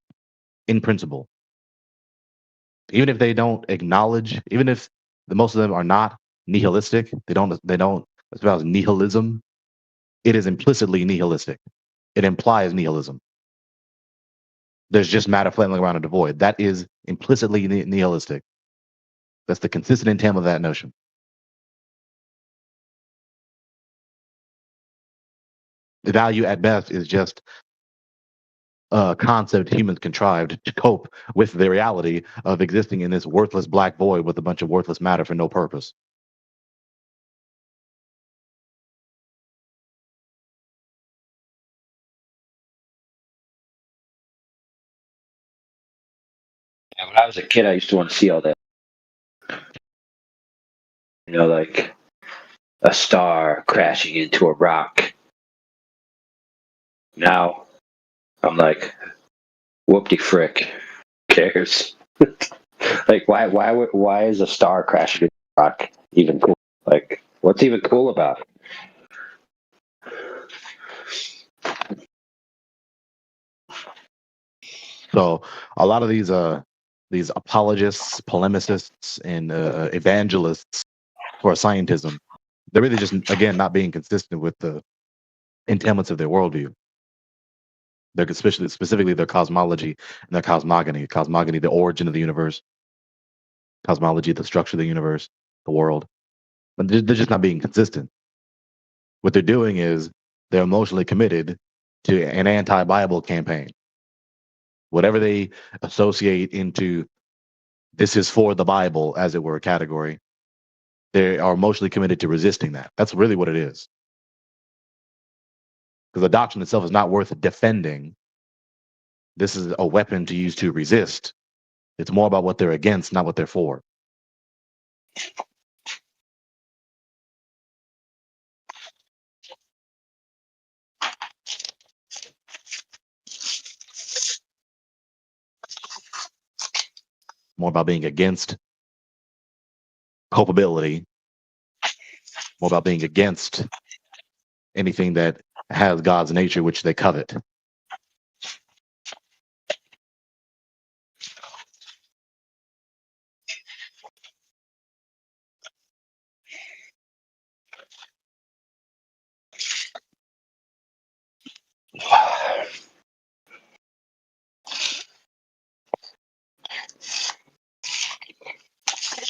In principle. Even if they don't acknowledge, even if most of them are not nihilistic, they don't espouse nihilism, it is implicitly nihilistic. It implies nihilism. There's just matter flailing around in the void. That is implicitly nihilistic. That's the consistent intent of that notion. The value at best is just a concept humans contrived to cope with the reality of existing in this worthless black void with a bunch of worthless matter for no purpose. Yeah, when I was a kid, I used to want to see all that. You know, like a star crashing into a rock. Now, I'm like, whoop-de frick. Who cares? Like, why is a star crashing into a rock even cool? Like, what's even cool about it? So a lot of these apologists, polemicists, and evangelists for scientism, they're really just, again, not being consistent with the intent of their worldview. They're specifically their cosmology and their cosmogony. Cosmogony, the origin of the universe. Cosmology, the structure of the universe, the world. But they're just not being consistent. What they're doing is they're emotionally committed to an anti-Bible campaign. Whatever they associate into this is for the Bible, as it were, category, they are emotionally committed to resisting that. That's really what it is. Because the doctrine itself is not worth defending. This is a weapon to use to resist. It's more about what they're against, not what they're for. More about being against culpability, more about being against anything that has God's nature, which they covet.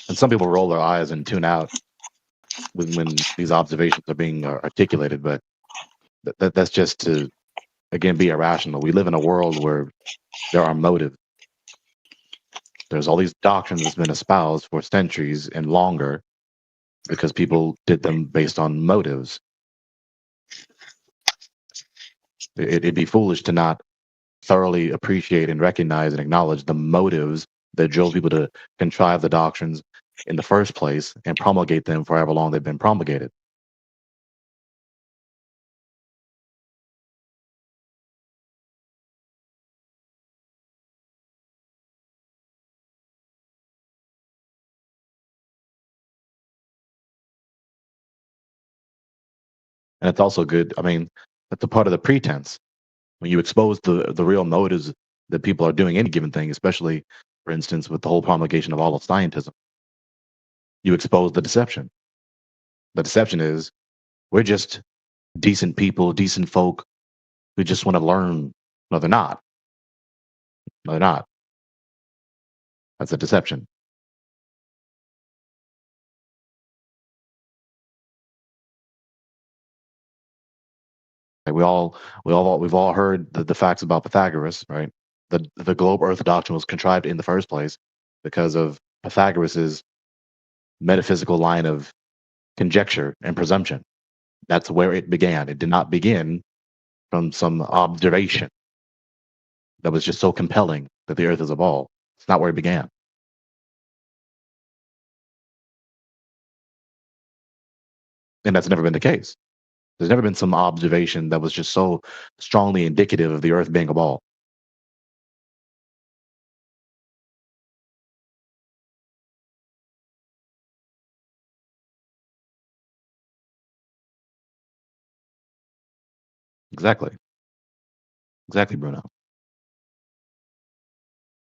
And some people roll their eyes and tune out when these observations are being articulated, but that's just to, again, be irrational. We live in a world where there are motives. There's all these doctrines that's been espoused for centuries and longer because people did them based on motives. It'd be foolish to not thoroughly appreciate and recognize and acknowledge the motives that drove people to contrive the doctrines in the first place and promulgate them for however long they've been promulgated. And it's also good. I mean, that's a part of the pretense. When you expose the real motives that people are doing any given thing, especially, for instance, with the whole promulgation of all of scientism, you expose the deception. The deception is we're just decent people, decent folk who just want to learn. No, they're not. No, they're not. That's a deception. Like we've all heard the facts about Pythagoras, right? The globe Earth doctrine was contrived in the first place because of Pythagoras's metaphysical line of conjecture and presumption. That's where it began. It did not begin from some observation that was just so compelling that the Earth is a ball. It's not where it began. And that's never been the case. There's never been some observation that was just so strongly indicative of the Earth being a ball. Exactly. Exactly, Bruno.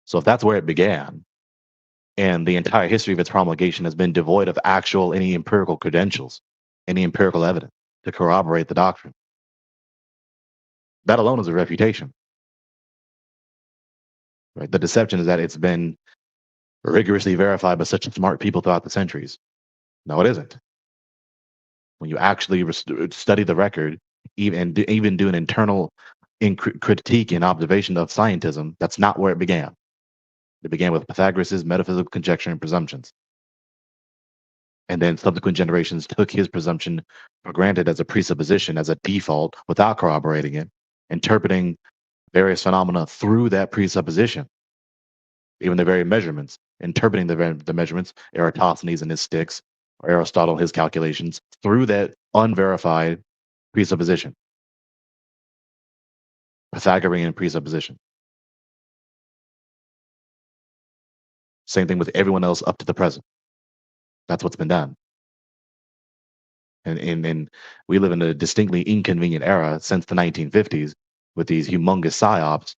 So if that's where it began, and the entire history of its promulgation has been devoid of actual any empirical credentials, any empirical evidence to corroborate the doctrine, that alone is a refutation. Right? The deception is that it's been rigorously verified by such smart people throughout the centuries. No, it isn't. When you actually study the record, even do an internal critique and observation of scientism, that's not where it began. It began with Pythagoras' metaphysical conjecture and presumptions. And then subsequent generations took his presumption for granted as a presupposition, as a default, without corroborating it, interpreting various phenomena through that presupposition. Even the very measurements, interpreting the measurements, Eratosthenes and his sticks, or Aristotle and his calculations, through that unverified presupposition. Pythagorean presupposition. Same thing with everyone else up to the present. That's what's been done. And we live in a distinctly inconvenient era since the 1950s with these humongous psyops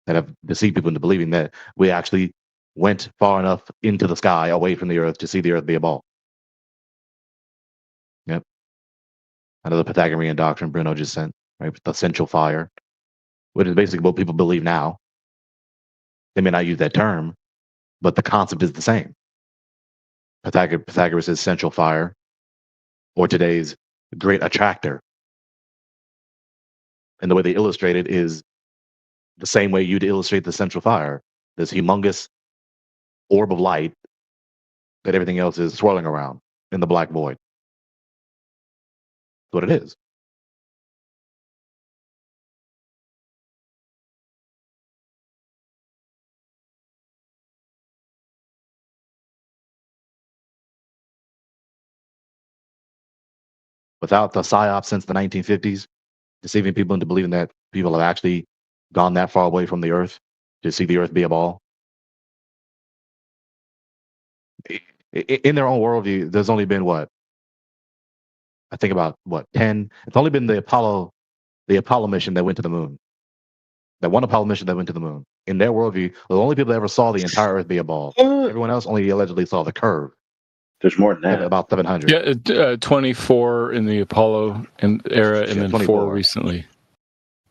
that have deceived people into believing that we actually went far enough into the sky away from the Earth to see the Earth be a ball. Yep. Another Pythagorean doctrine Bruno just sent, right? The central fire, which is basically what people believe now. They may not use that term, but the concept is the same. Pythagoras' central fire, or today's great attractor. And the way they illustrate it is the same way you'd illustrate the central fire. This humongous orb of light that everything else is swirling around in the black void. That's what it is. without the psyop since the 1950s, deceiving people into believing that people have actually gone that far away from the Earth to see the Earth be a ball. In their own worldview, there's only been what? I think about 10. It's only been the Apollo mission that went to the moon. That one Apollo mission that went to the moon. In their worldview, the only people that ever saw the entire Earth be a ball. Everyone else only allegedly saw the curve. There's more than that. About 700. Yeah, 24 in the Apollo era, and then 24 4 recently.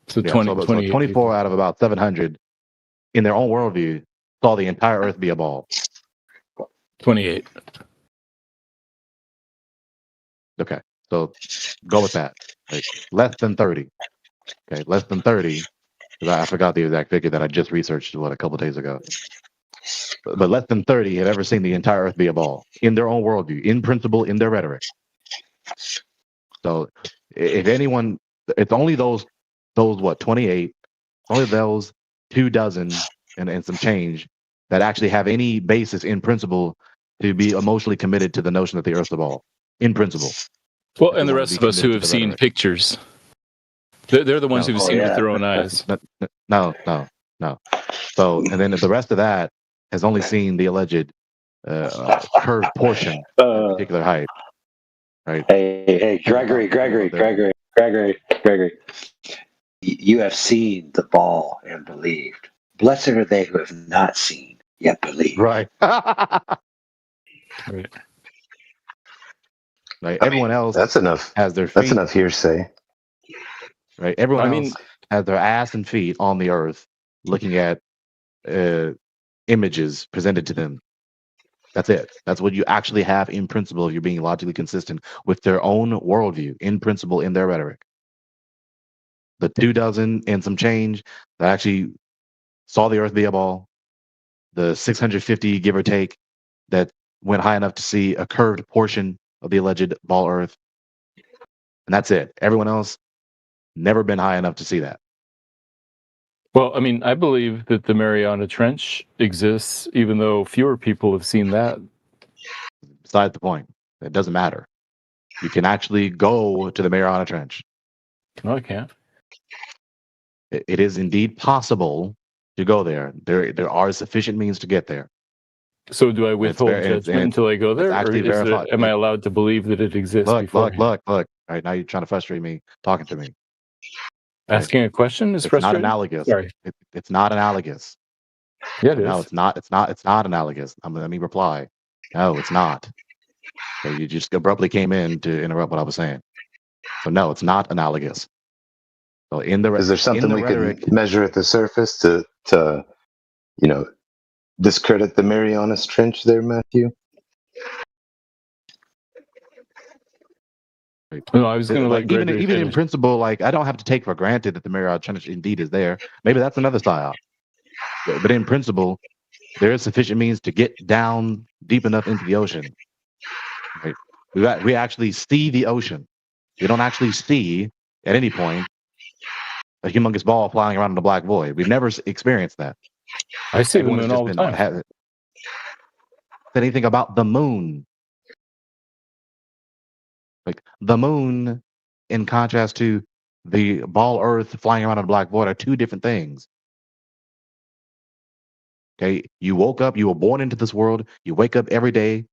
So Yeah, 28 24 people. out of about 700 in their own worldview saw the entire Earth be a ball. 28. Okay, so go with that. Like, less than 30. Okay, less than 30. Because I forgot the exact figure that I just researched a couple days ago. But less than 30 have ever seen the entire Earth be a ball in their own worldview, in principle, in their rhetoric. So, if anyone, it's only those 28, only those 24 and some change that actually have any basis in principle to be emotionally committed to the notion that the Earth's a ball, in principle. Well, and the rest of us who have seen pictures. They're the ones who've seen it with their own eyes. No. So, and then the rest of that has only seen the alleged curved portion at a particular height. Right? Hey, Gregory. You have seen the ball and believed. Blessed are they who have not seen yet believe. Right. Right. Like everyone else, That's enough. has their feet. That's enough hearsay. Right. Everyone else has their ass and feet on the Earth, looking at images presented to them. That's it. That's what you actually have in principle if you're being logically consistent with their own worldview, in principle, in their rhetoric. The 24 and some change that actually saw the Earth be a ball, the 650, give or take, that went high enough to see a curved portion of the alleged ball Earth. And that's it. Everyone else never been high enough to see that. Well, I mean, I believe that the Mariana Trench exists, even though fewer people have seen that. Besides the point. It doesn't matter. You can actually go to the Mariana Trench. No, I can't. It is indeed possible to go there. There are sufficient means to get there. So do I withhold judgment until I go there, or actually verified. am I allowed to believe that it exists before? Look. All right, now you're trying to frustrate me talking to me. Asking a question is It's frustrating. not analogous. Sorry. It's not analogous. Yeah, it No, is. it's not. It's not analogous. Let me reply. No, it's not. Okay, you just abruptly came in to interrupt what I was saying. So no, it's not analogous. So Is there something we rhetoric, could measure at the surface to discredit the Marianas Trench there, Matthew? No, I was going to like let Gregory even in finish. principle, like I don't have to take for granted that the Mariana Trench indeed is there. Maybe that's another psyop. But in principle, there is sufficient means to get down deep enough into the ocean. Right? We actually see the ocean. We don't actually see at any point a humongous ball flying around in the black void. We've never experienced that. I see Everyone the has moon just all the been time. said anything about the moon. Like the moon, in contrast to the ball Earth flying around in a black void, are two different things. Okay, you woke up, you were born into this world, you wake up every day,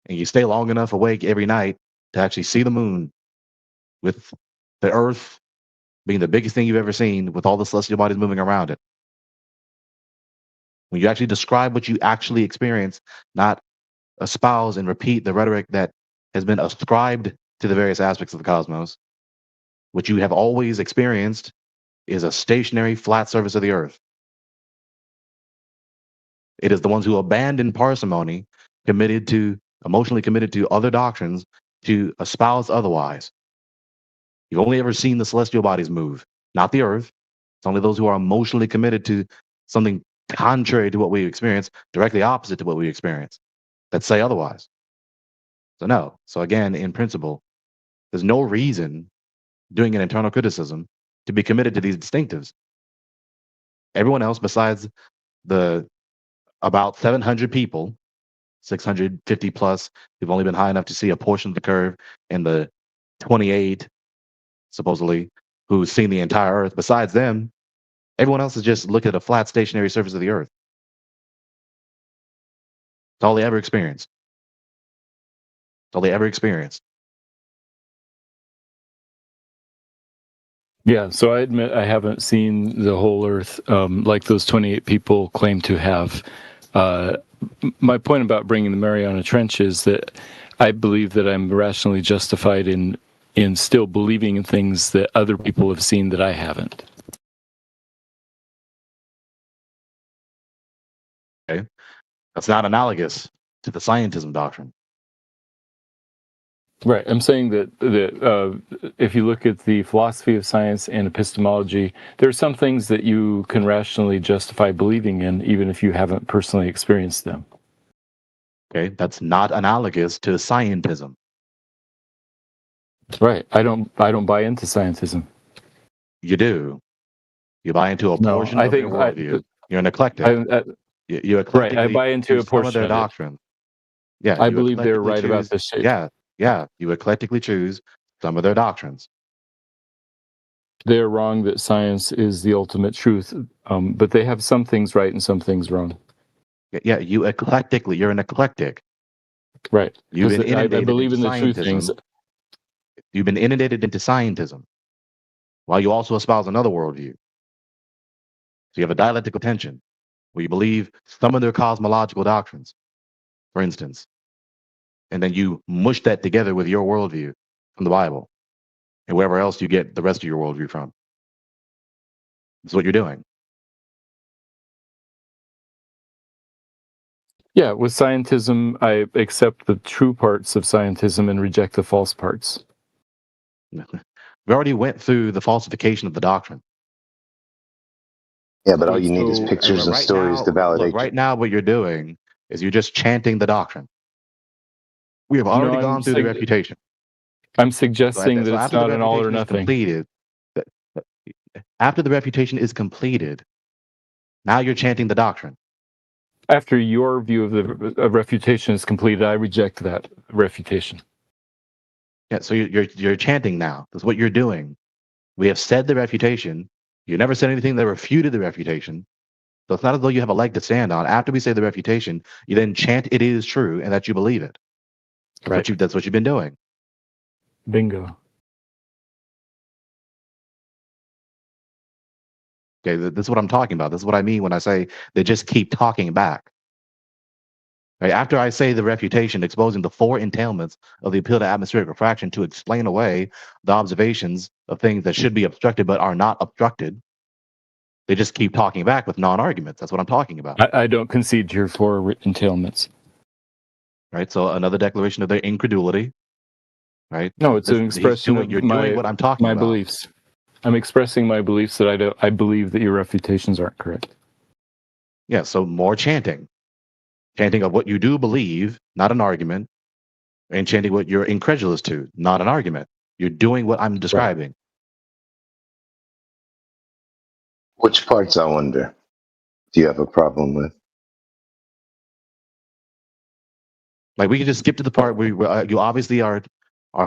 and you stay long enough awake every night to actually see the moon, with the Earth being the biggest thing you've ever seen, with all the celestial bodies moving around it. When you actually describe what you actually experience, not espouse and repeat the rhetoric that has been ascribed to the various aspects of the cosmos, what you have always experienced is a stationary, flat surface of the Earth. It is the ones who abandon parsimony, emotionally committed to other doctrines, to espouse otherwise. You've only ever seen the celestial bodies move, not the Earth. It's only those who are emotionally committed to something contrary to what we experience, directly opposite to what we experience, that say otherwise. So no. So again, in principle, there's no reason doing an internal criticism to be committed to these distinctives. Everyone else besides the about 700 people, 650 plus, who've only been high enough to see a portion of the curve, and the 28, supposedly, who's seen the entire Earth. Besides them, everyone else is just looking at a flat, stationary surface of the Earth. It's all they ever experienced. It's all they ever experienced. Yeah, so I admit I haven't seen the whole Earth like those 28 people claim to have. My point about bringing the Mariana Trench is that I believe that I'm rationally justified in still believing in things that other people have seen that I haven't. Okay, that's not analogous to the scientism doctrine. Right. I'm saying that if you look at the philosophy of science and epistemology, there are some things that you can rationally justify believing in, even if you haven't personally experienced them. Okay, that's not analogous to scientism. Right. I don't buy into scientism. You do. You buy into a portion of their worldview. You're an eclectic. You right. I buy into a choose some portion of their of it. doctrine. Yeah, I you believe they're eclectically right about choose- this shape. Yeah. You eclectically choose some of their doctrines. They're wrong that science is the ultimate truth, but they have some things right and some things wrong. Yeah, you're an eclectic. Right. You've been Because I inundated believe into in the true things. scientism. You've been inundated into scientism, while you also espouse another worldview. So you have a dialectical tension, where you believe some of their cosmological doctrines, for instance, and then you mush that together with your worldview from the Bible, and wherever else you get the rest of your worldview from. That's what you're doing. Yeah, with scientism, I accept the true parts of scientism and reject the false parts. We already went through the falsification of the doctrine. Yeah, but all you need is pictures and stories to validate Right now, what you're doing is you're just chanting the doctrine. We have already gone through the refutation. I'm suggesting that it's not an all or nothing. After the refutation is completed, now you're chanting the doctrine. After your view of the refutation is completed, I reject that refutation. Yeah, so you're chanting now. That's what you're doing. We have said the refutation. You never said anything that refuted the refutation. So it's not as though you have a leg to stand on. After we say the refutation, you then chant it is true and that you believe it. Right. That's what you've been doing. Bingo. Okay, this is what I'm talking about. This is what I mean when I say they just keep talking back. Right? After I say the refutation, exposing the four entailments of the appeal to atmospheric refraction to explain away the observations of things that should be obstructed but are not obstructed, they just keep talking back with non-arguments. That's what I'm talking about. I don't concede to your four entailments. Right, so another declaration of their incredulity. Right? No, it's an expression of you're doing what I'm talking my about. beliefs. I'm expressing my beliefs that I believe that your refutations aren't correct. Yeah, so more chanting. Chanting of what you do believe, not an argument, and chanting what you're incredulous to, not an argument. You're doing what I'm describing. Which parts, I wonder, do you have a problem with? Like, we can just skip to the part where you obviously are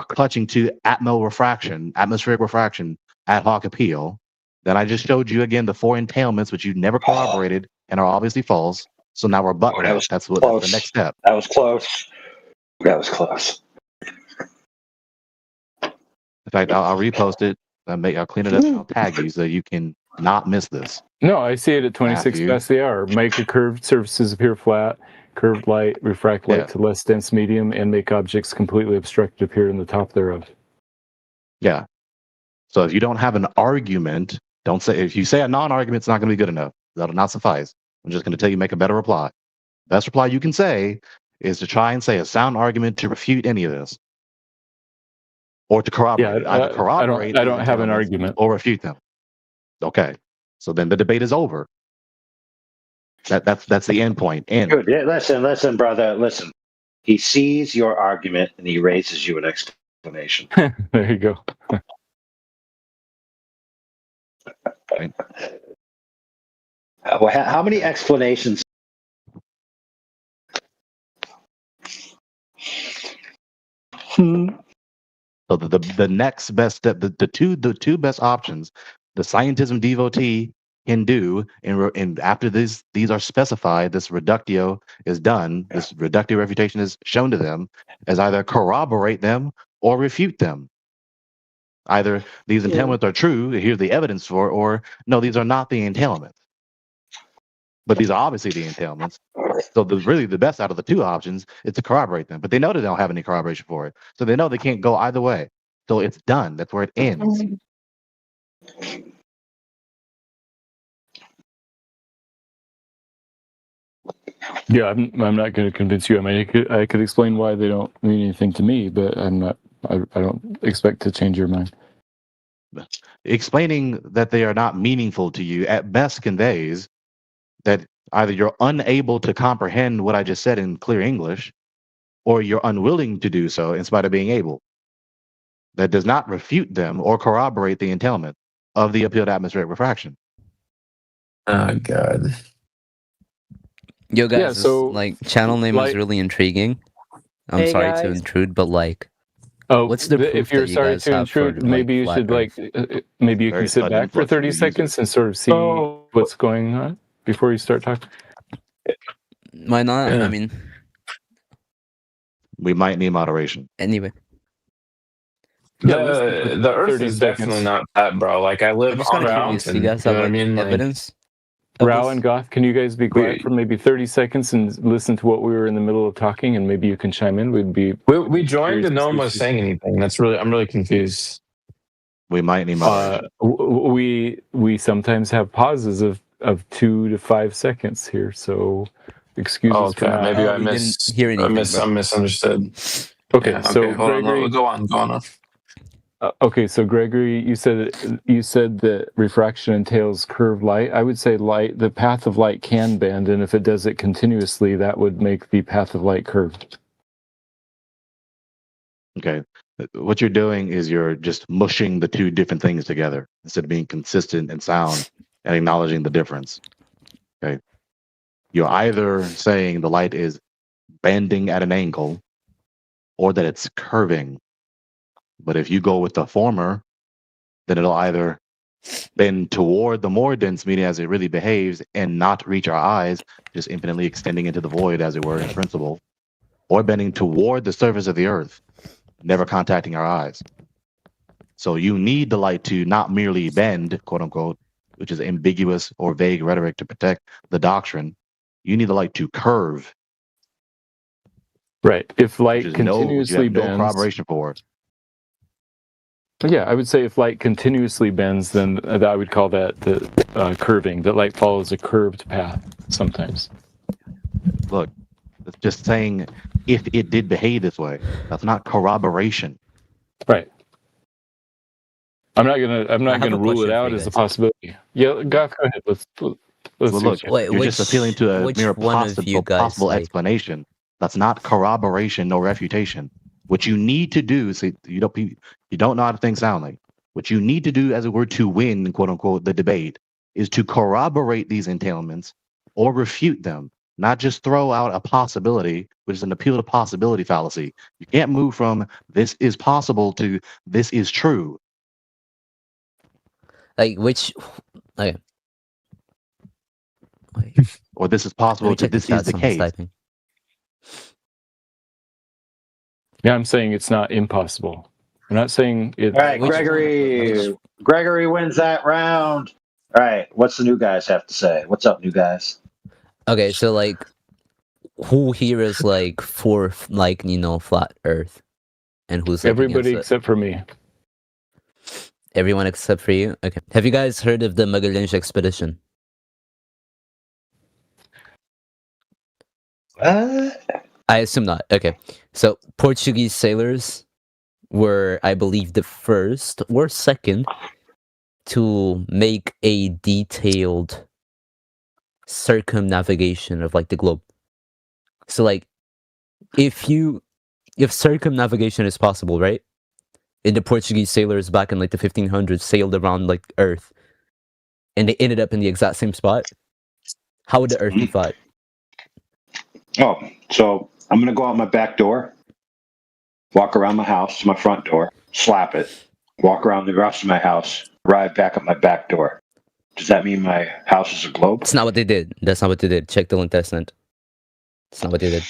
clutching to atmospheric refraction, ad hoc appeal. Then I just showed you again the four entailments, which you never corroborated and are obviously false. So now we're butting. That's the next step. That was close. That was close. In fact, I'll repost it. I'll clean it up. And I'll tag you so you can not miss this. No, I see it at 26 past the hour. Make a curved surfaces appear flat, curved light, refract light to less dense medium, and make objects completely obstructed appear in the top thereof. Yeah. So if you don't have an argument, don't say. If you say a non-argument, it's not going to be good enough. That'll not suffice. I'm just going to tell you make a better reply. Best reply you can say is to try and say a sound argument to refute any of this, or to corroborate. Either corroborate. I don't have an argument, or refute them. Okay. So then the debate is over. That's the end point. Good. Yeah, listen, brother. Listen. He sees your argument and he raises you an explanation. There you go. Right. How many explanations? So the next best step, the two best options, the scientism devotee can do, and after these are specified, this reductio is done, this reductio refutation is shown to them, is either corroborate them or refute them. Either these entailments are true, here's the evidence for it, or no, these are not the entailments. But these are obviously the entailments. So really the best out of the two options is to corroborate them. But they know they don't have any corroboration for it. So they know they can't go either way. So it's done. That's where it ends. Yeah, I'm not going to convince you. I mean, I could explain why they don't mean anything to me, but I'm not. I don't expect to change your mind. Explaining that they are not meaningful to you at best conveys that either you're unable to comprehend what I just said in clear English, or you're unwilling to do so in spite of being able. That does not refute them or corroborate the entailment of the appealed atmospheric refraction. Oh God. Yo guys, Yeah, this, so, like channel name is like- really intriguing. I'm Hey, sorry to guys. intrude, but like, Oh, what's the proof if you're that you sorry guys to have for, intrude, maybe you flat should Earth? maybe you Very can sit sudden back for influx of 30 new users. seconds and sort of see what's going on before you start talking. Why not? Yeah. I mean, We might need moderation. anyway. Yeah, listen for The Earth 30 is definitely seconds. not that, bro. Like I I'm live just on kind a of curious. Do mountain. you guys You have know what I like mean? Like, evidence? Of Rao this? and Goth, can you guys be quiet for maybe 30 seconds and listen to what we were in the middle of talking, and maybe you can chime in? we joined curious and no to one see was if- saying anything. I'm really confused. We might need moderation. We sometimes have pauses of 2 to 5 seconds here, so excuse us for Okay, not. maybe I we didn't hear anything, bro. I'm misunderstood. Okay, Yeah, so hold on. Gregory, Go on. okay, so Gregory, you said that refraction entails curved light. I would say the path of light can bend, and if it does it continuously, that would make the path of light curved. Okay. What you're doing is you're just mushing the two different things together instead of being consistent and sound and acknowledging the difference. Okay. You're either saying the light is bending at an angle or that it's curving. But if you go with the former, then it'll either bend toward the more dense medium as it really behaves and not reach our eyes, just infinitely extending into the void, as it were, in principle, or bending toward the surface of the earth, never contacting our eyes. So you need the light to not merely bend, quote unquote, which is ambiguous or vague rhetoric to protect the doctrine. You need the light to curve. Right. If light which continuously you have no bends, corroboration for it. yeah, I would say if light continuously bends, then I would call that the curving. That light follows a curved path sometimes. Look, it's just saying if it did behave this way. That's not corroboration. Right. I'm not I have gonna a rule question it for out you as a guys. possibility. Yeah, Goth, go ahead. Let's Well, see look, what you- Wait, you're just appealing to a which mere one of you guys, possible like- explanation. That's not corroboration nor refutation. What you need to do is you don't know how things sound like. What you need to do, as it were, to win, quote unquote, the debate, is to corroborate these entailments or refute them, not just throw out a possibility, which is an appeal to possibility fallacy. You can't move from this is possible to this is true. Like which? Okay. Or this is Let possible me to check the this is chat. the Someone's case. typing. Yeah, I'm saying it's not impossible. I'm not saying it's. All right, Gregory wins that round. All right, what's the new guys have to say? What's up, new guys? Okay, so like, who here is like for like flat Earth, and who's like, Everybody against except for me. it? Everyone except for you. Okay. Have you guys heard of the Magallanes expedition? I assume not. Okay. So Portuguese sailors were, I believe, the first or second to make a detailed circumnavigation of like the globe. So like if circumnavigation is possible, right? And the Portuguese sailors back in like the 1500s sailed around like Earth and they ended up in the exact same spot, how would the Earth be flat? Oh, so I'm gonna go out my back door. walk around my house to my front door, slap it, walk around the rest of my house, arrive back at my back door. Does that mean my house is a globe? That's not what they did. That's not what they did. Check the link I sent. That's not what they did.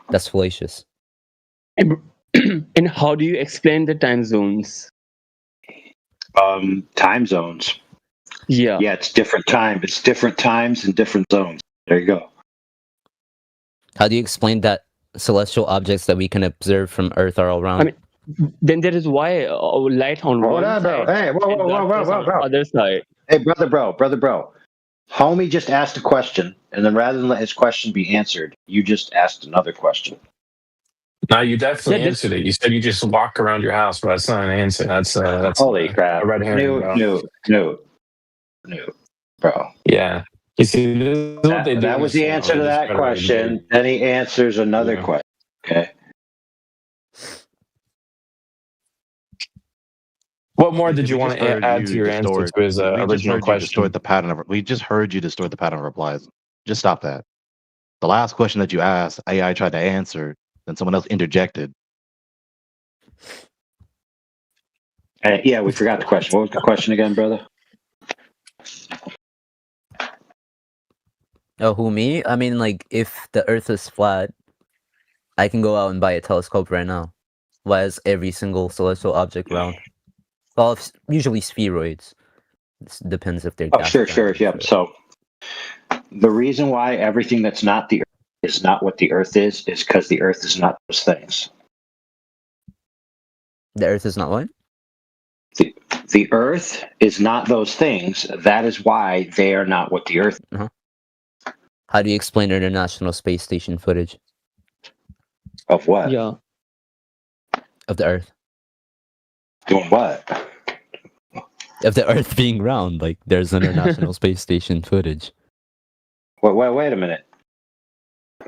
That's fallacious. And how do you explain the time zones? Time zones. Yeah. Yeah, it's different time. It's different times and different zones. There you go. How do you explain that celestial objects that we can observe from Earth are all round? I mean, then there is why light on Hold one on, bro. side Hey, whoa, and whoa, whoa, darkness whoa, on whoa. the other side. Hey, brother. Homie just asked a question, and then rather than let his question be answered, you just asked another question. No, you definitely Yeah, this- answered it. You said you just walk around your house, but that's not an answer. That's Holy crap. a red herring, bro. No, bro. Yeah. You see, this is what they do. That in was this the world. answer They to just that try to question. Then he answers another Yeah. question. Okay. What more did you We want just to heard add you to your answer distort- to his we just original heard you question? distort the pattern of. We just heard you distort the pattern of replies. Just stop that. The last question that you asked, AI tried to answer, then someone else interjected. Yeah, we forgot the question. What was the question again, brother? Oh, who, me? I mean, like, if the Earth is flat, I can go out and buy a telescope right now. Why is every single celestial object round? Well, usually spheroids. It depends if they're Oh, gas sure. giants. Yep. So the reason why everything that's not the Earth is not what the Earth is because the Earth is not those things. The Earth is not what? The Earth is not those things. That is why they are not what the Earth is. Uh-huh. How do you explain International Space Station footage? Of what? Yeah. Of the Earth. Doing what? Of the Earth being round. Like, there's International Space Station footage. Wait a minute.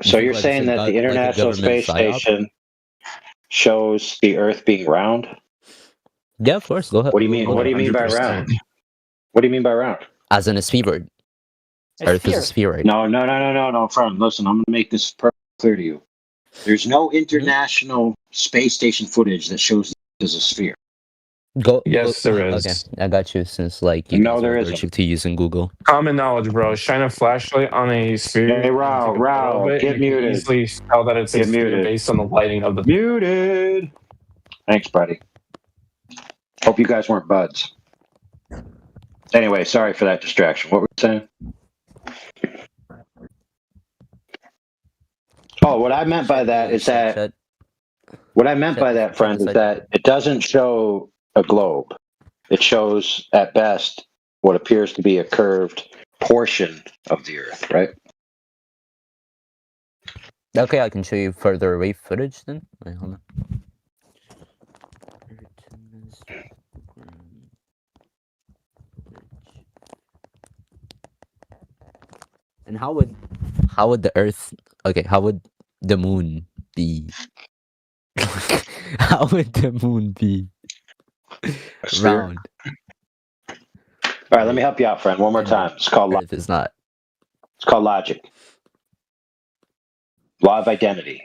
So you're Like saying some that like the a International government Space psyop? Station shows the Earth being round? Yeah, of course. Go ahead. What do you mean? What do you mean by 100%. round? What do you mean by round? As in a spheroid. Earth is a spheroid. No, friend. Listen, I'm going to make this perfectly clear to you. There's no International Space Station footage that shows it as a sphere. Yes, there is. Okay, I got you. Since like you No, guys there are isn't. allergic to using Google. Common knowledge, bro. Shine a flashlight on a sphere. Hey, and Rao, take a photo of it, get you can muted. easily tell that it's a Get sphere muted. based on the lighting of the. Muted. Thanks, buddy. Hope you guys weren't buds. Anyway, sorry for that distraction. What were you saying? Oh, what I meant by that is that what I meant by that, friend, is that it doesn't show a globe. It shows at best what appears to be a curved portion of the Earth, right? Okay, I can show you further away footage then. Wait, hold on. And how would the Earth? Okay, how would the Moon be? How would the Moon be round? All right, let me help you out, friend. One more time. It's called Earth is not. It's called logic. Law of identity.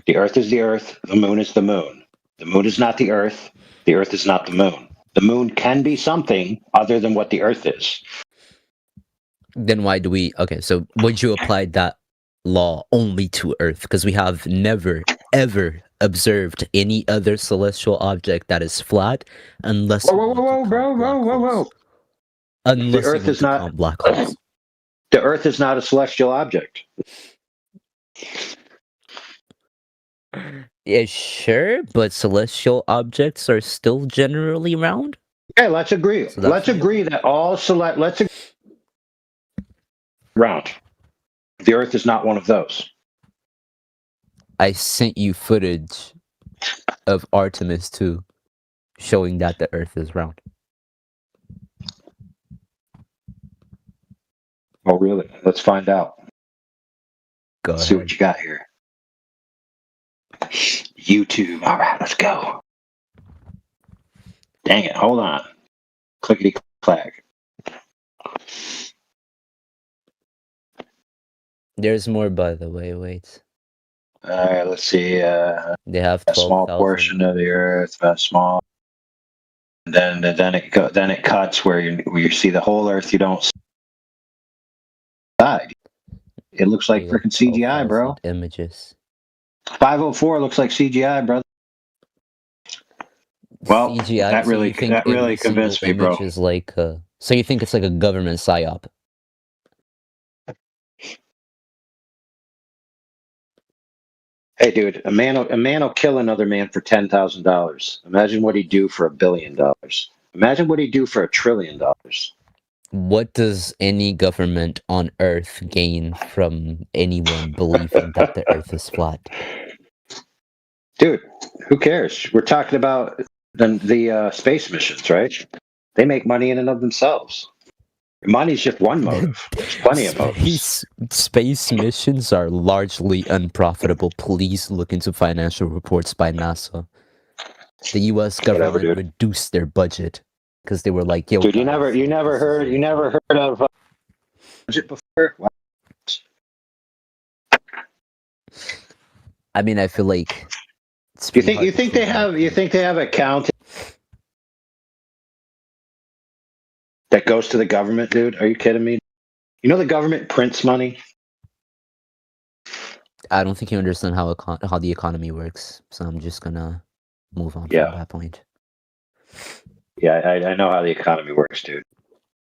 The Earth is the Earth. The Moon is the Moon. The Moon is not the Earth. The Earth is not the Moon. The Moon can be something other than what the Earth is. Then why do we? Okay, so would you apply that law only to Earth? Because we have never ever observed any other celestial object that is flat, unless Whoa. unless The Earth you is want to not count black holes. The Earth is not a celestial object. Yeah, sure, but celestial objects are still generally round. Okay, let's agree. So that's Let's agree that all round. The Earth is not one of those. I sent you footage of Artemis 2 showing that the Earth is round. Oh, really? Let's find out. Go Let's see ahead. what you got here. YouTube. All right, let's go. Dang it. Hold on. Clickety clack. There's more, by the way. Wait. Let's see. They have A small 12,000. portion of the Earth, a small. And then it cuts where you see the whole Earth. You don't see the side. It looks like freaking CGI, bro. Images. 504 looks like CGI, brother. Well, CGI. that so really you think that really every single convinced me, bro. image is like. So you think it's like a government psyop? Hey, dude, a man will kill another man for $10,000. Imagine what he'd do for $1 billion. Imagine what he'd do for $1 trillion. What does any government on Earth gain from anyone believing that the Earth is flat? Dude, who cares? We're talking about the space missions, right? They make money in and of themselves. Money's just one motive. There's plenty of motives. Space missions are largely unprofitable. Please look into financial reports by NASA. The U.S. government reduced their budget because they were like, "Yo, dude, you never heard of budget before?" Wow. I mean, I feel like you think they have accounting that goes to the government, dude? Are you kidding me? You know the government prints money. I don't think you understand how the economy works, so I'm just gonna move on from that point. Yeah, I know how the economy works, dude.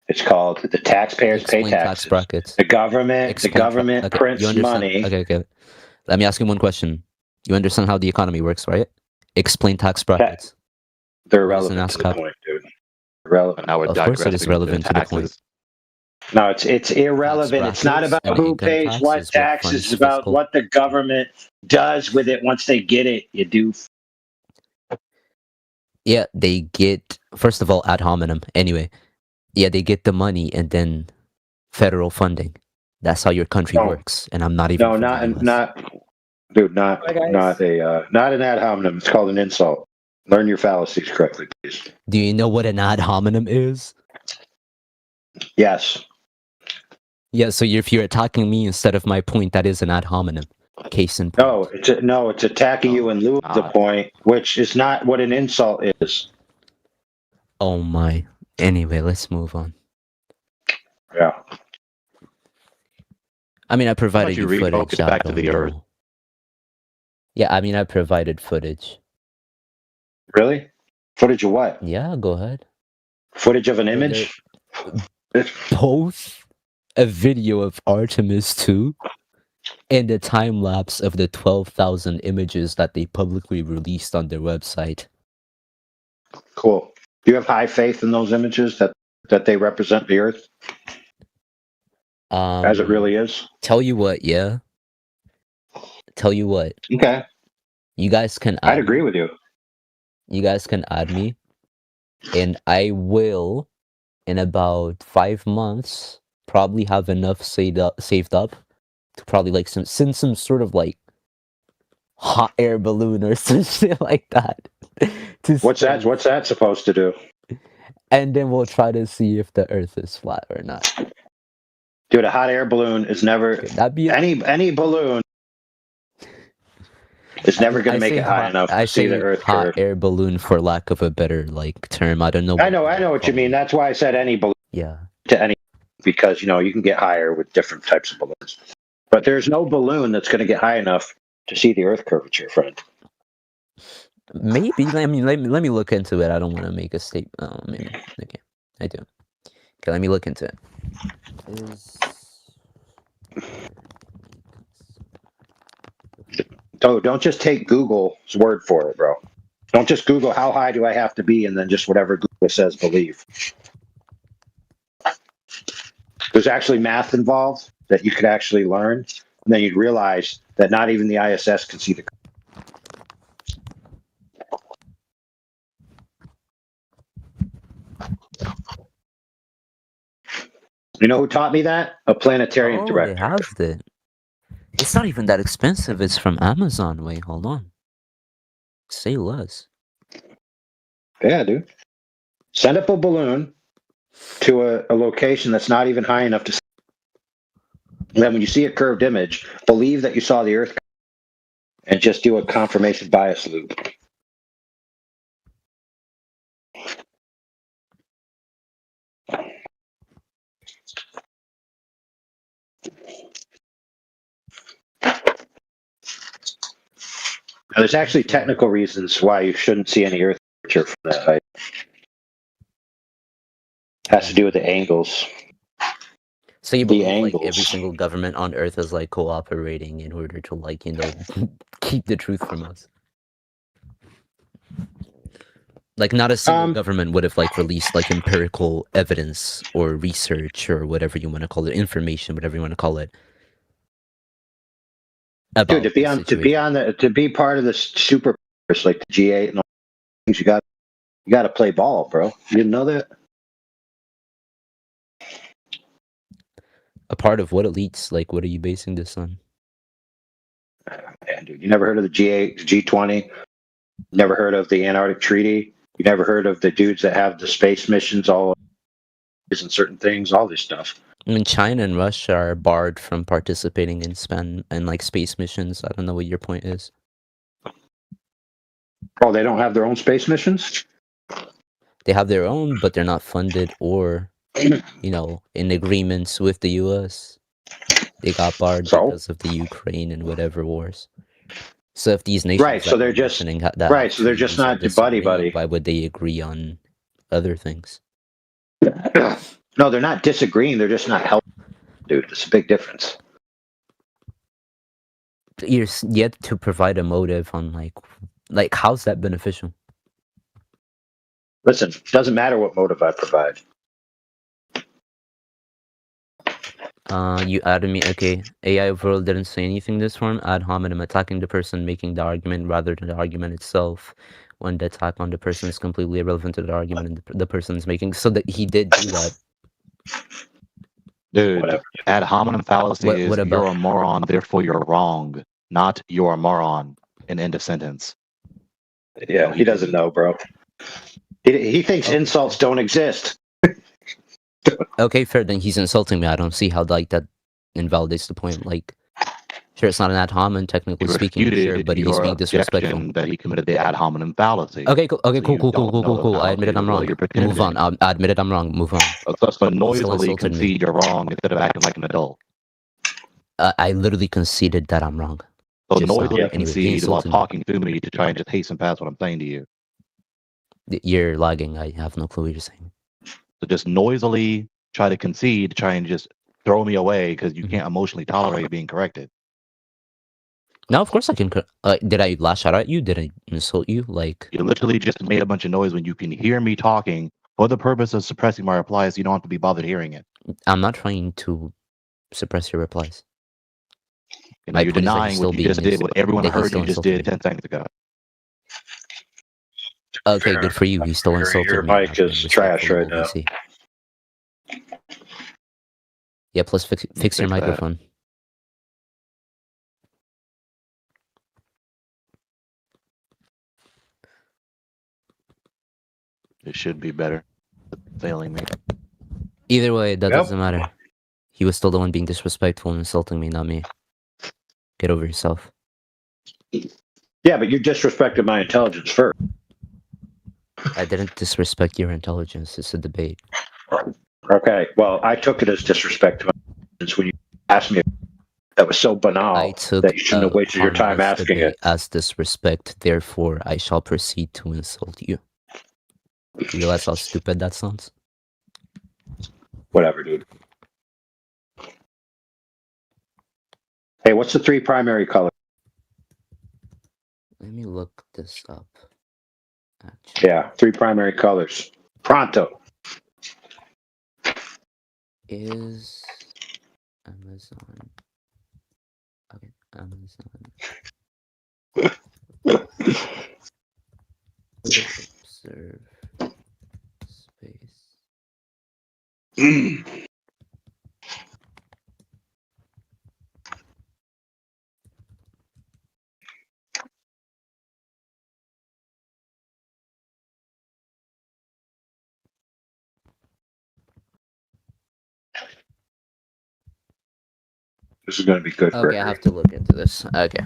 It's called the taxpayers pay taxes. Tax brackets. The government prints money. Okay. Let me ask you one question. You understand how the economy works, right? Explain tax brackets. They're irrelevant to the point, dude. Irrelevant. Of course it is relevant to the point. No, it's irrelevant. It's not about who pays what taxes. It's about what the government does with it once they get it, you do. Yeah, they get, first of all, ad hominem. Anyway, yeah, they get the money and then federal funding. That's how your country works. And I'm not even. No, not an ad hominem. It's called an insult. Learn your fallacies correctly, please. Do you know what an ad hominem is? Yes. Yeah, so if you're attacking me instead of my point, that is an ad hominem. Case in point. It's attacking you in lieu of the point, which is not what an insult is. Oh my. Anyway, let's move on. Yeah. I mean, I provided you footage. Refocus back to the Earth. Yeah, I mean, I provided footage. Really? Footage of what? Yeah, go ahead. Footage of an image? Both a video of Artemis 2 and a time lapse of the 12,000 images that they publicly released on their website. Cool. Do you have high faith in those images that they represent the Earth? As it really is? Tell you what, yeah. Tell you what. Okay. You guys can I'd agree with you. You guys can add me. And I will, in about 5 months, probably have enough saved up to probably like send some sort of like hot air balloon or some shit like that. What's that supposed to do? And then we'll try to see if the Earth is flat or not. Dude, a hot air balloon is never any balloon is never going to make it high enough to see the Earth hot curve. Air balloon, for lack of a better like term. I don't know. I know what you mean. That's why I said any balloon. Yeah. To any, because you can get higher with different types of balloons, but there's no balloon that's going to get high enough to see the Earth curvature, friend. Maybe. I mean, let me look into it. I don't want to make a statement. Oh, maybe. Okay, I do. Okay, let me look into it. Don't just take Google's word for it, bro. Don't just Google how high do I have to be and then just whatever Google says believe. There's actually math involved that you could actually learn, and then you'd realize that not even the ISS can see the. You know who taught me that? A planetarium director. They have it. It's not even that expensive. It's from Amazon. Wait, hold on. Say less. Yeah, dude. Send up a balloon to a location that's not even high enough to see. And then when you see a curved image, believe that you saw the Earth. and just do a confirmation bias loop. Now, there's actually technical reasons why you shouldn't see any Earth curvature from that height. Has to do with the angles. So you The believe like angles. every single government on Earth is like cooperating in order to like keep the truth from us. Like not a single government would have like released like empirical evidence or research or whatever you want to call it, information, whatever you want to call it. Dude, to be part of the super powers like the G8 and all things, you got to play ball, bro. You didn't know that? A part of what elites? Like, what are you basing this on? Man, dude, you never heard of the G8, the G20? Never heard of the Antarctic Treaty? You never heard of the dudes that have the space missions, all and certain things, all this stuff. I mean, China and Russia are barred from participating in like space missions. I don't know what your point is. Oh, they don't have their own space missions? They have their own, but they're not funded or, in agreements with the U.S. They got barred because of the Ukraine and whatever wars. So if these nations, right, so they're just so they're just not buddy. Why would they agree on other things? No, they're not disagreeing. They're just not helping, dude. It's a big difference. You're yet to provide a motive on like how's that beneficial? Listen, it doesn't matter what motive I provide. You added me. Okay, AI overall didn't say anything this form. Ad hominem attacking the person making the argument rather than the argument itself. When the attack on the person is completely irrelevant to the argument the person is making. So that he did do that. Dude, ad hominem fallacy is you're a moron, therefore you're wrong, not you're a moron. An end of sentence. Yeah, he doesn't know, bro. He thinks insults don't exist. Okay, fair. Then he's insulting me. I don't see how like that invalidates the point. Like, sure, it's not an ad hominem technically speaking, sure, but he's being disrespectful. That he committed the ad hominem fallacy. Okay, cool. Okay, cool. I admit it. I'm wrong. Move on. I admit it. I'm wrong. Move on. So noisily concede you're wrong instead of acting like an adult. I literally conceded that I'm wrong. So noisily concede while talking to me to try and just hasten past what I'm saying to you. You're lagging. I have no clue what you're saying. So just noisily try to concede, try and just throw me away because you can't emotionally tolerate being corrected. No, of course I can. Did I lash out at you? Did I insult you? Like you literally just made a bunch of noise when you can hear me talking for the purpose of suppressing my replies. You don't have to be bothered hearing it. I'm not trying to suppress your replies. You know, you're denying what you just did, what everyone heard you just did 10 seconds ago. Okay, good for you. You still insulted your me. mic is trash right now. Yeah, plus fix your microphone. It should be better. Failing me. Either way, that doesn't matter. He was still the one being disrespectful and insulting me, not me. Get over yourself. Yeah, but you disrespected my intelligence first. I didn't disrespect your intelligence. It's a debate. Okay, well, I took it as disrespect to my intelligence when you asked me. That was so banal that you shouldn't have wasted your time asking it. As disrespect, therefore, I shall proceed to insult you. You realize how stupid that sounds? Whatever, dude. Hey, what's the 3 primary colors? Let me look this up. Actually. Yeah, 3 primary colors. Pronto. Is Amazon. Okay, Amazon. Observe space. This is going to be good for I have to look into this. Okay.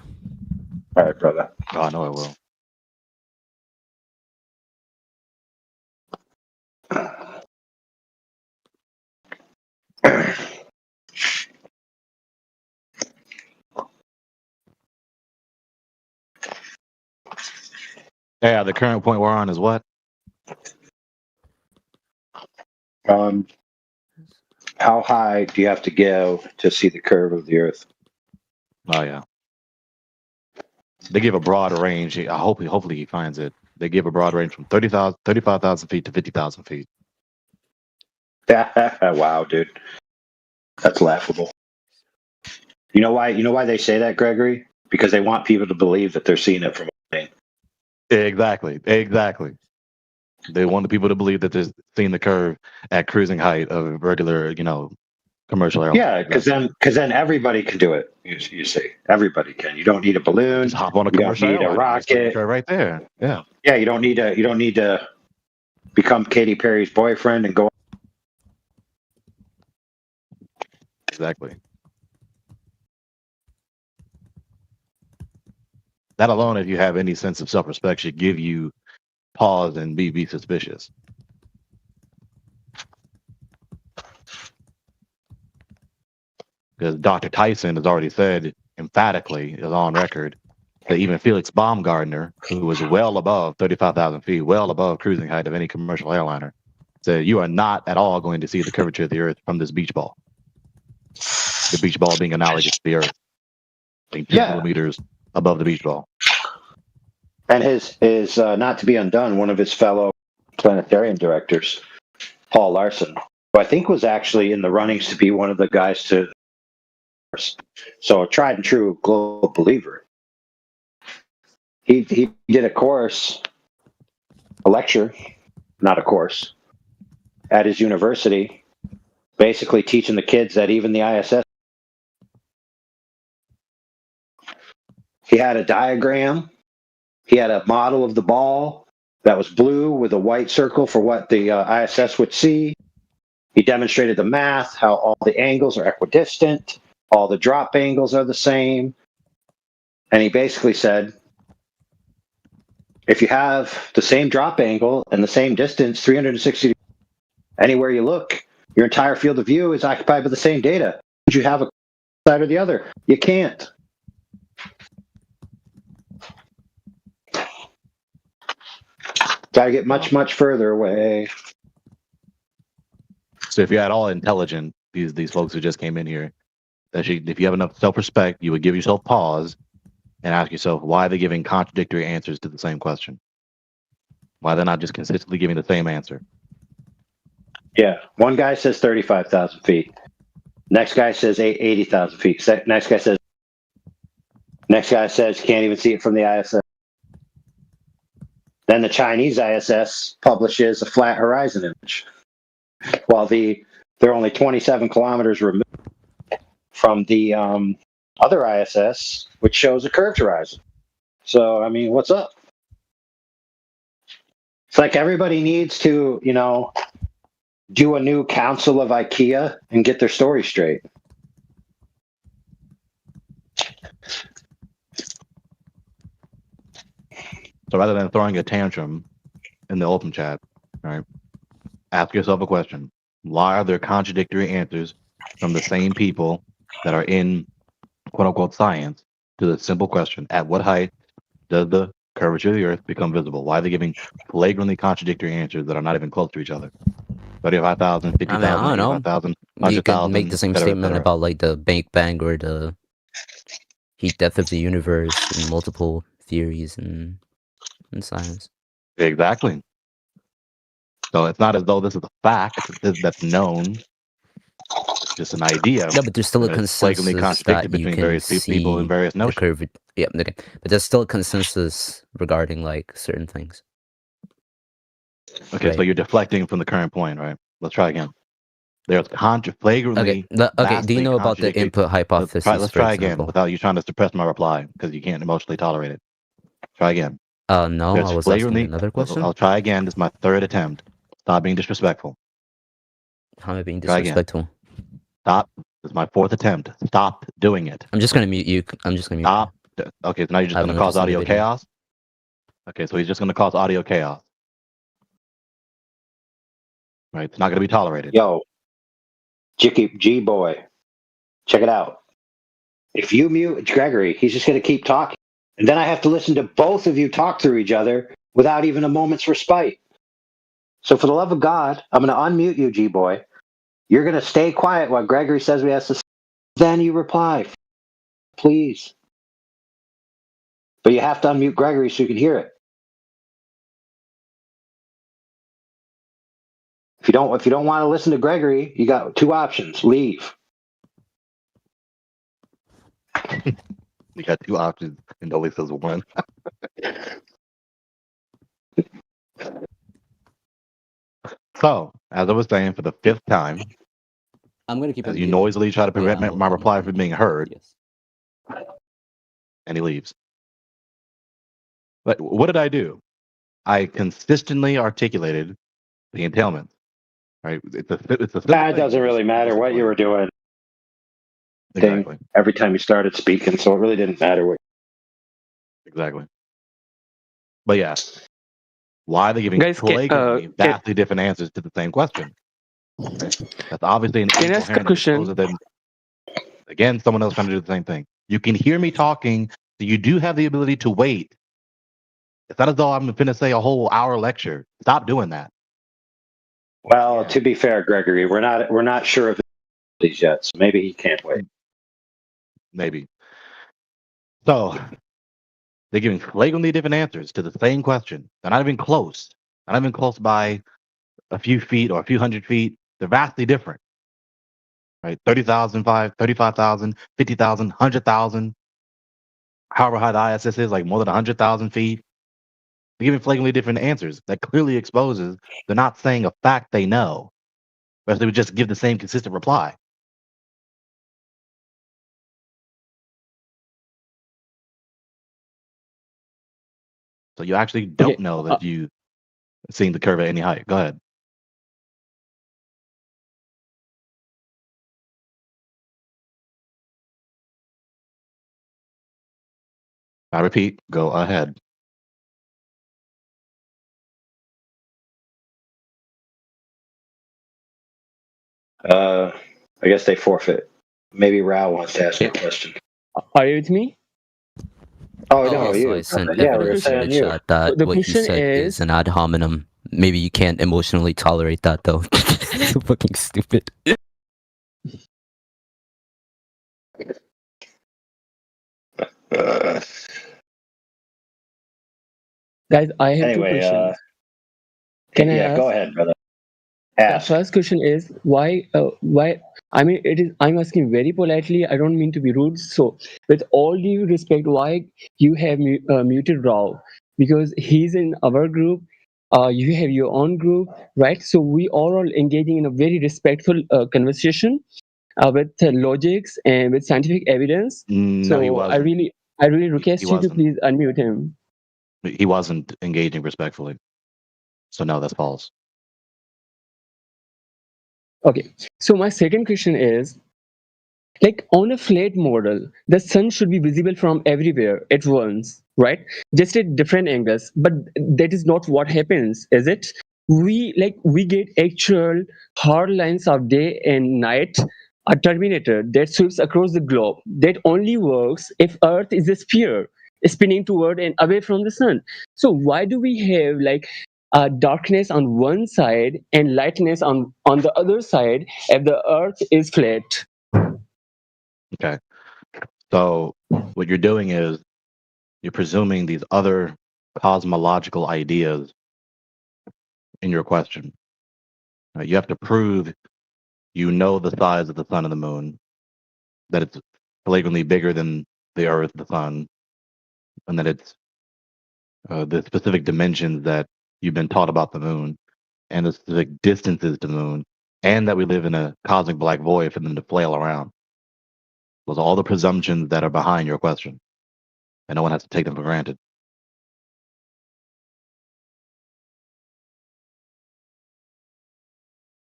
All right, brother. Oh, I know it will. Yeah, the current point we're on is what? How high do you have to go to see the curve of the Earth? Oh yeah. They give a broad range. Hopefully he finds it. They give a broad range from 35,000 feet to 50,000 feet. Wow, dude, that's laughable. You know why? You know why they say that, Gregory? Because they want people to believe that they're seeing it from a plane. Exactly. They want the people to believe that they're seeing the curve at cruising height of a regular, commercial airline. Yeah, because then everybody can do it. You see, everybody can. You don't need a balloon. Just hop on a You don't commercial need a airline. rocket. Right there. Yeah. Yeah, you don't need to become Katy Perry's boyfriend and go. Exactly. That alone, if you have any sense of self-respect, should give you pause and be suspicious. Because Dr. Tyson has already said emphatically, is on record, that even Felix Baumgartner, who was well above 35,000 feet, well above cruising height of any commercial airliner, said you are not at all going to see the curvature of the Earth from this beach ball. The beach ball being analogous to the Earth, being 2 kilometers above the beach ball. And his not to be undone, one of his fellow planetarium directors, Paul Larson, who I think was actually in the runnings to be one of the guys to. So a tried and true global believer. He did a course, a lecture, not a course, at his university, basically teaching the kids that even the ISS. He had a diagram. He had a model of the ball that was blue with a white circle for what the ISS would see. He demonstrated the math, how all the angles are equidistant, all the drop angles are the same. And he basically said, if you have the same drop angle and the same distance, 360 degrees, anywhere you look, your entire field of view is occupied by the same data. Would you have a side or the other? You can't. Gotta get much, much further away. So if you're at all intelligent, these folks who just came in here, if you have enough self-respect, you would give yourself pause and ask yourself, why are they giving contradictory answers to the same question? Why they're not just consistently giving the same answer? Yeah. One guy says 35,000 feet. Next guy says 80,000 feet. Next guy says you can't even see it from the ISS. Then the Chinese ISS publishes a flat horizon image, while they're only 27 kilometers removed from the other ISS, which shows a curved horizon. So, I mean, what's up? It's like everybody needs to, do a new council of IKEA and get their story straight. So rather than throwing a tantrum in the open chat, right, ask yourself a question. Why are there contradictory answers from the same people that are in quote-unquote science to the simple question, at what height does the curvature of the Earth become visible? Why are they giving flagrantly contradictory answers that are not even close to each other? 35,000, 50,000, I don't know. 85,000, You could 100,000, make the same et cetera, et statement cetera. about like the Big Bang or the heat death of the universe and multiple theories in science. Exactly. So it's not as though this is a fact that's known. It's just an idea. No, but there's still a that is flagrantly consensus contradicted that you between can various people and see various the notions. curve. Yeah, okay. But there's still a consensus regarding like certain things. Okay, so you're deflecting from the current point, right? Let's try again. There's flagrantly. Okay. Do you vastly know about the contradictory- input hypothesis? Let's for try again example? without you trying to suppress my reply because you can't emotionally tolerate it. Try again. No, There's I was asking flagrantly. another question. I'll try again. This is my third attempt. Stop being disrespectful. How am I being Try again. disrespectful? Stop. This is my fourth attempt. Stop doing it. I'm just gonna mute you. I'm just gonna mute. Stop Okay, so now you're just I've going to never cause seen the audio video. chaos? Okay, so he's just going to cause audio chaos. Right? It's not going to be tolerated. Yo, G boy, check it out. If you mute Gregory, he's just going to keep talking. And then I have to listen to both of you talk through each other without even a moment's respite. So for the love of God, I'm going to unmute you, G boy. You're going to stay quiet while Gregory says what he has to say. Then you reply, please. But you have to unmute Gregory so you can hear it. If you don't want to listen to Gregory, you got two options. Leave. You got two options, and only says one. So, as I was saying for the fifth time, I'm gonna keep as him you muted. noisily try to prevent Yeah, I'll- my reply from being heard, and he leaves. But what did I do? I consistently articulated the entailment. Right? It's a simple It thing. doesn't really matter what you were doing. Exactly. Every time you started speaking, so it really didn't matter what. Exactly. But yeah, why are they giving Guys, flagrantly vastly different answers to the same question? That's obviously an can I ask a incoherent question? disclosure that, again, someone else trying to do the same thing. You can hear me talking, so you do have the ability to wait. It's not as though I'm going to say a whole hour lecture. Stop doing that. Well, to be fair, Gregory, we're not sure of these yet, so maybe he can't wait. Maybe. So they're giving flagrantly different answers to the same question. They're not even close. Not even close by a few feet or a few hundred feet. They're vastly different. Right? 30,000, 35,000, 50,000, 100,000. However high the ISS is, like more than 100,000 feet. They're giving flagrantly different answers. That clearly exposes they're not saying a fact they know. But they would just give the same consistent reply. So you actually don't know that you seen the curve at any height. Go ahead. I repeat, go ahead. I guess they forfeit. Maybe Rao wants to ask you a question. Are you with me? Oh, no, So you. I sent Yeah, we were evidence in saying the you. chat that The what you question said is an ad hominem. Maybe you can't emotionally tolerate that though. So fucking stupid. Guys, I have Anyway, two questions. Can I ask? go ahead, brother. The first question is why? I mean, it is. I'm asking very politely. I don't mean to be rude. So, with all due respect, why you have muted Rao? Because he's in our group. You have your own group, right? So we are all engaging in a very respectful conversation with logics and with scientific evidence. No, he So I wasn't. really request He you to wasn't. please unmute him. He wasn't engaging respectfully. So no, that's false. Okay. So my second question is, like on a flat model, the sun should be visible from everywhere at once, right? Just at different angles. But that is not what happens, is it? We get actual hard lines of day and night, a terminator that sweeps across the globe. That only works if Earth is a sphere spinning toward and away from the sun. So why do we have like darkness on one side and lightness on the other side if the Earth is flat? Okay. So what you're doing is you're presuming these other cosmological ideas in your question. You have to prove you know the size of the sun and the moon, that it's flagrantly bigger than the Earth, the sun, and that it's the specific dimensions that you've been taught about the moon, and the specific distances to the moon, and that we live in a cosmic black void for them to flail around. Those are all the presumptions that are behind your question, and no one has to take them for granted.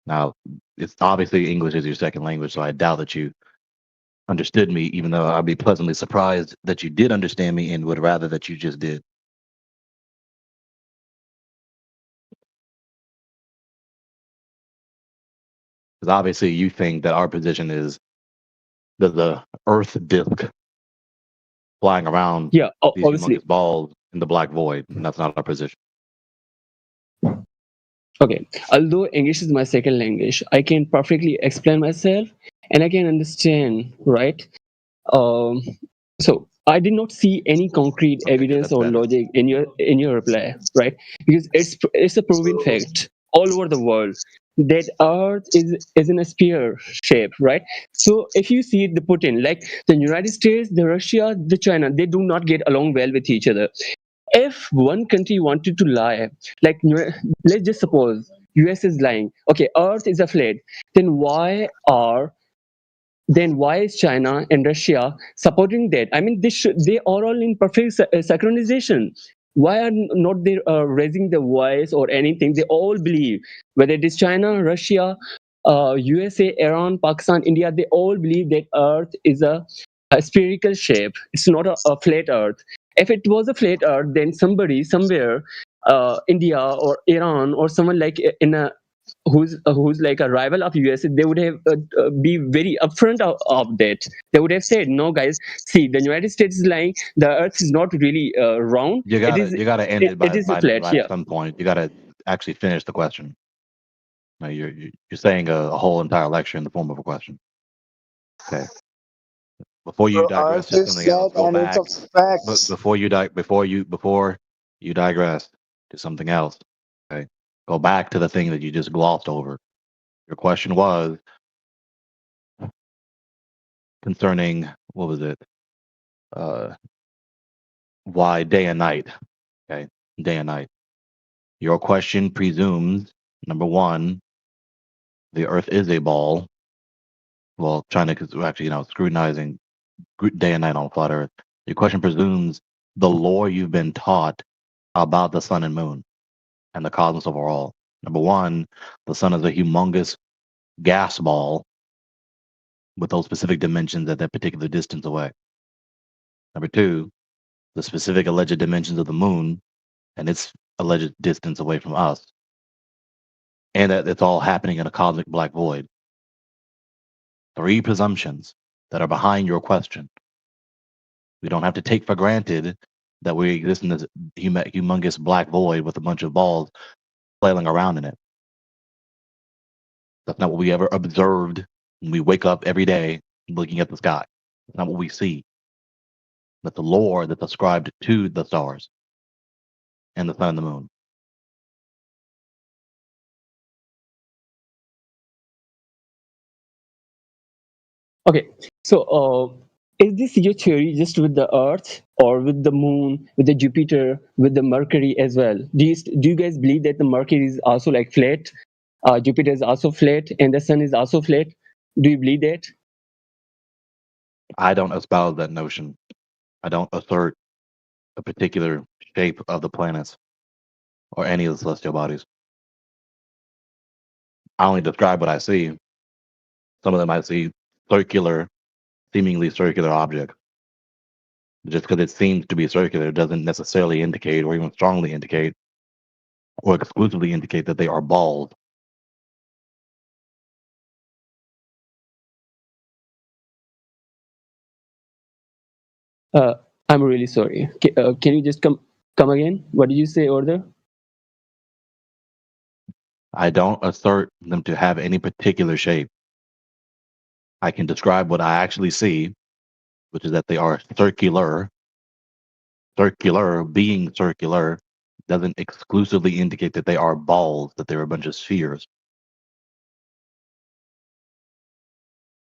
Now, it's obviously English is your second language, so I doubt that you understood me, even though I'd be pleasantly surprised that you did understand me and would rather that you just did. Because obviously you think that our position is that the Earth disk flying around Yeah, these obviously. humongous balls in the black void, and that's not our position. Okay, although English is my second language, I can perfectly explain myself and I can understand, right? Um, so I did not see any concrete evidence or logic in your reply, right? Because it's a proven fact all over the world that Earth is in a sphere shape, right? So if you see the Putin, like the United States, the Russia, the China, they do not get along well with each other. If one country wanted to lie, like let's just suppose US is lying, okay, Earth is a flat, then why is China and Russia supporting that? I mean, they are all in perfect synchronization. Why are not they raising the voice or anything? They all believe, whether it is China, Russia, USA, Iran, Pakistan, India, they all believe that Earth is a spherical shape. It's not a flat Earth. If it was a flat Earth, then somebody somewhere, India or Iran or someone like in a who's like a rival of US, they would have be very upfront of that. They would have said, no guys, see, the United States is lying, the Earth is not really round, You gotta end it it is a by flat. Yeah. at some point. You gotta actually finish the question. Now you're saying a whole entire lecture in the form of a question. Okay. Before you digress to something else, go back. Before you digress to something else, okay, go back to the thing that you just glossed over. Your question was concerning, what was it? Why day and night? Okay, day and night. Your question presumes, number one, the Earth is a ball. Well, China is actually, scrutinizing day and night on flat Earth. Your question presumes the lore you've been taught about the sun and moon and the cosmos overall. Number one, the sun is a humongous gas ball with those specific dimensions at that particular distance away. Number two, the specific alleged dimensions of the moon and its alleged distance away from us. And that it's all happening in a cosmic black void. Three presumptions that are behind your question. We don't have to take for granted that we exist in this humongous black void with a bunch of balls flailing around in it. That's not what we ever observed when we wake up every day looking at the sky. That's not what we see. That's the lore that's ascribed to the stars and the sun and the moon. Okay, so is this your theory just with the Earth or with the Moon, with the Jupiter, with the Mercury as well? Do you guys believe that the Mercury is also like flat, Jupiter is also flat, and the Sun is also flat? Do you believe that? I don't espouse that notion. I don't assert a particular shape of the planets or any of the celestial bodies. I only describe what I see. Some of them I see circular, seemingly circular objects. Just because it seems to be circular doesn't necessarily indicate or even strongly indicate or exclusively indicate that they are balls. I'm really sorry. Can you just come again? What did you say, Order? I don't assert them to have any particular shape. I can describe what I actually see, which is that they are circular. Circular, being circular, doesn't exclusively indicate that they are balls, that they're a bunch of spheres.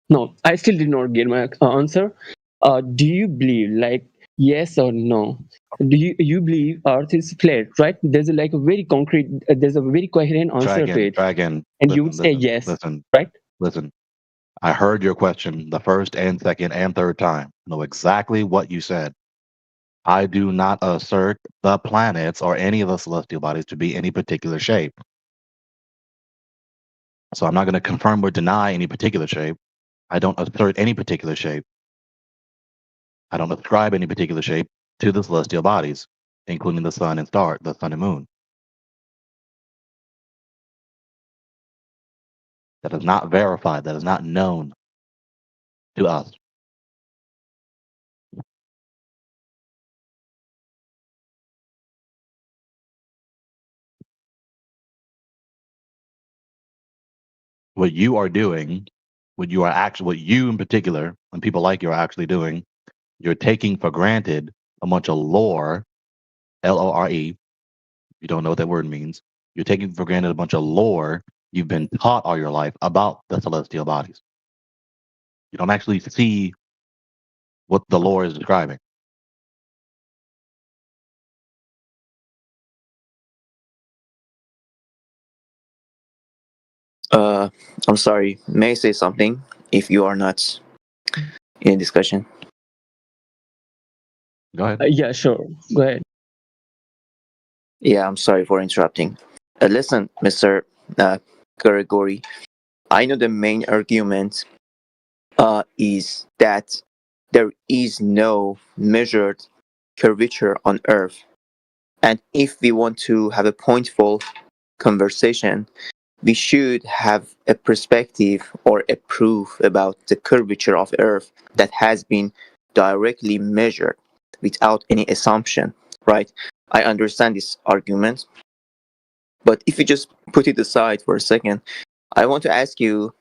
No, I still did not get my answer. Do you believe, like, yes or no? Do you believe Earth is flat? Right? There's a very concrete. There's a very coherent answer to it. Try again. And you would say yes. Listen. Right? Listen. I heard your question the first and second and third time. I know exactly what you said. I do not assert the planets or any of the celestial bodies to be any particular shape. So I'm not going to confirm or deny any particular shape. I don't assert any particular shape. I don't ascribe any particular shape to the celestial bodies, including the sun and star, the sun and moon. That is not verified. That is not known to us. What you are doing, what you in particular, and people like you are actually doing, you're taking for granted a bunch of lore, Lore. You don't know what that word means. You're taking for granted a bunch of lore you've been taught all your life about the celestial bodies. You don't actually see what the lore is describing. I'm sorry. May I say something if you are not in a discussion? Go ahead. Yeah, sure. Go ahead. Yeah, I'm sorry for interrupting. Listen, Mr. Gregory, I know the main argument is that there is no measured curvature on Earth. And if we want to have a pointful conversation, we should have a perspective or a proof about the curvature of Earth that has been directly measured without any assumption, right? I understand this argument, but if you just put it aside for a second, I want to ask you,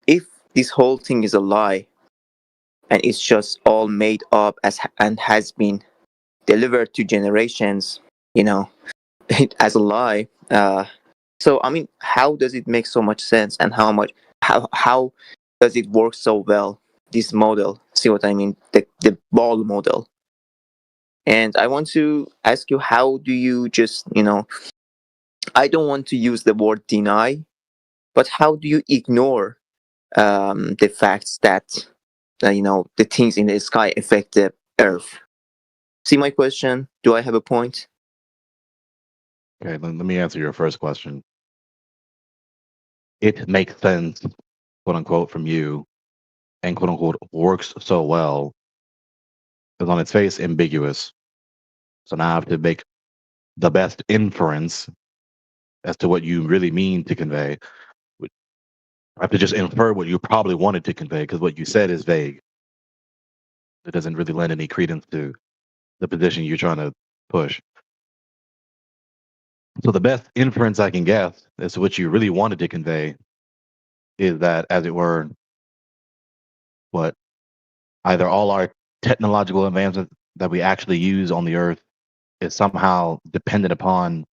if this whole thing is a lie and it's just all made up and has been delivered to generations, as a lie. So I mean, how does it make so much sense, and how does it work so well? This model, see what I mean? The ball model. And I want to ask you, how do you just I don't want to use the word deny, but how do you ignore the facts that the things in the sky affect the Earth? See my question? Do I have a point? Okay, let me answer your first question. It makes sense, quote unquote, from you, and quote unquote works so well, is on its face ambiguous. So now I have to make the best inference as to what you really mean to convey. I have to just infer what you probably wanted to convey, because what you said is vague. It doesn't really lend any credence to the position you're trying to push. So the best inference I can guess as to what you really wanted to convey is that, as it were, what either all our technological advancements that we actually use on the Earth is somehow dependent upon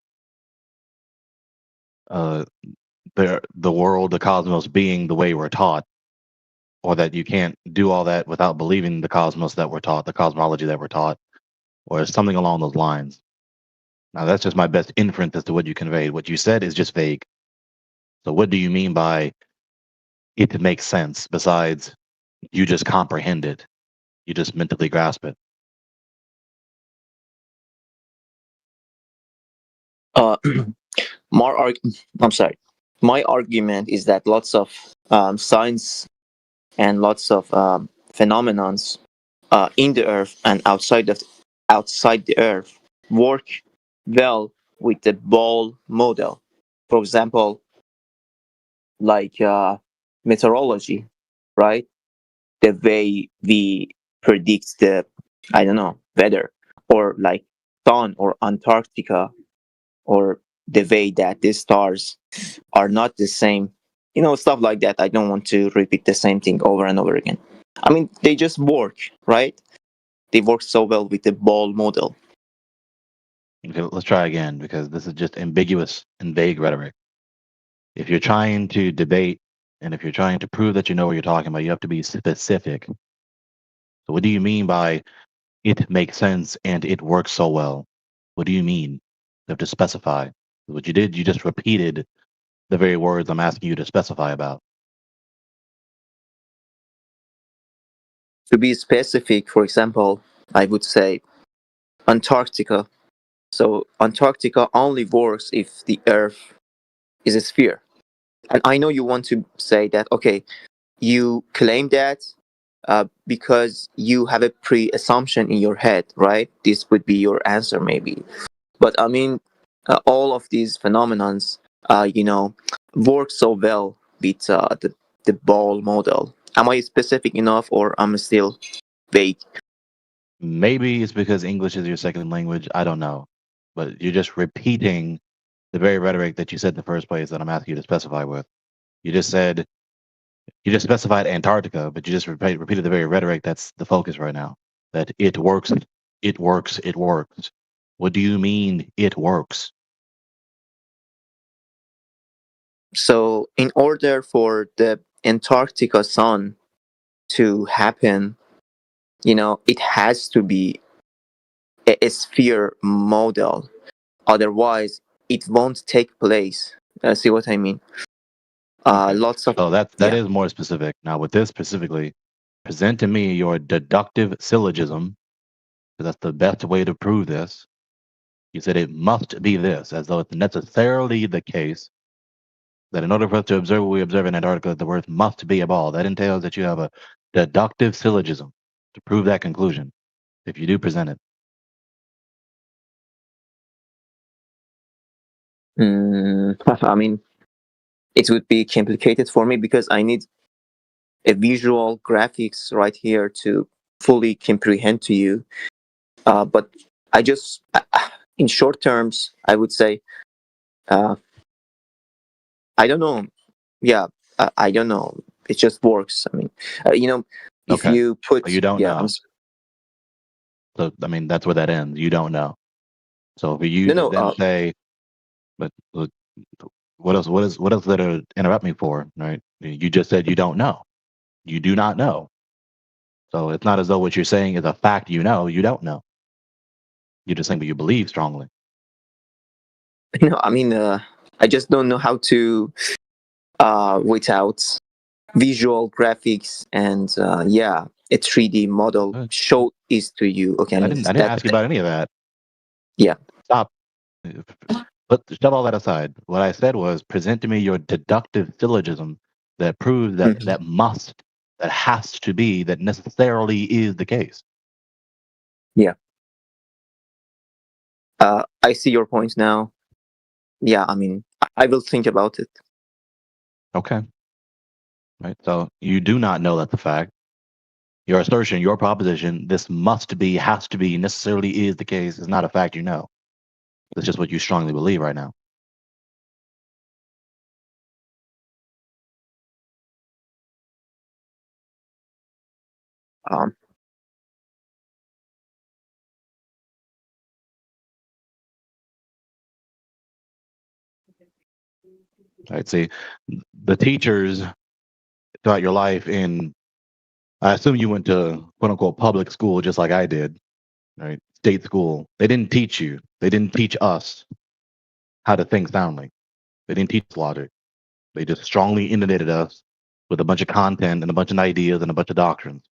the world, the cosmos being the way we're taught, or that you can't do all that without believing the cosmos that we're taught, the cosmology that we're taught, or something along those lines. Now, that's just my best inference as to what you conveyed. What you said is just vague. So what do you mean by it makes sense, besides you just comprehend it? You just mentally grasp it. I'm sorry. My argument is that lots of science and lots of phenomenons in the Earth and outside the Earth work well with the ball model. For example, like meteorology, right? The way we predict the, I don't know, weather, or like sun or Antarctica, or the way that the stars are not the same, stuff like that. I don't want to repeat the same thing over and over again. I mean, they just work, right? They work so well with the ball model. Okay, let's try again, because this is just ambiguous and vague rhetoric. If you're trying to debate and if you're trying to prove that you know what you're talking about, you have to be specific. So what do you mean by it makes sense and it works so well? What do you mean? You have to specify. What you did, you just repeated the very words I'm asking you to specify about. To be specific, for example, I would say Antarctica. So Antarctica only works if the Earth is a sphere. And I know you want to say that, okay, you claim that because you have a pre-assumption in your head, right? This would be your answer, maybe. But I mean, all of these phenomenons, work so well with the ball model. Am I specific enough, or am I still vague? Maybe it's because English is your second language. I don't know. But you're just repeating the very rhetoric that you said in the first place that I'm asking you to specify with. You just specified Antarctica, but you just repeated the very rhetoric that's the focus right now. That it works, it works, it works. What do you mean it works? So, in order for the Antarctica sun to happen, it has to be a sphere model. Otherwise, it won't take place. See what I mean? Lots of. Oh, that is more specific. Now, with this specifically, present to me your deductive syllogism, because that's the best way to prove this. You said it must be this, as though it's necessarily the case that in order for us to observe what we observe in Antarctica, the word must be a ball. That entails that you have a deductive syllogism to prove that conclusion, if you do present it. I mean, it would be complicated for me because I need a visual graphics right here to fully comprehend to you. But I just, in short terms, I would say, I don't know. Yeah, I don't know. It just works. I mean, if you put, you don't yeah, know. So I mean, that's where that ends. You don't know. So for you to then say, but what else? What else that to interrupt me for? Right? You just said you don't know. You do not know. So it's not as though what you're saying is a fact. You know, you don't know. You're just saying what you believe strongly. I mean, I just don't know how to, without visual graphics and a 3D model show this to you. Okay, I didn't ask you about any of that. Yeah. Stop. But shove all that aside. What I said was present to me your deductive syllogism that proves that that must, that has to be, that necessarily is the case. Yeah. I see your point now. Yeah, I mean, I will think about it. Okay. Right. So you do not know that's a fact. Your assertion, your proposition, this must be, has to be, necessarily is the case, is not a fact you know. It's just what you strongly believe right now. Right. See, the teachers throughout your life I assume you went to quote unquote public school just like I did, right? State school. They didn't teach you. They didn't teach us how to think soundly. They didn't teach logic. They just strongly inundated us with a bunch of content and a bunch of ideas and a bunch of doctrines.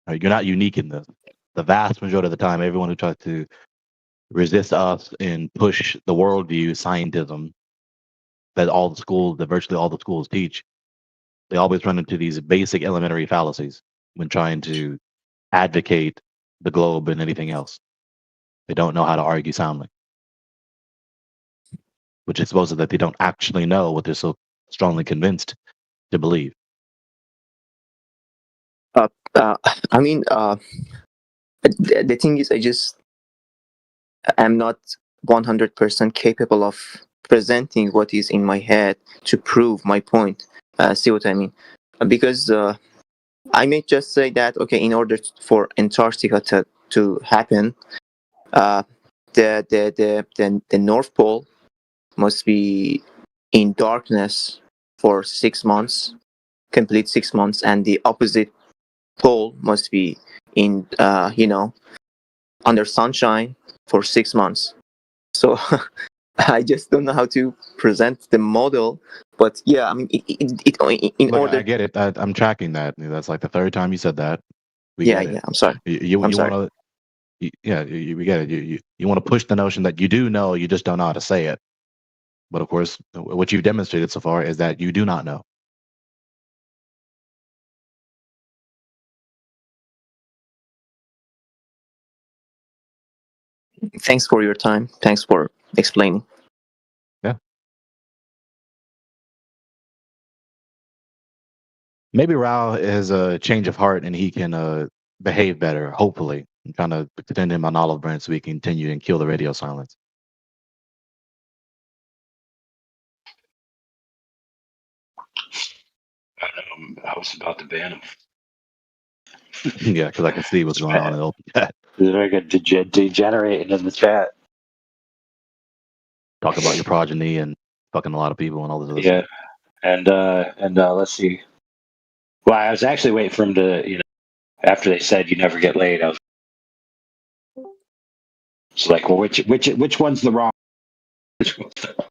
Right? You're not unique in this. The vast majority of the time, everyone who tries to resist us and push the worldview scientism that virtually all the schools teach, they always run into these basic elementary fallacies when trying to advocate the globe and anything else. They don't know how to argue soundly, which exposes that they don't actually know what they're so strongly convinced to believe. I mean, the thing is, I'm not 100% capable of presenting what is in my head to prove my point. See what I mean? Because I may just say that, okay, in order for Antarctica to happen, the North Pole must be in darkness for 6 months, complete 6 months, and the opposite pole must be in under sunshine for 6 months. So I just don't know how to present the model But yeah, I mean, in Look, order. I get it. I'm tracking that. That's like the third time you said that. We Yeah, get it. yeah. I'm sorry. You I'm you sorry. want to, yeah, we get it. You want to push the notion that you do know, you just don't know how to say it. But of course, what you've demonstrated so far is that you do not know. Thanks for your time. Thanks for explaining. Yeah. Maybe Rao has a change of heart and he can behave better. Hopefully, I'm trying to extend him an olive branch so he can continue and kill the radio silence. I don't know. I was about to ban him. Yeah, because I can see what's going on in the open chat. There's very good degenerating in the chat. Talk about your progeny and fucking a lot of people and all this other Yeah, stuff. and let's see. Well, I was actually waiting for him to, after they said you never get laid, I was like, well, which one's the wrong? Which one's the wrong?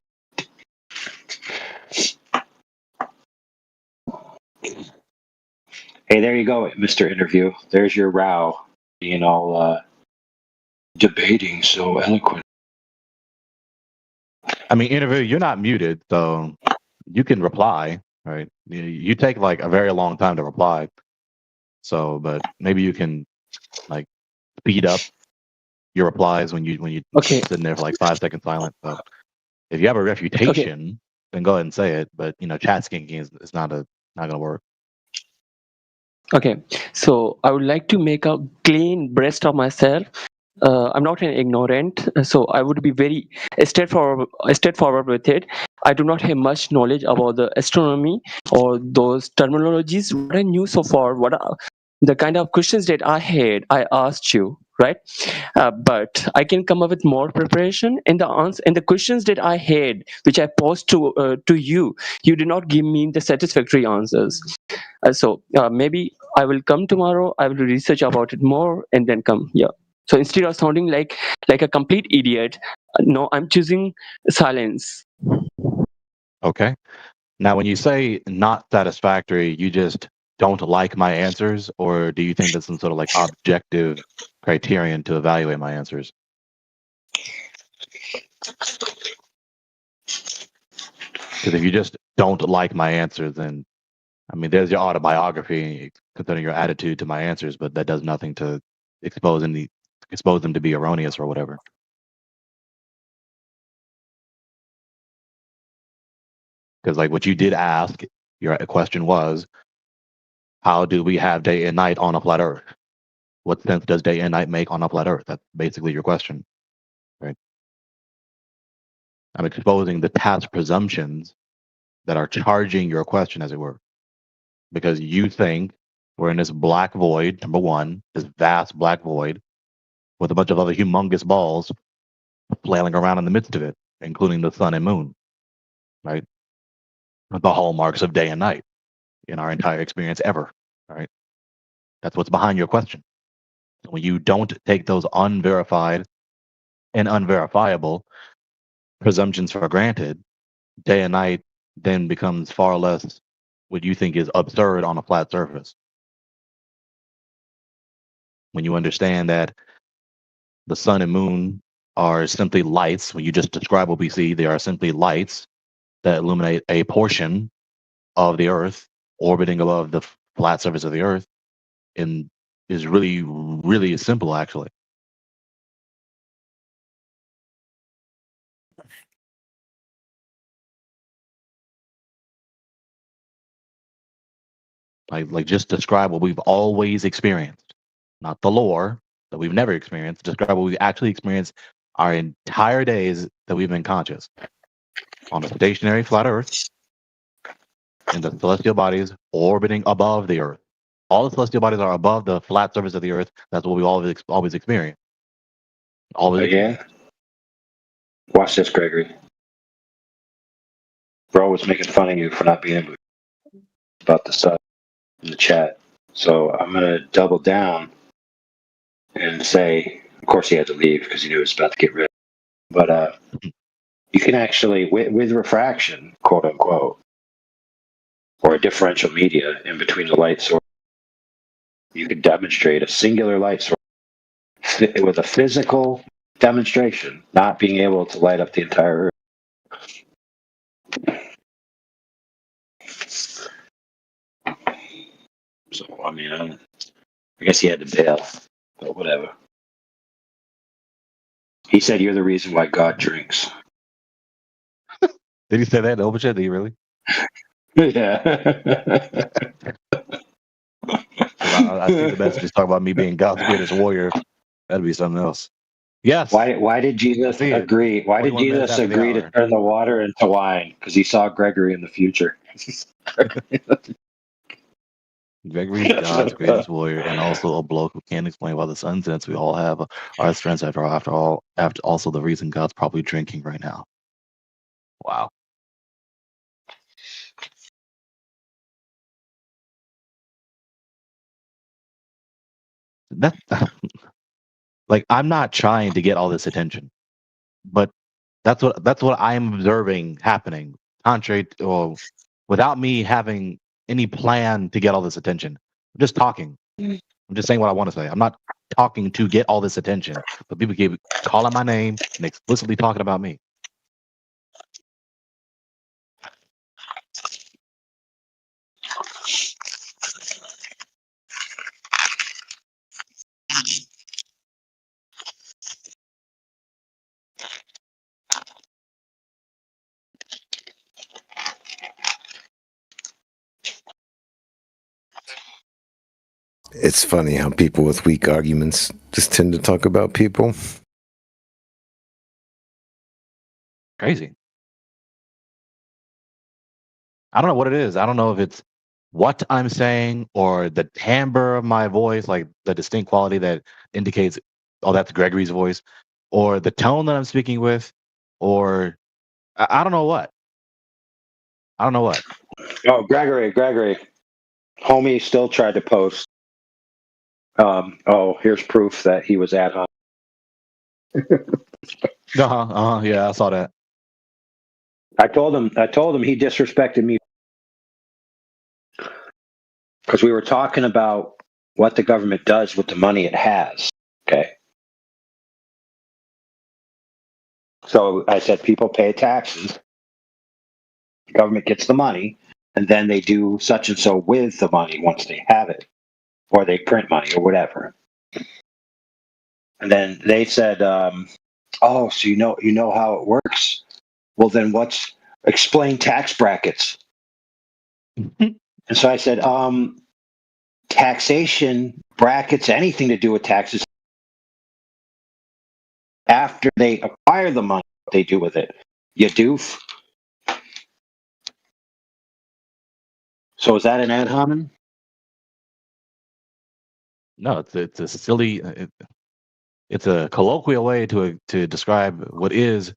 Hey, there you go, Mr. Interview. There's your row, being all debating so eloquent. I mean, interview, you're not muted, so you can reply, right? You take like a very long time to reply. So, but maybe you can like speed up your replies when you sitting there for like 5 seconds silent. So, if you have a refutation, then go ahead and say it. But chat skinking is not gonna work. Okay, so I would like to make a clean breast of myself. I'm not an ignorant, so I would be very straightforward with it. I do not have much knowledge about the astronomy or those terminologies. What I knew so far, the kind of questions that I had, I asked you, right? But I can come up with more preparation. And the answer and the questions that I had, which I posed to you, you did not give me the satisfactory answers. So maybe I will come tomorrow. I will research about it more and then come. Yeah. So instead of sounding like a complete idiot, no, I'm choosing silence. Okay. Now, when you say not satisfactory, you just don't like my answers, or do you think that's some sort of like objective criterion to evaluate my answers? Because if you just don't like my answers, then I mean, there's your autobiography concerning your attitude to my answers, but that does nothing to expose them to be erroneous or whatever. Because like what you did ask, your question was, how do we have day and night on a flat Earth? What sense does day and night make on a flat Earth? That's basically your question, right? I'm exposing the past presumptions that are charging your question, as it were, because you think we're in this black void, number one, this vast black void with a bunch of other humongous balls flailing around in the midst of it, including the sun and moon, right? The hallmarks of day and night in our entire experience ever, right? That's what's behind your question. When you don't take those unverified and unverifiable presumptions for granted, day and night then becomes far less what you think is absurd on a flat surface. When you understand that the sun and moon are simply lights, when you just describe what we see, they are simply lights that illuminate a portion of the Earth orbiting above the flat surface of the Earth, and is really, really simple, actually. Like just describe what we've always experienced, not the lore that we've never experienced. Describe what we actually experienced our entire days that we've been conscious on a stationary flat Earth, in the celestial bodies orbiting above the Earth. All the celestial bodies are above the flat surface of the Earth. That's what we always experience. Yeah. Watch this, Gregory. Bro was making fun of you for not being able about the stuff in the chat. So I'm gonna double down and say, of course he had to leave because he knew he was about to get rid. But you can actually, with refraction, quote unquote, or a differential media in between the light source. You could demonstrate a singular light source with a physical demonstration, not being able to light up the entire Earth. So, I mean, I guess he had to bail, but whatever. He said, "You're the reason why God drinks." Did he say that in open chat? Did he really? Yeah. I see the messages talking about me being God's greatest warrior. That'd be something else. Yes. Why did Jesus see it. agree? Why did 41 minutes Jesus after the agree to hour. turn the water into wine? Because he saw Gregory in the future. Gregory's God's greatest warrior and also a bloke who can't explain why the sun sense we all have our strengths after also the reason God's probably drinking right now. Wow. That like I'm not trying to get all this attention, but that's what I'm observing happening. Contrary to, or without me having any plan to get all this attention. I'm just talking. I'm just saying what I want to say. I'm not talking to get all this attention, but people keep calling my name and explicitly talking about me. It's funny how people with weak arguments just tend to talk about people. Crazy. I don't know what it is. I don't know if it's what I'm saying or the timbre of my voice, like the distinct quality that indicates, oh, that's Gregory's voice, or the tone that I'm speaking with, or I don't know what. I don't know what. Oh, Gregory. Homie still tried to post. Here's proof that he was at home. Yeah, I saw that. I told him he disrespected me because we were talking about what the government does with the money it has. Okay. So I said people pay taxes, the government gets the money, and then they do such and so with the money once they have it, or they print money or whatever. And then they said, "Oh, so you know how it works? Well, then explain tax brackets?" And so I said, taxation brackets anything to do with taxes after they acquire the money. What they do with it, you doof. So is that an ad hominem? No, it's a silly. It's a colloquial way to describe what is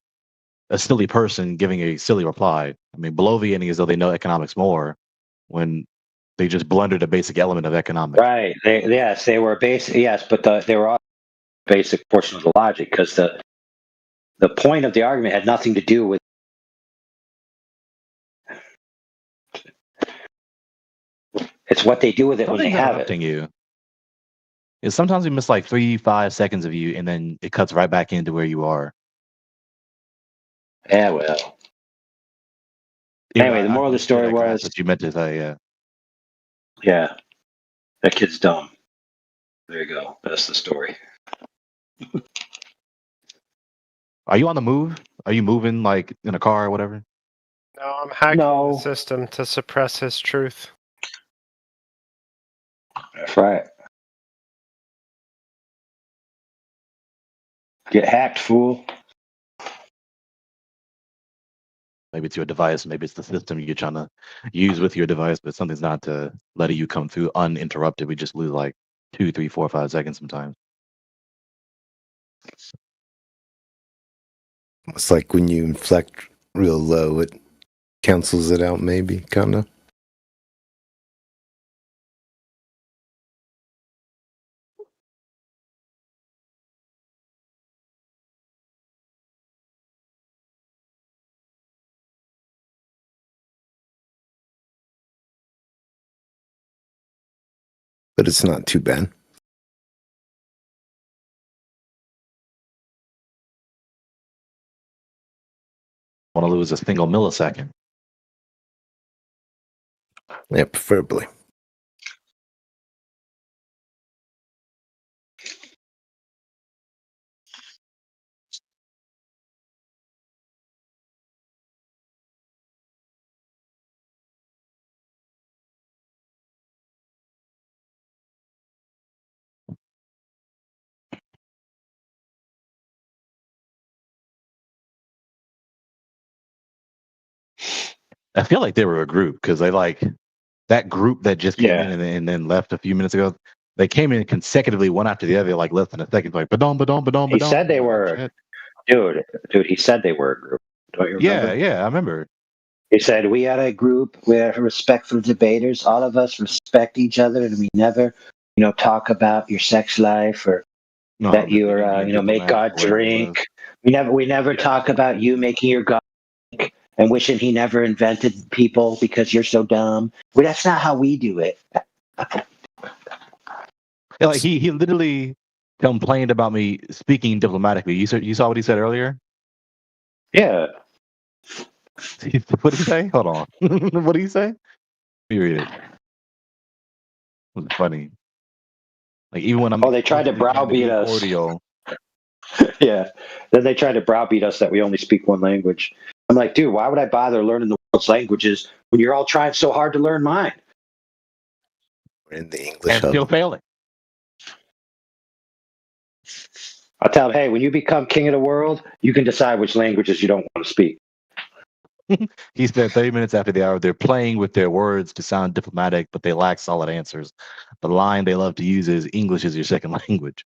a silly person giving a silly reply. I mean, bloviating as though they know economics more when they just blundered a basic element of economics. Right. They were basic. Yes, but they were all basic portion of the logic because the point of the argument had nothing to do with. It's what they do with it when they have it. You is sometimes we miss like 3-5 seconds of you, and then it cuts right back into where you are. Yeah, well. Anyway, the moral of the story was what you meant to say. Yeah. Yeah, that kid's dumb. There you go. That's the story. Are you on the move? Are you moving like in a car or whatever? No, I'm hacking the system to suppress his truth. That's right. Get hacked, fool. Maybe it's your device. Maybe it's the system you're trying to use with your device, but something's not letting you come through uninterrupted. We just lose like 2, 3, 4, 5 seconds sometimes. It's like when you inflect real low, it cancels it out, maybe, kind of. but it's not too bad. Want to lose a single millisecond. Yeah, preferably. I feel like they were a group because they like that group that just came in and then left a few minutes ago. They came in consecutively, one after the other, like less than a second. Like, badom, badom, badom, badom. He said they were, dude. He said they were a group. Don't you remember? Yeah, I remember. He said we had a group. We had respectful debaters. All of us respect each other, and we never, talk about your sex life or that you are, make God drink. We never talk about you making your God drink and wishing he never invented people because you're so dumb. Well, that's not how we do it. Yeah, like he literally complained about me speaking diplomatically. You saw what he said earlier? Yeah. What did he say? Hold on. What did he say? Let me read it. It was funny. Like even when I'm they tried to browbeat us. Cordial. Yeah. Then they tried to browbeat us that we only speak one language. I'm like, dude, why would I bother learning the world's languages when you're all trying so hard to learn mine? In the English and still failing. I'll tell them, hey, when you become king of the world, you can decide which languages you don't want to speak. He said 30 minutes after the hour, they're playing with their words to sound diplomatic, but they lack solid answers. The line they love to use is English is your second language.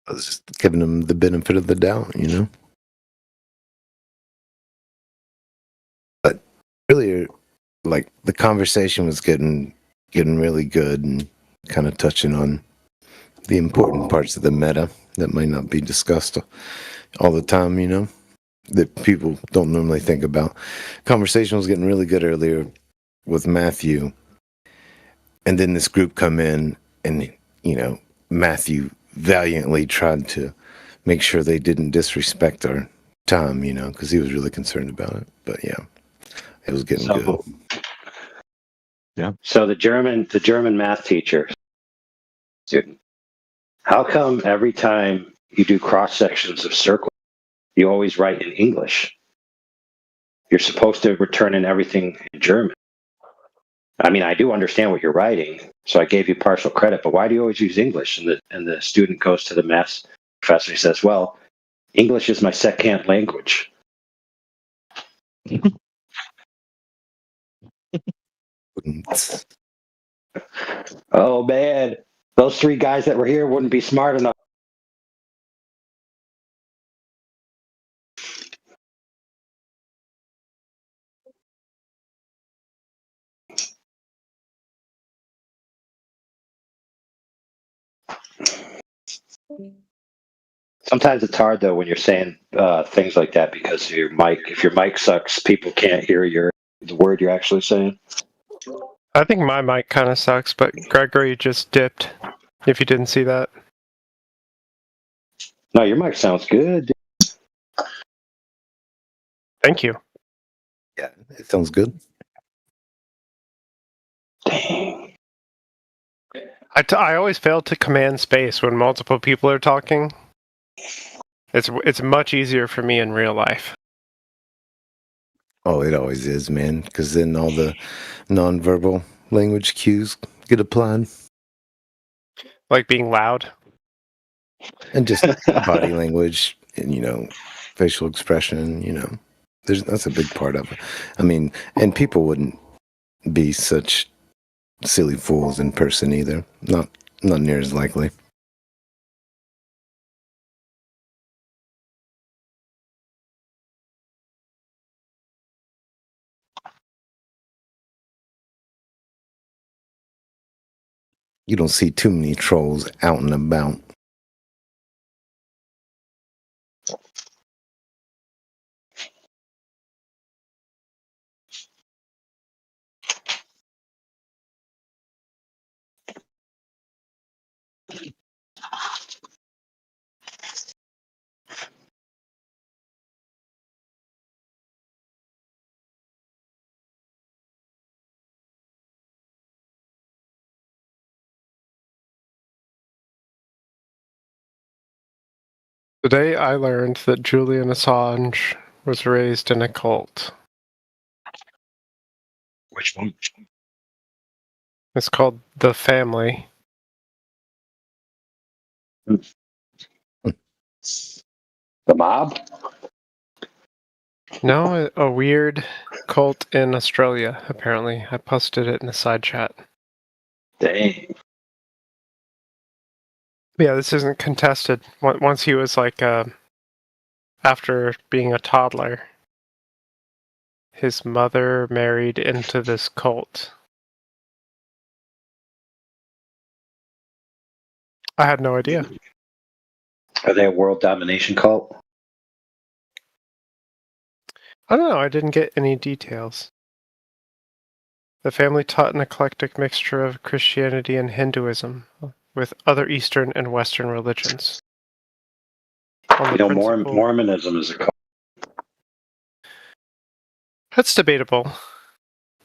I was just giving them the benefit of the doubt, But earlier, like the conversation was getting really good and kind of touching on the important parts of the meta that might not be discussed all the time, that people don't normally think about. Conversation was getting really good earlier with Matthew, and then this group come in and Matthew valiantly tried to make sure they didn't disrespect our time, because he was really concerned about it. But yeah, it was getting good. Yeah. So the German math teacher student, how come every time you do cross sections of circles, you always write in English? You're supposed to return in everything in German. I mean, I do understand what you're writing, so I gave you partial credit, but why do you always use English? And the student goes to the math professor. He says, well, English is my second language. Oh, man. Those three guys that were here wouldn't be smart enough. Sometimes it's hard though when you're saying things like that because if your mic sucks, people can't hear the word you're actually saying. I think my mic kind of sucks, but Gregory just dipped. If you didn't see that. No, your mic sounds good. Thank you. Yeah, it sounds good. Dang. I always fail to command space when multiple people are talking. It's much easier for me in real life. Oh, it always is, man, because then all the nonverbal language cues get applied. Like being loud. And just body language and, facial expression, that's a big part of it. I mean, and people wouldn't be such silly fools in person either. Not near as likely. You don't see too many trolls out and about. Today I learned that Julian Assange was raised in a cult. Which one? It's called The Family. The mob? No, a weird cult in Australia, apparently. I posted it in the side chat. Dang. Yeah, this isn't contested. Once he was like, after being a toddler, his mother married into this cult. I had no idea. Are they a world domination cult? I don't know, I didn't get any details. The family taught an eclectic mixture of Christianity and Hinduism, with other Eastern and Western religions. You know, Mormonism is a cult. That's debatable.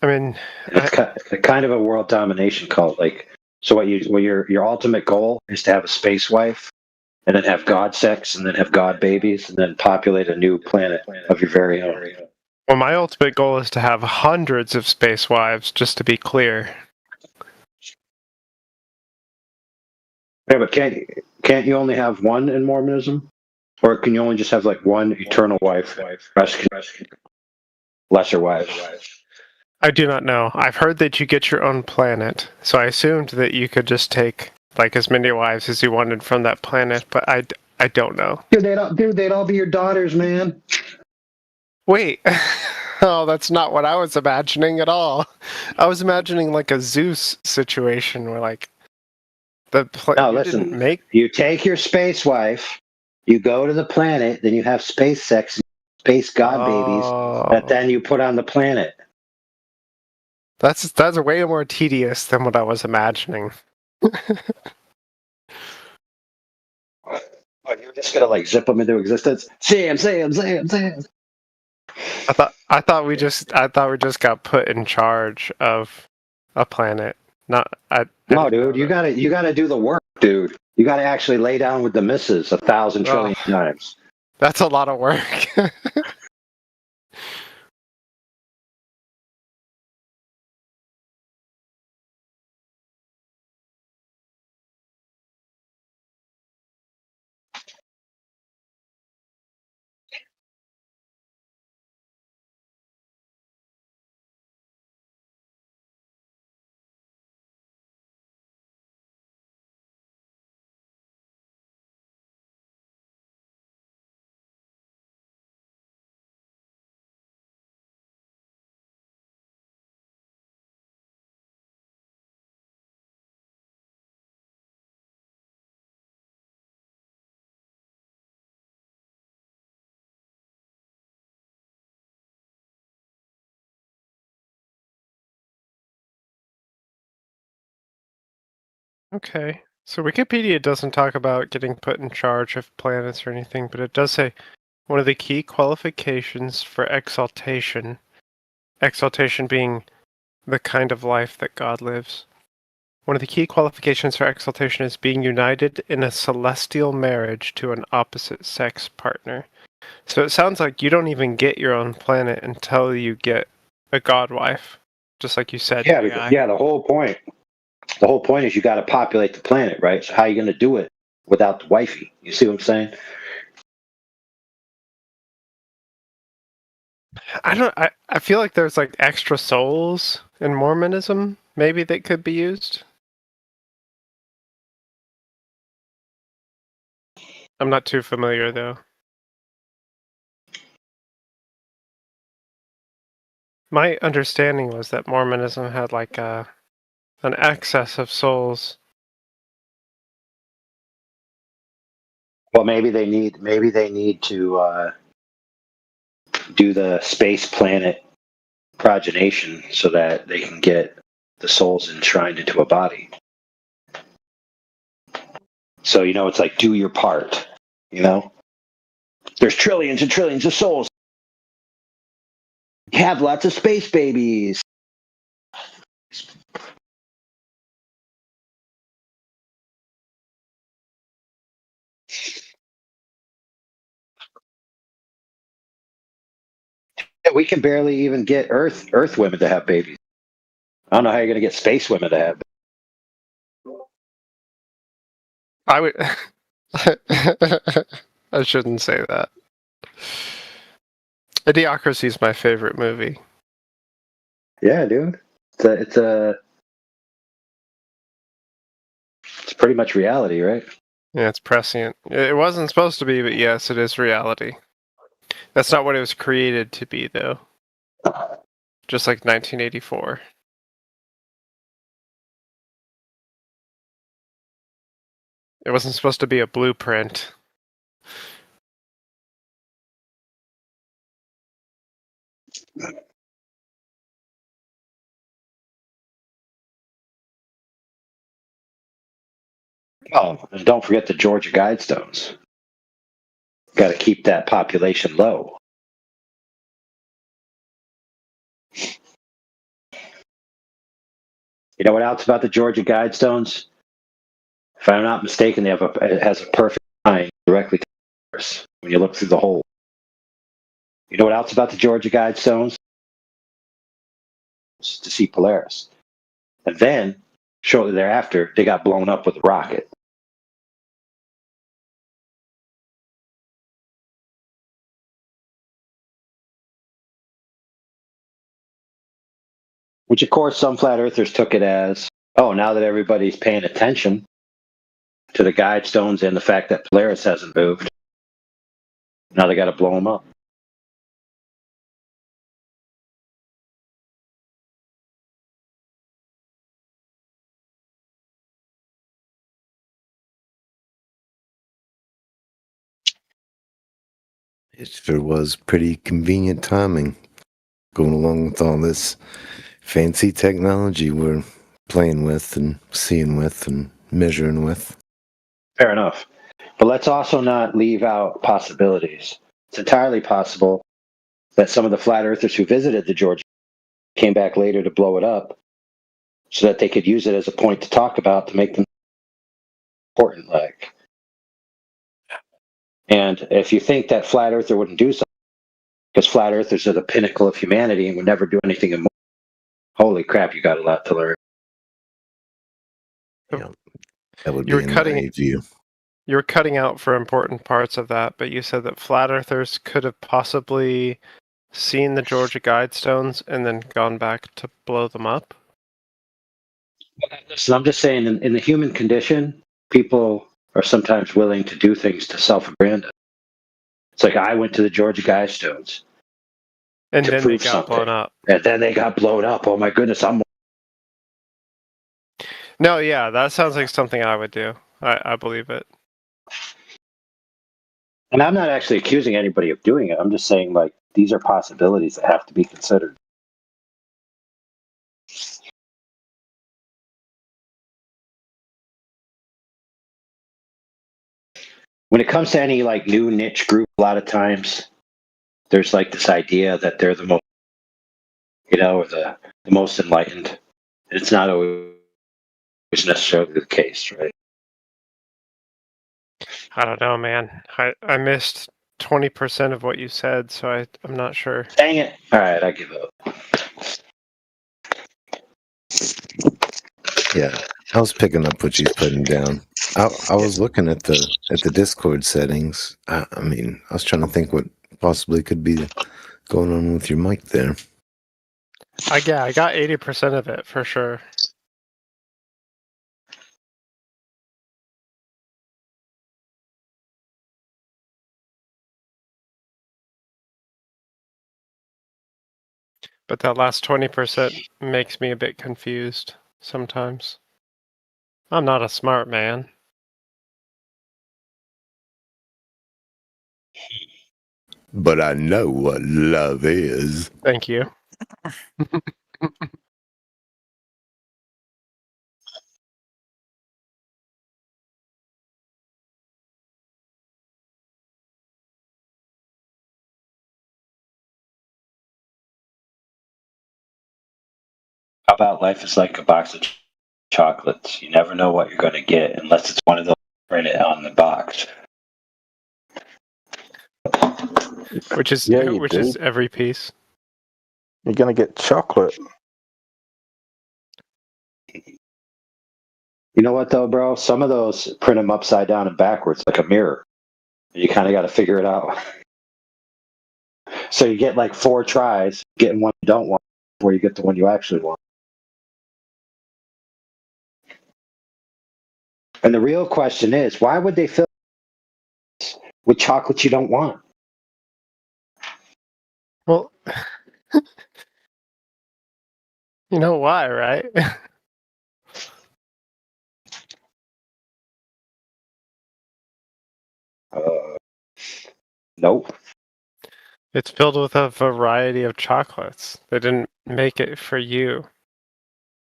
I mean, It's kind of a world domination cult. Like, so what your ultimate goal is to have a space wife, and then have God sex, and then have God babies, and then populate a new planet of your very own. well, my ultimate goal is to have hundreds of space wives, just to be clear. Yeah, but can't you only have one in Mormonism? Or can you only just have like one eternal wife, lesser wives? I do not know. I've heard that you get your own planet, so I assumed that you could just take like as many wives as you wanted from that planet, but I don't know. Dude, they'd all be your daughters, man. Wait. Oh, that's not what I was imagining at all. I was imagining like a Zeus situation where like No, listen. You take your space wife, you go to the planet, then you have space sex, space god babies that then you put on the planet. That's way more tedious than what I was imagining. Oh, you're just gonna like zip them into existence? Sam. I thought we just got put in charge of a planet. No, dude, you gotta do the work, dude. You gotta actually lay down with the missus 1,000 trillion times. That's a lot of work. Okay. So Wikipedia doesn't talk about getting put in charge of planets or anything, but it does say one of the key qualifications for exaltation being the kind of life that God lives. One of the key qualifications for exaltation is being united in a celestial marriage to an opposite sex partner. So it sounds like you don't even get your own planet until you get a god wife, just like you said. Yeah, the whole point. The whole point is you got to populate the planet, right? So how are you going to do it without the wifey? You see what I'm saying? I feel like there's like extra souls in Mormonism, maybe that could be used. I'm not too familiar though. My understanding was that Mormonism had like an excess of souls. Well, maybe they need to do the space planet progenation so that they can get the souls enshrined into a body. So it's like do your part. There's trillions and trillions of souls. Have lots of space babies. we can barely even get Earth women to have babies. I don't know how you're going to get space women to have babies. I would. I shouldn't say that. Idiocracy is my favorite movie. Yeah, dude. It's pretty much reality, right? Yeah, it's prescient. It wasn't supposed to be, but yes, it is reality. That's not what it was created to be, though. Just like 1984. It wasn't supposed to be a blueprint. Oh, and don't forget the Georgia Guidestones. Got to keep that population low. You know what else about the Georgia Guidestones? If I'm not mistaken, it has a perfect line directly to Polaris when you look through the hole. You know what else about the Georgia Guidestones? It's to see Polaris. And then, shortly thereafter, they got blown up with a rocket. Which, of course, some flat earthers took it as, oh, now that everybody's paying attention to the Guidestones and the fact that Polaris hasn't moved, now they got to blow them up. It sure was pretty convenient timing, going along with all this fancy technology we're playing with and seeing with and measuring with. Fair enough. But let's also not leave out possibilities. It's entirely possible that some of the flat earthers who visited the Georgia came back later to blow it up so that they could use it as a point to talk about to make them important. And if you think that flat earther wouldn't do something, because flat earthers are the pinnacle of humanity and would never do anything immoral, holy crap, you got a lot to learn. Yeah, that would You be were a cutting naive view. You were cutting out for important parts of that, but you said that flat earthers could have possibly seen the Georgia Guidestones and then gone back to blow them up? So I'm just saying, in the human condition, people are sometimes willing to do things to self-aggrandize. It's like I went to the Georgia Guidestones. And to then they prove got something. blown up. And then they got blown up. Oh my goodness, No, yeah, that sounds like something I would do. I believe it. And I'm not actually accusing anybody of doing it. I'm just saying, like, these are possibilities that have to be considered. When it comes to any like new niche group, a lot of times there's like this idea that they're the most, or the most enlightened. It's not always necessarily the case, right? I don't know, man. I missed 20% of what you said, so I'm not sure. Dang it. All right, I give up. Yeah, I was picking up what she's putting down. I was looking at the Discord settings. I mean, I was trying to think what possibly could be going on with your mic there. I got 80% of it for sure. But that last 20% makes me a bit confused sometimes. I'm not a smart man. But I know what love is. Thank you. How about life is like a box of chocolates? You never know what you're going to get unless it's one of those printed on the box. Which is every piece. You're gonna get chocolate. You know what though, bro? Some of those print them upside down and backwards like a mirror. You kind of got to figure it out. So you get like 4 tries, getting one you don't want before you get the one you actually want. And the real question is, why would they fill with chocolate you don't want? Well, you know why, right? Nope. It's filled with a variety of chocolates. They didn't make it for you.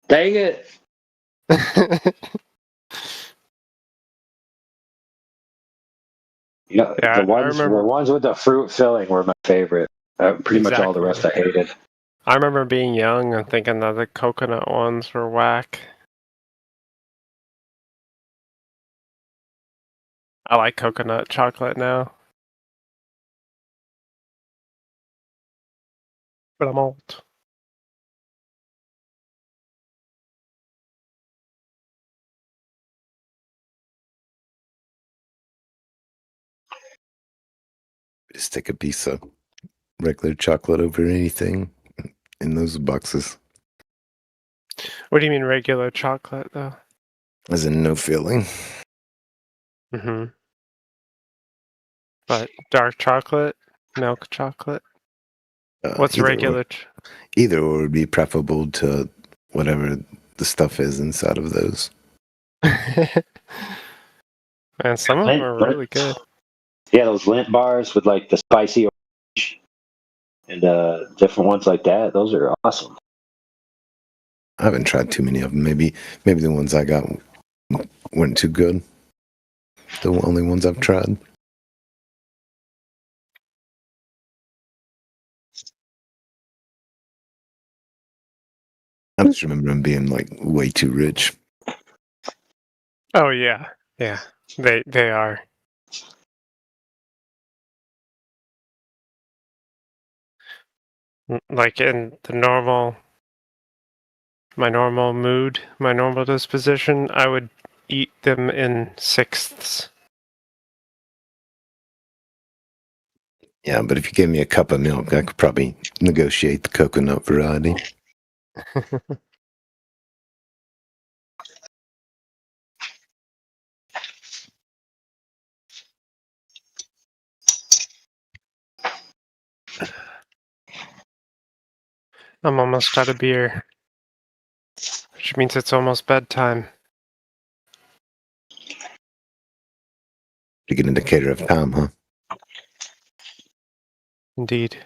Dang it. You know, Yeah, the ones with the fruit filling were my favorite. Pretty much all the rest I hated. I remember being young and thinking that the coconut ones were whack. I like coconut chocolate now. But I'm old. Just take a piece of regular chocolate over anything in those boxes. What do you mean regular chocolate, though? As in no filling. Mm-hmm. But dark chocolate, milk chocolate. What's Either regular? Or, either or would be preferable to whatever the stuff is inside of those. Man, some of them are really good. Yeah, those Lindt bars with like the spicy orange and different ones like that. Those are awesome. I haven't tried too many of them. Maybe the ones I got weren't too good. The only ones I've tried. I just remember them being like way too rich. Oh yeah, yeah. They are. Like in my normal mood, my normal disposition, I would eat them in sixths. Yeah, but if you gave me a cup of milk, I could probably negotiate the coconut variety. I'm almost out of beer, which means it's almost bedtime. Pretty good indicator of time, huh? Indeed.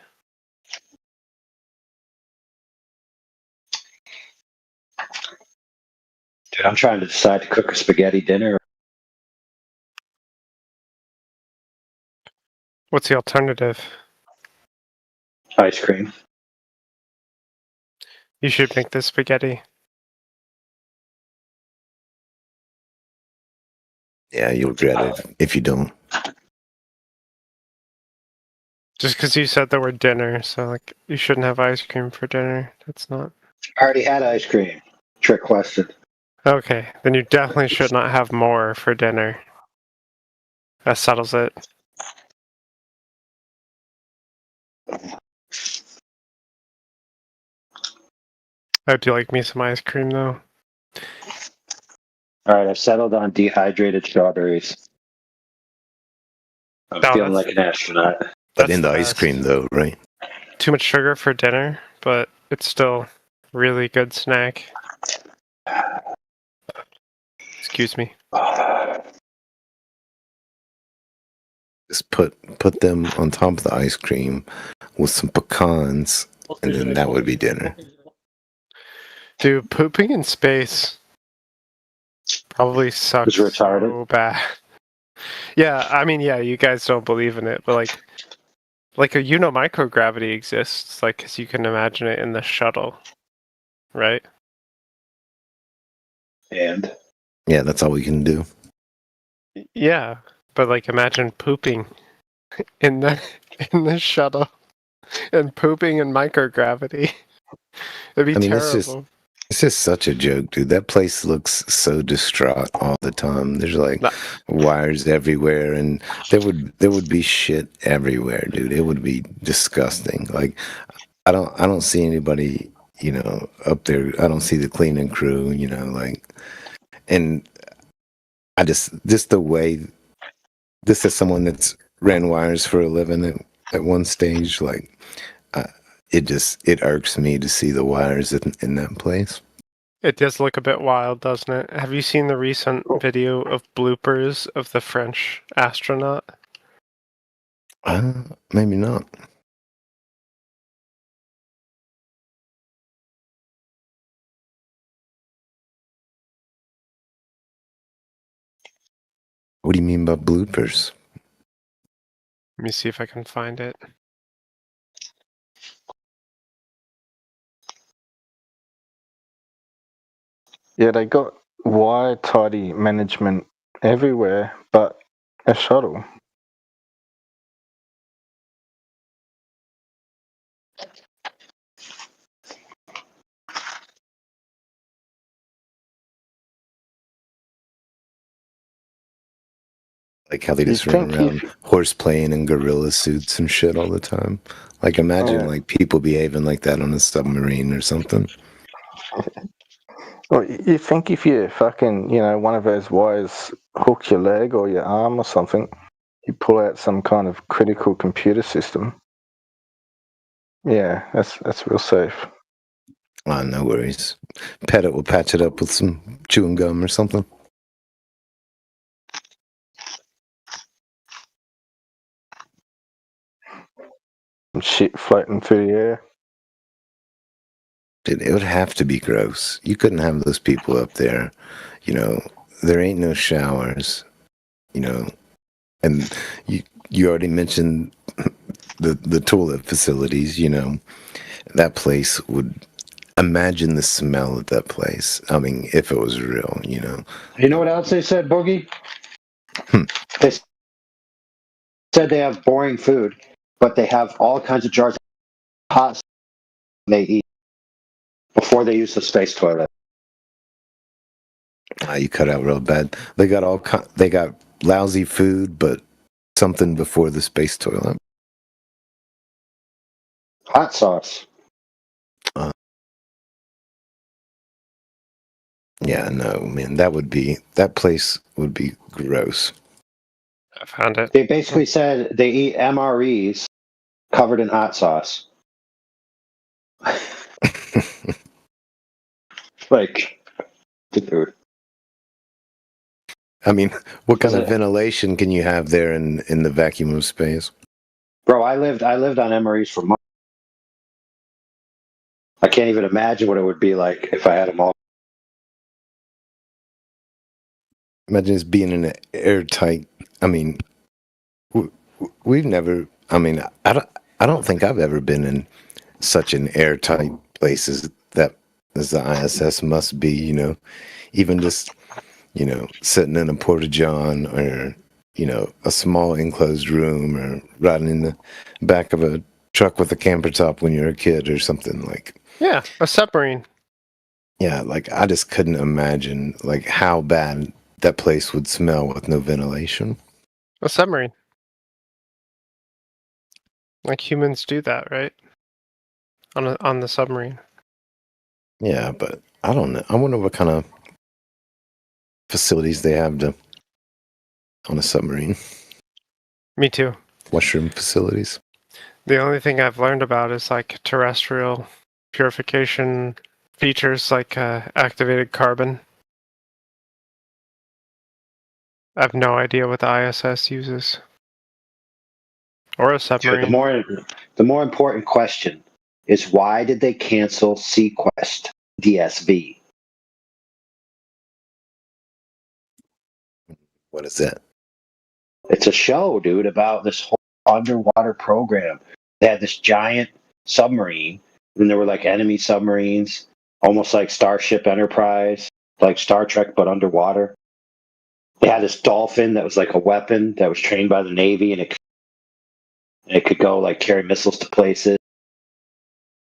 Dude, I'm trying to decide to cook a spaghetti dinner. What's the alternative? Ice cream. You should make the spaghetti. Yeah, you'll regret it if you don't. Just because you said the word dinner, so like you shouldn't have ice cream for dinner. That's not. I already had ice cream. Trick question. Okay, then you definitely should not have more for dinner. That settles it. I do like me some ice cream though. All right, I've settled on dehydrated strawberries. I'm feeling like an astronaut. But in the ice cream, though, right? Too much sugar for dinner, but it's still really good snack. Excuse me. Just put them on top of the ice cream with some pecans, and then that would be dinner. Dude, pooping in space probably sucks so bad. Yeah, I mean, yeah, you guys don't believe in it, but like microgravity exists, like, 'cause you can imagine it in the shuttle, right? And yeah, that's all we can do. Yeah, but like, imagine pooping in the shuttle. and pooping in microgravity. It'd be I mean, terrible. it's just such a joke, dude. That place looks so distraught all the time. There's like wires everywhere, and there would be shit everywhere, dude. It would be disgusting. Like, I don't see anybody, up there. I don't see the cleaning crew, and I just the way. This is someone that's ran wires for a living at one stage, like. It irks me to see the wires in that place. It does look a bit wild, doesn't it? Have you seen the recent video of bloopers of the French astronaut? Maybe not. What do you mean by bloopers? Let me see if I can find it. Yeah, they got wire tidy management everywhere, but a shuttle. Like how they just run around horseplaying in gorilla suits and shit all the time. Like imagine like people behaving like that on a submarine or something. Well, you think if you fucking, one of those wires hook your leg or your arm or something, you pull out some kind of critical computer system. Yeah, that's real safe. Oh, no worries. Pettit will patch it up with some chewing gum or something. Some shit floating through the air. Dude, it would have to be gross. You couldn't have those people up there. There ain't no showers. And you already mentioned the toilet facilities. That place would. Imagine the smell of that place. I mean, if it was real, You know what else they said, Boogie? They said they have boring food, but they have all kinds of jars of hot stuff they eat before they use the space toilet. You cut out real bad. They got lousy food, but something before the space toilet. Hot sauce. Yeah, no, man, that place would be gross. I found it. They basically said they eat MREs covered in hot sauce. Like, dude. I mean, what kind of ventilation can you have there in the vacuum of space? Bro, I lived on MREs for months. I can't even imagine what it would be like if I had them all. Imagine just being in an airtight. I mean, we've never. I mean, I don't think I've ever been in such an airtight place as the ISS must be. Even just sitting in a porta-john or a small enclosed room or riding in the back of a truck with a camper top when you're a kid or something like. Yeah, a submarine. Yeah, like I just couldn't imagine like how bad that place would smell with no ventilation. A submarine. Like humans do that, right? On the submarine. Yeah, but I don't know. I wonder what kind of facilities they have on a submarine. Me too. Washroom facilities. The only thing I've learned about is like terrestrial purification features like activated carbon. I have no idea what the ISS uses. Or a submarine. Dude, the more important question is why did they cancel Sequest DSV? What is that? It's a show, dude, about this whole underwater program. They had this giant submarine, and there were like enemy submarines, almost like Starship Enterprise, like Star Trek, but underwater. They had this dolphin that was like a weapon that was trained by the Navy, and It could go like carry missiles to places.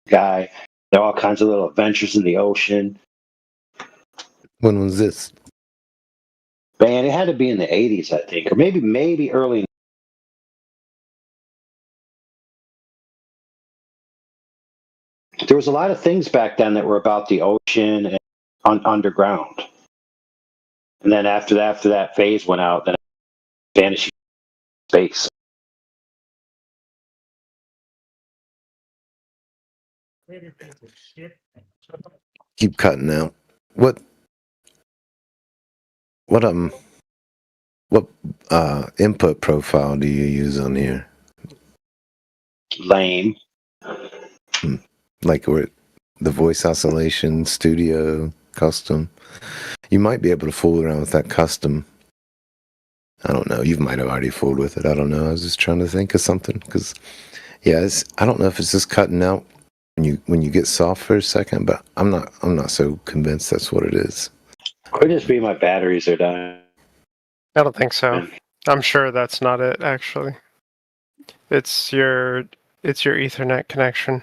Guy, there are all kinds of little adventures in the ocean. When was this? Man, it had to be in the 80s, I think, or maybe early. There was a lot of things back then that were about the ocean and underground. And then after that phase went out, then vanishing space. Keep cutting out. What input profile do you use on here? Lame. Like where the voice oscillation, studio, custom. You might be able to fool around with that custom. I don't know. You might have already fooled with it. I don't know. I was just trying to think of something because, yeah, I don't know if it's just cutting out when you get soft for a second, but I'm not so convinced that's what it is. Could just be my batteries are dying. I don't think so. I'm sure that's not it. Actually, it's your Ethernet connection,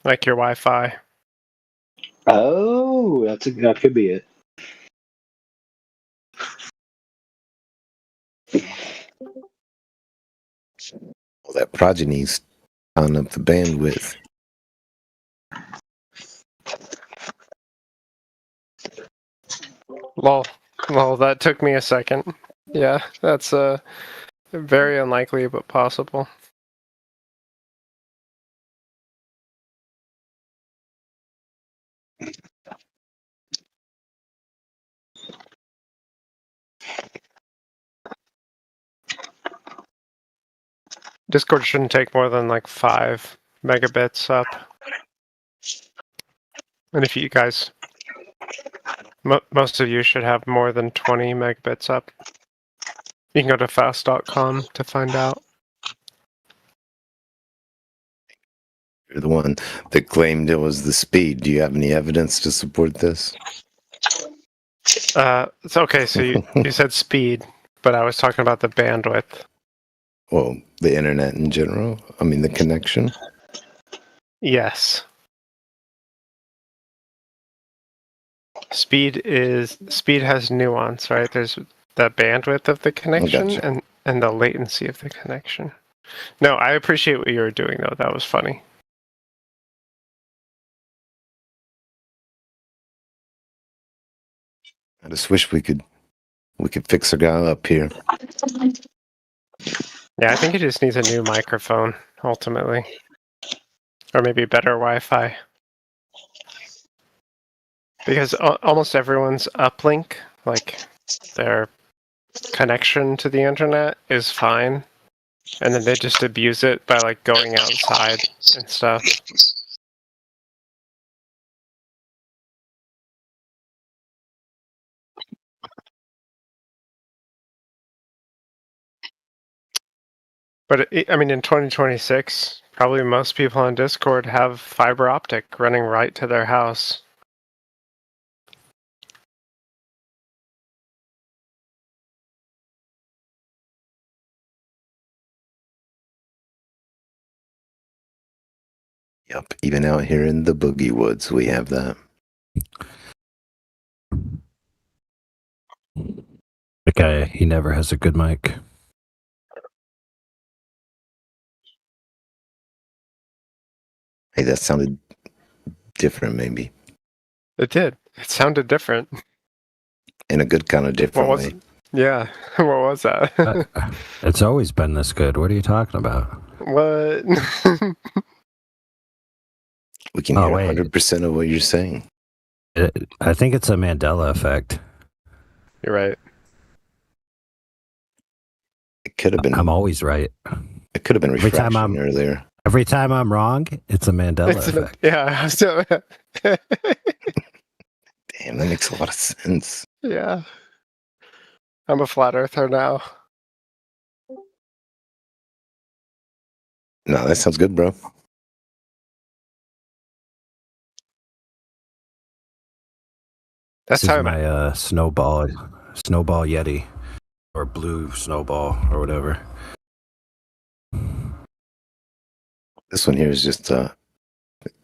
like your Wi-Fi. Oh, that could be it. Well, that progeny's on up the bandwidth. Well, that took me a second. Yeah, that's very unlikely, but possible. Discord shouldn't take more than like 5 megabits up. And if you guys, most of you should have more than 20 megabits up. You can go to fast.com to find out. You're the one that claimed it was the speed. Do you have any evidence to support this? It's okay. So you said speed, but I was talking about the bandwidth. Well, the internet in general. I mean, the connection. Yes. Speed has nuance, right? There's the bandwidth of the connection and the latency of the connection. No, I appreciate what you were doing though. That was funny. I just wish we could fix our guy up here. Yeah, I think he just needs a new microphone, ultimately. Or maybe better Wi-Fi. Because almost everyone's uplink, like their connection to the internet, is fine. And then they just abuse it by like going outside and stuff. But I mean, in 2026, probably most people on Discord have fiber optic running right to their house. Yep, even out here in the boogie woods, we have that. The guy, he never has a good mic. Hey, that sounded different, maybe. It did. It sounded different. In a good kind of different way. Yeah. What was that? It's always been this good. What are you talking about? What? We can hear 100% of what you're saying. I think it's a Mandela effect. You're right. It could have been. I'm always right. It could have been refreshing earlier. Every time I'm wrong, it's a Mandela effect. Yeah. So, damn, that makes a lot of sense. Yeah. I'm a flat earther now. No, that sounds good, bro. That's this how is my snowball Yeti, or blue snowball, or whatever. This one here is just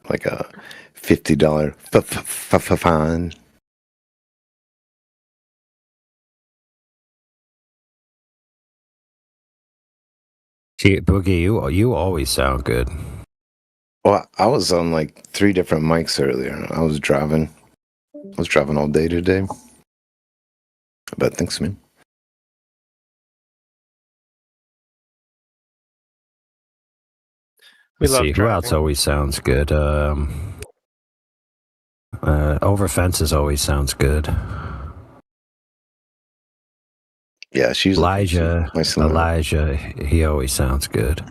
like a $50 fine. See, Boogie, you always sound good. Well, I was on like 3 different mics earlier. I was driving all day today. But thanks, man. Let's see, who else always sounds good? Over Fences always sounds good. Yeah, she's Elijah. Elijah, he always sounds good.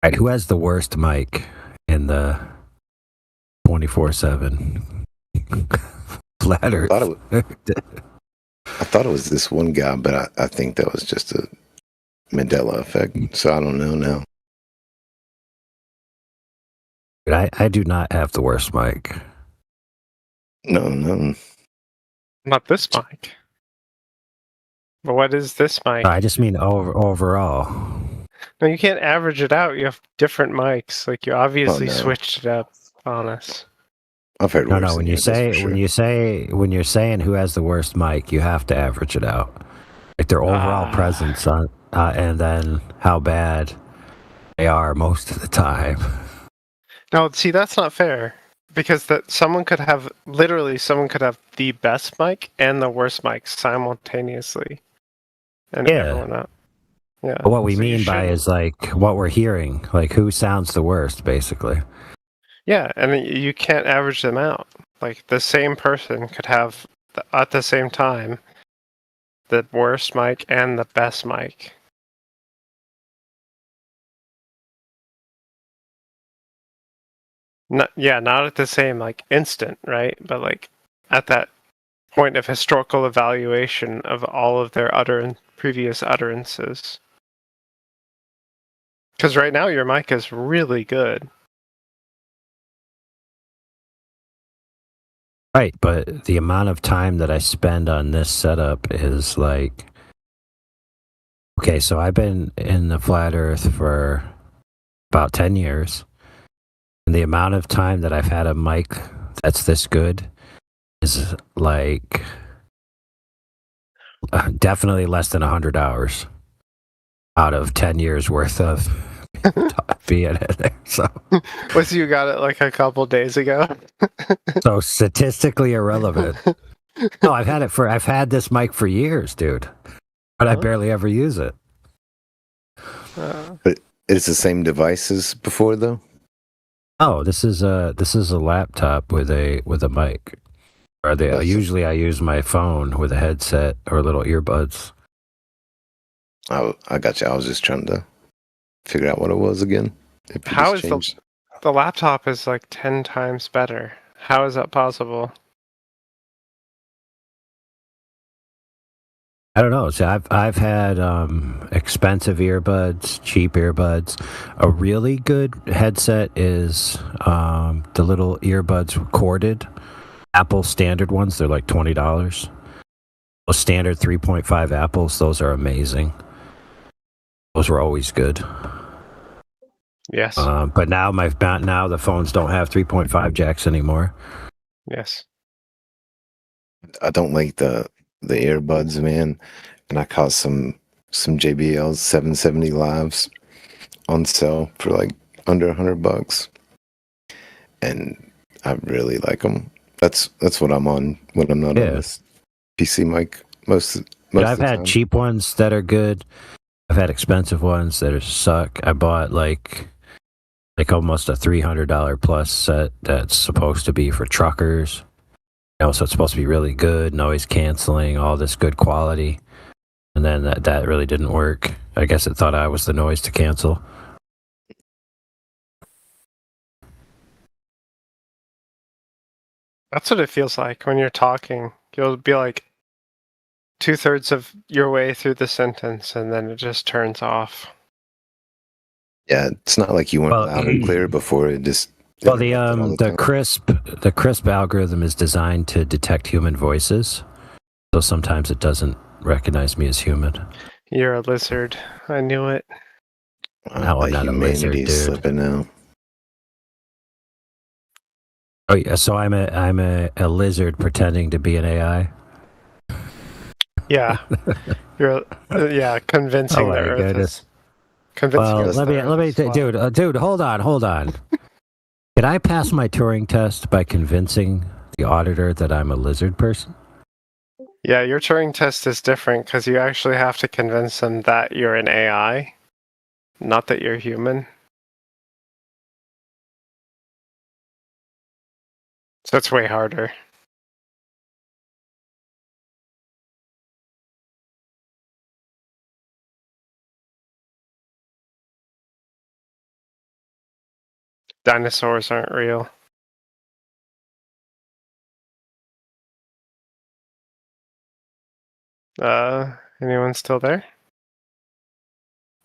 All right, who has the worst mic in the 24/7 Flat Earth? I thought it was this one guy, but I think that was just a Mandela effect. So I don't know now. I do not have the worst mic. No. Not this mic. But what is this mic? I just mean overall. No, you can't average it out. You have different mics. Like you obviously switched it up on us. I've heard worse. No. When you're saying who has the worst mic, you have to average it out. Like their overall presence on, and then how bad they are most of the time. No, see, that's not fair. Because someone could have the best mic and the worst mic simultaneously. And everyone up. Yeah. But what we mean by is like what we're hearing, like who sounds the worst, basically. Yeah, and you can't average them out. Like the same person could have at the same time the worst mic and the best mic. Not at the same like instant, right? But like at that point of historical evaluation of all of their previous utterances. Because right now your mic is really good. Right, but the amount of time that I spend on this setup is like... Okay, so I've been in the Flat Earth for about 10 years. And the amount of time that I've had a mic that's this good is like... definitely less than 100 hours out of 10 years worth of being in there. So, you got it like a couple days ago. So statistically irrelevant. No, I've had this mic for years, dude, but I barely ever use it. But it's the same device as before, though. Oh, this is a laptop with a mic. Usually I use my phone with a headset or little earbuds. Oh, I got you. I was just trying to figure out what it was again. How is the laptop is like 10 times better? How is that possible? I don't know. So I've had expensive earbuds, cheap earbuds. A really good headset is the little earbuds corded. Apple standard ones, they're like $20. Those standard 3.5 Apples, those are amazing. Those were always good. Yes. But now the phones don't have 3.5 jacks anymore. Yes. I don't like the earbuds, man. And I caught some JBL 770 Lives on sale for like under $100, and I really like them. That's what I'm on when I'm not on this PC mic most of the I've had cheap ones that are good. I've had expensive ones that suck. I bought like almost a $300 plus set that's supposed to be for truckers. So it's supposed to be really good, noise canceling, all this good quality. And then that really didn't work. I guess it thought I was the noise to cancel. That's what it feels like when you're talking. You'll be like 2/3 of your way through the sentence, and then it just turns off. Yeah, it's not like you weren't loud and clear before. It just the crisp algorithm is designed to detect human voices. So sometimes it doesn't recognize me as human. You're a lizard. I knew it. No, I'm not a lizard, Humanity's dude. slipping out. Oh yeah, so I'm a lizard pretending to be an AI. Yeah. You're convincing Oh the my Earth goodness. is convincing Well, us let the me Earth is flat. dude, hold on. Can I pass my Turing test by convincing the auditor that I'm a lizard person? Yeah, your Turing test is different because you actually have to convince them that you're an AI, not that you're human. So it's way harder. Dinosaurs aren't real. Anyone still there?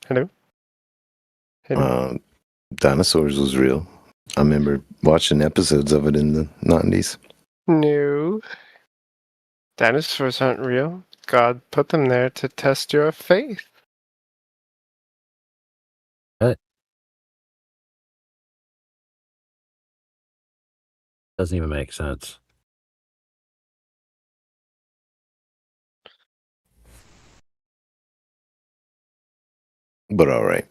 Hello? Dinosaurs was real. I remember watching episodes of it in the 90s. No. Dinosaurs aren't real. God put them there to test your faith. What? Doesn't even make sense. But all right.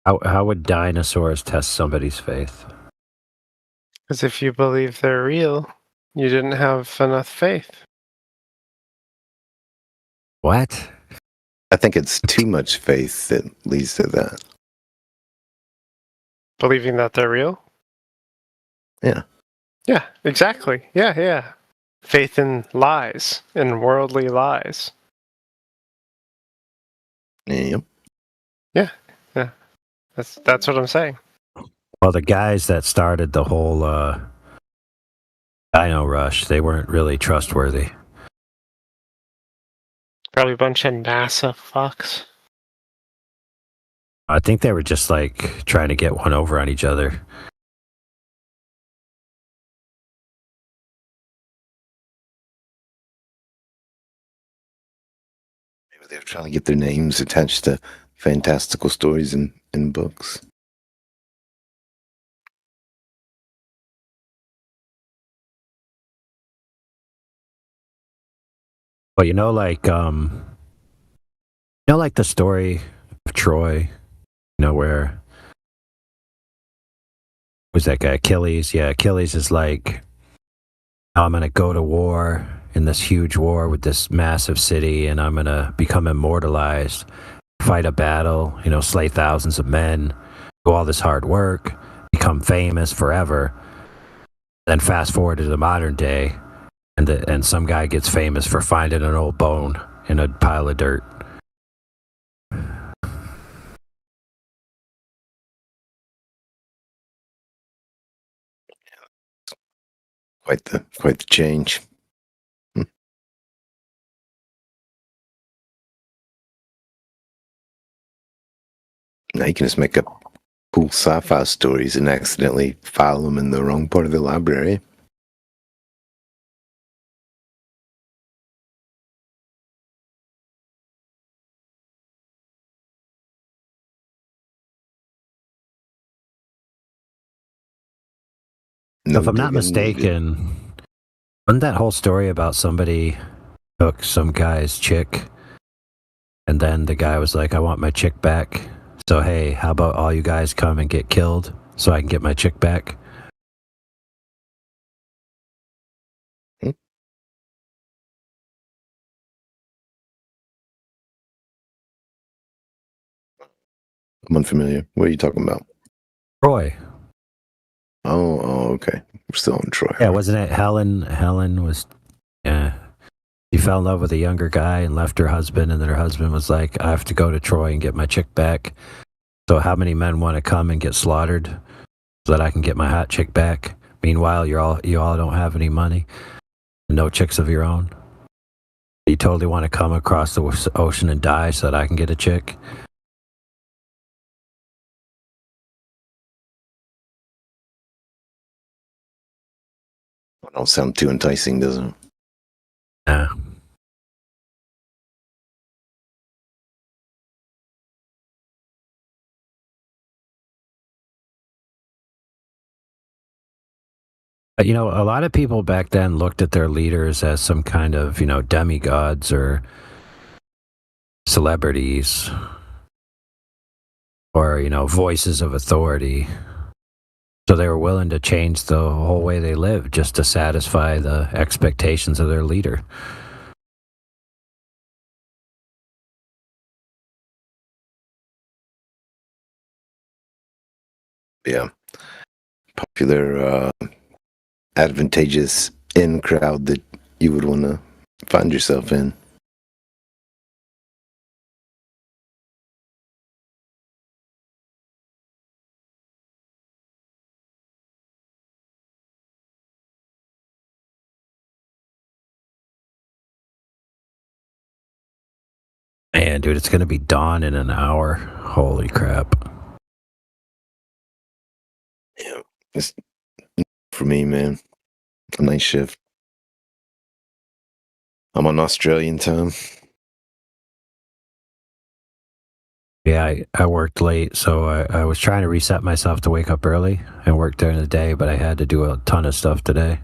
How would dinosaurs test somebody's faith? Because if you believe they're real, you didn't have enough faith. What? I think it's too much faith that leads to that. Believing that they're real? Yeah. Yeah, exactly. Yeah. Faith in lies, in worldly lies. Yep. Yeah. That's what I'm saying. Well, the guys that started the whole Dino Rush, they weren't really trustworthy. Probably a bunch of NASA fucks. I think they were just like trying to get one over on each other. Maybe they were trying to get their names attached to fantastical stories in books. But like the story of Troy, where was that guy Achilles? Yeah, Achilles is like, I'm gonna go to war in this huge war with this massive city, and I'm gonna become immortalized, fight a battle, slay thousands of men, do all this hard work, become famous forever. Then fast forward to the modern day, and some guy gets famous for finding an old bone in a pile of dirt. Quite the change. Now you can just make up cool sci-fi stories and accidentally file them in the wrong part of the library. If I'm not mistaken, wasn't that whole story about somebody took some guy's chick, and then the guy was like, I want my chick back. So, hey, how about all you guys come and get killed so I can get my chick back? I'm unfamiliar. What are you talking about? Troy. Oh, okay. We're still on Troy. Yeah, wasn't it Helen? Helen was, she fell in love with a younger guy and left her husband, and then her husband was like, I have to go to Troy and get my chick back. So how many men want to come and get slaughtered so that I can get my hot chick back? Meanwhile, you all don't have any money, no chicks of your own. You totally want to come across the ocean and die so that I can get a chick? Don't sound too enticing, doesn't it? Yeah. But, you know, a lot of people back then looked at their leaders as some kind of, you know, demigods or celebrities or, you know, voices of authority. So they were willing to change the whole way they lived just to satisfy the expectations of their leader. Yeah. Popular, advantageous in crowd that you would want to find yourself in. Man, dude, it's going to be dawn in an hour. Holy crap. Yeah. It's for me, man. A night shift. I'm on Australian time. Yeah, I worked late, so I was trying to reset myself to wake up early and work during the day, but I had to do a ton of stuff today.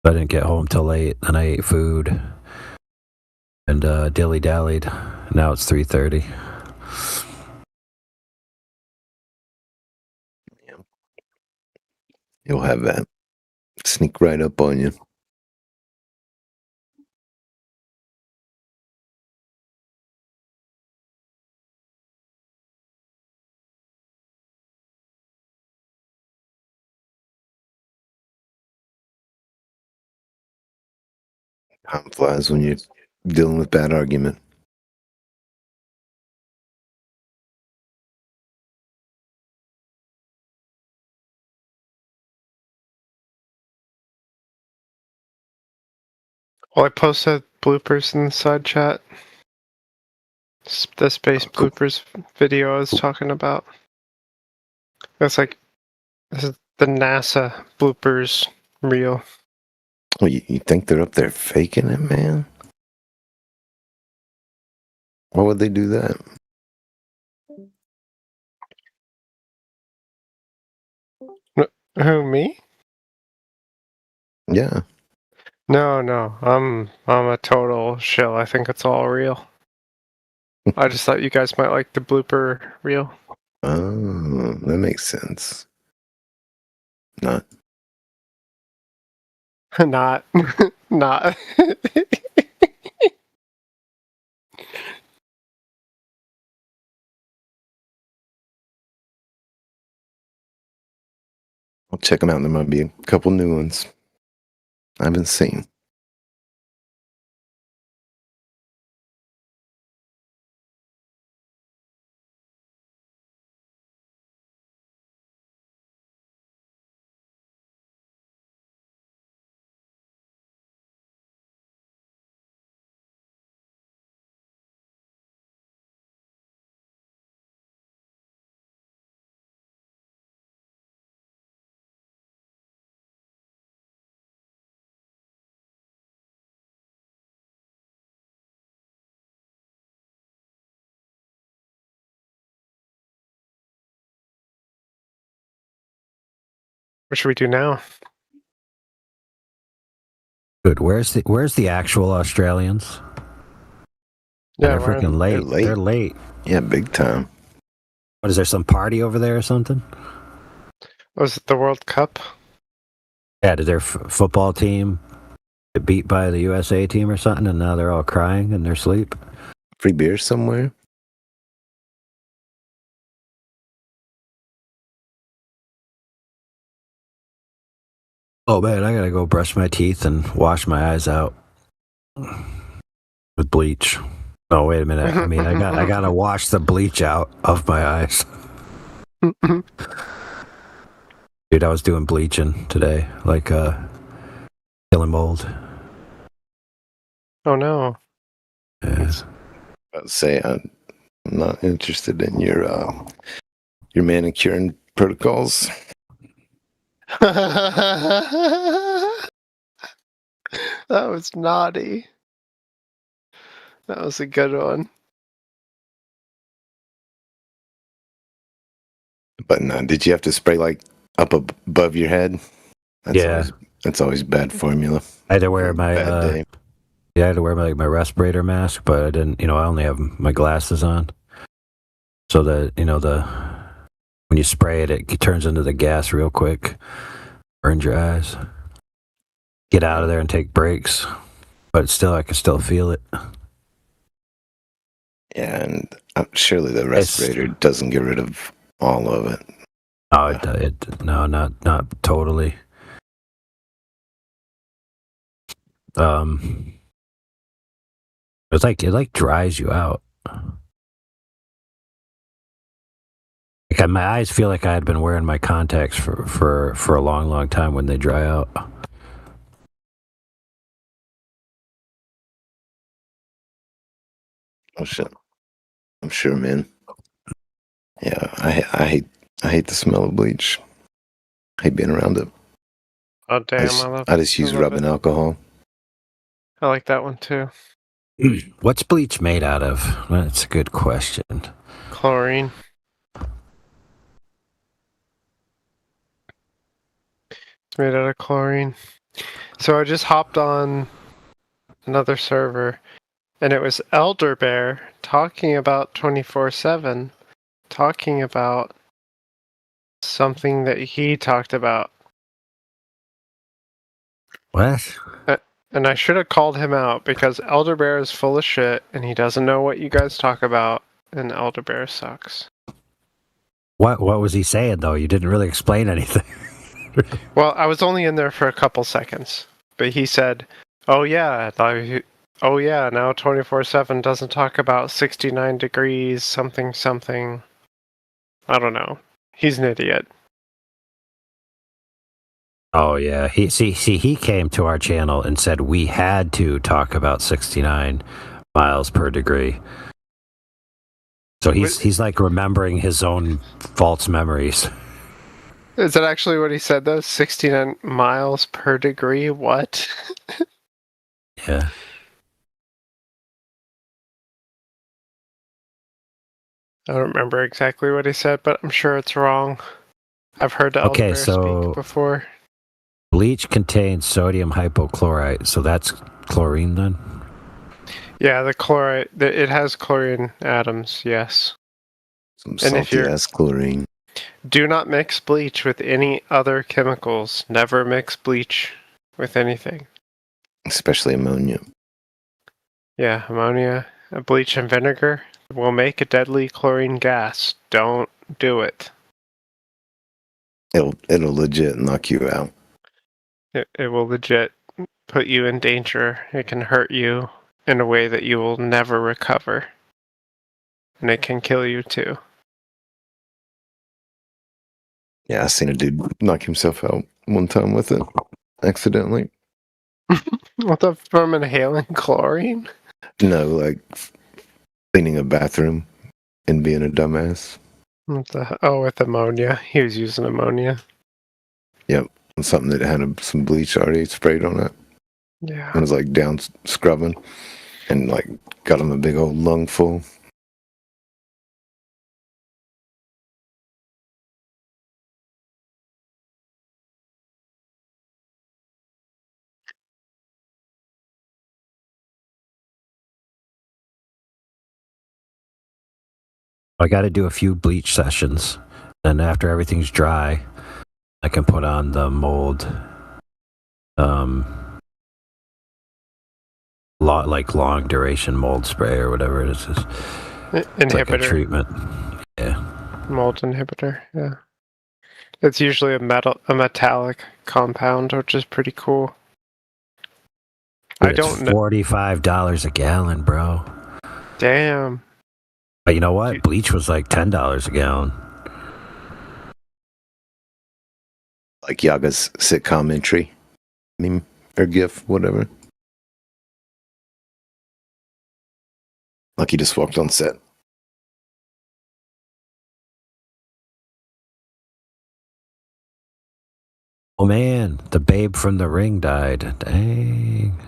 I didn't get home till late, then I ate food and dilly-dallied. Now it's 3:30. You'll have that sneak right up on you. Time flies when you're dealing with bad argument. Well, I posted bloopers in the side chat. The space bloopers video I was talking about. It's like, this is the NASA bloopers reel. Well, you think they're up there faking it, man? Why would they do that? Who, me? Yeah. No. I'm a total shill. I think it's all real. I just thought you guys might like the blooper reel. Oh, that makes sense. Not. Not. I'll check them out. There might be a couple new ones I haven't seen. What should we do now? Good. Where's the actual Australians? Yeah, they're freaking late. They're late. Yeah, big time. What is there, some party over there or something? Was it the World Cup? Yeah, did their football team get beat by the USA team or something, and now they're all crying in their sleep? Free beer somewhere? Oh man, I gotta go brush my teeth and wash my eyes out with bleach. Oh wait a minute. I mean, I gotta wash the bleach out of my eyes. Dude, I was doing bleaching today, like killing mold. Oh no. Yes. I'd say I'm not interested in your manicuring protocols. That was naughty. That was a good one. But no, did you have to spray like up above your head? Yeah. That's always bad formula. I had to wear my Bad day. I had to wear my respirator mask, but I didn't. I only have my glasses on, so that when you spray it, it turns into the gas real quick, burns your eyes. Get out of there and take breaks, but still, I can still feel it. Yeah, and surely the respirator doesn't get rid of all of it. No, not totally. It's like it dries you out. Like my eyes feel like I had been wearing my contacts for a long time when they dry out. Oh shit! I'm sure, man. Yeah, I hate the smell of bleach. I hate being around it. Oh damn! I just use rubbing alcohol. I like that one too. What's bleach made out of? That's a good question. Chlorine. It's made out of chlorine. So I just hopped on another server, and it was Elder Bear talking about 24/7, talking about something that he talked about. What? And I should have called him out because Elder Bear is full of shit and he doesn't know what you guys talk about, and Elder Bear sucks. What was he saying though? You didn't really explain anything. Well, I was only in there for a couple seconds, but he said, "Oh yeah, now 24/7 doesn't talk about 69 degrees something something." I don't know. He's an idiot. Oh yeah, he came to our channel and said we had to talk about 69 miles per degree. So he's like remembering his own false memories. Is that actually what he said though? 69 miles per degree? What? Yeah. I don't remember exactly what he said, but I'm sure it's wrong. I've heard the Elder Bear speak before. Bleach contains sodium hypochlorite, so that's chlorine then? Yeah, the chloride, it has chlorine atoms, yes. Some salty-ass chlorine. Do not mix bleach with any other chemicals. Never mix bleach with anything. Especially ammonia. Yeah, ammonia, bleach and vinegar will make a deadly chlorine gas. Don't do it. It'll legit knock you out. It will legit put you in danger. It can hurt you in a way that you will never recover. And it can kill you too. Yeah, I seen a dude knock himself out one time with it, accidentally. What the, from inhaling chlorine? No, like cleaning a bathroom and being a dumbass. With ammonia. He was using ammonia. Yep, something that had some bleach already sprayed on it. Yeah. And was like down scrubbing and like got him a big old lung full. I got to do a few bleach sessions. Then after everything's dry, I can put on the mold, long duration mold spray or whatever it is. It's like a treatment. Yeah. Mold inhibitor. Yeah. It's usually a metallic compound, which is pretty cool. Dude, it's $45 a gallon, bro. Damn. But you know what? Bleach was like $10 a gallon. Like Yaga's sitcom entry, meme or GIF, whatever. Like he just walked on set. Oh man, the babe from The Ring died. Dang.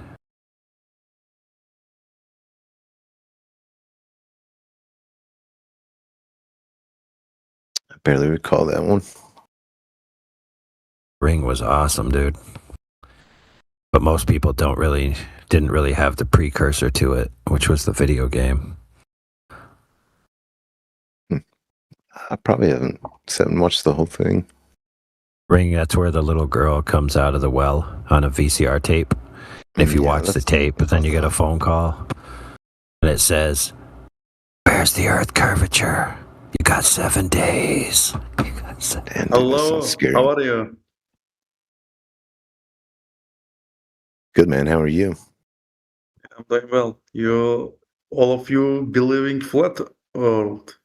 I barely recall that one. Ring was awesome, dude. But most people didn't really have the precursor to it, which was the video game. I probably haven't watched the whole thing. Ring, that's where the little girl comes out of the well on a VCR tape. And if you watch the tape, then you get a phone call. And it says, "Where's the Earth curvature? You got 7 days." Hello, how are you? Good, man. How are you? I'm doing well. All of you believing flat world?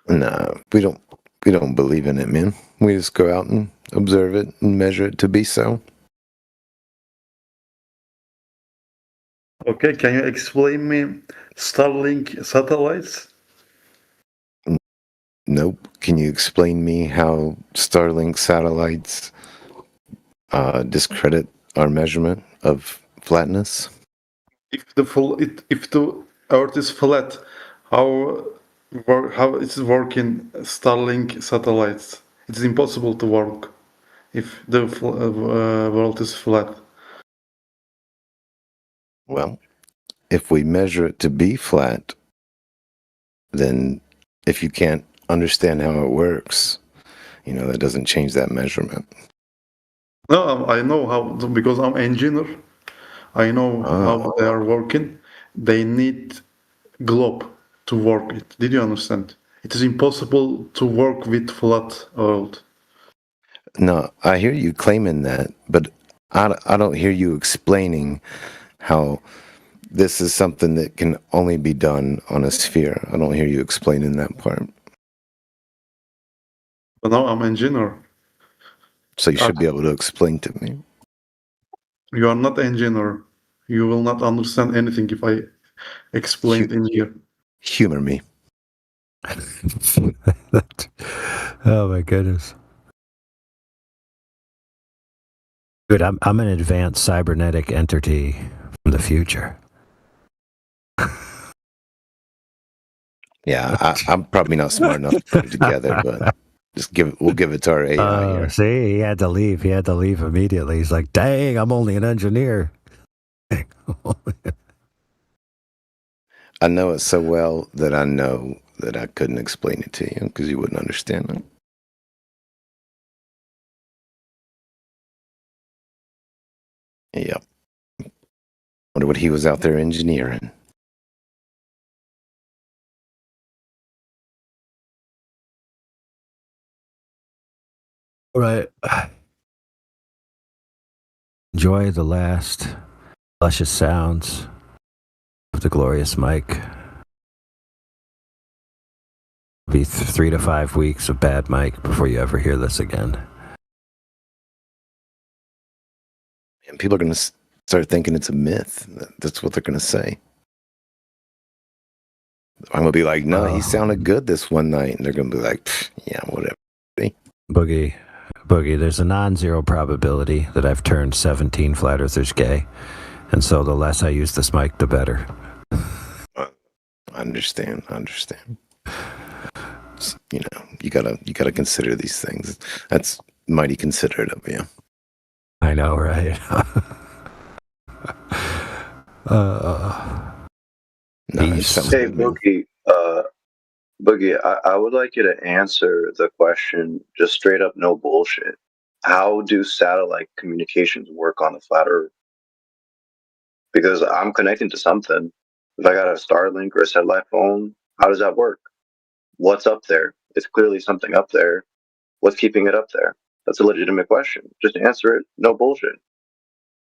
No, we don't believe in it, man. We just go out and observe it and measure it to be so. Okay, can you explain me Starlink satellites? Nope. Can you explain me how Starlink satellites discredit our measurement of flatness? If the Earth is flat, how it's working Starlink satellites? It's impossible to work if the world is flat. Well, if we measure it to be flat, then if you can't understand how it works, that doesn't change that measurement. No, I know how, because I'm engineer. I know how they are working. They need globe to work it. Did you understand? It is impossible to work with flat world. No, I hear you claiming that, but I don't hear you explaining how this is something that can only be done on a sphere. I don't hear you explaining that part. But now I'm engineer. So you should be able to explain to me. You are not engineer. You will not understand anything if I explain it in here. Humor me. Oh my goodness. Dude, I'm an advanced cybernetic entity from the future. Yeah, I'm probably not smart enough to put it together, but we'll give it to our AI here. See, he had to leave. He had to leave immediately. He's like, "Dang, I'm only an engineer." I know it so well that I know that I couldn't explain it to you because you wouldn't understand it. Yep. Wonder what he was out there engineering. All right. Enjoy the last luscious sounds of the glorious mic. It'll be 3 to 5 weeks of bad mic before you ever hear this again. And people are going to start thinking it's a myth. That's what they're going to say. I'm going to be like, no, he sounded good this one night. And they're going to be like, yeah, whatever. Boogie, there's a non-zero probability that I've turned 17 flat earthers gay. And so the less I use this mic, the better. I understand. You gotta consider these things. That's mighty considerate of you. I know, right? Nice. Hey, Boogie. Boogie, I would like you to answer the question just straight up, no bullshit. How do satellite communications work on the flat Earth? Because I'm connecting to something. If I got a Starlink or a satellite phone, how does that work? What's up there? It's clearly something up there. What's keeping it up there? That's a legitimate question. Just answer it. No bullshit.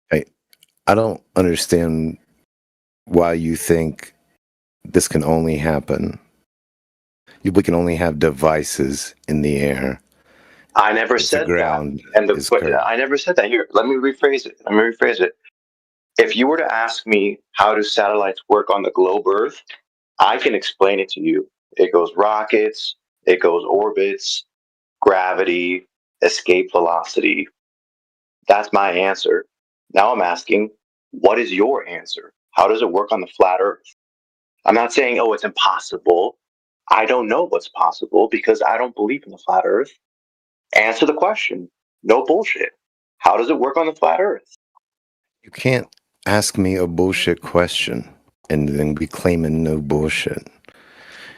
Hey, I don't understand why you think this can only happen. We can only have devices in the air. I never said that. And I never said that. Here, let me rephrase it. If you were to ask me how do satellites work on the globe Earth, I can explain it to you. It goes rockets, it goes orbits, gravity, escape velocity. That's my answer. Now I'm asking, what is your answer? How does it work on the flat Earth? I'm not saying, oh, it's impossible. I don't know what's possible because I don't believe in the flat Earth. Answer the question. No bullshit. How does it work on the flat Earth? You can't ask me a bullshit question and then be claiming no bullshit.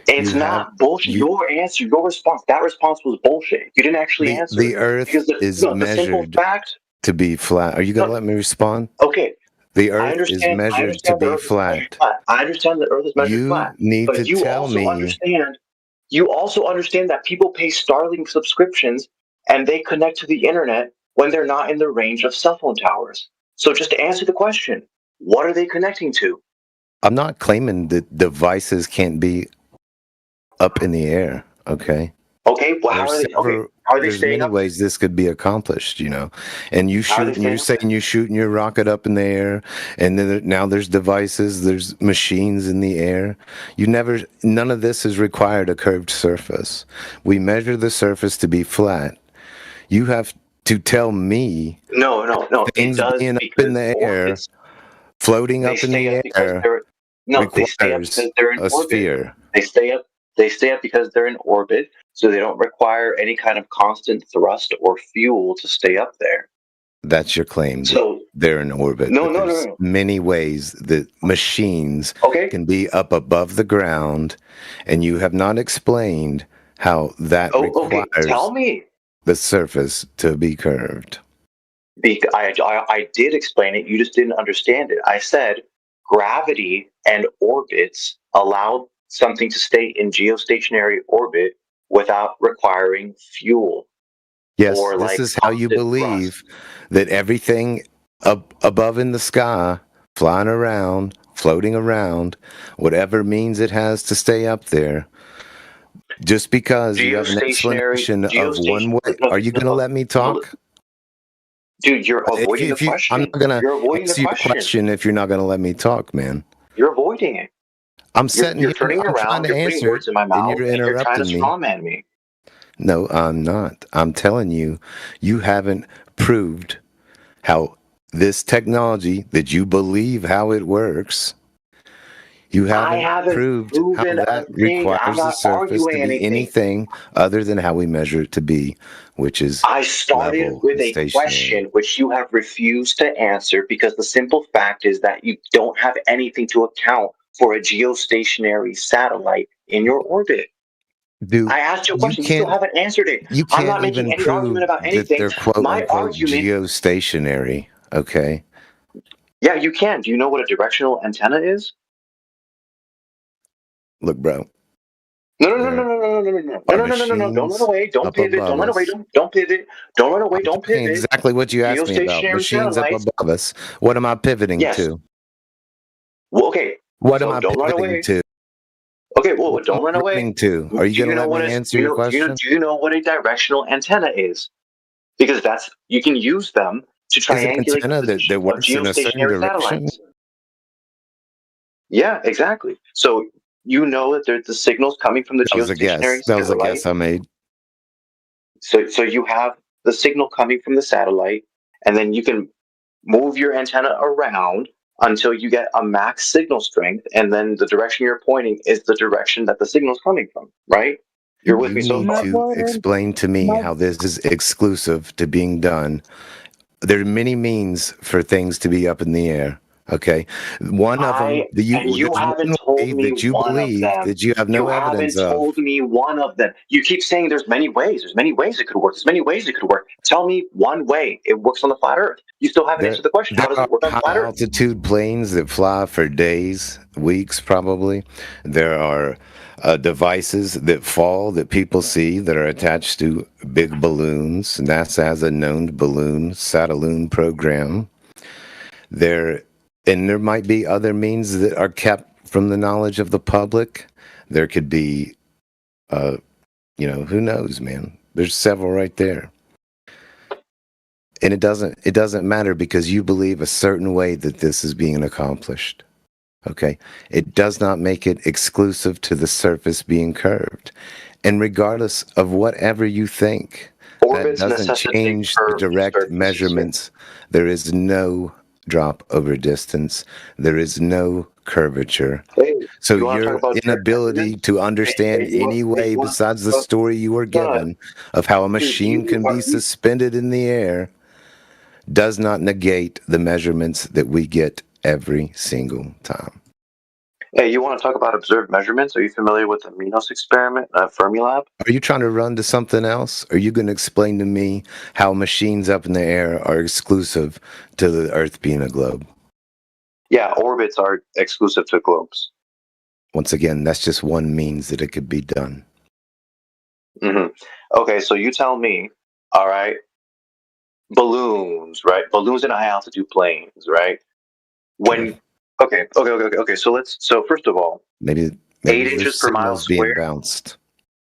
It's not bullshit. Your answer, your response, that response was bullshit. You didn't actually answer. The Earth because is the simple measured fact. to be flat. Are you going to let me respond? Okay. The I Earth is understand. measured to be flat. I understand the Earth is measured You flat. need But to you tell also me. understand. You also understand that people pay Starlink subscriptions and they connect to the internet when they're not in the range of cell phone towers. So just to answer the question, what are they connecting to? I'm not claiming that devices can't be up in the air, okay? Okay, well, how are they? Okay, how are they There's staying many up? ways this could be accomplished, you know. And you How are they shoot, and you're staying saying you're shooting your rocket up in the air, and then now there's devices, there's machines in the air. None of this has required a curved surface. We measure the surface to be flat. You have to tell me No. things It does being up because in the air, orbits, floating they up in stay the up because air they're they stay up requires because they're in a orbit. sphere. They stay up. They stay up because they're in orbit, so they don't require any kind of constant thrust or fuel to stay up there. That's your claim. So they're in orbit. no. There's many ways that machines can be up above the ground, and you have not explained how that requires Tell me. the surface to be curved. I did explain it. You just didn't understand it. I said gravity and orbits allow something to stay in geostationary orbit without requiring fuel. Yes, or this like is how you believe that everything up above in the sky, flying around, floating around, whatever means it has to stay up there. Just because you have an explanation of one way. Are you going to let me talk? Dude, you're avoiding the question. I'm not going You're to avoiding answer the your question. question if you're not going to let me talk, man. You're avoiding it. I'm sitting You're here. turning I'm trying around. to You're putting answer words in my it, mouth, and you're you're trying to interrupting me. strawman me. No, I'm not. I'm telling you, you haven't proved how this technology that you believe how it works. You haven't proved how that requires the surface to be anything other than how we measure it to be, which is I started level with and a stationary. question which you have refused to answer because the simple fact is that you don't have anything to account for a geostationary satellite in your orbit. Dude, I asked you a question. You still haven't answered it. You I'm can't not making even any prove argument about that anything. they're quote My unquote argument. geostationary. Okay. Yeah, you can. Do you know what a directional antenna is? Look, bro. No. Don't run away. Don't pivot. Don't run away. Don't pivot. Don't run away. Don't pivot. Exactly what you asked me about. Geostationary Machines up satellites. above us. What am I pivoting Yes. to? Well, okay. What so am I don't run pivoting away. to? Okay, well, don't run away. Running to? Are you going to let me answer your question? Do you know what a directional antenna is? Because you can use them to Is an triangulate antenna the that position of works in a certain geostationary direction? satellites. Yeah, exactly. So you know that there's the signals coming from the That was a guess. geostationary That was a satellite. guess I made. So you have the signal coming from the satellite, and then you can move your antenna around until you get a max signal strength, and then the direction you're pointing is the direction that the signal's coming from, right? You're with me so You far. need to explain to me how this is exclusive to being done. There are many means for things to be up in the air. Okay, one of them you haven't told me that you one of believe them. that you have no evidence haven't of. told me one of them. You keep saying there's many ways. There's many ways it could work. There's many ways it could work. Tell me one way it works on the flat Earth. You still haven't answered the question. How does it work on the flat High Earth? altitude planes that fly for days, weeks, probably. There are devices that fall that people see that are attached to big balloons. NASA has a known balloon, Satelloon program. There might be other means that are kept from the knowledge of the public. There could be, who knows, man? There's several right there. And it doesn't matter because you believe a certain way that this is being accomplished. Okay? It does not make it exclusive to the surface being curved. And regardless of whatever you think orbits doesn't necessitate change the curved direct surfaces. measurements. There is no drop over distance. There is no curvature. Hey, So you want to talk your about direct inability measurements? to understand Hey, you want, any hey, way you want, besides the no, story you were no, no. given of how a Dude, machine can be suspended in the air does not negate the measurements that we get every single time. Hey, you want to talk about observed measurements? Are you familiar with the Minos experiment at Fermilab? Are you trying to run to something else? Are you going to explain to me how machines up in the air are exclusive to the Earth being a globe? Yeah, orbits are exclusive to globes. Once again, that's just one means that it could be done. hmm Okay, so you tell me, all right, balloons, right? Balloons in high altitude planes, right? When okay. So first of all, Maybe 8 there's inches per mile signals being squared. bounced.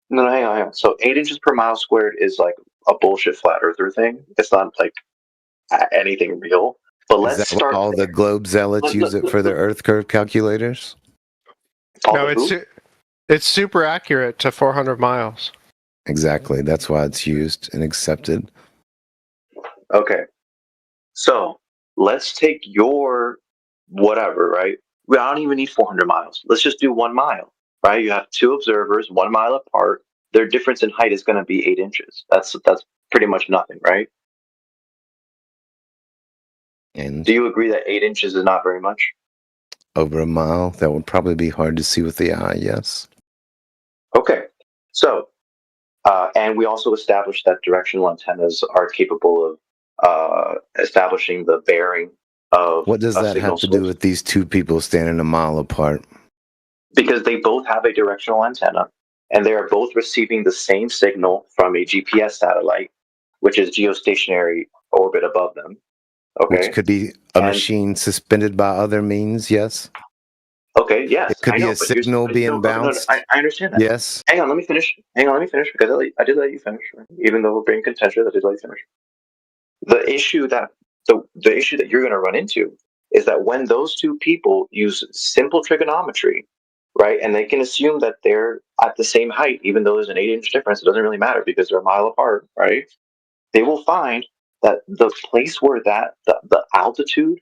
No, hang on. So 8 inches per mile squared is like a bullshit flat earther thing. It's not like anything real. But Is let's that why start. all the globe zealots use it for their Earth curve calculators? No, it's super accurate to 400 miles. Exactly. That's why it's used and accepted. Okay. So let's take your whatever, right? I don't even need 400 miles. Let's just do 1 mile, right? You have 2 observers, 1 mile apart. Their difference in height is going to be 8 inches. That's pretty much nothing, right? And do you agree that 8 inches is not very much? Over a mile, that would probably be hard to see with the eye, yes. Okay. So, and we also established that directional antennas are capable of establishing the bearing of What does a that signal have to source. do with these two people standing a mile apart? Because they both have a directional antenna, and they are both receiving the same signal from a GPS satellite, which is geostationary orbit above them. Okay. Which could be a machine suspended by other means, yes? Okay, yes. It could I be know, a but here's- signal but being no, bounced. I understand that. Yes. Hang on, let me finish. Because I did let you finish, right? Even though we're being contentious, I did let you finish. The issue that the issue that you're going to run into is that when those two people use simple trigonometry, right, and they can assume that they're at the same height, even though there's an 8-inch difference, it doesn't really matter because they're a mile apart, right? They will find that the place where that the altitude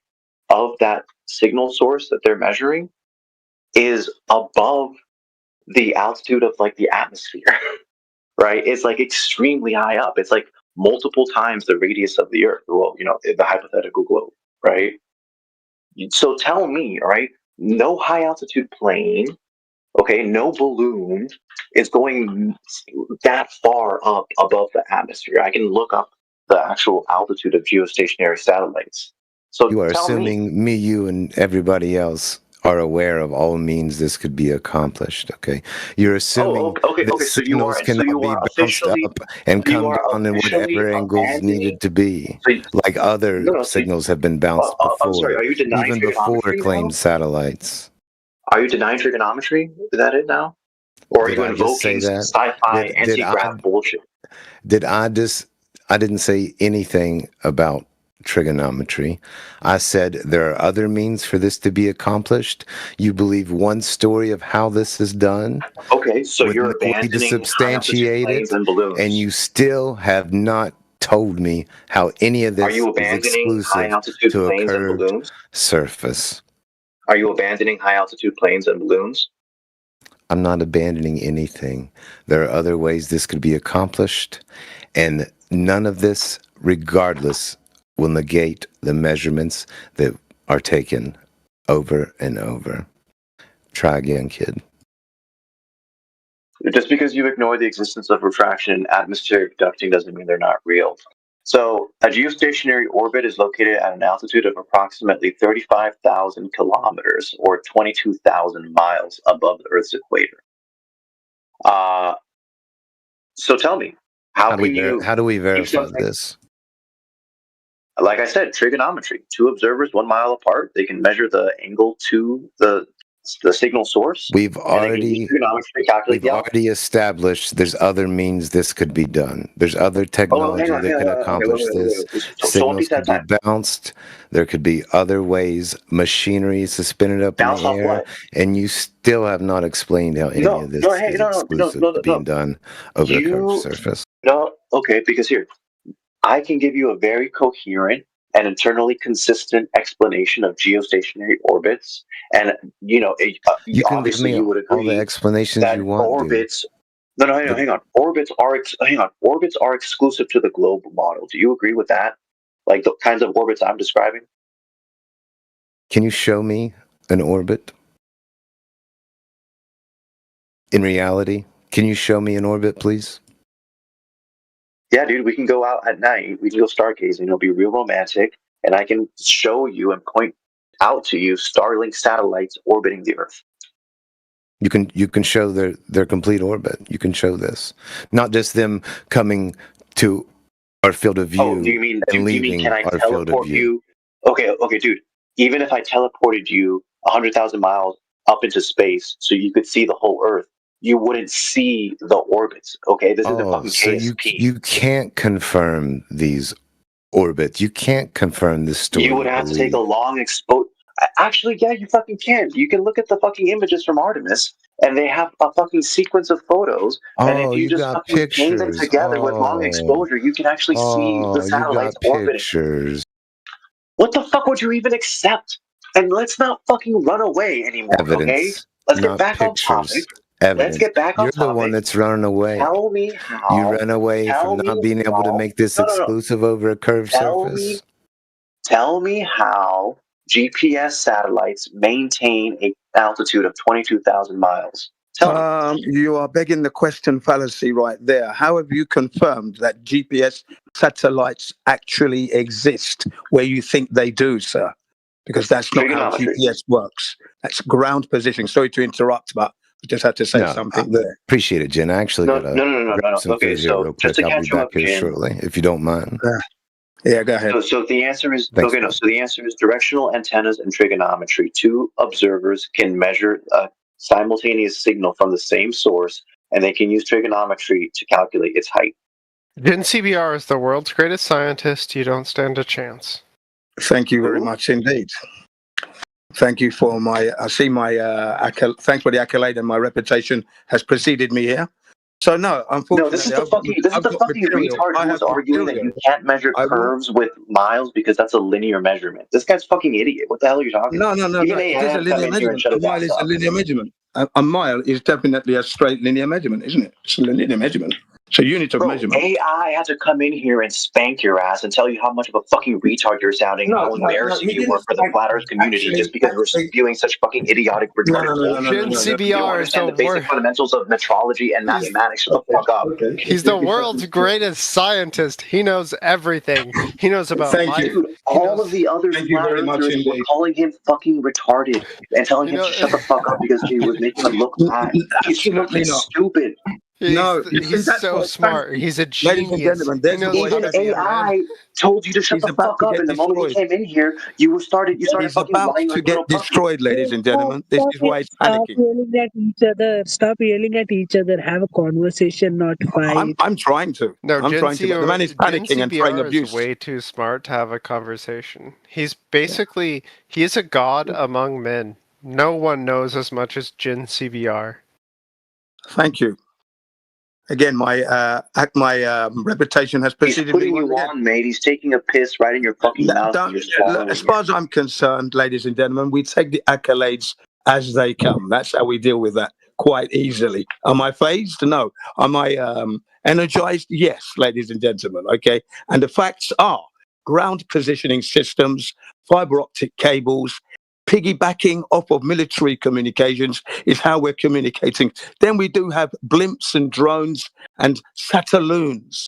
of that signal source that they're measuring is above the altitude of like the atmosphere, right? It's like extremely high up. It's like multiple times the radius of the Earth. Well, the hypothetical globe, right? So tell me, all right, no high altitude plane, okay, no balloon is going that far up above the atmosphere. I can look up the actual altitude of geostationary satellites. So You are tell me, assuming me, you, and everybody else are aware of all means this could be accomplished, okay? You're assuming that so you signals are cannot be bounced up and you come are down in officially whatever angles abandoning. needed to be, like other No, so signals have been bounced I'm sorry. before, Are you denying even before trigonometry claimed now? satellites. Are you denying trigonometry? Is that it now? Or are Did you I just say invoking that? sci-fi Did anti-graph bullshit? I didn't say anything about trigonometry. I said there are other means for this to be accomplished. You believe one story of how this is done. Okay, so with you're no way to abandoning high-altitude substantiate planes it, and balloons. and you still have not told me how any of Are this you is abandoning exclusive high-altitude to a planes and curved balloons? surface. Are you abandoning high-altitude planes and balloons? I'm not abandoning anything. There are other ways this could be accomplished, and none of this, regardless, will negate the measurements that are taken over and over. Try again, kid. Just because you ignore the existence of refraction and atmospheric ducting doesn't mean they're not real. So, a geostationary orbit is located at an altitude of approximately 35,000 kilometers or 22,000 miles above the Earth's equator. So tell me, how do we verify something- this? Like I said, trigonometry. 2 observers 1 mile apart. They can measure the angle to the signal source. We've and they can use already trigonometry to calculate the altitude. established there's other means this could be done. There's other technology that can accomplish this. Signals could be bounced. There could be other ways. Machinery suspended up in the air, and you still have not explained how any of this is exclusive to being done over a curved surface. No, okay, because here, I can give you a very coherent and internally consistent explanation of geostationary orbits, and You can give obviously me you would all the agree explanations that you want, dude. orbits. No, hang on. Orbits are exclusive to the globe model. Do you agree with that? Like the kinds of orbits I'm describing? Can you show me an orbit? In reality, can you show me an orbit, please? Yeah, dude, we can go out at night. We can go stargazing. It'll be real romantic, and I can show you and point out to you Starlink satellites orbiting the Earth. You can show their complete orbit. You can show this, not just them coming to our field of view. Oh, do you mean can I our field of teleport view. you? Okay, dude. Even if I teleported you 100,000 miles up into space, so you could see the whole Earth, you wouldn't see the orbits. Okay, this isn't fucking So KSP. you can't confirm these orbits. You can't confirm this story. You would have to take a long exposure. Actually, yeah, you fucking can. You can look at the fucking images from Artemis, and they have a fucking sequence of photos. And if you just got fucking paint them pictures. together with long exposure, you can actually see the You satellites got orbiting. pictures. What the fuck would you even accept? And let's not fucking run away anymore, okay? Evidence, Let's get not back on pictures. topic. Evidence. Let's get back on You're topic. the one that's running away. Tell me how. You ran away from not being able to make this exclusive over a curved surface. Tell me how GPS satellites maintain an altitude of 22,000 miles. You are begging the question fallacy right there. How have you confirmed that GPS satellites actually exist where you think they do, sir? Because that's not how GPS works. That's ground positioning. Sorry to interrupt, but I just had to say something there. Appreciate it, Jen. I actually got some Okay, food here so real just quick. to I'll catch be you back up, here Jen. shortly, if you don't mind. Yeah, go ahead. So the answer is Thanks, okay. No, so the answer is directional antennas and trigonometry. Two observers can measure a simultaneous signal from the same source, and they can use trigonometry to calculate its height. Jin CBR is the world's greatest scientist. You don't stand a chance. Thank you very much indeed. Thank you for my. I see my. Thanks for the accolade, and my reputation has preceded me here. So no, unfortunately, this is the fucking retard who was arguing that you can't measure curves with miles because that's a linear measurement. This guy's fucking idiot. What the hell are you talking about? No. It is a linear measurement. A mile is a linear measurement. A mile is definitely a straight linear measurement, isn't it? It's a linear measurement. So unit of measurement. AI had to come in here and spank your ass and tell you how much of a fucking retard you're sounding, how embarrassing you were for the flat Earth community just because we're spewing such fucking idiotic retarded bullshit. Jin CBR you don't understand the basic fundamentals of metrology and mathematics. Shut the fuck up. He's the world's greatest scientist. He knows everything. He knows about life. Dude, all of the other flat earthers were calling him fucking retarded and telling him to shut the fuck up because he was making him look bad. He's fucking stupid. He's so smart. He's a genius. Even AI told you to shut the fuck up, and the moment he came in here, you started fucking lying like a little puppy. Destroyed, ladies and gentlemen. This is why it's panicking. Stop yelling at each other. Have a conversation, not fight. I'm trying to. No, I'm trying to. But the man is panicking and throwing abuse. Is way too smart to have a conversation. He's basically he's a god among men. No one knows as much as Jin CBR. Thank you. Again, my reputation has preceded me. He's putting you on, mate. He's taking a piss right in your fucking mouth. As far as I'm concerned, ladies and gentlemen, we take the accolades as they come. That's how we deal with that quite easily. Am I phased? No. Am I energized? Yes, ladies and gentlemen. Okay. And the facts are ground positioning systems, fiber optic cables, piggybacking off of military communications is how we're communicating. Then we do have blimps and drones and satelloons.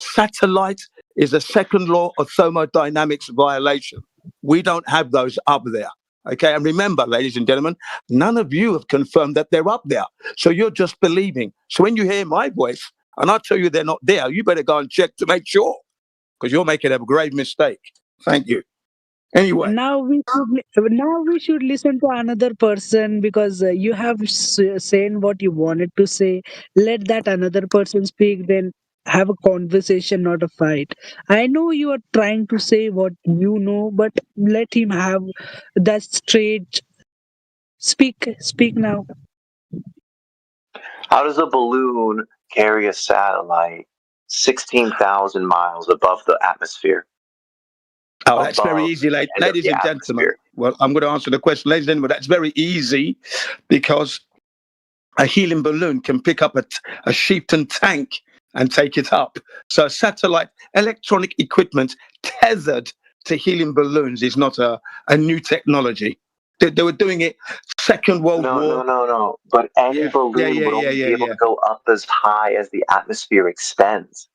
Satellite is a second law of thermodynamics violation. We don't have those up there. Okay, and remember, ladies and gentlemen, none of you have confirmed that they're up there. So you're just believing. So when you hear my voice and I tell you they're not there, you better go and check to make sure, because you're making a grave mistake. Thank you. Anyway, now we should listen to another person, because you have saying what you wanted to say. Let that another person speak, then have a conversation, not a fight. I know you are trying to say what you know, but let him have that straight speak now. How does a balloon carry a satellite 16,000 miles above the atmosphere. Oh, that's very Above easy, the edge of ladies the and gentlemen. atmosphere. Well, I'm going to answer the question, ladies and gentlemen. That's very easy because a helium balloon can pick up a Sheepton tank and take it up. So satellite electronic equipment tethered to helium balloons is not a new technology. They were doing it Second World War. No. But any balloon would only be able to go up as high as the atmosphere extends.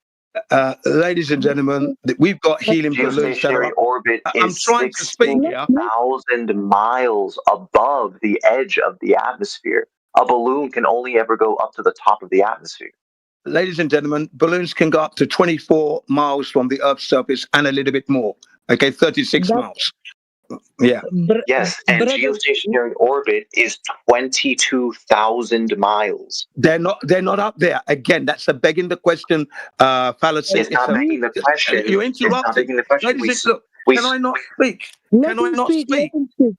Ladies and gentlemen, we've got helium balloons that Geostationary are. orbit I'm is trying to speak here. 16,000 miles above the edge of the atmosphere. A balloon can only ever go up to the top of the atmosphere. Ladies and gentlemen, balloons can go up to 24 miles from the Earth's surface and a little bit more. Okay, 36 miles. Yeah. Yes, and geostationary orbit is 22,000 miles. They're not up there. Again, that's a begging the question fallacy. It's not begging the question. You It's not interrupted. begging the question. Ladies and look, can I not speak? Let Can I him not speak. speak? Let him speak.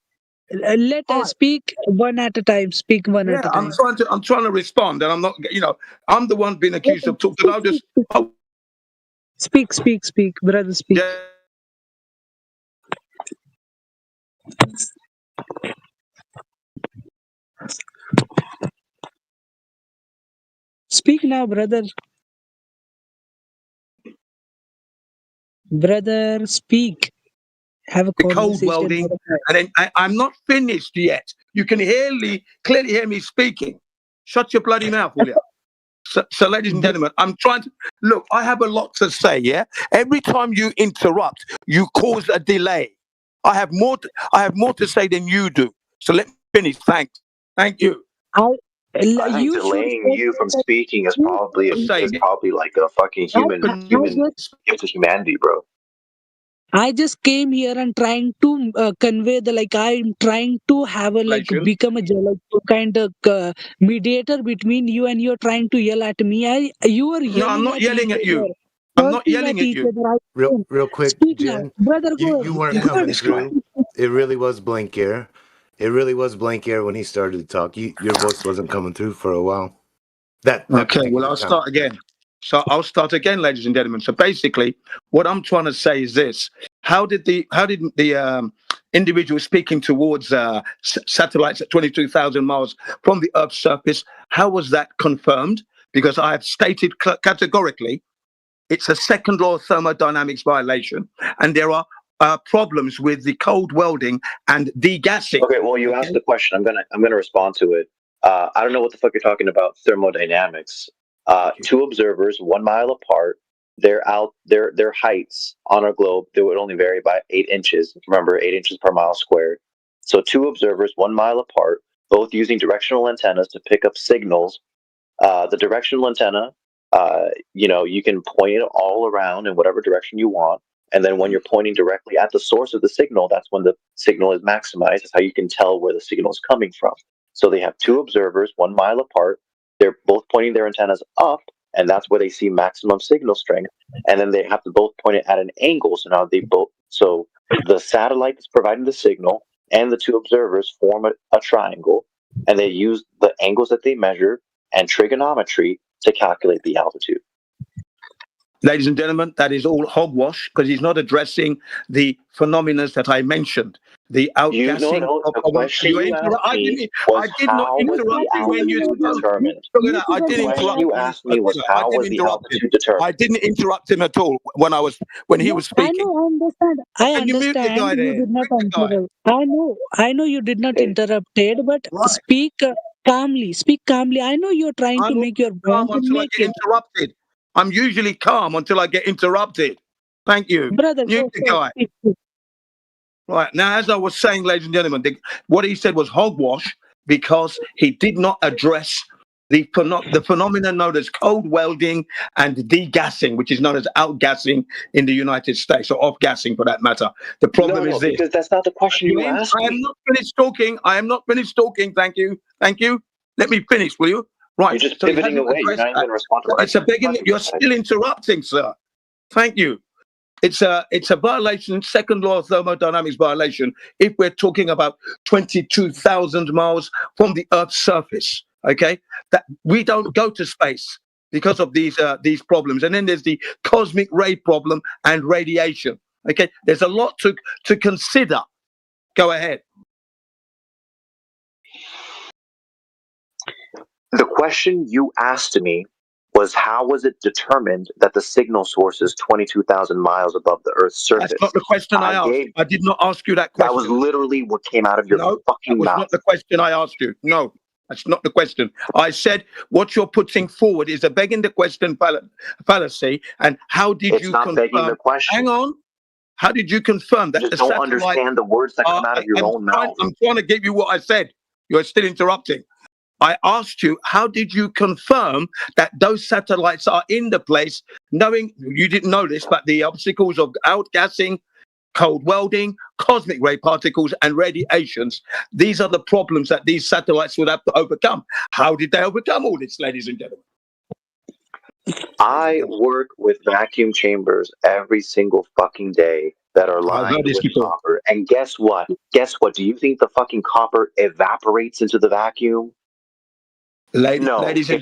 Let us speak one at a time. Speak one at a Yeah, time. I'm trying to respond, and I'm not. I'm the one being accused of talking. I'll just. Speak, brother. Speak. Yeah. Speak now, brother. Brother, speak. Have a Cold conversation. welding, and then I'm not finished yet. You can clearly hear me speaking. Shut your bloody mouth, will you? So, ladies and gentlemen, I'm trying to look. I have a lot to say. Yeah. Every time you interrupt, you cause a delay. I have more to say than you do. So let me finish. Thank you. I think delaying you from speaking is probably like a fucking human gift to humanity, bro. I just came here and trying to convey I'm trying to have become a kind of mediator between you, and you're trying to yell at me. You are yelling. No, I'm not yelling at you. I'm not yelling at you. Real quick, Jen, brother, you weren't coming through. It really was blank air. It really was blank air when he started to talk. Your voice wasn't coming through for a while. Okay, well, I'll start again. So I'll start again, ladies and gentlemen. So basically, what I'm trying to say is this: how did the individual speaking towards satellites at 22,000 miles from the Earth's surface, how was that confirmed? Because I have stated categorically, it's a second law of thermodynamics violation, and there are problems with the cold welding and degassing. Okay, well, you asked the question. I'm gonna respond to it. I don't know what the fuck you're talking about. Thermodynamics. Two observers, 1 mile apart. Their heights on our globe, they would only vary by 8 inches. Remember, 8 inches per mile squared. So 2 observers, 1 mile apart, both using directional antennas to pick up signals. The directional antenna, you can point it all around in whatever direction you want. And then when you're pointing directly at the source of the signal, that's when the signal is maximized. That's how you can tell where the signal is coming from. So they have 2 observers, 1 mile apart. They're both pointing their antennas up, and that's where they see maximum signal strength. And then they have to both point it at an angle. So the satellite is providing the signal, and the 2 observers form a triangle, and they use the angles that they measure and trigonometry to calculate the altitude. Ladies and gentlemen, that is all hogwash because he's not addressing the phenomena that I mentioned. The outgassing the question you asked me was how was the altitude determined? I didn't interrupt you asked me was how was the altitude determined? I didn't interrupt him at all when he was speaking. I understand. You did not interrupt. I know you did not interrupt it, but speak calmly. Speak calmly. I know you're trying to make your point. Until I get interrupted. I'm usually calm until I get interrupted. Thank you. Brother, mute the guy. Right, now, as I was saying, ladies and gentlemen, what he said was hogwash because he did not address the phenomenon known as cold welding and degassing, which is known as outgassing in the United States, or off-gassing for that matter. The problem is this. Because that's not the question you asked me. I am not finished talking. Thank you. Let me finish, will you? Right. You're just pivoting away. You're not even responding. It's a begging. You're still interrupting, sir. Thank you. It's a violation, second law of thermodynamics violation, if we're talking about 22,000 miles from the Earth's surface. Okay, that we don't go to space. because of these problems. And then there's the cosmic ray problem and radiation. Okay, there's a lot to consider. Go ahead. The question you asked me was, how was it determined that the signal source is 22,000 miles above the Earth's surface? That's not the question I asked. I did not ask you that question. That was literally what came out of your fucking mouth. That was not the question I asked you. No, that's not the question. I said what you're putting forward is a begging the question fallacy. And how did it's you not confirm? Begging the question. Hang on. How did you confirm that? You just don't understand the words that come out of your own mouth. I'm trying to give you what I said. You're still interrupting. I asked you, how did you confirm that those satellites are in the place, knowing you didn't know this, but the obstacles of outgassing, cold welding, cosmic ray particles, and radiations, these are the problems that these satellites would have to overcome. How did they overcome all this, ladies and gentlemen? I work with vacuum chambers every single fucking day that are lined with copper. And guess what? Guess what? Do you think the fucking copper evaporates into the vacuum? Ladies and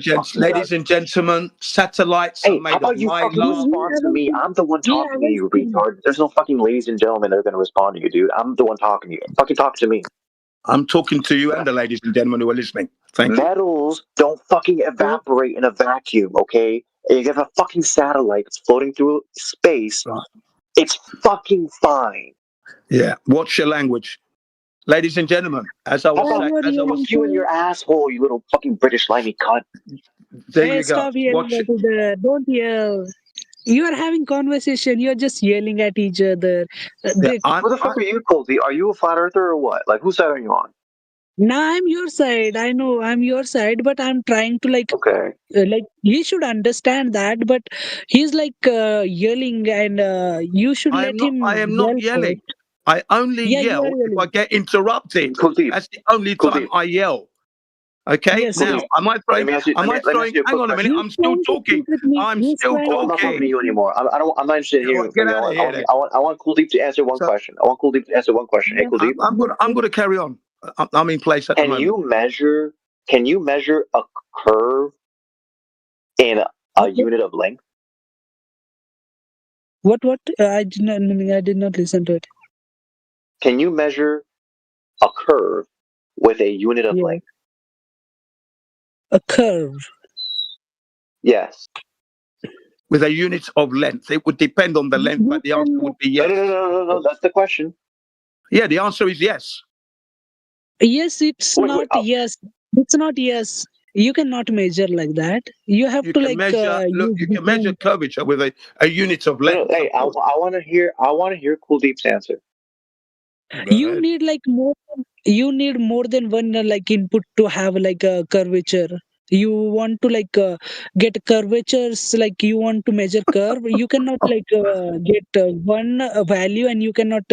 gentlemen, satellites are made how about of you fucking respond to me? I'm the one talking to you, retard. There's no fucking ladies and gentlemen that are going to respond to you, dude. I'm the one talking to you. Fucking talk to me. I'm talking to you and the ladies and gentlemen who are listening. Thank you. Metals don't fucking evaporate in a vacuum, okay? You have a fucking satellite that's floating through space. Right. It's fucking fine. Yeah. Watch your language. Ladies and gentlemen, as I was you in your asshole, you little fucking British limey cunt. There Hey, you go. stop yelling at each other. Don't yell. You are having conversation. You're just yelling at each other. Who the fuck are you, Colby? Are you a flat earther or what? Like, whose side are you on? Nah, I'm your side. I know I'm your side, but I'm trying to like he should understand that. But he's like yelling, and you should let him. I am not yelling. I only yell if I get interrupted. That's the only time I yell. Okay. Yes, now, am I throwing? Hang on a minute. I'm still talking. I'm still I'm not talking to talking. you anymore. I'm not interested in hearing Get from you. out of here, then. I want Kuldeep to answer one question. I want Kuldeep to answer one question. Hey, Kuldeep. I'm going to carry on. I'm in place at the moment. Can you measure a curve in a unit of length? What? I did not listen to it. Can you measure a curve with a unit of length? A curve? Yes. With a unit of length. It would depend on the length, but the answer would be yes. No. That's the question. Yeah, the answer is yes. Yes, it's not yes. It's not yes. You cannot measure like that. You have to like measure. Look, you can measure curvature with a unit of length. Hey, I want to hear Kuldeep's answer. You need like more. You need more than one like input to have like a curvature. You want to like get curvatures, like you want to measure curve. You cannot like get one value, and you cannot.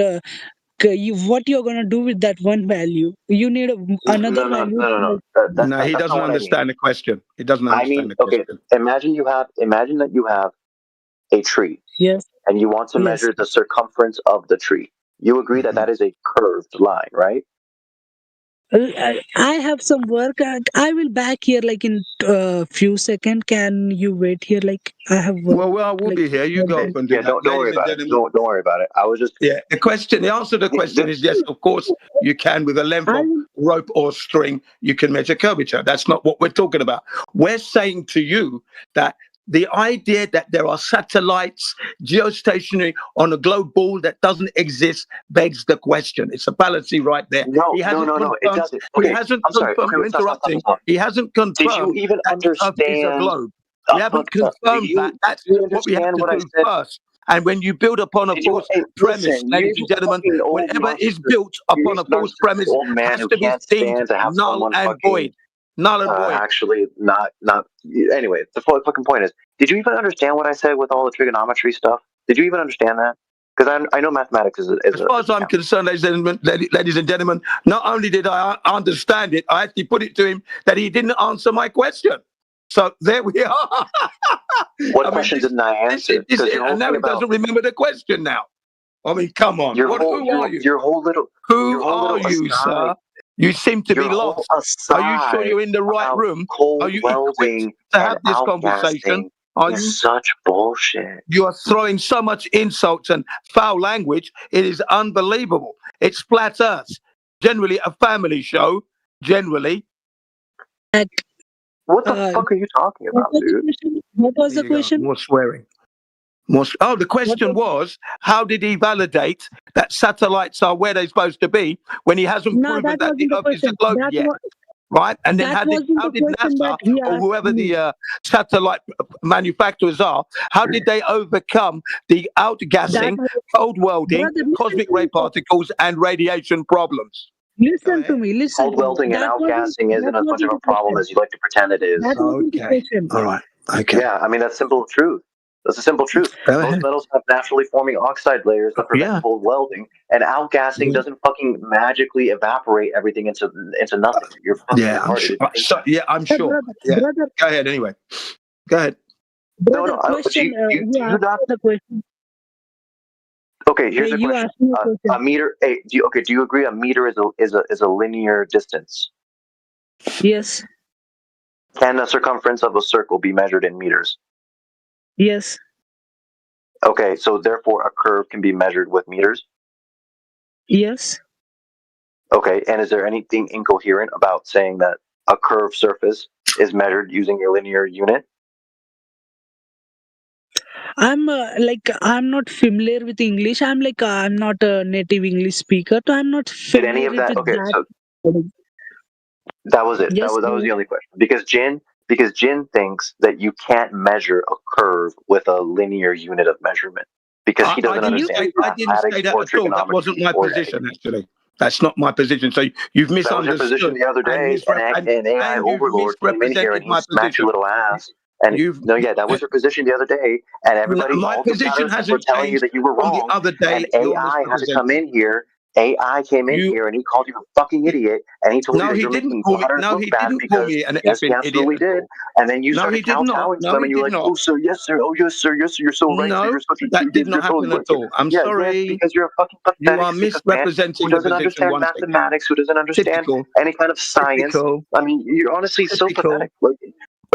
What you're gonna do with that one value? You need another value. No, he doesn't understand the question. He doesn't understand the question. Okay. Imagine that you have a tree. Yes. And you want to measure the circumference of the tree. You agree that that is a curved line, right? I have some work. I will back here like in a few seconds. Can you wait here? Like I have work. Well, I will be here. You go up and do that. Don't worry about it. Don't worry about it. I was just the answer to the question is yes. Of course, you can with a length of rope or string. You can measure curvature. That's not what we're talking about. We're saying to you that the idea that there are satellites geostationary on a globe ball that doesn't exist begs the question. It's a fallacy right there. No, it doesn't. Okay, he hasn't confirmed. You're interrupting. He hasn't confirmed. Did you even understand? Is a globe. You haven't confirmed that. That's what we have to do first. And when you build upon a false premise, ladies and gentlemen, whatever is built upon a false premise has to be deemed null and void. Null and void. Actually, not. Anyway, the fucking point is, did you even understand what I said with all the trigonometry stuff? Did you even understand that? Because I know mathematics is as far as I'm concerned, ladies and gentlemen, not only did I understand it, I actually put it to him that he didn't answer my question. So there we are. What question didn't I answer? And now he doesn't remember the question now. I mean, come on. Who are you? Who are you, sir? You seem to be Your whole lost. Are you sure you're in the right about room? cold Are you welding equipped to and have this conversation? outgassing Are is you? such bullshit. You are throwing so much insults and foul language. It is unbelievable. It's Flat Earth. Generally a family show. Generally. What the fuck are you talking about, dude? What was There the you go. question? More swearing. The question was, how did he validate that satellites are where they're supposed to be when he hasn't No, proven that that the wasn't the Earth is a question. globe That yet? was Right? And then that how did wasn't the question NASA that he or asked whoever me. the satellite manufacturers are, how did they overcome the outgassing, cold welding, Brother, listen cosmic to me. ray particles, and radiation problems? Listen to me. Listen Cold to me. welding and outgassing isn't as much of a problem as you like to pretend it is. That wasn't the question. All right. Okay. Yeah, I mean that's simple truth. That's a simple truth. Go Most ahead. metals have naturally forming oxide layers that prevent cold welding, and outgassing doesn't fucking magically evaporate everything into nothing. You're fucking Yeah, I'm retarded. sure. I'm sure. Yeah. Brother, Go ahead. Anyway. Go ahead. brother, question. You asked me the question. Okay, here's the You question. asked me a question. A meter. Do you agree a meter is a linear distance? Yes. Can the circumference of a circle be measured in meters? Yes. Okay, so therefore a curve can be measured with meters? Yes. Okay, and is there anything incoherent about saying that a curved surface is measured using a linear unit? I'm I'm not familiar with English. I'm not a native English speaker, so I'm not Did any familiar of that? with Okay, that. so that was it. Yes, That was the only question. Because Jin thinks that you can't measure a curve with a linear unit of measurement because he doesn't understand I didn't say that or at all. That wasn't my trigonometry or position, anything. actually. That's not my position. So you've That was your misunderstood. position the other day, and AI you've overlord came in here misrepresented and he my smacked your position. little ass. And that was your position the other day, and everybody, My all the position flatters were hasn't telling you changed that you were from the wrong. other day. And You're AI had to come misrepresenting. in here. AI came in here and he called you a fucking idiot, and he told you No, that he you're didn't making call me. flatters No, look he bad didn't call because me an yes, he effing idiot absolutely at did. all. And then you No, started he did not. kowtowing to No, them, he and you're did like, not. "Oh, sir, yes, sir. Oh, yes, sir. Yes, sir. You're so right. Sir. No, You're such a that genius. did not You're so happen right." at all. I'm Yes, sorry. because you're a fucking You pathetic are sycophant who misrepresenting the doesn't position understand once again. mathematics, who doesn't understand Typical. any kind of science. Typical. I mean, you're honestly so Typical. pathetic.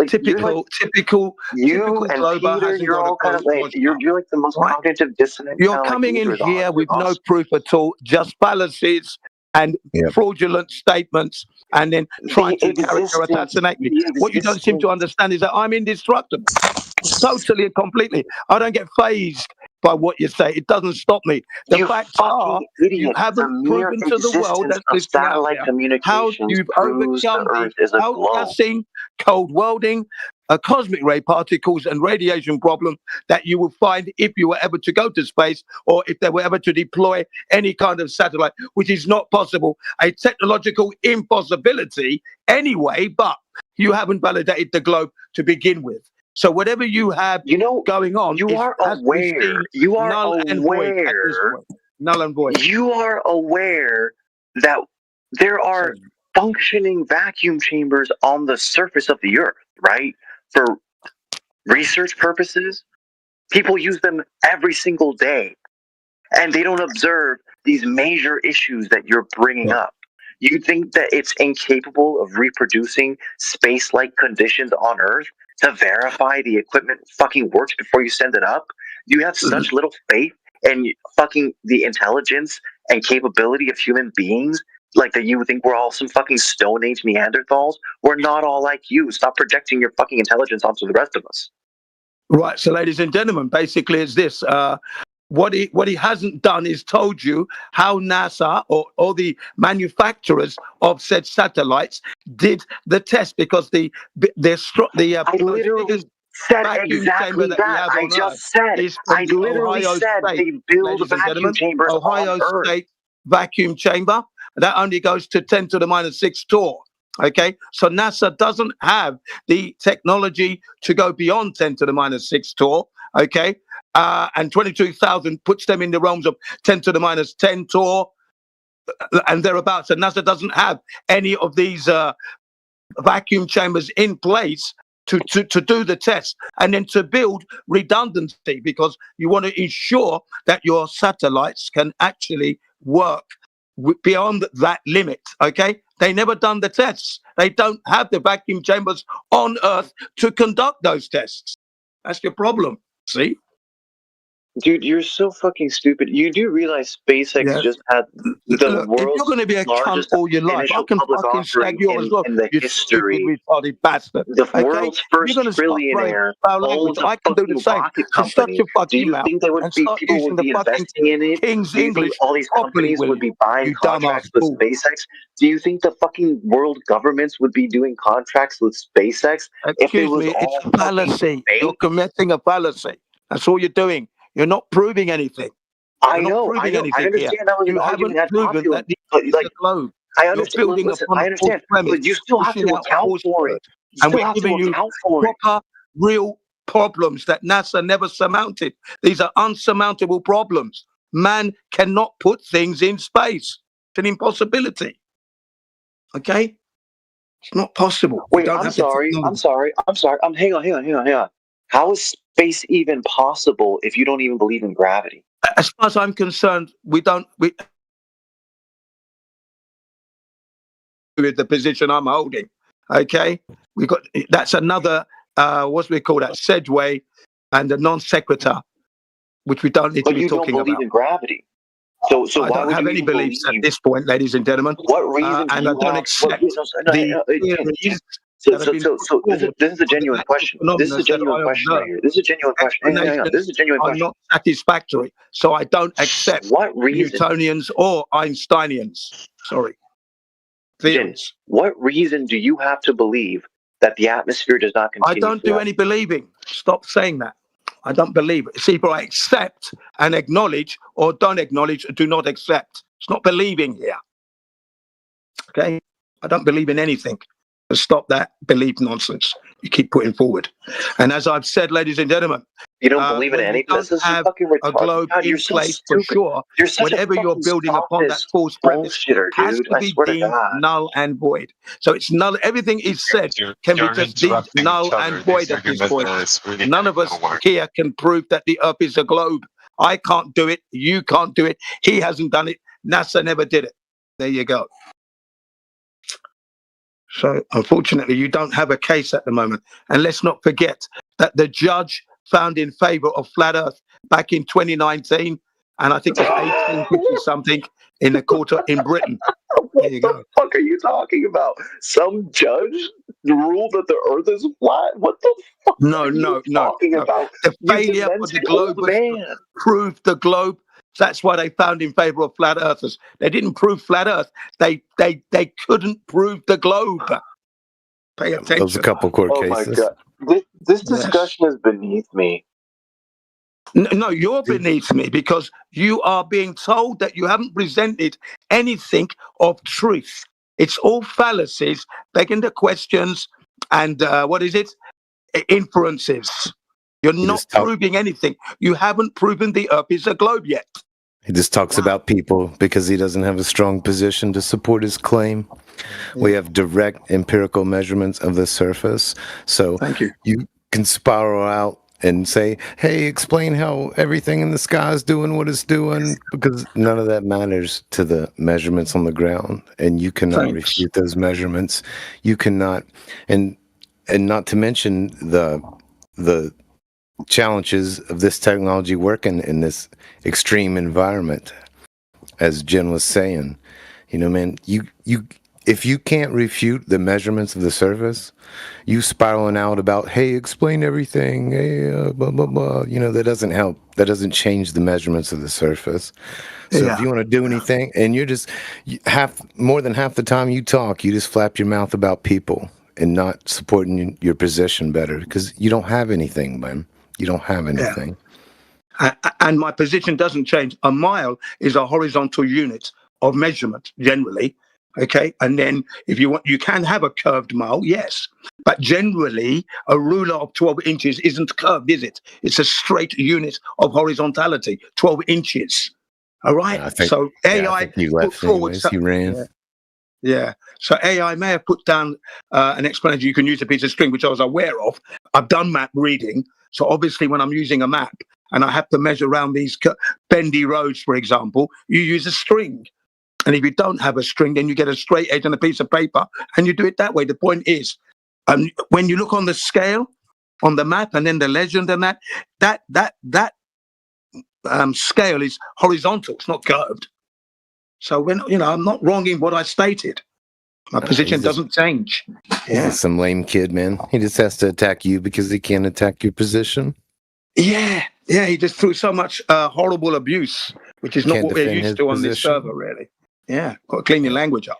Typical Glober Peter, hasn't you're got a all kind of like postcard. you're like the most Right? cognitive dissonant You're kind of like coming in losers on here it. with no Honestly. proof at all, just fallacies and fraudulent statements, and then trying to character assassinate me. What you don't seem to understand is that I'm indestructible, totally and completely. I don't get phased by what you say. It doesn't stop me. The You facts are, fucking idiot. you haven't The mere proven to the world existence that's of listening out satellite there how communications you've proves the overcome the Earth is a globe. outgassing, cold welding, cosmic ray particles and radiation problem that you will find if you were ever to go to space or if they were ever to deploy any kind of satellite, which is not possible, a technological impossibility anyway, but you haven't validated the globe to begin with. So whatever you have going on, You are aware. You are null and void at this aware. point. Null and void. You are aware that there are functioning vacuum chambers on the surface of the Earth, right? For research purposes, people use them every single day, and they don't observe these major issues that you're bringing up. You think that it's incapable of reproducing space-like conditions on Earth to verify the equipment fucking works before you send it up? You have such little faith in fucking the intelligence and capability of human beings, like that you think we're all some fucking Stone Age Neanderthals? We're not all like you. Stop projecting your fucking intelligence onto the rest of us. Right. So, ladies and gentlemen, basically it's this. What he hasn't done is told you how NASA or the manufacturers of said satellites did the test, because I literally said exactly that. I just said. I literally said they build vacuum chambers Ohio on Earth. State vacuum chamber that only goes to 10 to the minus 6 torr. Okay, so NASA doesn't have the technology to go beyond 10 to the minus 6 torr. Okay, and 22,000 puts them in the realms of 10 to the minus 10 torr and thereabouts. And NASA doesn't have any of these vacuum chambers in place to do the test and then to build redundancy, because you want to ensure that your satellites can actually work beyond that limit. Okay, they never done the tests. They don't have the vacuum chambers on Earth to conduct those tests. That's your problem. See? Dude, you're so fucking stupid. You do realize SpaceX Yeah. just had the Look, if world's you're going to be a cunt largest all your life, I initial can public fucking slag you offering as well. in the You history. stupid retarded bastard. The Okay? world's If first you're going to stop throwing trillionaire foul language, owns a I can do the fucking same. rocket So shut company. your Do fucking you mouth think there would and be start people using would the be fucking investing in it? King's Do you think English all these properly, companies will would you? be buying You dumbass contracts with fool. SpaceX? Do you think the fucking world governments would be doing contracts with SpaceX if it Excuse was me, it's all fucking fallacy. You're fake? committing a fallacy. That's all you're doing. You're not proving anything. I You're not know, proving I anything here. understand that was an You argument haven't ad proven populum, that the but Earth is like, a globe. I You're understand. building Listen, upon I a false understand, premise, but you still have pushing to out account false for it. words. You And still we're have to giving you account for it. proper, real problems that NASA never surmounted. These are unsurmountable problems. Man cannot put things in space. It's an impossibility. Okay? It's not possible. We Wait, don't I'm have the sorry. technology. Hang on. How is space even possible if you don't even believe in gravity? As far as I'm concerned, we with the position I'm holding. Okay, we got that's another what do we call that? Sedway and a non sequitur, which we don't need But to be you don't talking believe about. in gravity. So I why don't would have you any even beliefs at believe? this point, ladies and gentlemen. What reason do And I you don't have? accept the theories So, that have so, been so, put so this is forward this is a for the genuine natural question. This is phenomena a genuine that I question right observe. here. This is a genuine question. Hang on. Explanations This is a genuine are question. not satisfactory, so I don't accept What reason? Newtonians or Einsteinians. Sorry, Jin, theories. what reason do you have to believe that the atmosphere does not I continue don't do forever? any believing. Stop saying that. I don't believe it. It's either I accept and acknowledge or don't acknowledge or do not accept. It's not believing here. Okay? I don't believe in anything. So stop that belief nonsense you keep putting forward. And as I've said, ladies and gentlemen, You don't believe in when any you of this? don't This is have fucking a retarded. globe God, you're in so place for stupid. sure, You're such a whatever you're fucking building upon that sophist false premise bullshitter, has dude. to I be swear to deemed God. null and void. So it's null. Everything is said can be You're just deemed interrupting null each and other. void This at this argument point. is really None not of us gonna work. here can prove that the Earth is a globe. I can't do it. You can't do it. He hasn't done it. NASA never did it. There you go. So unfortunately, you don't have a case at the moment. And let's not forget that the judge found in favor of flat Earth back in 2019, and I think it was 1850 something in the court in Britain. There you What go. the fuck are you talking about? Some judge ruled that the Earth is flat? What the fuck No, are you no. talking about? The You failure for the demented old globers man. to prove the globe. That's why they found in favor of flat earthers. They didn't prove flat Earth. They couldn't prove the globe. Pay Those a attention. couple court Oh my cases. god. This Yes. discussion is beneath me. No, you're beneath me because you are being told that you haven't presented anything of truth. It's all fallacies, begging the questions, and what is it? Inferences. You're He not just talk, proving anything. You haven't proven the Earth is a globe yet. he just talks about people because he doesn't have a strong position to support his claim. We have direct empirical measurements of the surface. So Thank you. You can spiral out and say, hey, explain how everything in the sky is doing what it's doing, because none of that matters to the measurements on the ground. And you cannot Thanks. refute those measurements. You cannot, and not to mention the challenges of this technology working in this extreme environment, as Jen was saying. You know, man, you if you can't refute the measurements of the surface, you spiraling out about, hey, explain everything, hey, blah blah blah. You know, that doesn't help. That doesn't change the measurements of the surface. So Yeah. if you want to do anything, and you're just more than half the time you talk, you just flap your mouth about people and not supporting your position better, because you don't have anything, man. You don't have anything. And my position doesn't change. A mile is a horizontal unit of measurement generally. Okay. And then if you want, you can have a curved mile, yes. But generally, a ruler of 12 inches isn't curved, is it? It's a straight unit of horizontality, 12 inches. All right. I think, So I AI think you put left forward. anyways. You ran. Yeah. So AI may have put down an explanation. You can use a piece of string, which I was aware of. I've done map reading. So obviously when I'm using a map and I have to measure around these bendy roads, for example, you use a string. And if you don't have a string, then you get a straight edge on a piece of paper and you do it that way. The point is, when you look on the scale, on the map, and then the legend and that scale is horizontal. It's not curved. So when I'm not wrong in what I stated. My position doesn't change. Yeah, some lame kid, man. He just has to attack you because he can't attack your position. Yeah. He just threw so much horrible abuse, which is not what we're used to on this server, really. Yeah, got to clean your language up.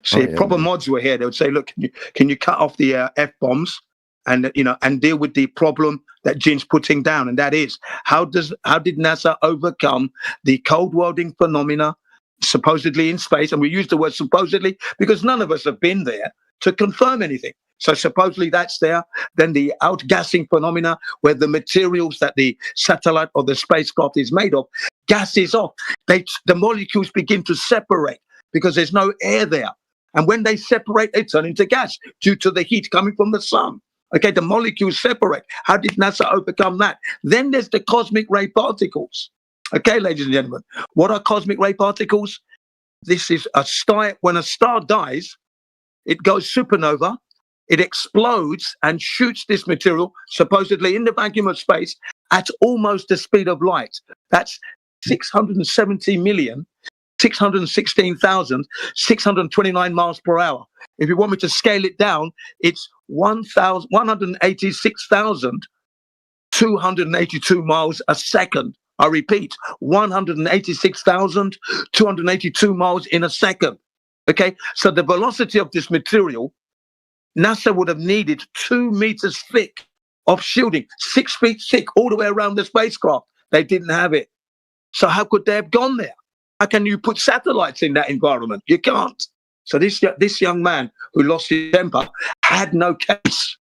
See, if proper mods were here, they would say, "Look, can you cut off the f-bombs and and deal with the problem that Jin's putting down?" And that is, how did NASA overcome the cold welding phenomena supposedly in space? And we use the word supposedly because none of us have been there to confirm anything. So supposedly that's there. Then the outgassing phenomena, where the materials that the satellite or the spacecraft is made of gases off. The molecules begin to separate because there's no air there. And when they separate, they turn into gas due to the heat coming from the sun. Okay, the molecules separate. How did NASA overcome that? Then there's the cosmic ray particles. Okay, ladies and gentlemen, what are cosmic ray particles? This is a star. When a star dies, it goes supernova. It explodes and shoots this material, supposedly in the vacuum of space, at almost the speed of light. That's 670,616,629 miles per hour. If you want me to scale it down, it's 186,282 miles a second. I repeat, 186,282 miles in a second. Okay, so the velocity of this material, NASA would have needed 2 meters thick of shielding, 6 feet thick all the way around the spacecraft. They didn't have it. So how could they have gone there? How can you put satellites in that environment? You can't. So this young man who lost his temper had no case.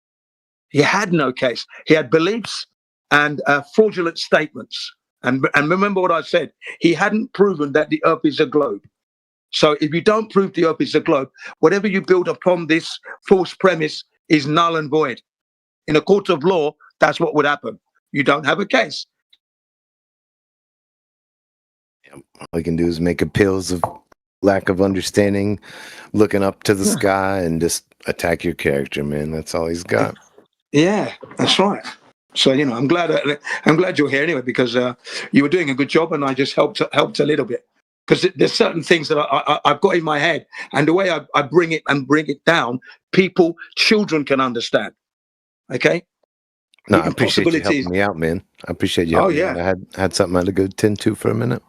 He had no case. He had beliefs and fraudulent statements. And remember what I said. He hadn't proven that the Earth is a globe. So if you don't prove the Earth is a globe, whatever you build upon this false premise is null and void. In a court of law, that's what would happen. You don't have a case. All he can do is make appeals of lack of understanding, looking up to the sky, and just attack your character, man. That's all he's got. Yeah, that's right. So I'm glad you're here anyway, because you were doing a good job, and I just helped a little bit. Because there's certain things that I've got in my head, and the way I bring it down, children can understand. Okay. No, I appreciate you helping me out, man. I appreciate you. I had something I had to go tend to for a minute.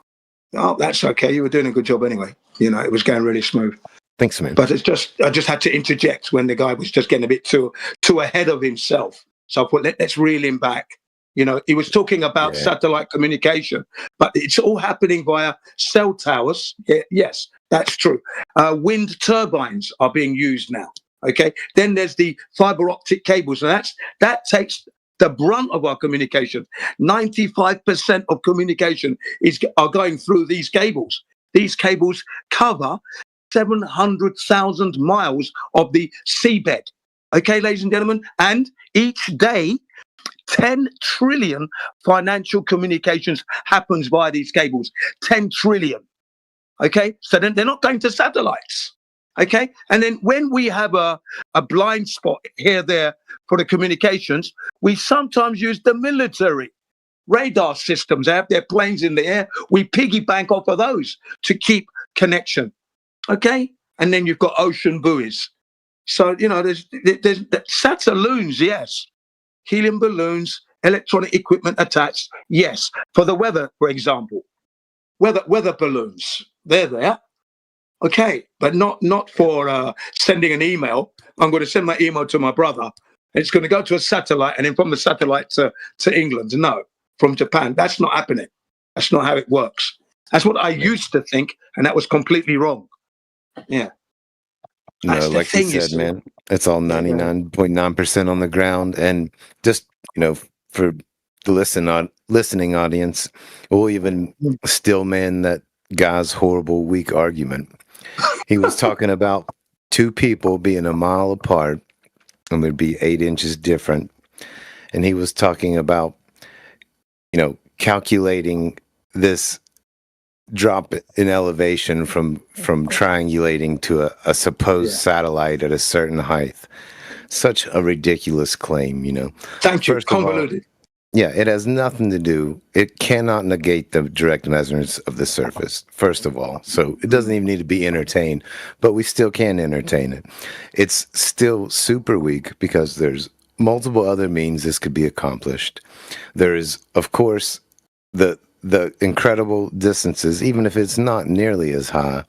Oh, that's okay. You were doing a good job anyway. It was going really smooth. Thanks, man. But I just had to interject when the guy was just getting a bit too ahead of himself. So I thought, let's reel him back. He was talking about satellite communication, but it's all happening via cell towers. Yeah, yes, that's true. Wind turbines are being used now. Okay. Then there's the fiber optic cables, and that takes the brunt of our communication. 95% of communication are going through these cables. These cables cover 700,000 miles of the seabed. Okay, ladies and gentlemen, and each day, 10 trillion financial communications happens via these cables. 10 trillion. Okay, so then they're not going to satellites. Okay, and then when we have a blind spot here, there for the communications, we sometimes use the military radar systems. They have their planes in the air. We piggyback off of those to keep connection. Okay, and then you've got ocean buoys. So there's satelloons, yes. Helium balloons, electronic equipment attached, yes. For the weather, for example, weather balloons, they're there. Okay, but not for sending an email. I'm going to send my email to my brother, and it's going to go to a satellite, and then from the satellite to England. No, from Japan. That's not happening. That's not how it works. That's what I used to think, and that was completely wrong. Yeah. No, like you said, man, it's all 99.9% on the ground. And just, for the listening audience, we'll even still man that guy's horrible, weak argument. He was talking about two people being a mile apart and would be 8 inches different. And he was talking about, calculating this drop in elevation from triangulating to a supposed satellite at a certain height. Such a ridiculous claim, you know. Thank you. First of all, Convoluted. yeah, it has nothing to do. It cannot negate the direct measurements of the surface, first of all. So it doesn't even need to be entertained, but we still can entertain it. It's still super weak because there's multiple other means this could be accomplished. There is, of course, the incredible distances, even if it's not nearly as high,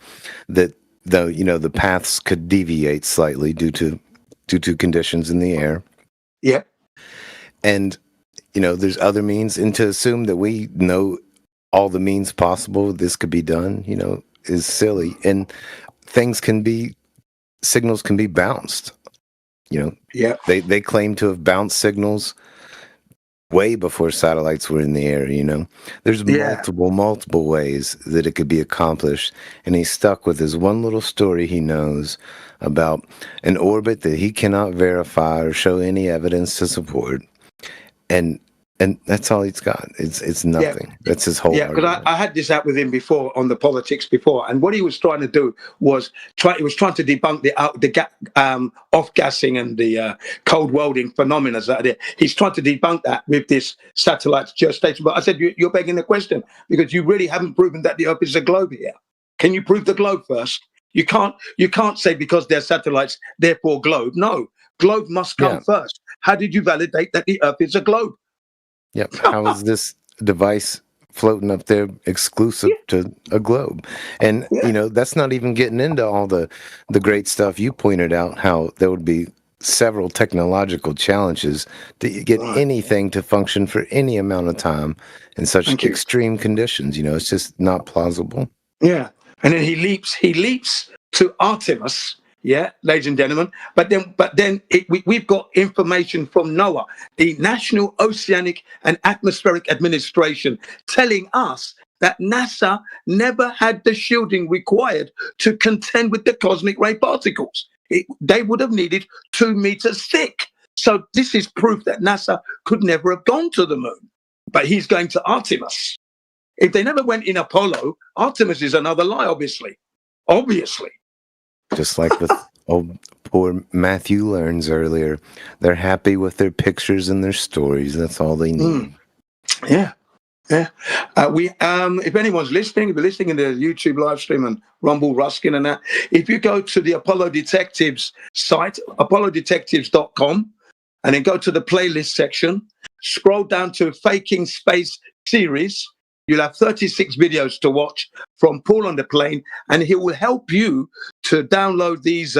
that the paths could deviate slightly due to conditions in the air. Yeah. And there's other means, and to assume that we know all the means possible this could be done, is silly. And signals can be bounced. Yeah. They claim to have bounced signals way before satellites were in the air. There's multiple ways that it could be accomplished, and he's stuck with his one little story he knows about an orbit that he cannot verify or show any evidence to support. And that's all he's got. It's nothing. Yeah. That's his whole argument. Because I had this out with him before on the politics before, and what he was trying to do was trying to debunk the off-gassing and the cold welding phenomena that are there. He's trying to debunk that with this satellite geostation. But I said, you're begging the question, because you really haven't proven that the Earth is a globe here. Can you prove the globe first? You can't say because they're satellites, therefore globe. No, globe must come first. How did you validate that the Earth is a globe? Yep. How is this device floating up there exclusive to a globe? And that's not even getting into all the great stuff you pointed out, how there would be several technological challenges to get anything to function for any amount of time in such extreme conditions. It's just not plausible. Yeah. And then he leaps to Artemis. Yeah, ladies and gentlemen. But then we've got information from NOAA, the National Oceanic and Atmospheric Administration, telling us that NASA never had the shielding required to contend with the cosmic ray particles. They would have needed 2 meters thick. So this is proof that NASA could never have gone to the moon. But he's going to Artemis. If they never went in Apollo, Artemis is another lie, obviously. Obviously. Just like with old poor Matthew Learns earlier, they're happy with their pictures and their stories. That's all they need. Yeah. If anyone's listening, if you're listening in the YouTube live stream and Rumble, Ruskin and that, if you go to the Apollo Detectives site, apollodetectives.com, and then go to the playlist section, scroll down to Faking Space series, you'll have 36 videos to watch from Paul on the Plane, and he will help you to download these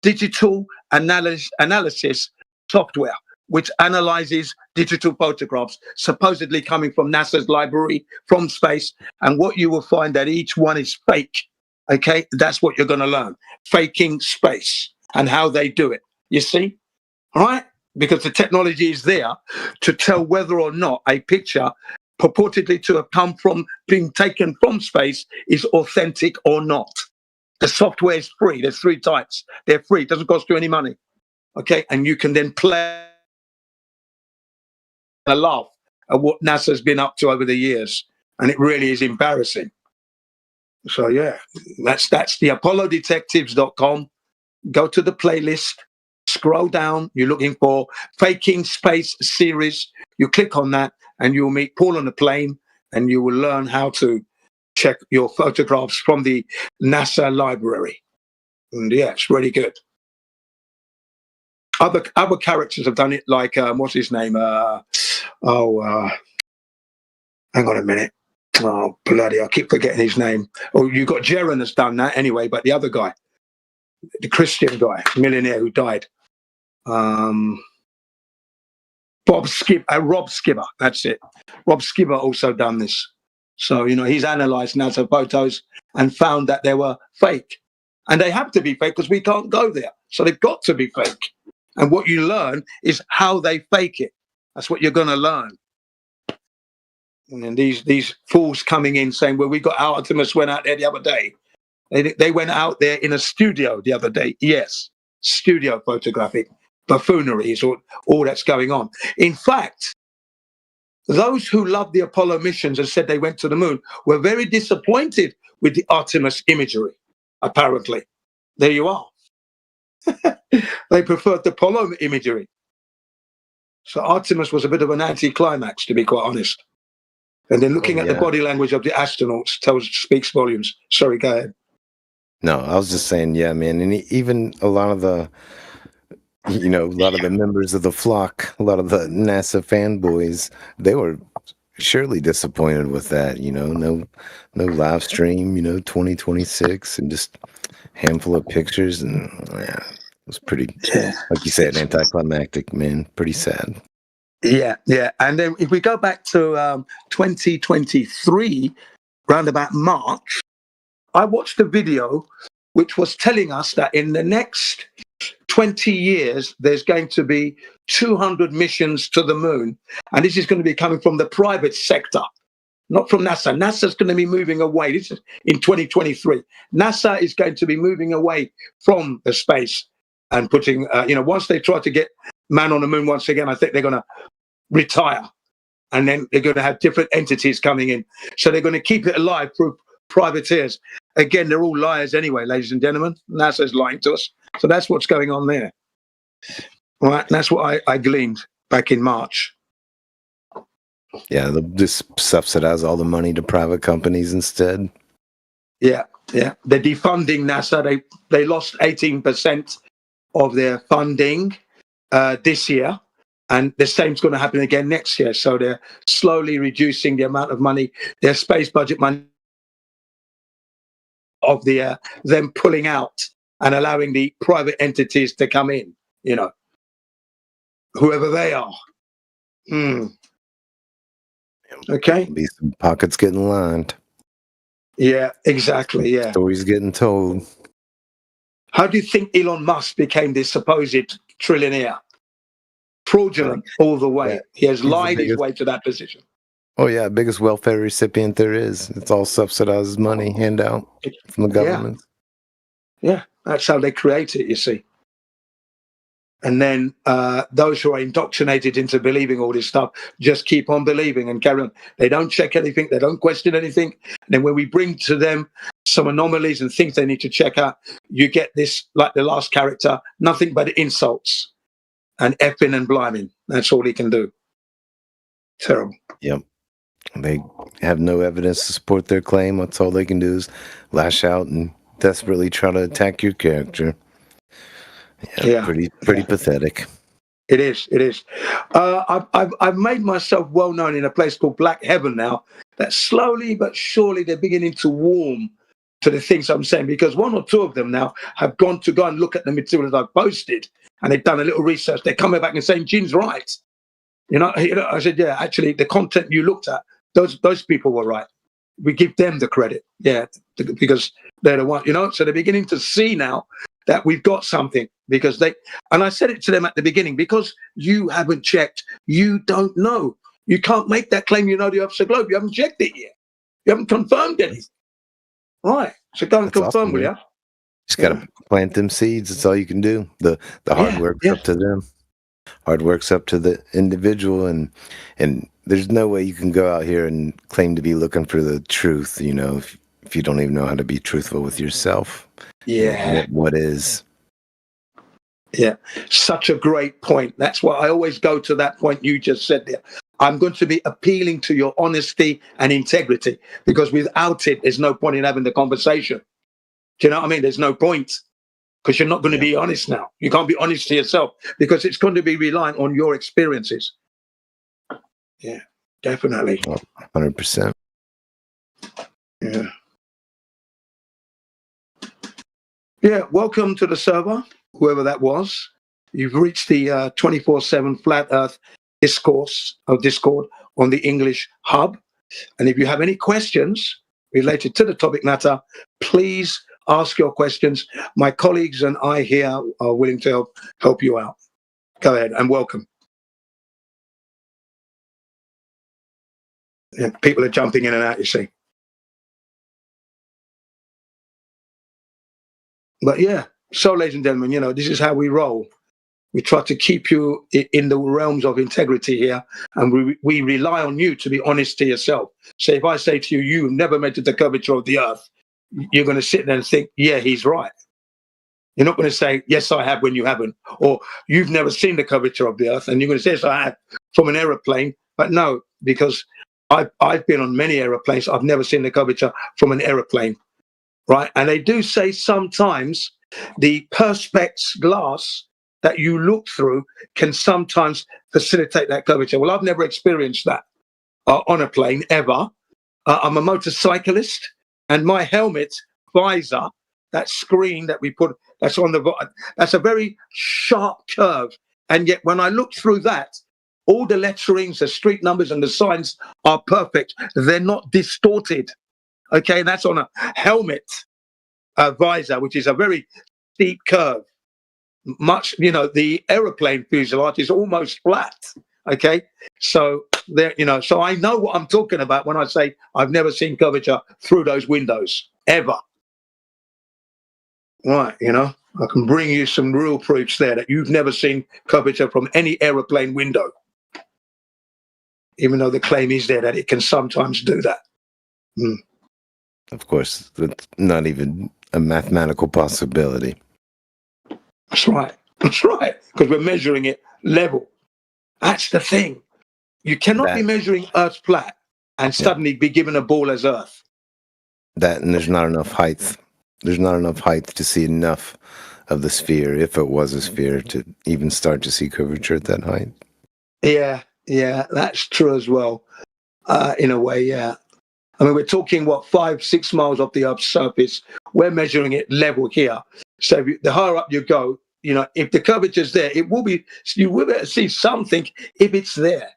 digital analysis software, which analyzes digital photographs, supposedly coming from NASA's library from space. And what you will find that each one is fake. Okay, that's what you're going to learn. Faking space and how they do it. You see? All right? Because the technology is there to tell whether or not a picture purportedly to have come from being taken from space is authentic or not. The software is free. There's 3 types. They're free. It doesn't cost you any money. Okay? And you can then play a laugh at what NASA's been up to over the years. And it really is embarrassing. So yeah, that's the apollodetectives.com. Go to the playlist, scroll down. You're looking for Faking Space series. You click on that and you'll meet Paul on the Plane, and you will learn how to check your photographs from the NASA library. And yeah, it's really good. Other characters have done it, like what's his name? Hang on a minute. Oh bloody! I keep forgetting his name. Oh, you got Jaron has done that anyway, but the other guy, the Christian guy, millionaire who died, Rob Skipper. That's it. Rob Skipper also done this. So he's analysed NASA photos and found that they were fake, and they have to be fake because we can't go there. So they've got to be fake. And what you learn is how they fake it. That's what you're going to learn. And then these fools coming in saying, well, we got Artemis went out there the other day. They went out there in a studio the other day. Yes, studio photographic buffoonery is all that's going on. In fact, those who loved the Apollo missions and said they went to the moon were very disappointed with the Artemis imagery, apparently. There you are. They preferred the Apollo imagery. So Artemis was a bit of an anticlimax, to be quite honest. And then looking at the body language of the astronauts speaks volumes. Sorry, go ahead. No, I was just saying, yeah, man. And even a lot of the, a lot of the members of the flock, a lot of the NASA fanboys, they were surely disappointed with that. No live stream, 2026, and just handful of pictures, and yeah, it was pretty, like you said, anticlimactic, man. Pretty sad. Yeah. And then if we go back to 2023, around about March, I watched a video which was telling us that in the next 20 years, there's going to be 200 missions to the moon. And this is going to be coming from the private sector, not from NASA. NASA's going to be moving away. This is in 2023. NASA is going to be moving away from the space and putting, once they try to get man on the moon once again, I think they're going to retire. And then they're going to have different entities coming in. So they're going to keep it alive through privateers. Again, they're all liars anyway, ladies and gentlemen. NASA's lying to us. So that's what's going on there. All right, and that's what I gleaned back in March. Yeah, they'll just subsidize all the money to private companies instead. Yeah. They're defunding NASA. They lost 18% of their funding this year. And the same's going to happen again next year. So they're slowly reducing the amount of money, their space budget money of them pulling out and allowing the private entities to come in, whoever they are. Okay. Be some pockets getting lined. Yeah, exactly. Yeah. Stories getting told. How do you think Elon Musk became this supposed trillionaire? Fraudulent all the way. Yeah. He has lied his way to that position. Oh yeah, biggest welfare recipient there is. It's all subsidized money handout from the government. Yeah, that's how they create it, you see. And then those who are indoctrinated into believing all this stuff just keep on believing and carry on. They don't check anything. They don't question anything. And then when we bring to them some anomalies and things they need to check out, you get this, like the last character, nothing but insults and effing and bliming. That's all he can do. Terrible. Yep. They have no evidence to support their claim. That's all they can do is lash out and desperately try to attack your character. Yeah. Pretty pathetic. It is. I've made myself well known in a place called Black Heaven now, that slowly but surely they're beginning to warm to the things I'm saying, because one or two of them now have gone to go and look at the materials I've posted, and they've done a little research. They're coming back and saying, Gene's right. I said, yeah, actually, the content you looked at, those people were right. We give them the credit, because they're the one, so they're beginning to see now that we've got something, because and I said it to them at the beginning, because you haven't checked, you don't know. You can't make that claim, the opposite globe. You haven't checked it yet. You haven't confirmed anything. Right. So go and confirm, awesome, will you? Just got to plant them seeds. That's all you can do. The hard work's up to them. Hard work's up to the individual, and there's no way you can go out here and claim to be looking for the truth, if you don't even know how to be truthful with yourself. Yeah. What is? Yeah. Such a great point. That's why I always go to that point you just said there. I'm going to be appealing to your honesty and integrity, because without it, there's no point in having the conversation. Do you know what I mean? There's no point, because you're not going to be honest now. You can't be honest to yourself, because it's going to be reliant on your experiences. Yeah, definitely. 100%. Yeah. Yeah, welcome to the server, whoever that was. You've reached the 24/7 Flat Earth Discord on the English Hub. And if you have any questions related to the topic matter, please ask your questions. My colleagues and I here are willing to help you out. Go ahead and welcome. Yeah, people are jumping in and out, you see. But yeah, so ladies and gentlemen, this is how we roll. We try to keep you in the realms of integrity here, and we rely on you to be honest to yourself. So if I say to you, you've never measured the curvature of the earth, you're going to sit there and think, yeah, he's right. You're not going to say, yes, I have, when you haven't. Or you've never seen the curvature of the earth, and you're going to say, yes, I have, from an aeroplane. But no, because I've been on many aeroplanes. I've never seen the curvature from an aeroplane, right? And they do say sometimes the perspex glass that you look through can sometimes facilitate that curvature. Well, I've never experienced that on a plane ever. I'm a motorcyclist, and my helmet visor, that screen that we put, that's on the, that's a very sharp curve. And yet when I look through that, all the letterings, the street numbers and the signs are perfect. They're not distorted. Okay, and that's on a helmet visor, which is a very steep curve. Much, you know, the aeroplane fuselage is almost flat. Okay, so there, you know, so I know what I'm talking about when I say I've never seen curvature through those windows ever. Right, you know, I can bring you some real proofs there that you've never seen curvature from any aeroplane window, even though the claim is there that it can sometimes do that. Of course, it's not even a mathematical possibility. That's right. That's right. Because we're measuring it level. That's the thing. You cannot be measuring Earth flat and suddenly be given a ball as Earth. That, and there's not enough height. There's not enough height to see enough of the sphere, if it was a sphere, to even start to see curvature at that height. Yeah, that's true as well. In a way, yeah. I mean, we're talking, 5-6 miles off the Earth's surface. We're measuring it level here. So the higher up you go, you know, if the curvature's there, it will be, you will be able to see something if it's there,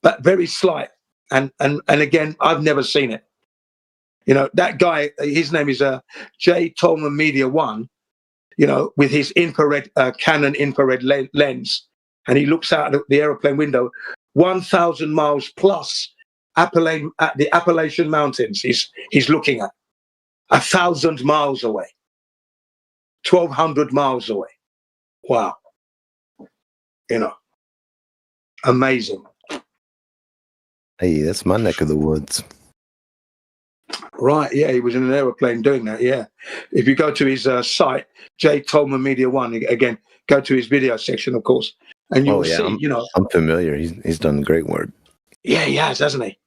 but very slight. And again, I've never seen it. You know, that guy, his name is J. Tolman Media 1, you know, with his infrared, Canon infrared lens, and he looks out the aeroplane window, 1,000 miles plus at the Appalachian Mountains. He's looking at 1,000 miles away. 1,200 miles away. Wow. You know, amazing. Hey, that's my neck of the woods. Right, yeah, he was in an aeroplane doing that, yeah. If you go to his site, J. Tolman Media 1, again, go to his video section, of course, and you'll see, you know. I'm familiar. He's done great work. Yeah, he has, hasn't he?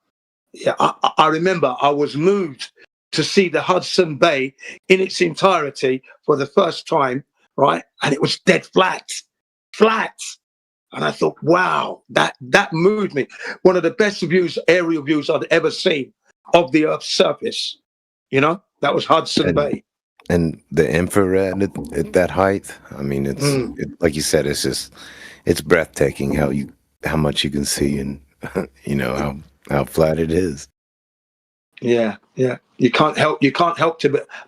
Yeah, I remember I was moved to see the Hudson Bay in its entirety for the first time, right? And it was dead flat. And I thought, wow, that moved me. One of the best views, aerial views I'd ever seen of the Earth's surface. You know, that was Hudson Bay. And the infrared at that height, I mean, it's like you said, it's breathtaking how much you can see, and you know how flat it is. Yeah. You can't help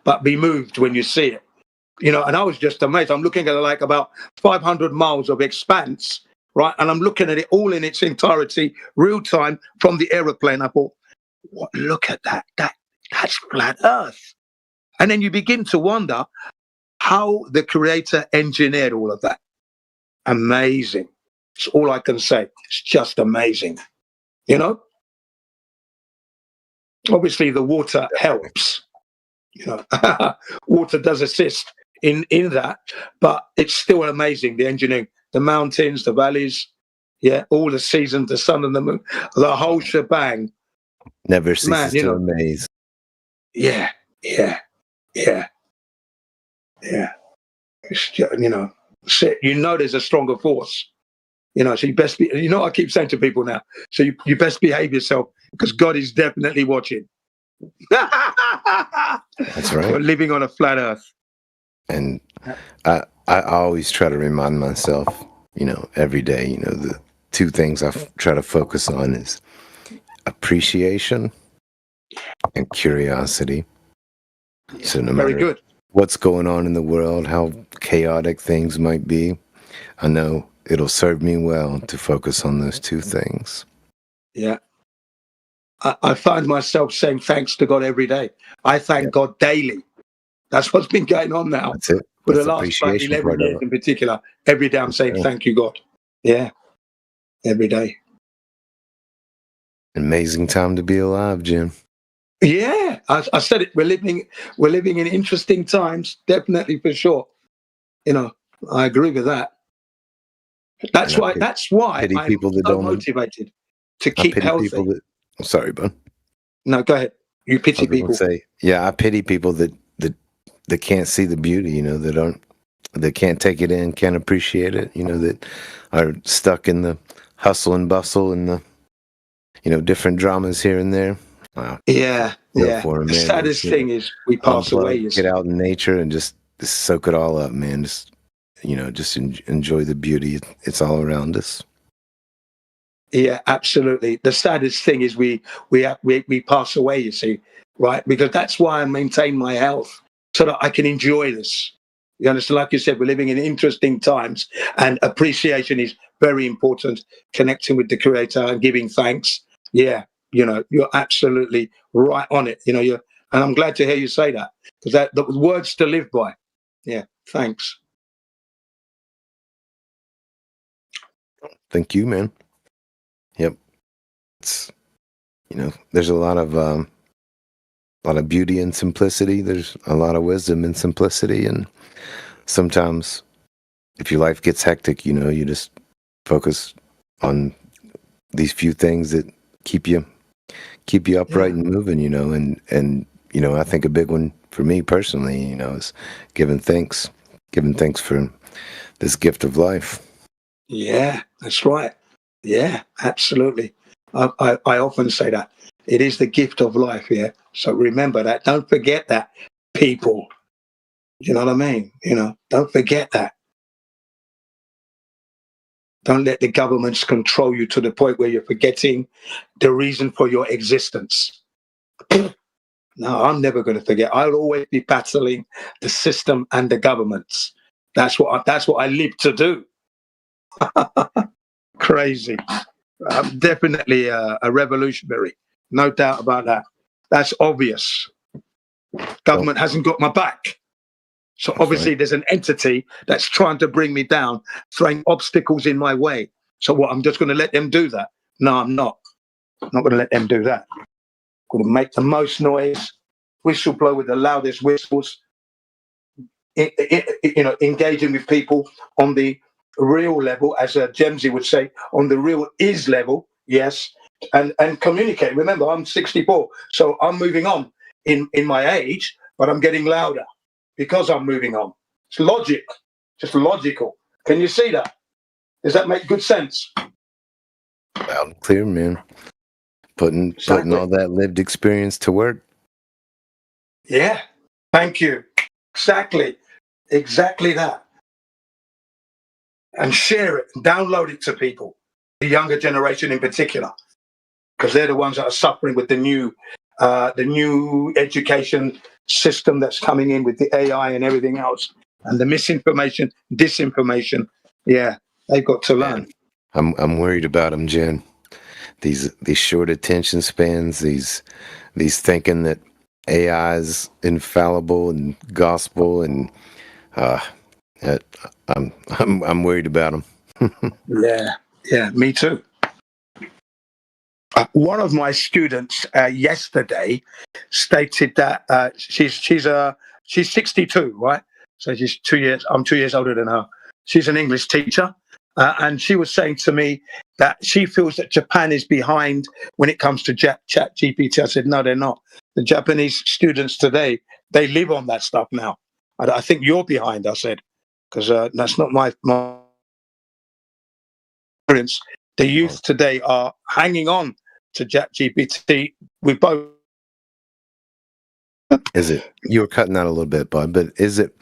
but be moved when you see it. You know, and I was just amazed. I'm looking at like about 500 miles of expanse, right? And I'm looking at it all in its entirety, real time from the aeroplane. I thought, look at that. That's flat Earth. And then you begin to wonder how the creator engineered all of that. Amazing. It's all I can say. It's just amazing. You know? Obviously, the water helps. You know, water does assist in that, but it's still amazing, the engineering, the mountains, the valleys, yeah, all the seasons, the sun and the moon, the whole shebang. Never ceases to amaze. Yeah. It's just, you know, there's a stronger force. You know, so you best be, you know, I keep saying to people now, so you best behave yourself, because God is definitely watching. That's right. We're living on a flat Earth. And I always try to remind myself, you know, every day, you know, the two things I try to focus on is appreciation and curiosity. So no matter what's going on in the world, how chaotic things might be, I know it'll serve me well to focus on those two things. Yeah. I find myself saying thanks to God every day. I thank God daily. That's what's been going on now. That's it. for the That's the last like appreciation 11 part of years it. in particular, every day I'm saying, Yeah. thank you, God. Yeah, every day. Amazing time to be alive, Jim. Yeah, I said it. We're living in interesting times, definitely for sure. You know, I agree with that. That's And I why. That's why pity I'm people that so don't. motivated to I keep pity healthy. people that. I'm sorry, bud. No, go ahead. You I pity was going people. to say, yeah, I pity people that can't see the beauty. You know, that can't take it in, can't appreciate it. You know, that are stuck in the hustle and bustle and the different dramas here and there. Wow. Yeah, Feel yeah. for 'em, The man. saddest Just, thing is we pass away. unplug, You get see. out in nature, and just soak it all up, man. Just enjoy the beauty. It's all around us. Yeah, absolutely. The saddest thing is we pass away. You see, right? Because that's why I maintain my health so that I can enjoy this. You understand? Like you said, we're living in interesting times, and appreciation is very important. Connecting with the Creator and giving thanks. Yeah, you're absolutely right on it. And I'm glad to hear you say that because that the words to live by. Yeah, thanks. Thank you, man. Yep. It's there's a lot of beauty and simplicity. There's a lot of wisdom and simplicity, and sometimes if your life gets hectic, you just focus on these few things that keep you upright and moving, and I think a big one for me personally, is giving thanks for this gift of life. Yeah, that's right. Yeah, absolutely. I often say that it is the gift of life. Yeah. So remember that. Don't forget that, people. You know what I mean? Don't forget that. Don't let the governments control you to the point where you're forgetting the reason for your existence. No, I'm never going to forget. I'll always be battling the system and the governments. That's what I live to do. Crazy. I'm definitely a revolutionary, no doubt about that. That's obvious. Government hasn't got my back. So obviously there's an entity that's trying to bring me down, throwing obstacles in my way. So what, I'm just going to let them do that? No, I'm not. I'm not going to let them do that. I'm going to make the most noise, whistle blow with the loudest whistles, engaging with people on the real level, as Jemsy would say, on the real is level, yes, and communicate. Remember, I'm 64, so I'm moving on in my age, but I'm getting louder because I'm moving on. It's logic, just logical. Can you see that? Does that make good sense? Loud and clear, man. Putting all that lived experience to work. Yeah, thank you. Exactly that. And share it and download it to people, the younger generation in particular, because they're the ones that are suffering with the new education system that's coming in with the AI and everything else, and the misinformation, disinformation. Yeah, they've got to learn. I'm worried about them, Jen. These short attention spans, these thinking that AI is infallible and gospel, and I'm worried about them. Yeah, me too. One of my students yesterday stated that she's 62, right? So she's 2 years. I'm 2 years older than her. She's an English teacher, and she was saying to me that she feels that Japan is behind when it comes to Chat GPT. I said, no, they're not. The Japanese students today, they live on that stuff now. I think you're behind. I said, because that's not my experience. The youth today are hanging on to ChatGPT. We both. Is it? You were cutting out a little bit, bud. But is it?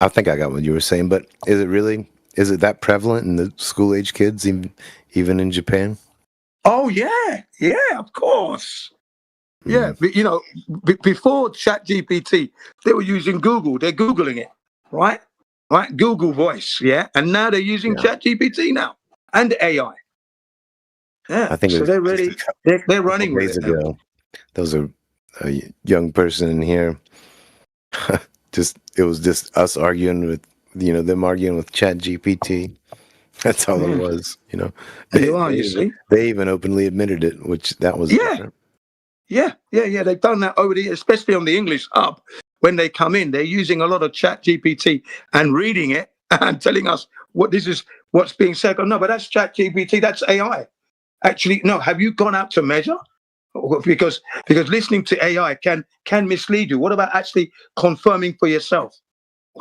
I think I got what you were saying. But is it really? Is it that prevalent in the school age kids, even in Japan? Oh yeah, of course. Yeah, but, before ChatGPT, they were using Google. They're googling it, right? Right, Google Voice. Yeah, and now they're using ChatGPT now and AI. Yeah, I think so they're ready. They're running with days it now. ago. There was a young person in here it was just us arguing with them arguing with Chat GPT. That's all it Mm. was. You are, you see. They even openly admitted it, which that was Yeah. different. Yeah. They've done that over the, especially on the English Hub. When they come in, they're using a lot of Chat GPT and reading it and telling us what's being said. Oh, no, but that's Chat GPT. That's AI. Actually, no. Have you gone out to measure? Because listening to AI can mislead you. What about actually confirming for yourself?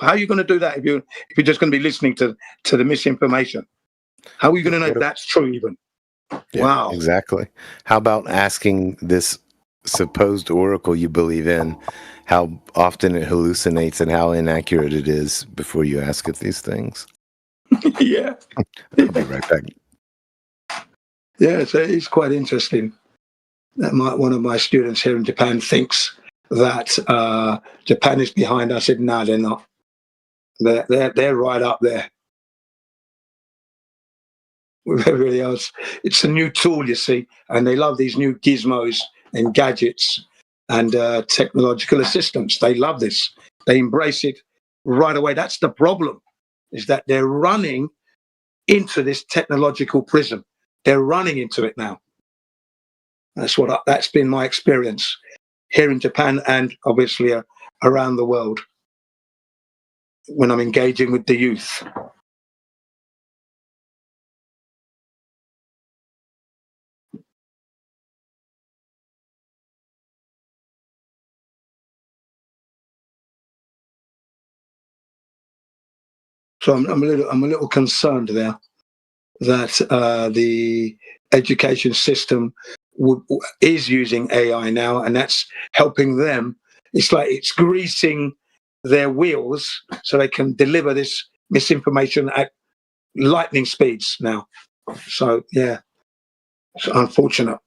How are you going to do that if you're just going to be listening to the misinformation? How are you going to know if that's true even? Yeah, Wow. exactly. How about asking this supposed oracle you believe in how often it hallucinates and how inaccurate it is before you ask it these things? Yeah. I'll be right back. Yeah, so it's quite interesting that one of my students here in Japan thinks that Japan is behind. I said, no, they're not. They're right up there with everybody else. It's a new tool, you see, and they love these new gizmos and gadgets and technological assistance. They love this. They embrace it right away. That's the problem, is that they're running into this technological prison. They're running into it now. That's been my experience here in Japan and obviously around the world when I'm engaging with the youth. So I'm a little concerned there that the education system is using AI now, and that's helping them. It's like it's greasing their wheels so they can deliver this misinformation at lightning speeds now. So yeah, it's unfortunate.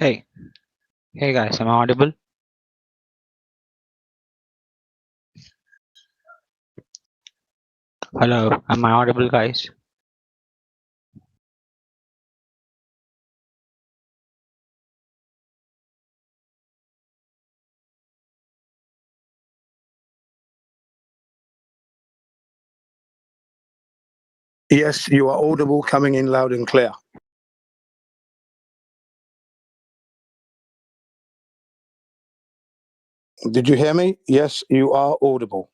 Hey, hey guys, am I audible? Hello, am I audible, guys? Yes, you are audible, coming in loud and clear. Did you hear me? Yes, you are audible.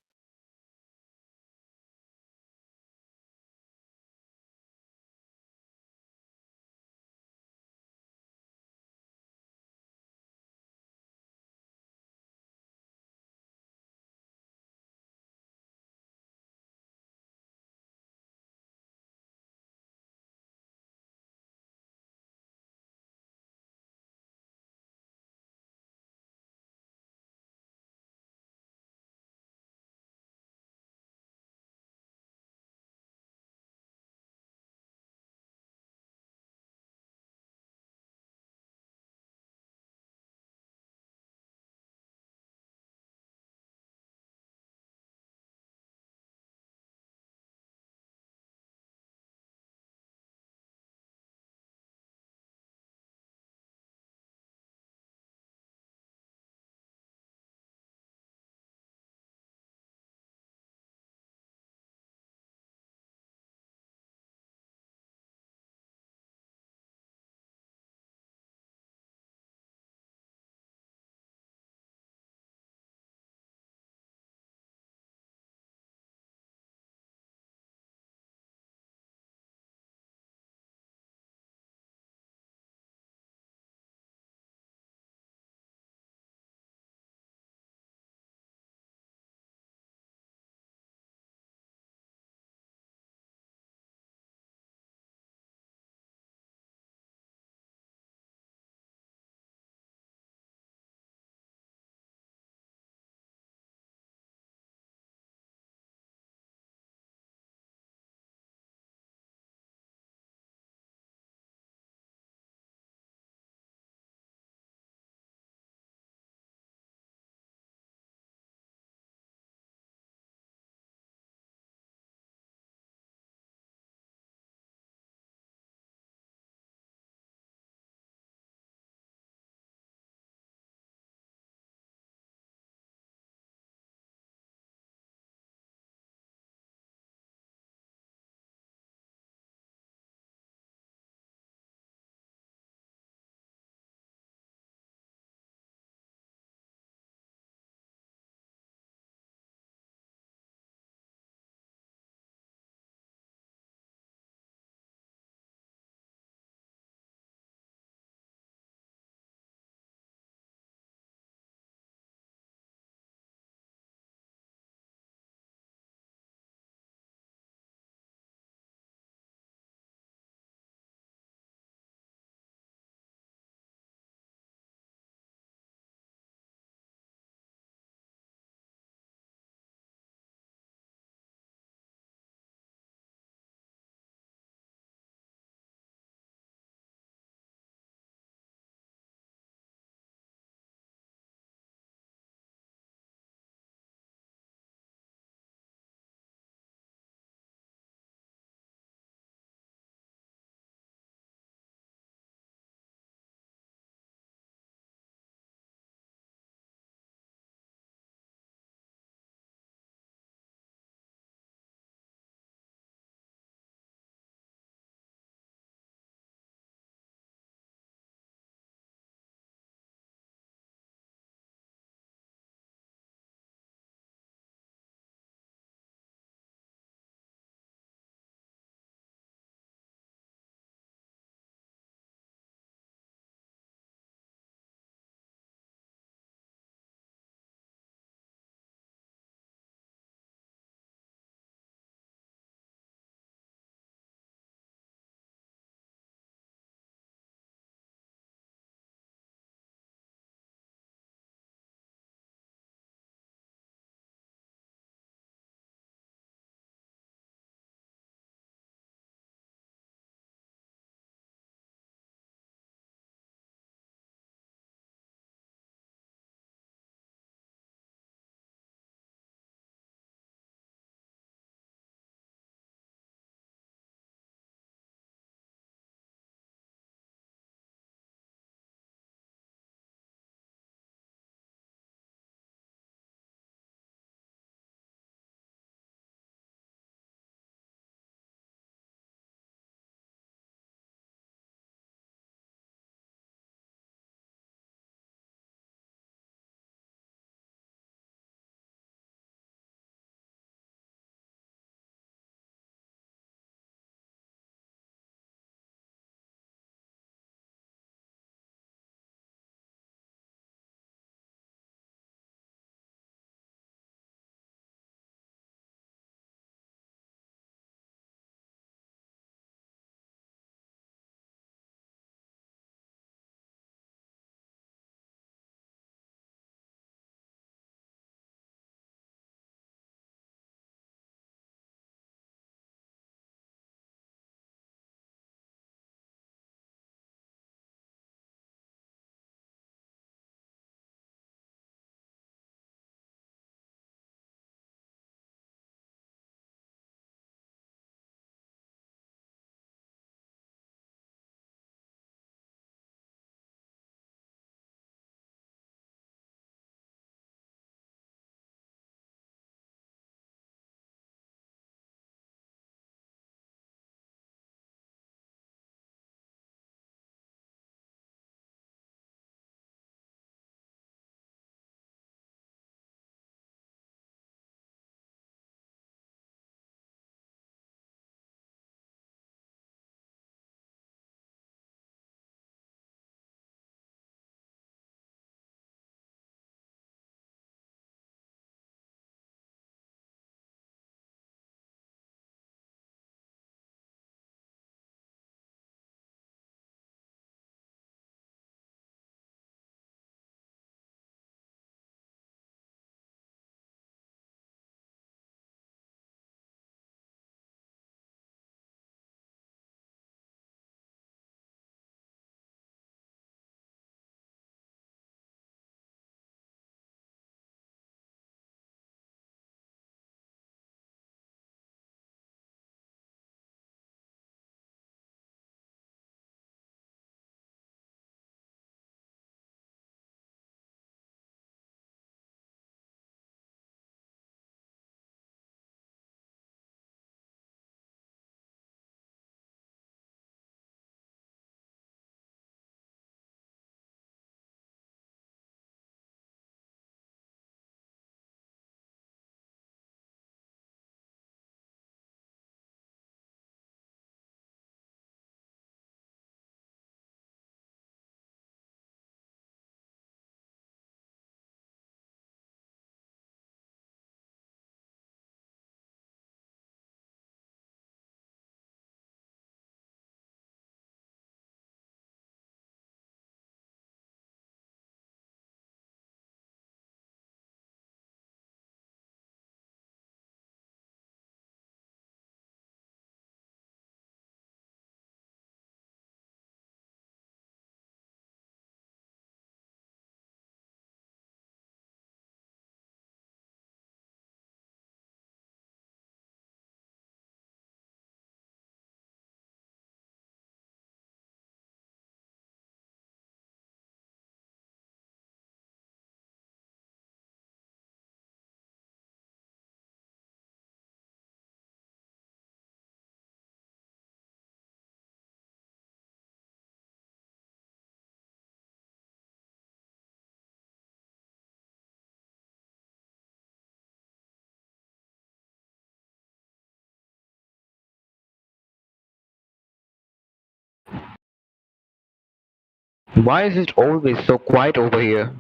Why is it always so quiet over here?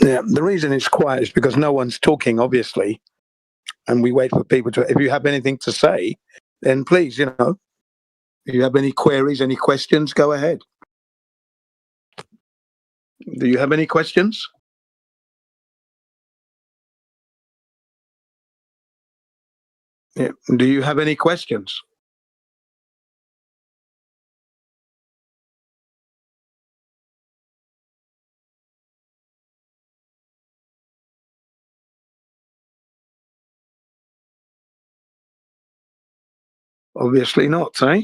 Yeah, the reason it's quiet is because no one's talking, obviously, and we wait for people to. If you have anything to say, then please, if you have any queries, any questions, go ahead. Do you have any questions? Yeah. Do you have any questions? Obviously not, eh?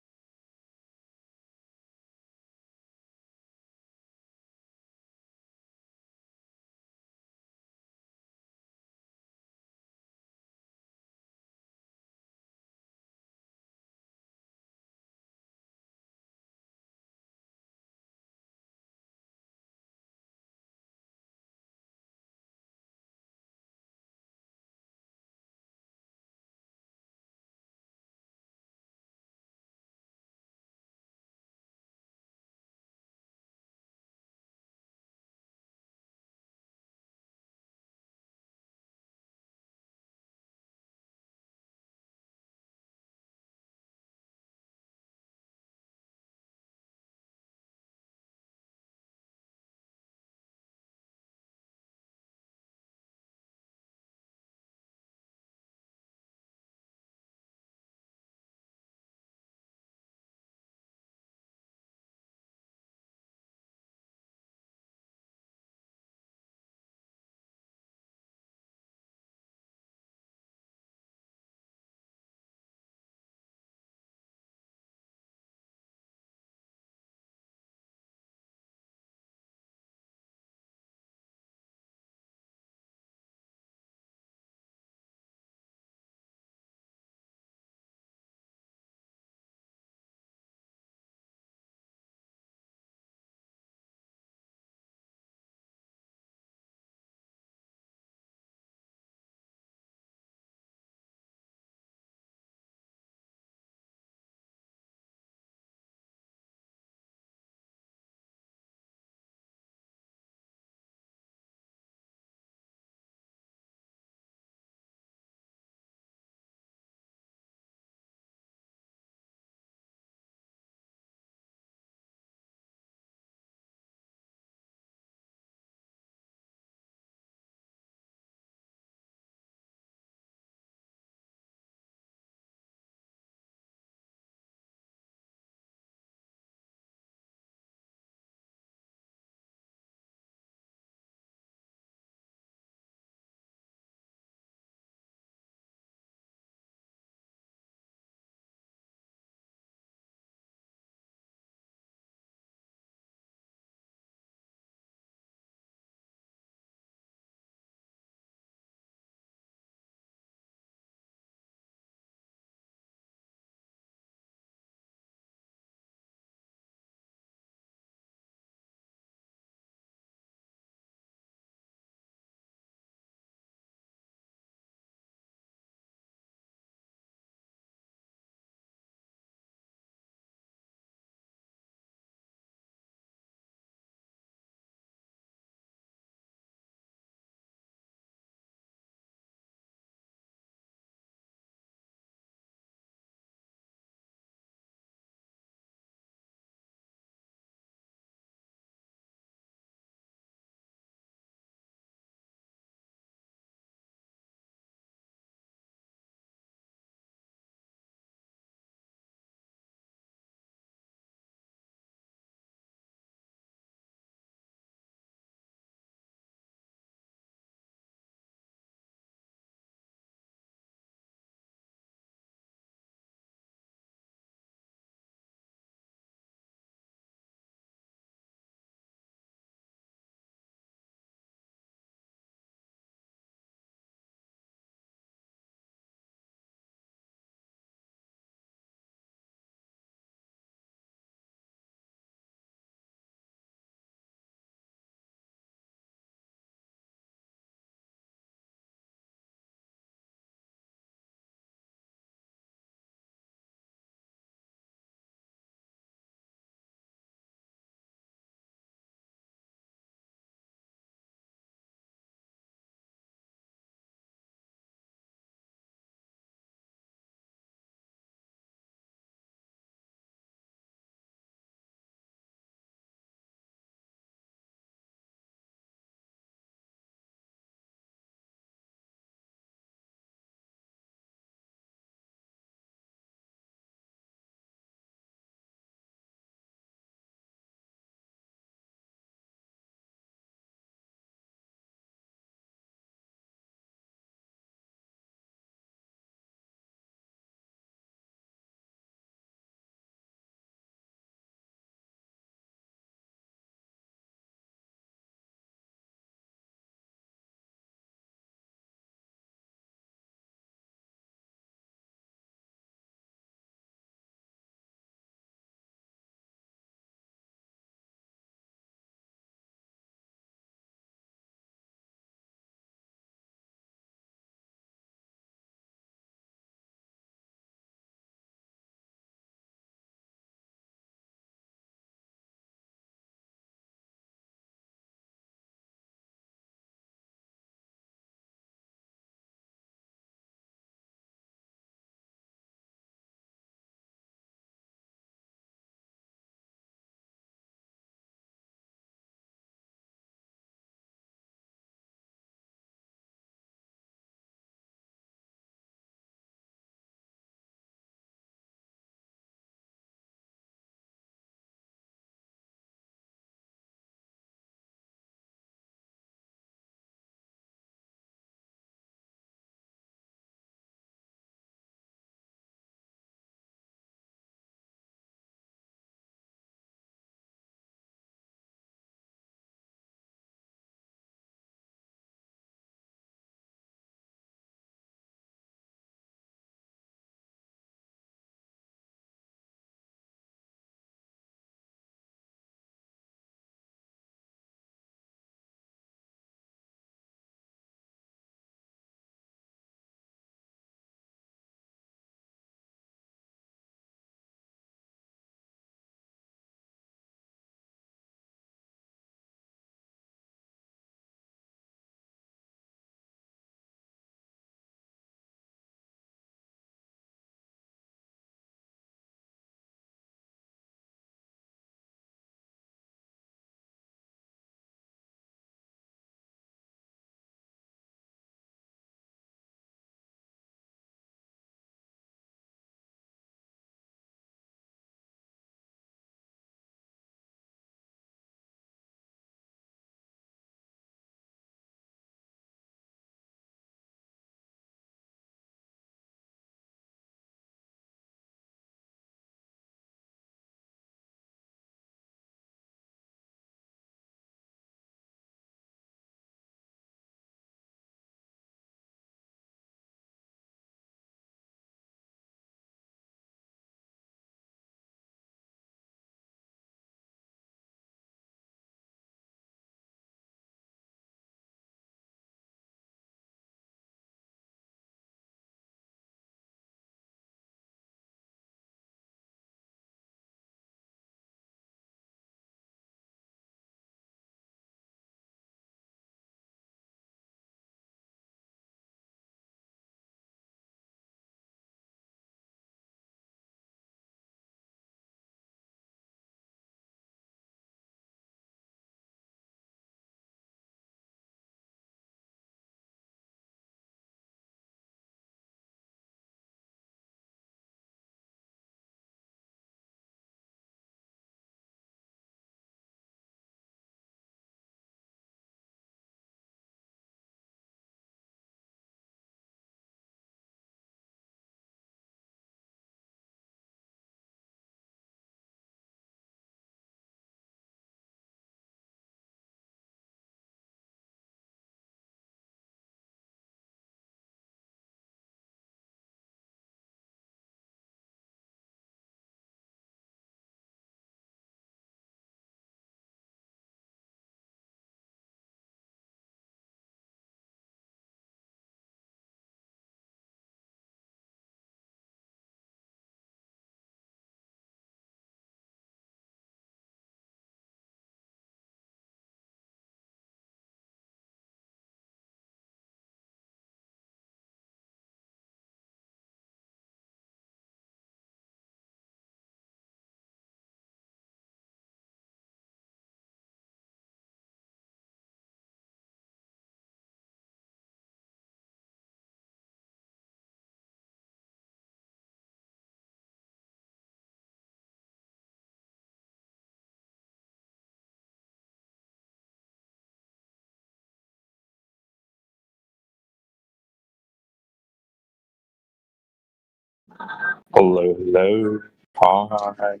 Hello. Hi.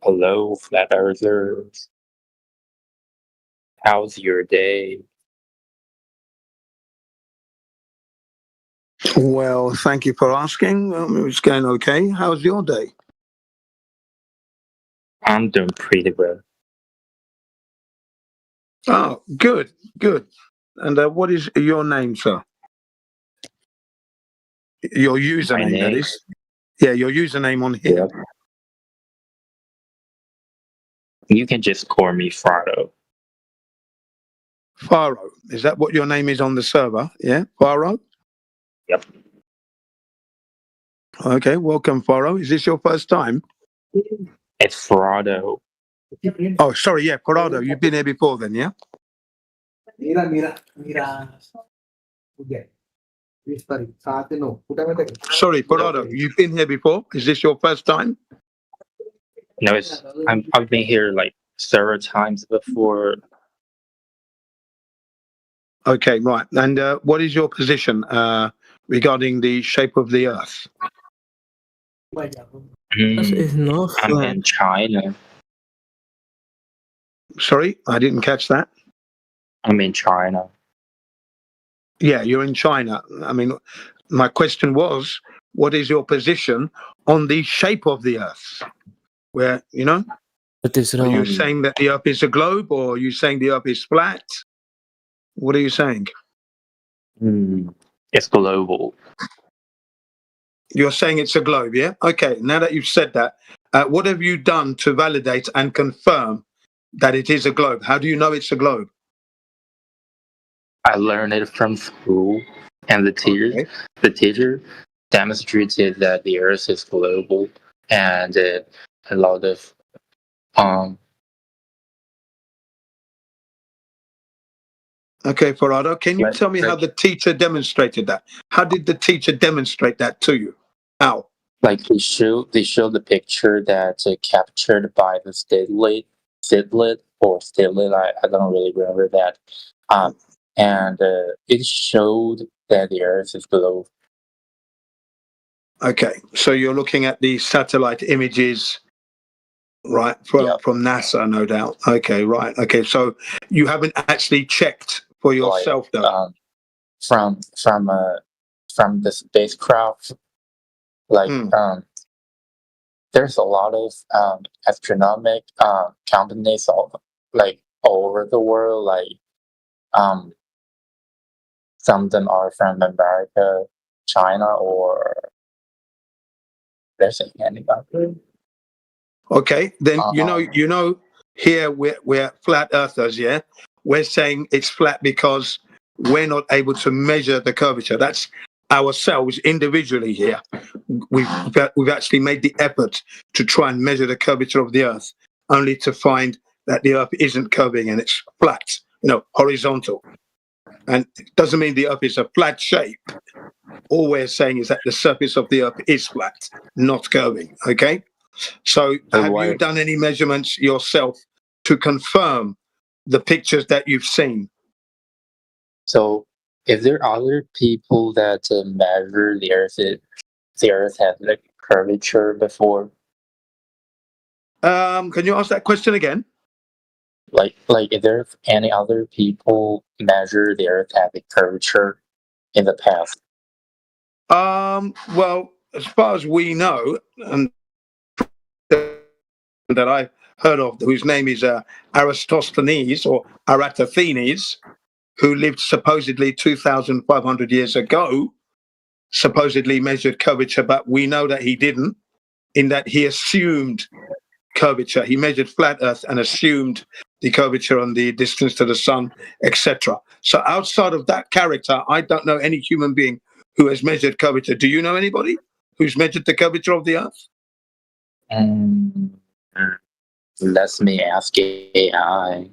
Hello, flat earthers. How's your day? Well, thank you for asking. It's going okay. How's your day? I'm doing pretty well. Oh, good, good. And what is your name, sir? Your username, that name? is. Yeah, your username on here. You can just call me Frado. Faro. Is that what your name is on the server? Yeah, Faro? Yep. Okay, welcome, Faro. Is this your first time? It's Frado. Oh, sorry, yeah, Parado. You've been here before then, yeah? Sorry, Parado, you've been here before? Is this your first time? No, I've been here like several times before. Okay, right. And what is your position regarding the shape of the Earth? I'm in China. Sorry, I didn't catch that. I'm in China. Yeah, you're in China. I mean, my question was, what is your position on the shape of the Earth? Where, you know, are you saying that the Earth is a globe, or are you saying the Earth is flat? What are you saying? It's global. You're saying it's a globe, yeah? Okay, now that you've said that, what have you done to validate and confirm that it is a globe? How do you know it's a globe? I learned it from school, and the teacher demonstrated that the Earth is global, and a lot of Okay, Farado, can you tell me how the teacher demonstrated that? How did the teacher demonstrate that to you? How? Like they show the picture that's captured by the Stedlit, I don't really remember that. And it showed that the Earth is globe. Okay, so you're looking at the satellite images, right, from NASA, no doubt. Okay, right. Okay, so you haven't actually checked for yourself, though. From the spacecraft, like there's a lot of astronomic companies all over the world. Like some of them are from America, China, or there's any other. Okay, then you know, here we're flat earthers, yeah. We're saying it's flat because we're not able to measure the curvature. That's ourselves individually here. We've actually made the effort to try and measure the curvature of the Earth, only to find that the Earth isn't curving and it's flat, horizontal. And it doesn't mean the Earth is a flat shape. All we're saying is that the surface of the Earth is flat, not curving. Okay. So have you done any measurements yourself to confirm the pictures that you've seen? So if there are other people that measure the Earth had the curvature before? Can you ask that question again? Like if there's any other people measure the Earth had the curvature in the past? Well, as far as we know, and that I heard of, whose name is Aristophanes or Eratosthenes, who lived supposedly 2,500 years ago, supposedly measured curvature, but we know that he didn't, in that he assumed curvature. He measured flat Earth and assumed the curvature on the distance to the sun, etc. So outside of that character, I don't know any human being who has measured curvature. Do you know anybody who's measured the curvature of the Earth? Let me ask AI.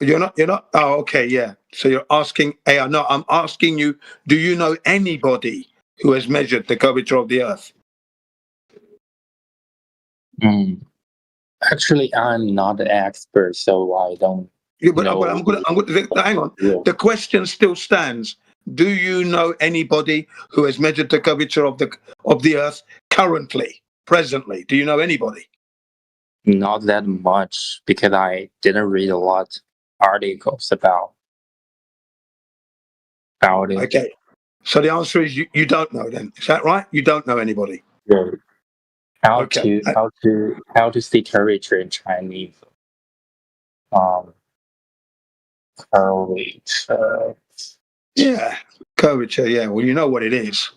You're not. Oh, okay, yeah. So you're asking AI. No, I'm asking you, do you know anybody who has measured the curvature of the Earth? Actually, I'm not an expert, so I don't Yeah, but I'm going to hang on. The question still stands. Do you know anybody who has measured the curvature of the Earth currently, presently? Do you know anybody? Not that much because I didn't read a lot articles about it. Okay. So the answer is you don't know then. Is that right? You don't know anybody. Yeah. How Okay. to see curvature in Chinese? Curvature. Yeah, curvature. Yeah. Well, you know what it is.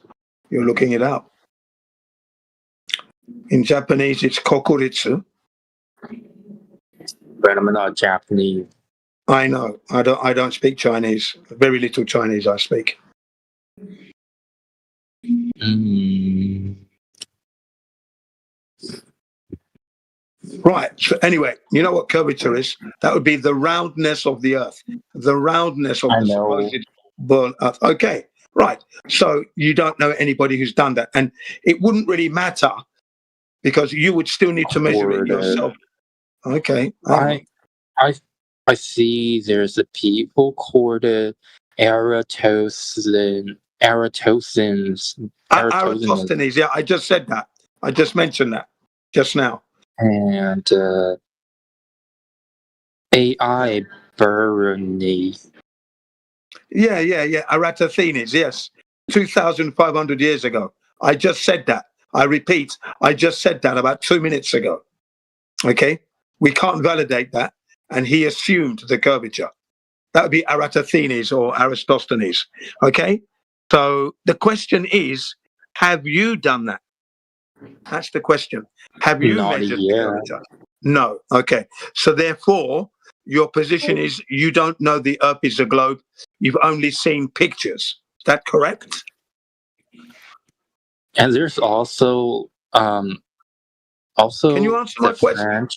You're looking it up. In Japanese, it's kokuritsu. But I'm not Japanese. I know. I don't speak Chinese. Very little Chinese I speak. Right. So anyway, you know what curvature is? That would be the roundness of the Earth. The roundness of the supposed born Earth. Okay. Right. So you don't know anybody who's done that. And it wouldn't really matter because you would still need to measure it yourself. Okay. I see there's a people called Eratosthenes. Eratosthenes. Yeah, I just said that. I just mentioned that just now. And AI Berenice. Yeah. Eratosthenes, yes. 2,500 years ago. I just said that. I repeat, I just said that about 2 minutes ago. Okay? We can't validate that. And he assumed the curvature. That would be Eratosthenes or Aristosthenes. Okay? So the question is, have you done that? That's the question. Have you measured the curvature? No. Okay. So therefore, your position is you don't know the Earth is a globe. You've only seen pictures. Is that correct? And there's also Can you answer my question?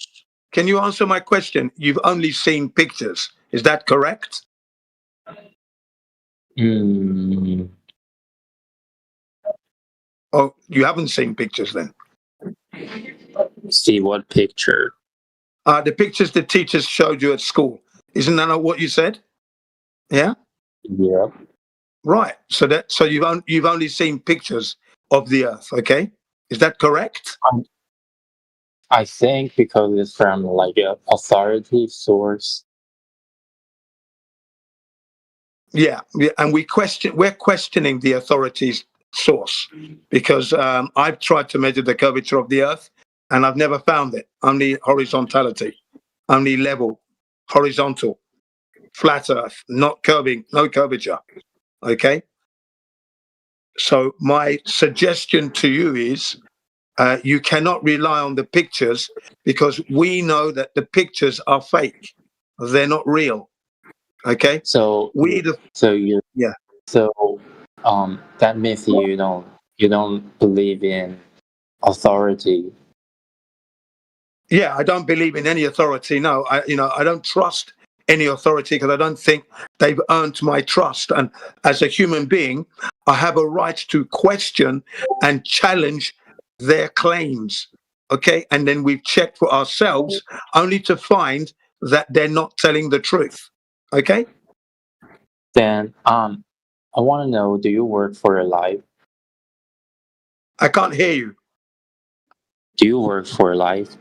Can you answer my question? You've only seen pictures. Is that correct? Oh, you haven't seen pictures then? See what picture? The pictures the teachers showed you at school. Isn't that what you said? Yeah? Yeah. Right. So you've only seen pictures of the Earth, okay? Is that correct? I think because it's from like an authoritative source. Yeah, and we're questioning the authorities' source because I've tried to measure the curvature of the Earth and I've never found it. Only horizontality, only level, horizontal, flat Earth, not curving, no curvature. Okay. So my suggestion to you is you cannot rely on the pictures because we know that the pictures are fake. They're not real. Okay. So that means you don't believe in authority. Yeah, I don't believe in any authority. No, I don't trust any authority because I don't think they've earned my trust. And as a human being, I have a right to question and challenge their claims. Okay, and then we've checked for ourselves, only to find that they're not telling the truth. Okay. Then I want to know: do you work for a life? I can't hear you. Do you work for a life?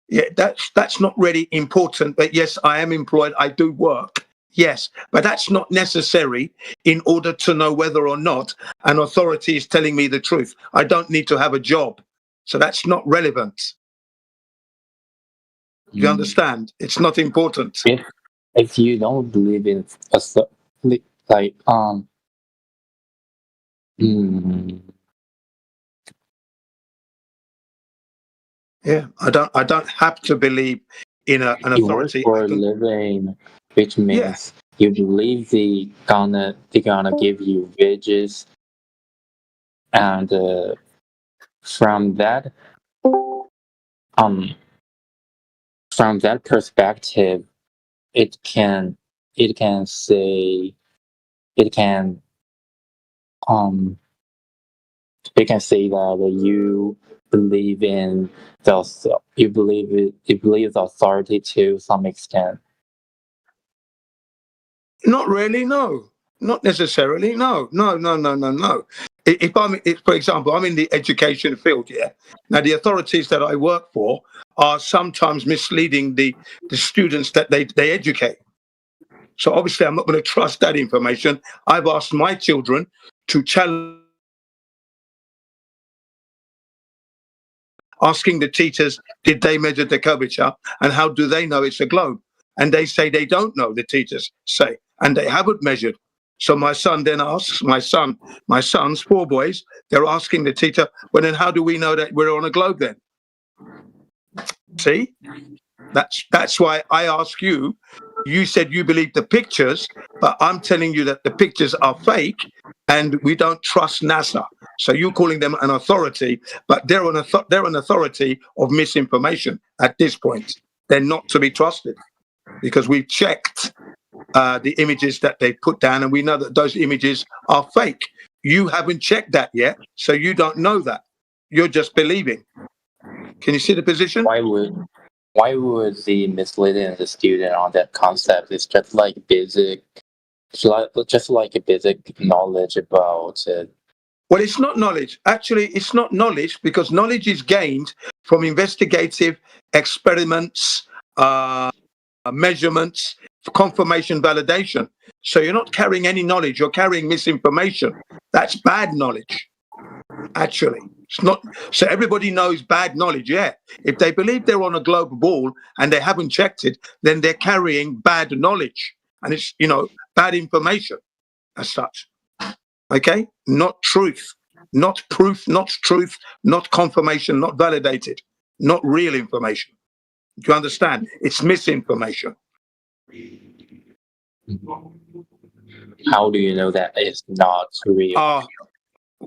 Yeah, that's not really important. But yes, I am employed. I do work. Yes, but that's not necessary in order to know whether or not an authority is telling me the truth. I don't need to have a job. So that's not relevant. Do you understand? It's not important. If you don't believe in Yeah, I don't have to believe in an authority. You work for a living, which means you believe they're gonna give you wages, and from that perspective, it can say that you believe in the authority to some extent. Not really, no. Not necessarily, no. For example, I'm in the education field, yeah. Now, the authorities that I work for are sometimes misleading the students that they educate. So obviously, I'm not going to trust that information. I've asked my children to challenge, asking the teachers, did they measure the curvature and how do they know it's a globe? And they say they don't know, the teachers say, and they haven't measured. So my son then asks, my sons, 4 boys, they're asking the teacher, well, then how do we know that we're on a globe then? See? That's why I ask you. You said you believe the pictures, but I'm telling you that the pictures are fake and we don't trust NASA. So you're calling them an authority, but they're an authority of misinformation at this point. They're not to be trusted because we've checked the images that they put down and we know that those images are fake. You haven't checked that yet, so you don't know that. You're just believing. Can you see the position? Why would the misleading the student on that concept? It's just like basic knowledge about it. Well, it's not knowledge. Actually, it's not knowledge because knowledge is gained from investigative experiments, measurements, confirmation, validation. So you're not carrying any knowledge. You're carrying misinformation. That's bad knowledge. Actually, it's not. So everybody knows bad knowledge. Yeah. If they believe they're on a globe ball and they haven't checked it, then they're carrying bad knowledge. And it's, bad information as such. Okay? Not truth, not proof, not truth, not confirmation, not validated, not real information. Do you understand? It's misinformation. How do you know that it's not real?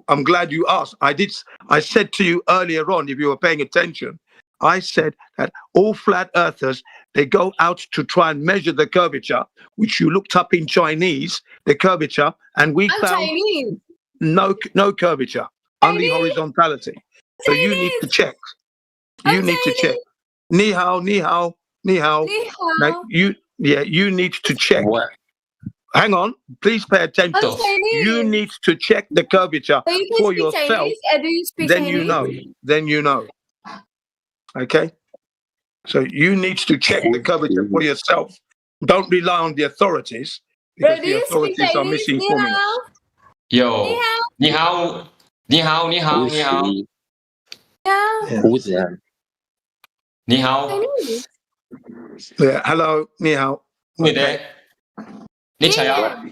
I'm glad you asked. I said to you earlier on, if you were paying attention, I said that all flat earthers, they go out to try and measure the curvature, which you looked up in Chinese, the curvature, and we found Chinese. no curvature, only horizontality. So you need to check. You need to check. Ni hao, ni hao, ni hao. Ni hao. Now, you need to check. What? Hang on, please pay attention. You need to check the curvature So you can for speak yourself. Chinese? Do you speak Then Chinese? you know. Then you know. Okay? So you need to check the curvature for yourself. Don't rely on the authorities because Bro, do the you speak authorities are Chinese? Ni misinforming us. hao. Yo, 你好，你好，你好，你好， Yeah. Who's them? 你好， Chinese. Yeah, hello, ni hao. 你的，你猜啊？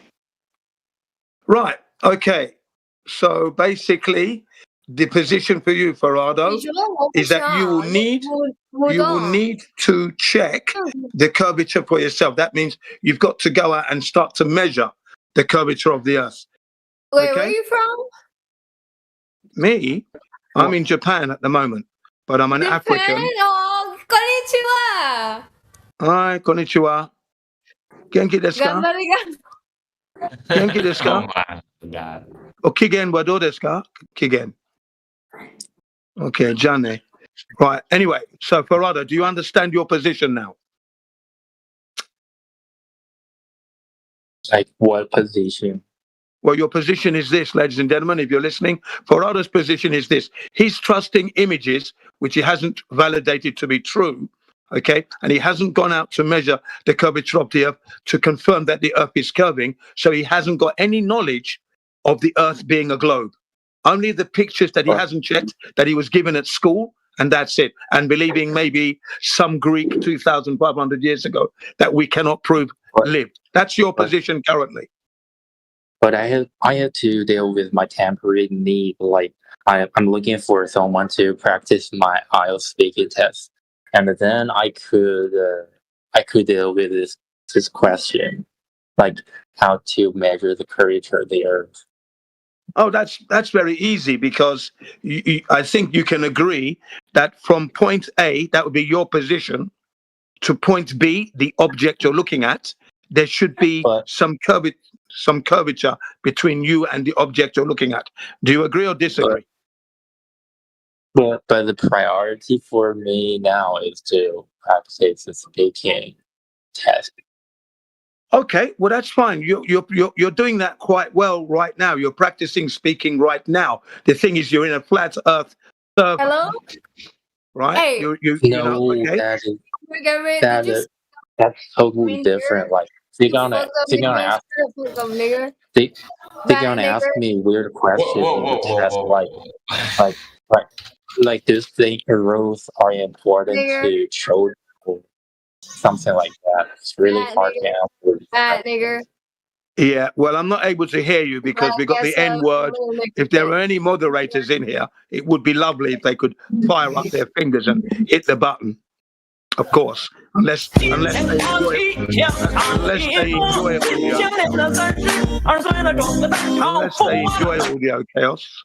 Right, okay. So basically, the position for you, Farado, is that you will need to check the curvature for yourself. That means you've got to go out and start to measure the curvature of the Earth. Wait, where are you from? Me, I'm in Japan at the moment, but I'm an African. Oh, konnichiwa. Hi, konnichiwa. Genki desu ka? Genki desu Oh ka? my god. O kigen wa dou desu ka? Kigen. Okay, Jane. Right. Anyway, so Farada, do you understand your position now? Like what position? Well, your position is this, ladies and gentlemen, if you're listening. Farada's position is this. He's trusting images which he hasn't validated to be true, okay? And he hasn't gone out to measure the curvature of the Earth to confirm that the Earth is curving, so he hasn't got any knowledge of the Earth being a globe. Only the pictures that he hasn't checked, that he was given at school, and that's it. And believing maybe some Greek 2,500 years ago that we cannot prove lived. That's your position currently. But I had to deal with my temporary need. Like I'm looking for someone to practice my IELTS speaking test, and then I could deal with this question, like how to measure the curvature of the Earth. Oh, that's very easy because I think you can agree that from point A, that would be your position, to point B, the object you're looking at, there should be some curvature between you and the object you're looking at. Do you agree or disagree? But the priority for me now is to practice the speaking test. Okay, well that's fine. You're doing that quite well right now. You're practicing speaking right now. The thing is, you're in a flat Earth server, Hello? right? Hey. You know. No, Okay. that is Nigga, that did you is that's totally mean different. nigger? Like You fuck up they're gonna nigger, ask straight up fuck up nigger. they're Bad gonna ask nigger. me weird Whoa, questions whoa, in the whoa, whoa, test, whoa, like whoa. like like like do you think rules are important Nigger. to children? Something like that. It's really Bad hard to nigger. answer. Bad nigger. Yeah. Well, I'm not able to hear you because we got Yes, the N word. little nigger If there bitch. are any moderators in here, it would be lovely if they could fire up their fingers and hit the button. Of course, unless they enjoy audio chaos,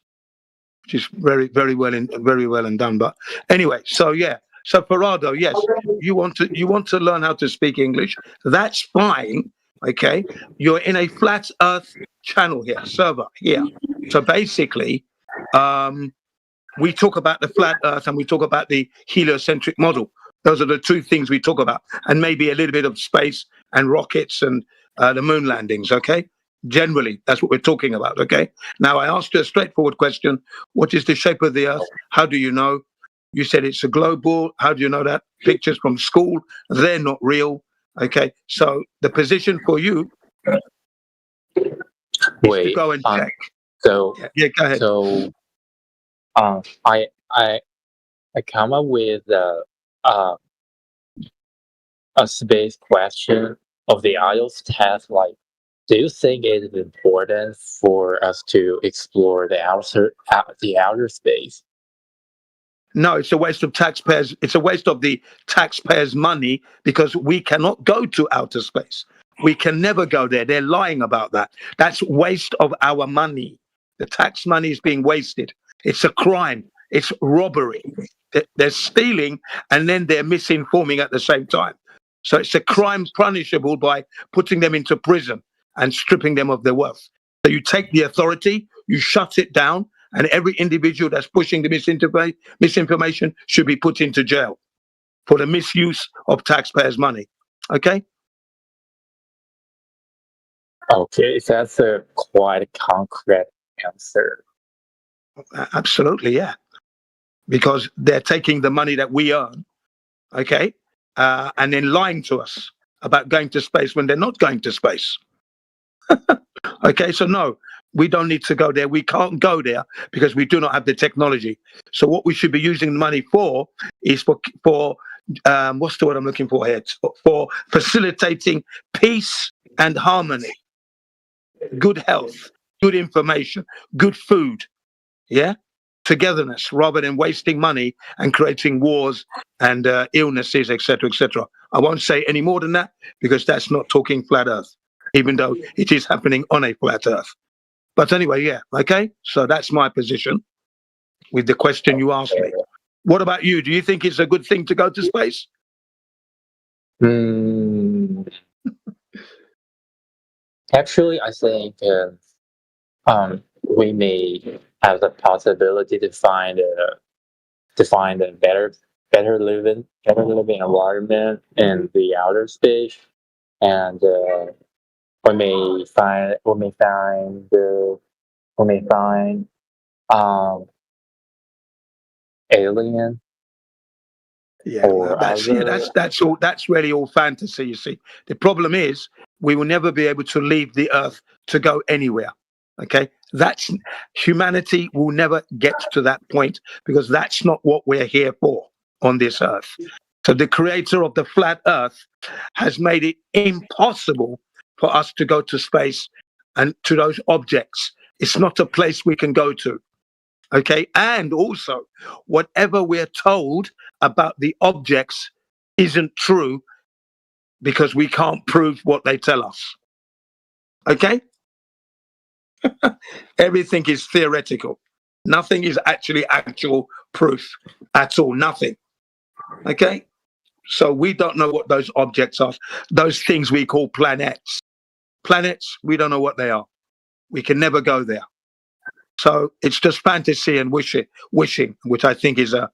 which is very well and done. But anyway, so yeah, so Parado, yes, you want to learn how to speak English. That's fine. Okay, you're in a flat Earth channel here, server here. So basically, we talk about the flat Earth and we talk about the heliocentric model. Those are the two things we talk about, and maybe a little bit of space and rockets and the moon landings. Okay, generally that's what we're talking about. Okay. Now I asked you a straightforward question: what is the shape of the Earth? How do you know? You said it's a globe ball. How do you know that? Pictures from school. They're not real. Okay. So the position for you is to go and check. So yeah, go ahead. So I come up with a space question of the IELTS test. Like, do you think it is important for us to explore the outer space? No, it's a waste of taxpayers. It's a waste of the taxpayers' money because we cannot go to outer space. We can never go there. They're lying about that. That's waste of our money. The tax money is being wasted. It's a crime. It's robbery. They're stealing and then they're misinforming at the same time. So it's a crime punishable by putting them into prison and stripping them of their wealth. So you take the authority, you shut it down, and every individual that's pushing the misinformation should be put into jail for the misuse of taxpayers' money. Okay? Okay, that's a quite concrete answer. Absolutely, yeah. Because they're taking the money that we earn, okay, and then lying to us about going to space when they're not going to space. Okay, so no, we don't need to go there. We can't go there because we do not have the technology. So what we should be using the money for is for what's the word I'm looking for here? For facilitating peace and harmony, good health, good information, good food, yeah, togetherness, rather than wasting money and creating wars and illnesses, etc., etc. I won't say any more than that because that's not talking flat Earth, even though it is happening on a flat Earth. But anyway, yeah, okay. So that's my position with the question you asked me. What about you? Do you think it's a good thing to go to space? Actually, I think we may have the possibility to find a better living environment in the outer space, and we may find alien. Yeah, that's really all fantasy. You see, the problem is we will never be able to leave the Earth to go anywhere. Okay, humanity will never get to that point because that's not what we're here for on this Earth. So the creator of the flat Earth has made it impossible for us to go to space and to those objects. It's not a place we can go to. Okay, and also whatever we're told about the objects isn't true because we can't prove what they tell us. Okay? Everything is theoretical. Nothing is actually actual proof at all. Nothing. Okay? So we don't know what those objects are. Those things we call planets. Planets, we don't know what they are. We can never go there. So it's just fantasy and wishing, which I think is a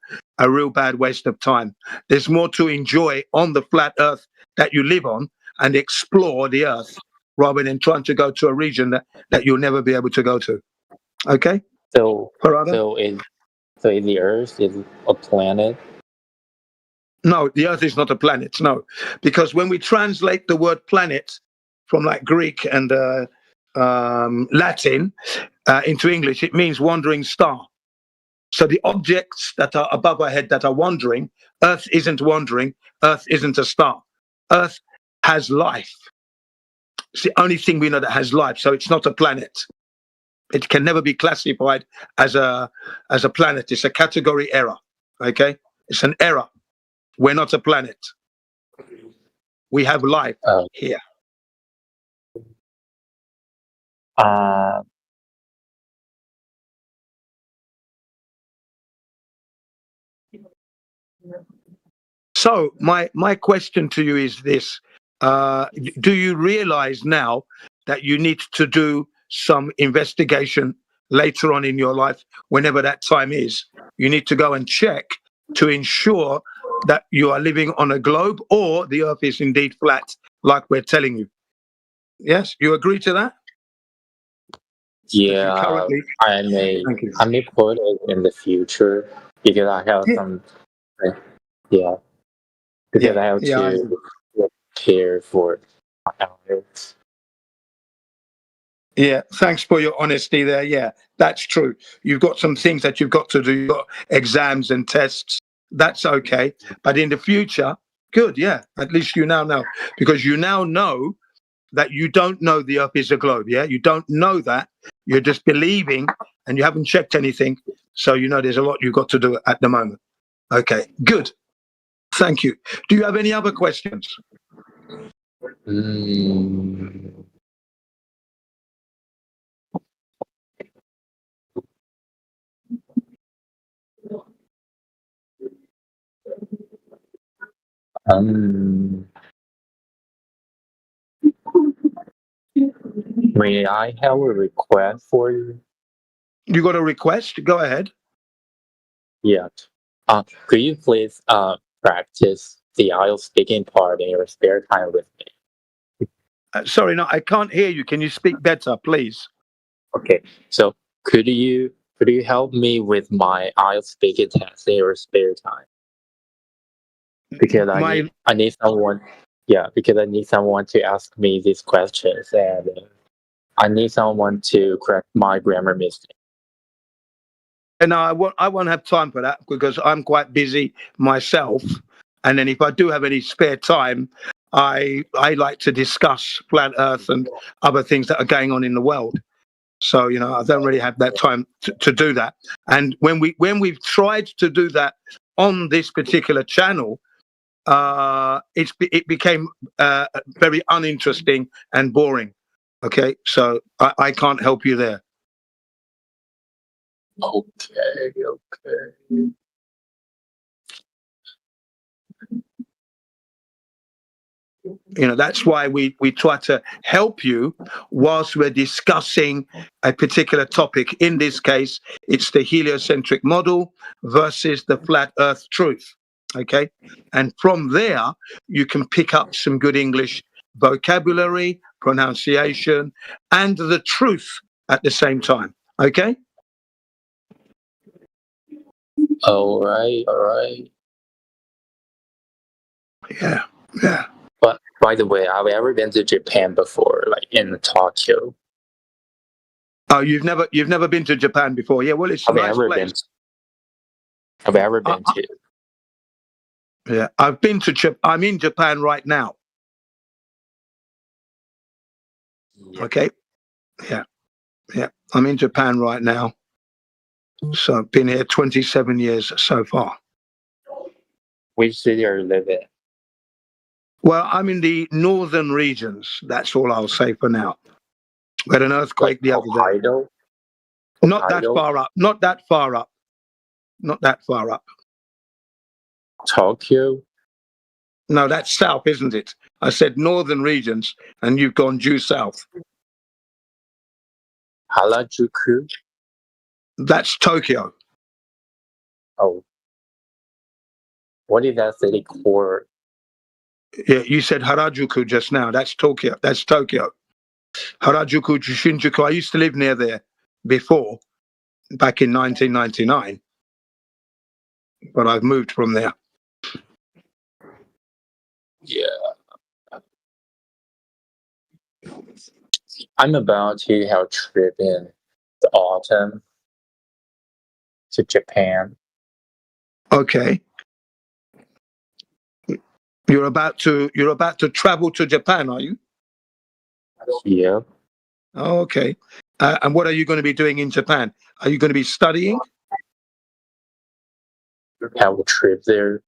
real bad waste of time. There's more to enjoy on the flat Earth that you live on and explore the Earth rather than trying to go to a region that you'll never be able to go to. Okay? So, Parada? so is the Earth is a planet? No, the Earth is not a planet. No, because when we translate the word planet from like Greek and Latin into English, it means wandering star. So the objects that are above our head that are wandering, Earth isn't wandering. Earth isn't a star. Earth has life. It's the only thing we know that has life. So it's not a planet. It can never be classified as a planet. It's a category error. Okay, it's an error. We're not a planet. We have life here. So my question to you is this: do you realize now that you need to do some investigation later on in your life, whenever that time is? You need to go and check to ensure that you are living on a globe or the Earth is indeed flat, like we're telling you. Yes, you agree to that? Yeah, currently- I may put it in the future because I have some. Yeah, because I have to prepare for IELTS. Yeah, thanks for your honesty there. Yeah, that's true. You've got some things that you've got to do, you've got exams and tests. That's okay. But in the future, good, yeah. At least you now know. Because you now know that you don't know the Earth is a globe, yeah? You don't know that. You're just believing and you haven't checked anything. So you know there's a lot you've got to do at the moment. Okay, good. Thank you. Do you have any other questions? May I have a request for you? You got a request? Go ahead. Yeah. Could you please practice the IELTS speaking part in your spare time with me? Sorry, no, I can't hear you. Can you speak better, please? Okay. So could you help me with my IELTS speaking test in your spare time? Because I need someone. Yeah, because I need someone to ask me these questions, and I need someone to correct my grammar mistake. And I won't have time for that because I'm quite busy myself. And then if I do have any spare time, I like to discuss flat Earth and other things that are going on in the world. So I don't really have that time to do that. And when we've tried to do that on this particular channel, it became very uninteresting and boring. Okay, so I can't help you there. Okay. That's why we try to help you whilst we're discussing a particular topic. In this case, it's the heliocentric model versus the flat Earth truth. Okay, and from there you can pick up some good English vocabulary, pronunciation, and the truth at the same time. Okay. All right. Yeah. But by the way, I've ever been to Japan before, like in Tokyo. Oh, you've never been to Japan before? Yeah, well, it's a nice place. I've ever been to. Yeah, I've been to I'm in Japan right now. Yeah. Okay. Yeah. I'm in Japan right now. So I've been here 27 years so far. Which city are you living in? Well, I'm in the northern regions. That's all I'll say for now. We had an earthquake the other day. Hokkaido? Not that far up. Not that far up. Not that far up. Tokyo? No, that's south, isn't it? I said northern regions, and you've gone due south. Harajuku? That's Tokyo. Oh. What is that city called? Yeah, you said Harajuku just now. That's Tokyo. That's Tokyo. Harajuku to Shinjuku. I used to live near there before, back in 1999, but I've moved from there. Yeah. I'm about to have a trip in the autumn to Japan. Okay. You're about to travel to Japan, are you? Yeah. Oh, okay. And what are you going to be doing in Japan? Are you going to be studying? Have a trip there.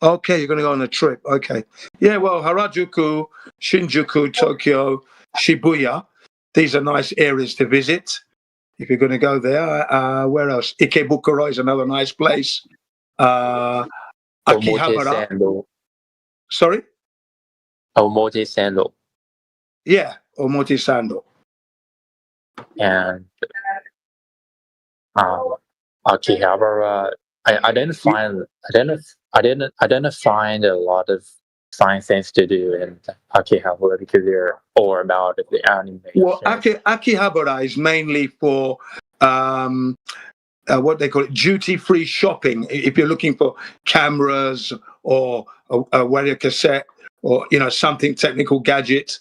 Okay, you're going to go on a trip. Okay. Yeah, well, Harajuku, Shinjuku, Tokyo, Shibuya, these are nice areas to visit if you're going to go there. Where else? Ikebukuro is another nice place. Akihabara. Omotesando. Sorry? Omotesando. Yeah, Omotesando. And Akihabara. I didn't find a lot of fine things to do in Akihabara because they're all about the animation. Well, Akihabara is mainly for what they call it, duty-free shopping. If you're looking for cameras or a radio cassette or something technical gadget,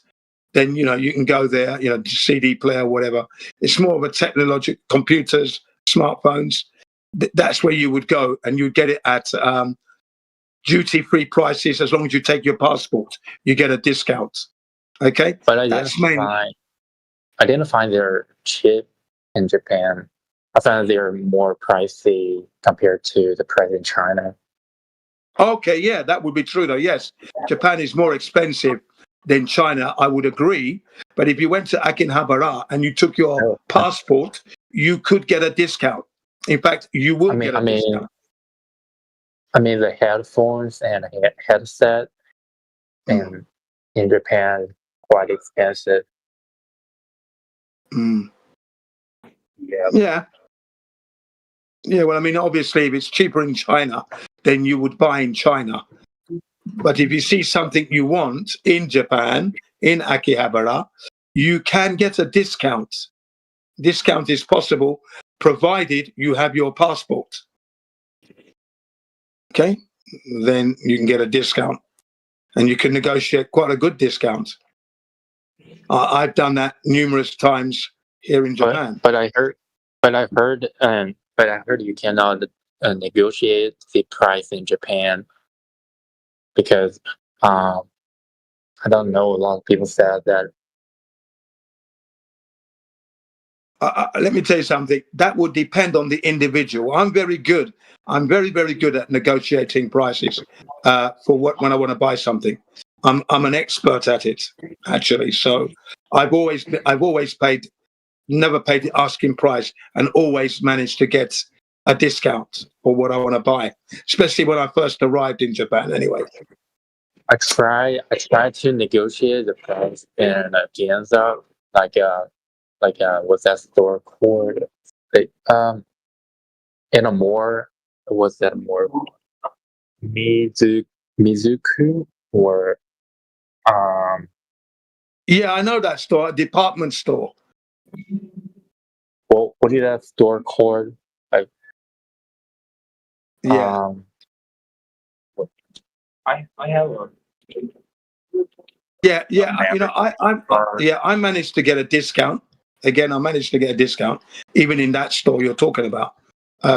then you can go there. CD player, whatever. It's more of a technological computers, smartphones. That's where you would go, and you'd get it at duty-free prices. As long as you take your passport, you get a discount. Okay, but I didn't find they're cheap in Japan. I found they're more pricey compared to the price in China. Okay, yeah, that would be true though. Yes, Japan is more expensive than China. I would agree. But if you went to Akihabara and you took your passport, you could get a discount. In fact, you will get a discount. I mean, the headphones and headset in Japan quite expensive. Mm. Yeah. Yeah, well, I mean, obviously, if it's cheaper in China, then you would buy in China. But if you see something you want in Japan, in Akihabara, you can get a discount. Discount is possible, provided you have your passport. Okay? Then you can get a discount. And you can negotiate quite a good discount. I've done that numerous times here in Japan. But I heard you cannot negotiate the price in Japan because I don't know. A lot of people said that. Let me tell you something. That would depend on the individual. I'm very good. I'm very, very good at negotiating prices when I want to buy something. I'm an expert at it, actually. So I've always never paid the asking price, and always managed to get a discount for what I want to buy, especially when I first arrived in Japan. Anyway, I try to negotiate the price in Ginza, like what's that store called? In a more, was that more Mizuku or yeah, I know that store, department store. Well, what is that store called? Like, yeah, I have a. Yeah, I managed to get a discount. Again, I managed to get a discount even in that store you're talking about.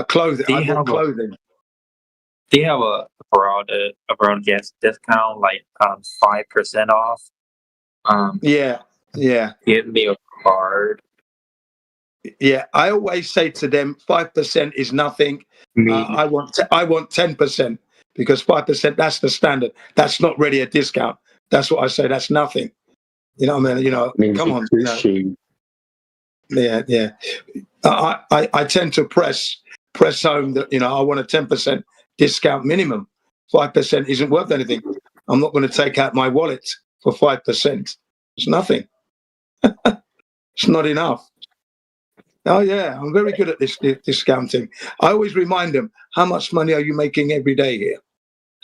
Clothing. I bought clothing. Do you have a broad discount, like 5% off? Yeah. Give me a card. Yeah, I always say to them, 5% is nothing. I want 10% because 5%, that's the standard. That's not really a discount. That's what I say. That's nothing. You know what I mean? Come on. Yeah. I tend to press home that I want a 10% discount minimum. 5% isn't worth anything. I'm not going to take out my wallet for 5%. It's nothing. It's not enough. Oh yeah, I'm very good at this discounting. I always remind them, how much money are you making every day here?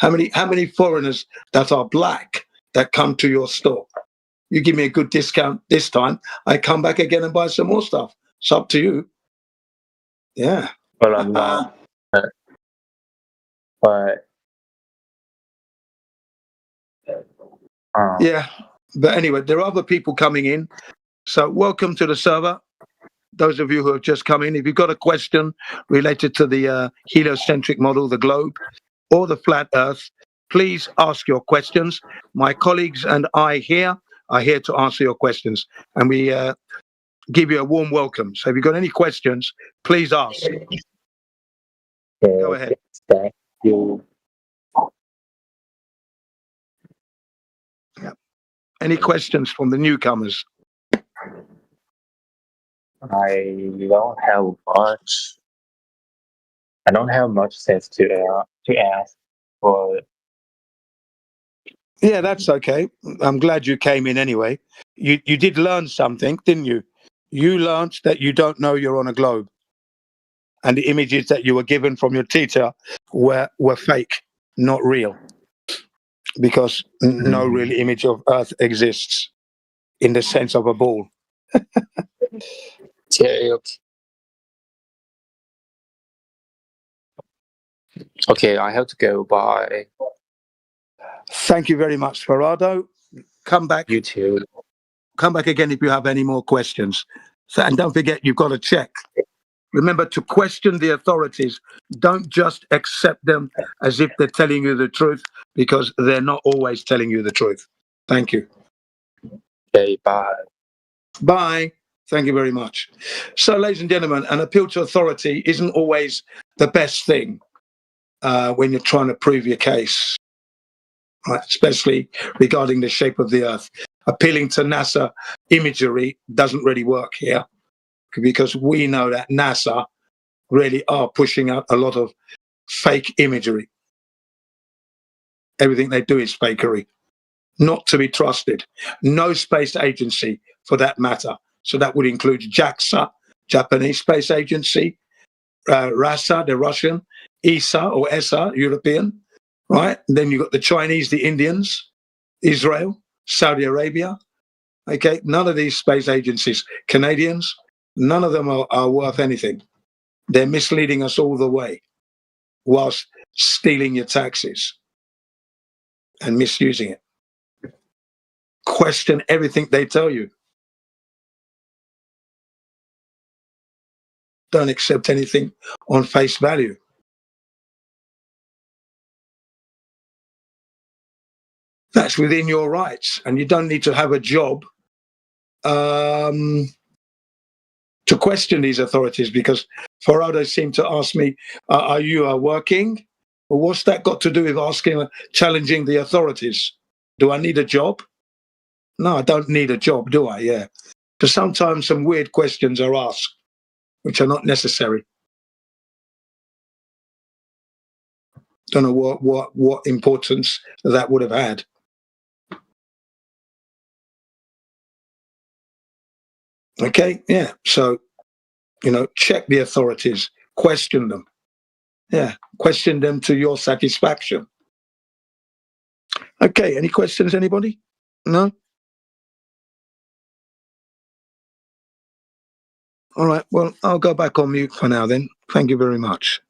How many foreigners that are black that come to your store? You give me a good discount this time, I come back again and buy some more stuff. It's up to you. Yeah. Well, I'm not. But yeah. But anyway, there are other people coming in. So welcome to the server. Those of you who have just come in, if you've got a question related to the heliocentric model, the globe, or the flat Earth, please ask your questions. My colleagues and I here are here to answer your questions, and we give you a warm welcome. So if you've got any questions, please ask. Go ahead. Thank you. Yeah. Any questions from the newcomers? I don't have much. I don't have much sense to ask, but Yeah, that's okay. I'm glad you came in anyway. You did learn something, didn't you? You learned that you don't know you're on a globe, and the images that you were given from your teacher were fake, not real, because no real image of Earth exists in the sense of a ball. Okay, I have to go. Bye. Thank you very much, Farado. Come back. You too. Come back again if you have any more questions. So, and don't forget, you've got to check. Remember to question the authorities. Don't just accept them as if they're telling you the truth, because they're not always telling you the truth. Thank you. Okay, bye. Bye. Thank you very much. So, ladies and gentlemen, an appeal to authority isn't always the best thing when you're trying to prove your case, right? Especially regarding the shape of the Earth. Appealing to NASA imagery doesn't really work here, because we know that NASA really are pushing out a lot of fake imagery. Everything they do is fakery, not to be trusted. No space agency, for that matter. So that would include JAXA, Japanese Space Agency, RASA, the Russian, ESA or ESA, European, right? And then you've got the Chinese, the Indians, Israel, Saudi Arabia. Okay, none of these space agencies, Canadians, none of them are worth anything. They're misleading us all the way, whilst stealing your taxes and misusing it. Question everything they tell you. Don't accept anything on face value. That's within your rights, and you don't need to have a job to question these authorities, because Farado seemed to ask me, are you working? Well, what's that got to do with challenging the authorities? Do I need a job? No, I don't need a job, do I? Yeah. Because sometimes some weird questions are asked, which are not necessary. Don't know what importance that would have had. Okay, yeah. So, check the authorities, question them. Yeah, question them to your satisfaction. Okay, any questions, anybody? No? All right, well, I'll go back on mute for now then. Thank you very much.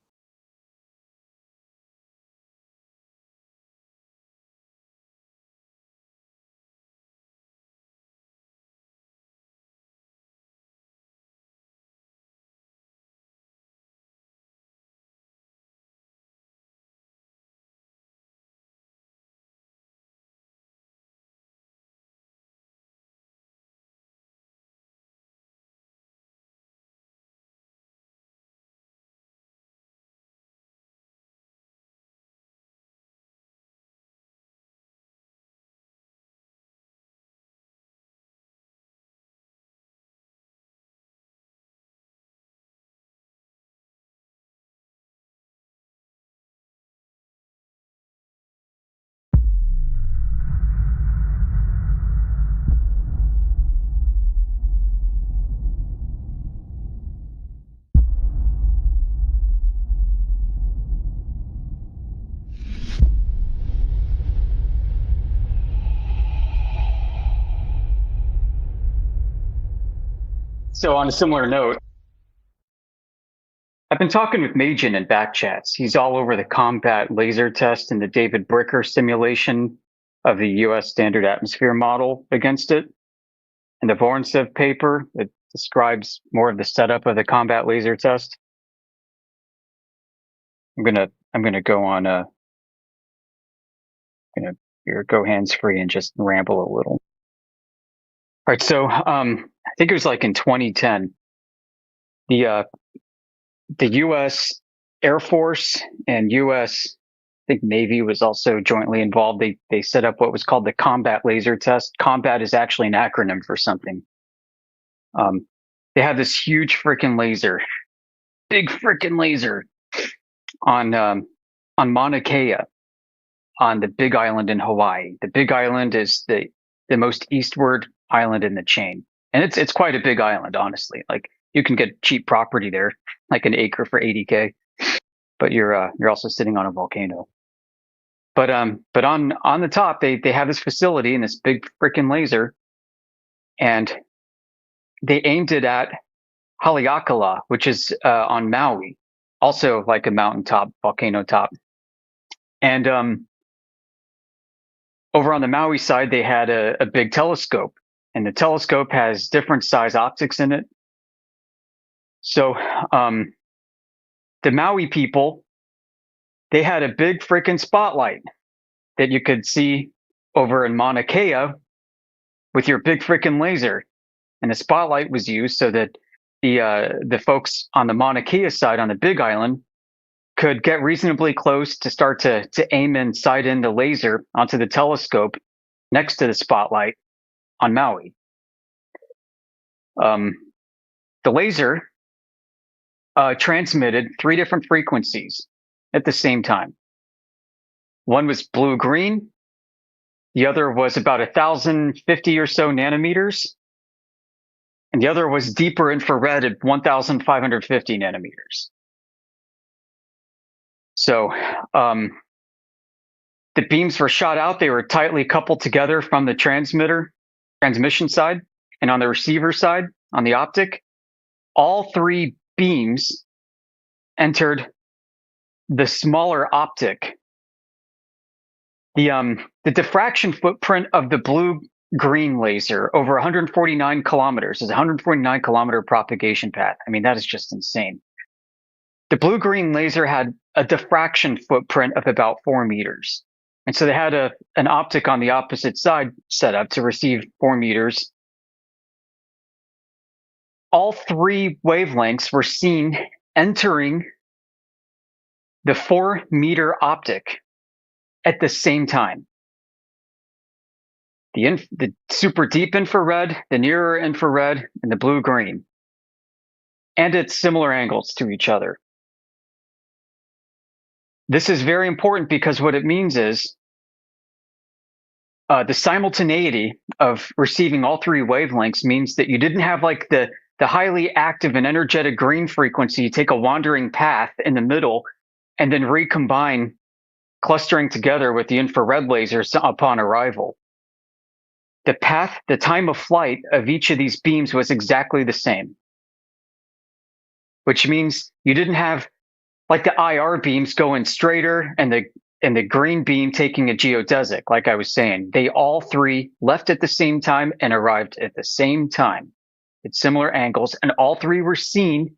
So on a similar note, I've been talking with Majin in back chats. He's all over the combat laser test and the David Bricker simulation of the U.S. standard atmosphere model against it. And the Vorontsov paper that describes more of the setup of the combat laser test. I'm gonna go on go hands free and just ramble a little. All right, so I think it was like in 2010, the U.S. Air Force and U.S. I think Navy was also jointly involved. They set up what was called the Combat Laser Test. Combat is actually an acronym for something. They had this huge freaking laser, big freaking laser, on Mauna Kea, on the Big Island in Hawaii. The Big Island is the most eastward island in the chain, and it's quite a big island, honestly. Like, you can get cheap property there, like an acre for $80K, but you're also sitting on a volcano. But on the top, they have this facility and this big freaking laser, and they aimed it at Haleakala, which is on Maui, also like a mountaintop, volcano top. And over on the Maui side, they had a big telescope, and the telescope has different size optics in it. So the Maui people, they had a big freaking spotlight that you could see over in Mauna Kea with your big freaking laser. And the spotlight was used so that the folks on the Mauna Kea side on the Big Island could get reasonably close to start to aim and sight in the laser onto the telescope next to the spotlight on Maui. The laser transmitted 3 different frequencies at the same time. One was blue-green. The other was about 1,050 or so nanometers. And the other was deeper infrared at 1,550 nanometers. So the beams were shot out. They were tightly coupled together from the transmission side, and on the receiver side, on the optic. All 3 beams entered the smaller optic. The diffraction footprint of the blue-green laser over 149 kilometers is a 149 kilometer propagation path. I mean, that is just insane. The blue-green laser had a diffraction footprint of about 4 meters. And so they had an optic on the opposite side set up to receive 4 meters. All 3 wavelengths were seen entering the 4-meter optic at the same time. The super deep infrared, the nearer infrared, and the blue-green. And at similar angles to each other. This is very important because what it means is the simultaneity of receiving all 3 wavelengths means that you didn't have like the highly active and energetic green frequency take a wandering path in the middle and then recombine, clustering together with the infrared lasers upon arrival. The path, the time of flight of each of these beams was exactly the same, which means you didn't have like the IR beams going straighter and the green beam taking a geodesic, like I was saying. They all 3 left at the same time and arrived at the same time at similar angles, and all 3 were seen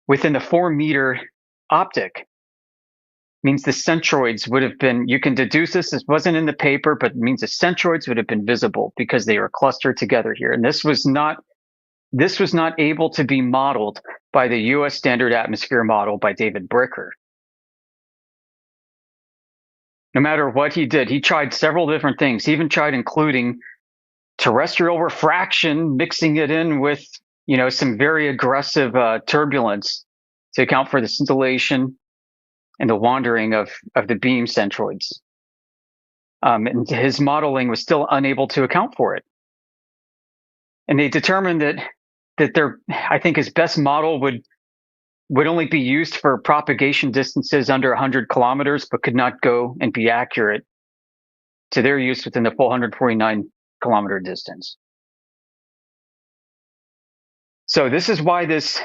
within the 4-meter optic. Means the centroids would have been, you can deduce this wasn't in the paper, but it means the centroids would have been visible because they were clustered together here. And this was not able to be modeled by the U.S. standard atmosphere model by David Bricker. No matter what he did, he tried several different things. He even tried including terrestrial refraction, mixing it in with, some very aggressive turbulence to account for the scintillation and the wandering of the beam centroids. And his modeling was still unable to account for it. And they determined that I think his best model would only be used for propagation distances under 100 kilometers, but could not go and be accurate to their use within the full 149 kilometer distance. So this is why this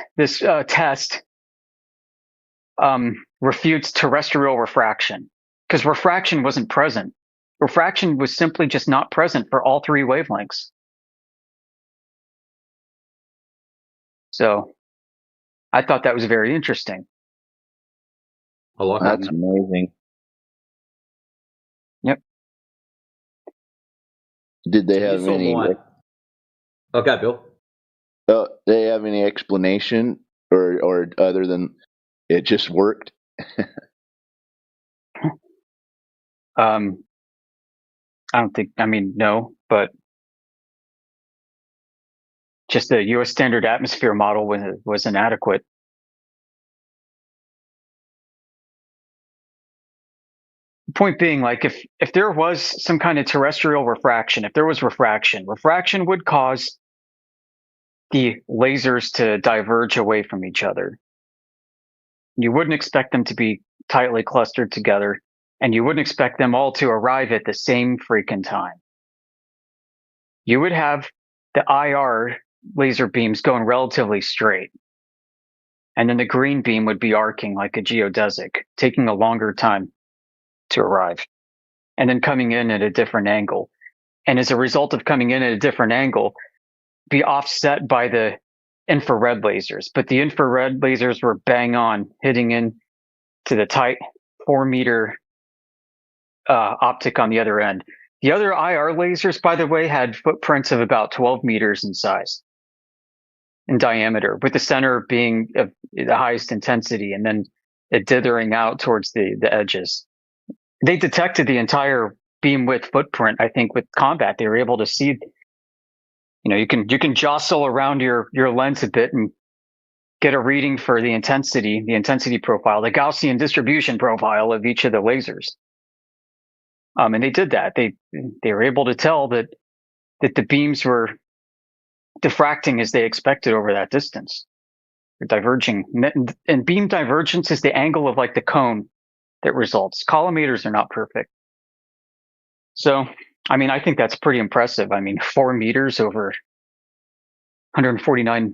test refutes terrestrial refraction, because refraction wasn't present. Refraction was simply just not present for all three wavelengths. So I thought that was very interesting. That's amazing. Yep. Did they have any? Okay, Bill. They have any explanation, or other than it just worked? I don't think. I mean, no, but just the U.S. standard atmosphere model was inadequate. Point being, like, if there was some kind of terrestrial refraction, if there was refraction would cause the lasers to diverge away from each other. You wouldn't expect them to be tightly clustered together, and you wouldn't expect them all to arrive at the same freaking time. You would have the IR laser beams going relatively straight, and then the green beam would be arcing like a geodesic, taking a longer time to arrive, and then coming in at a different angle. And as a result of coming in at a different angle, be offset by the infrared lasers. But the infrared lasers were bang on, hitting in to the tight 4-meter optic on the other end. The other IR lasers, by the way, had footprints of about 12 meters in size, in diameter, with the center being of the highest intensity and then it dithering out towards the edges. They detected the entire beam width footprint, I think, with combat. They were able to see, you can jostle around your lens a bit and get a reading for the intensity profile, the Gaussian distribution profile of each of the lasers. And they did that. They were able to tell that the beams were diffracting as they expected over that distance. They're diverging. And beam divergence is the angle of like the cone that results. Collimators are not perfect. So, I mean, I think that's pretty impressive. I mean, 4 meters over 149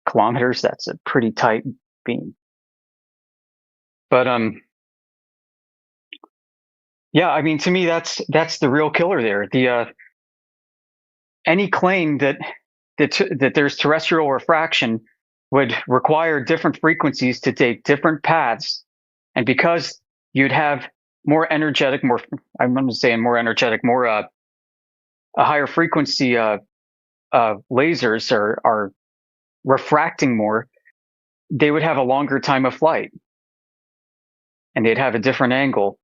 kilometers, that's a pretty tight beam. But yeah, I mean, to me, that's the real killer there. The any claim that there's terrestrial refraction would require different frequencies to take different paths, and because you'd have more energetic, a higher frequency lasers are refracting more, they would have a longer time of flight, and they'd have a different angle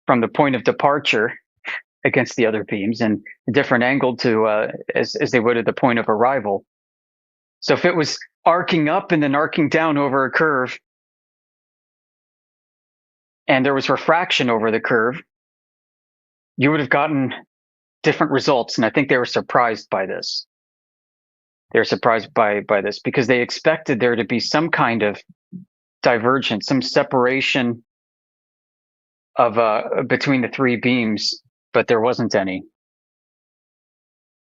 from the point of departure against the other beams, and a different angle to as they would at the point of arrival. So if it was arcing up and then arcing down over a curve, and there was refraction over the curve, you would have gotten different results. And I think they were surprised by this. They're surprised by this because they expected there to be some kind of divergence, some separation of between the three beams, but there wasn't any.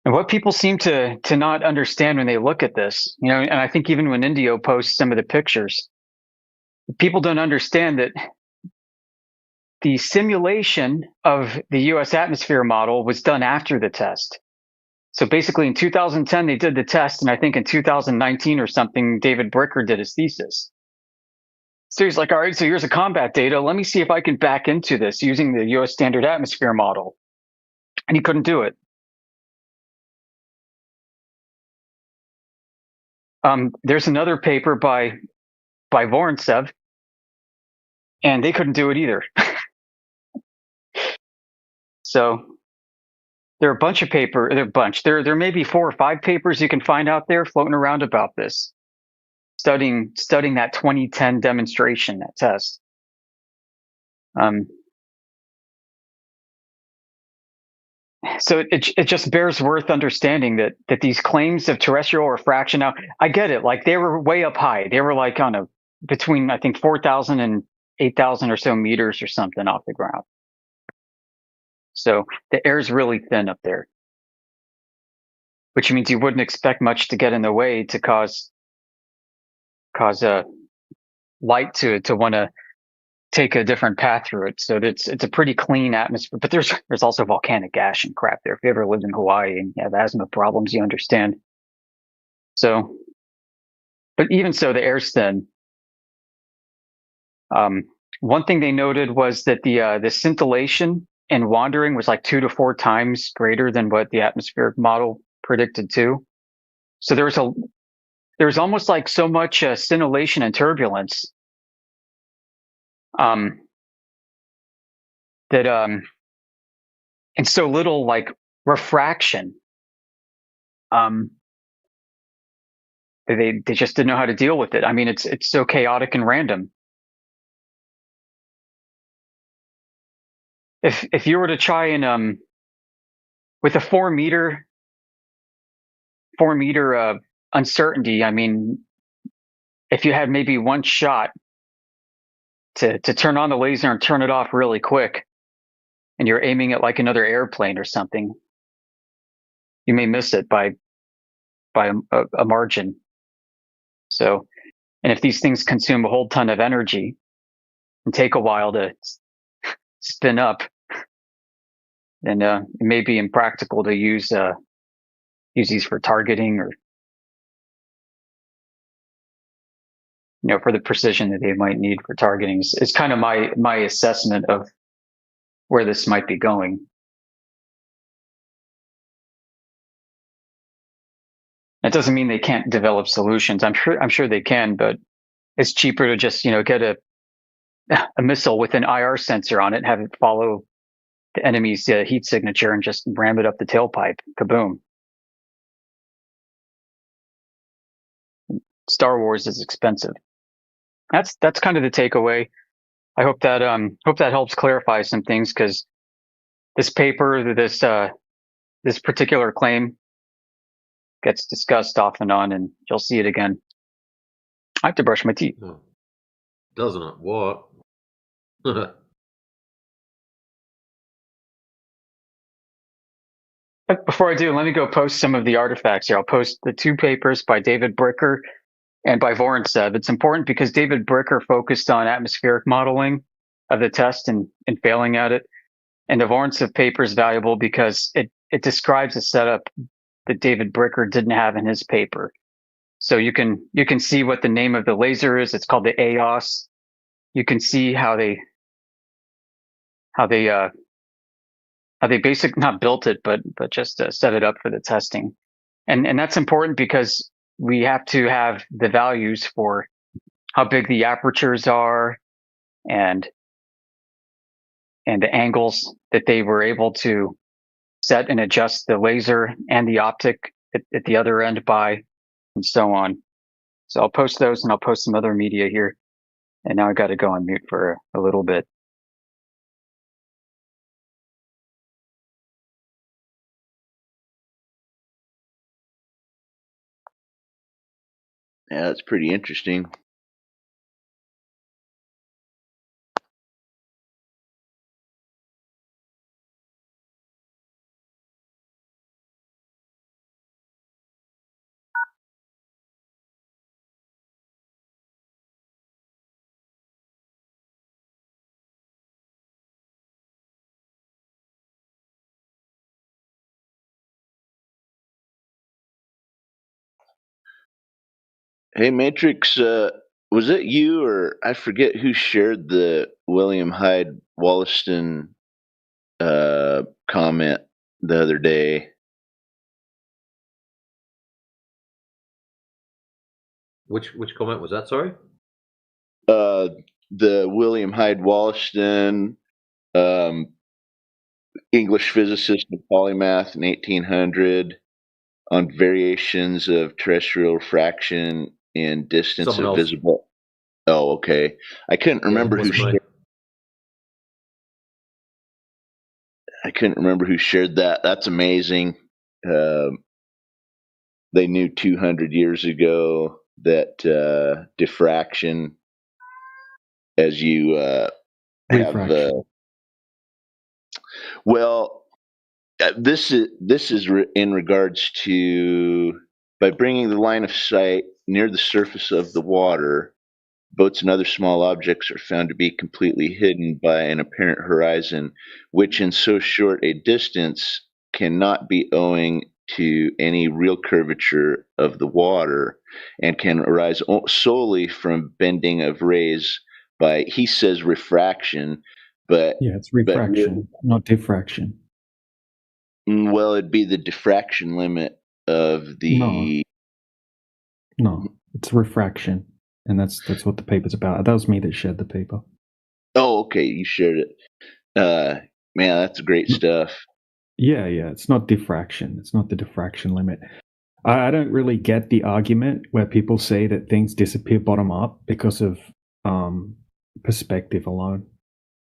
And what people seem to not understand when they look at this, and I think even when Indio posts some of the pictures, people don't understand that the simulation of the U.S. atmosphere model was done after the test. So basically in 2010, they did the test, and I think in 2019 or something, David Bricker did his thesis. So he's like, all right, so here's a combat data. Let me see if I can back into this using the U.S. standard atmosphere model. And he couldn't do it. There's another paper by Vorontsov, and they couldn't do it either. So there are a bunch of there may be 4 or 5 papers you can find out there floating around about this, studying that 2010 demonstration, that test. So it just bears worth understanding that these claims of terrestrial refraction. Now I get it, like they were way up high. They were like between I think 4,000 and 8,000 or so meters or something off the ground. So the air's really thin up there. which means you wouldn't expect much to get in the way to cause light to want to take a different path through it. So it's a pretty clean atmosphere. But there's also volcanic ash and crap there. If you ever lived in Hawaii and you have asthma problems, you understand. So, but even so, the air's thin. One thing they noted was that the scintillation and wandering was like 2 to 4 times greater than what the atmospheric model predicted too. So there was almost like so much scintillation and turbulence that and so little like refraction. They just didn't know how to deal with it. I mean, it's so chaotic and random. If you were to try and with a 4 meter uncertainty, I mean, if you had maybe one shot to turn on the laser and turn it off really quick, and you're aiming at like another airplane or something, you may miss it by a margin. So, and if these things consume a whole ton of energy and take a while to spin up, then it may be impractical to use these for targeting or for the precision that they might need for targeting. Is kind of my assessment of where this might be going. That doesn't mean they can't develop solutions. I'm sure they can, but it's cheaper to just get a missile with an IR sensor on it, and have it follow the enemy's heat signature, and just ram it up the tailpipe. Kaboom! Star Wars is expensive. That's kind of the takeaway. I hope that helps clarify some things, because this paper, this particular claim, gets discussed off and on, and you'll see it again. I have to brush my teeth. Doesn't it? What? But before I do, let me go post some of the artifacts here. I'll post the 2 papers by David Bricker and by Vorontsov. It's important because David Bricker focused on atmospheric modeling of the test and failing at it. And the Vorontsov paper is valuable because it describes a setup that David Bricker didn't have in his paper. So you can see what the name of the laser is. It's called the EOS. You can see how they basically not built it, but just set it up for the testing. And that's important because we have to have the values for how big the apertures are and the angles that they were able to set and adjust the laser and the optic at the other end by, and so on. So I'll post those, and I'll post some other media here. And now I got to go on mute for a little bit. Yeah, that's pretty interesting. Hey, Matrix, was it you or I forget who shared the William Hyde Wollaston comment the other day? Which comment was that? Sorry. The William Hyde Wollaston, English physicist and polymath in 1800, on variations of terrestrial refraction and distance Someone of else. visible. Oh, okay. I couldn't remember who wasn't mine. I couldn't remember who shared that. That's amazing. They knew 200 years ago that diffraction, as you have, Refraction. well, This is in regards to by bringing the line of sight near the surface of the water, boats and other small objects are found to be completely hidden by an apparent horizon, which in so short a distance cannot be owing to any real curvature of the water and can arise solely from bending of rays by, he says, refraction, but Yeah, it's refraction, not diffraction. well, it'd be the diffraction limit of the. No, it's refraction, and that's what the paper's about. That was me that shared the paper. Oh, okay, you shared it. Man, that's great stuff. Yeah, it's not diffraction. It's not the diffraction limit. I don't really get the argument where people say that things disappear bottom up because of perspective alone.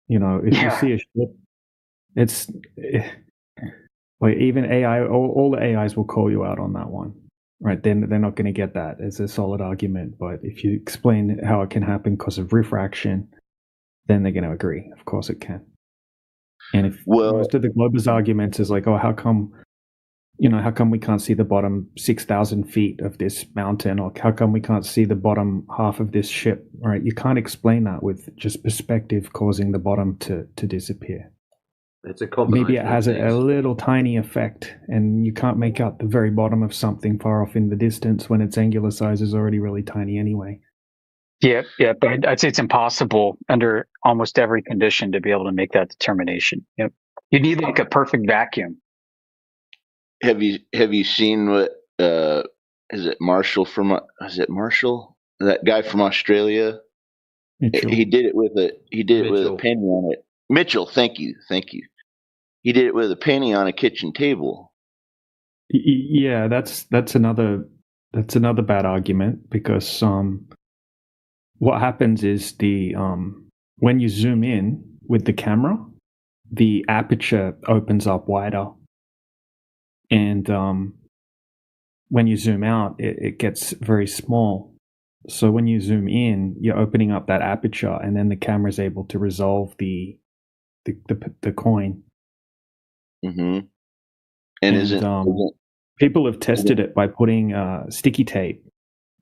You know, if you see a ship, it's like even AI, all the AIs will call you out on that one, right? Then they're not going to get that as a solid argument. But if you explain how it can happen because of refraction, then they're going to agree. Of course, it can. And if most of the Globus arguments is like, oh, how come we can't see the bottom 6,000 feet of this mountain, or how come we can't see the bottom half of this ship? Right? You can't explain that with just perspective causing the bottom to disappear. It's a combination. Maybe it has a little tiny effect, and you can't make out the very bottom of something far off in the distance when its angular size is already really tiny anyway. Yeah, but I'd say it's impossible under almost every condition to be able to make that determination. Yep. You need like a perfect vacuum. Have you seen what is it Marshall that guy from Australia? Mitchell. He did it with a penny on it. Mitchell, thank you. He did it with a penny on a kitchen table. Yeah, that's another bad argument, because what happens is when you zoom in with the camera, the aperture opens up wider, and when you zoom out, it gets very small. So when you zoom in, you're opening up that aperture, and then the camera is able to resolve the coin. Mm-hmm. And people have tested it by putting sticky tape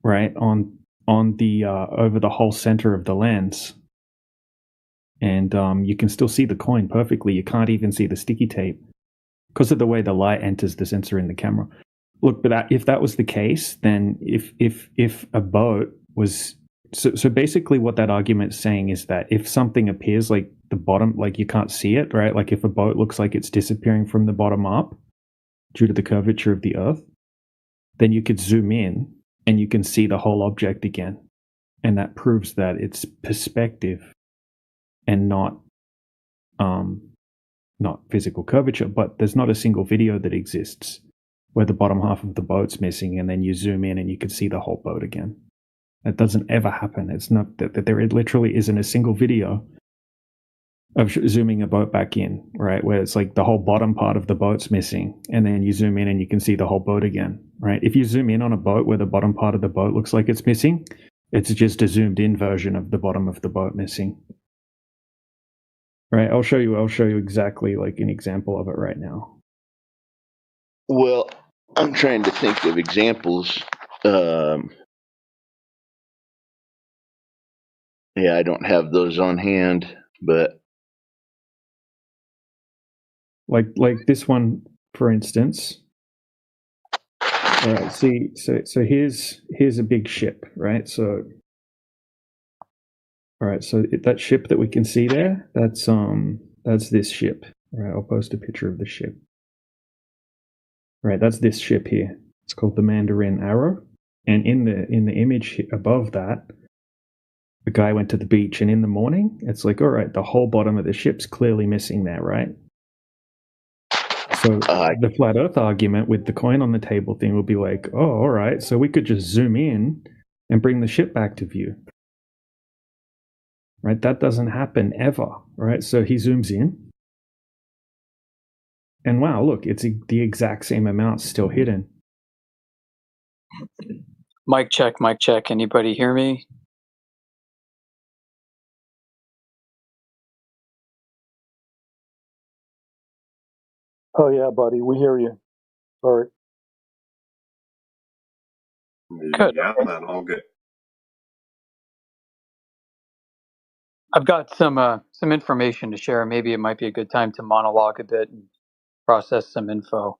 right on the over the whole center of the lens, and you can still see the coin perfectly. You can't even see the sticky tape because of the way the light enters the sensor in the camera. Look, but if that was the case, then if a boat was so basically what that argument's saying is that if something appears like the bottom, like you can't see it, right? Like if a boat looks like it's disappearing from the bottom up due to the curvature of the Earth, then you could zoom in and you can see the whole object again. And that proves that it's perspective and not physical curvature. But there's not a single video that exists where the bottom half of the boat's missing and then you zoom in and you can see the whole boat again. That doesn't ever happen. It's not that there literally isn't a single video of zooming a boat back in, right? Where it's like the whole bottom part of the boat's missing and then you zoom in and you can see the whole boat again, right? If you zoom in on a boat where the bottom part of the boat looks like it's missing, it's just a zoomed in version of the bottom of the boat missing. Right? I'll show you exactly like an example of it right now. Well, I'm trying to think of examples. Yeah, I don't have those on hand, but like this one, for instance. All right, see, so here's a big ship, right? So, all right, so that ship that we can see there, that's this ship. All right, I'll post a picture of the ship. Right, that's this ship here. It's called the Mandarin Arrow, and in the image above that, the guy went to the beach, and in the morning, it's like, all right, the whole bottom of the ship's clearly missing there, right? So the flat Earth argument with the coin on the table thing will be like, oh, all right, so we could just zoom in and bring the ship back to view. Right, that doesn't happen ever, right? So he zooms in, and wow, look, it's the exact same amount still hidden. Mic check. Anybody hear me? Oh yeah, buddy, we hear you. Sorry. Good. Yeah, man, all good. I've got some information to share. Maybe it might be a good time to monologue a bit and process some info.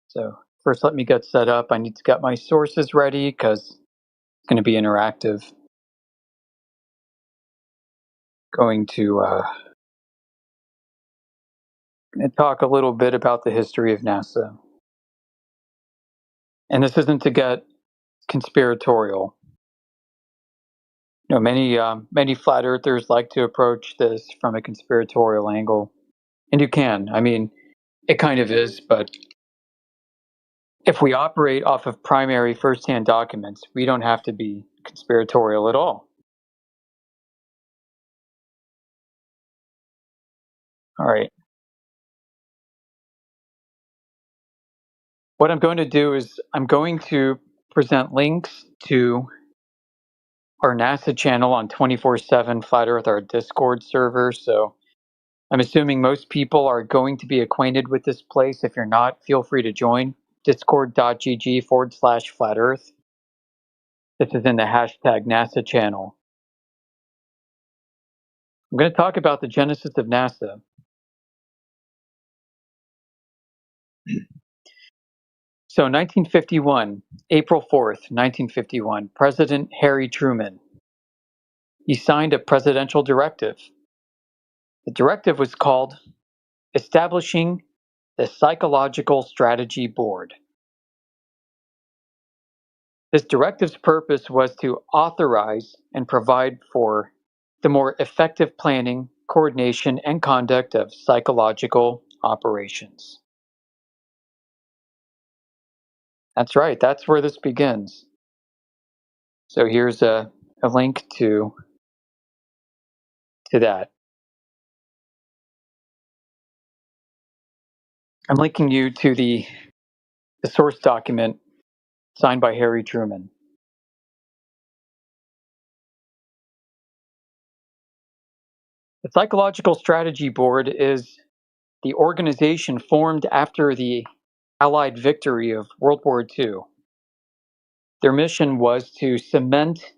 So first, let me get set up. I need to get my sources ready because it's going to be interactive. Going to talk a little bit about the history of NASA. And this isn't to get conspiratorial. You know, many flat earthers like to approach this from a conspiratorial angle, and you can. I mean, it kind of is, but if we operate off of primary first-hand documents, we don't have to be conspiratorial at all. All right. What I'm going to do is I'm going to present links to our NASA channel on 24/7 Flat Earth, our Discord server. So I'm assuming most people are going to be acquainted with this place. If you're not, feel free to join discord.gg/Flat Earth. This is in the hashtag NASA channel. I'm going to talk about the genesis of NASA. So 1951, April 4th, 1951, President Harry Truman, he signed a presidential directive. The directive was called Establishing the Psychological Strategy Board. This directive's purpose was to authorize and provide for the more effective planning, coordination, and conduct of psychological operations. That's right, that's where this begins. So here's a link to that. I'm linking you to the source document signed by Harry Truman. The Psychological Strategy Board is the organization formed after the Allied victory of World War II. Their mission was to cement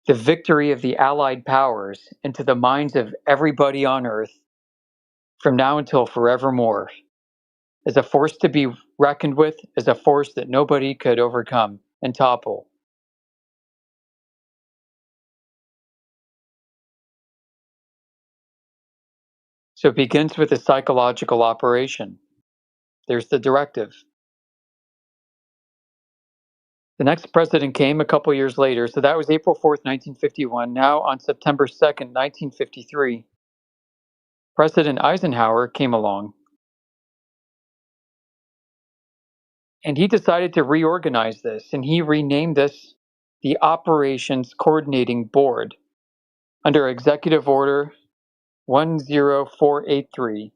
the victory of the Allied powers into the minds of everybody on Earth from now until forevermore, as a force to be reckoned with, as a force that nobody could overcome and topple. So it begins with a psychological operation. There's the directive. The next president came a couple years later, so that was April 4th, 1951. Now on September 2nd, 1953, President Eisenhower came along, and he decided to reorganize this, and he renamed this the Operations Coordinating Board under Executive Order 10483.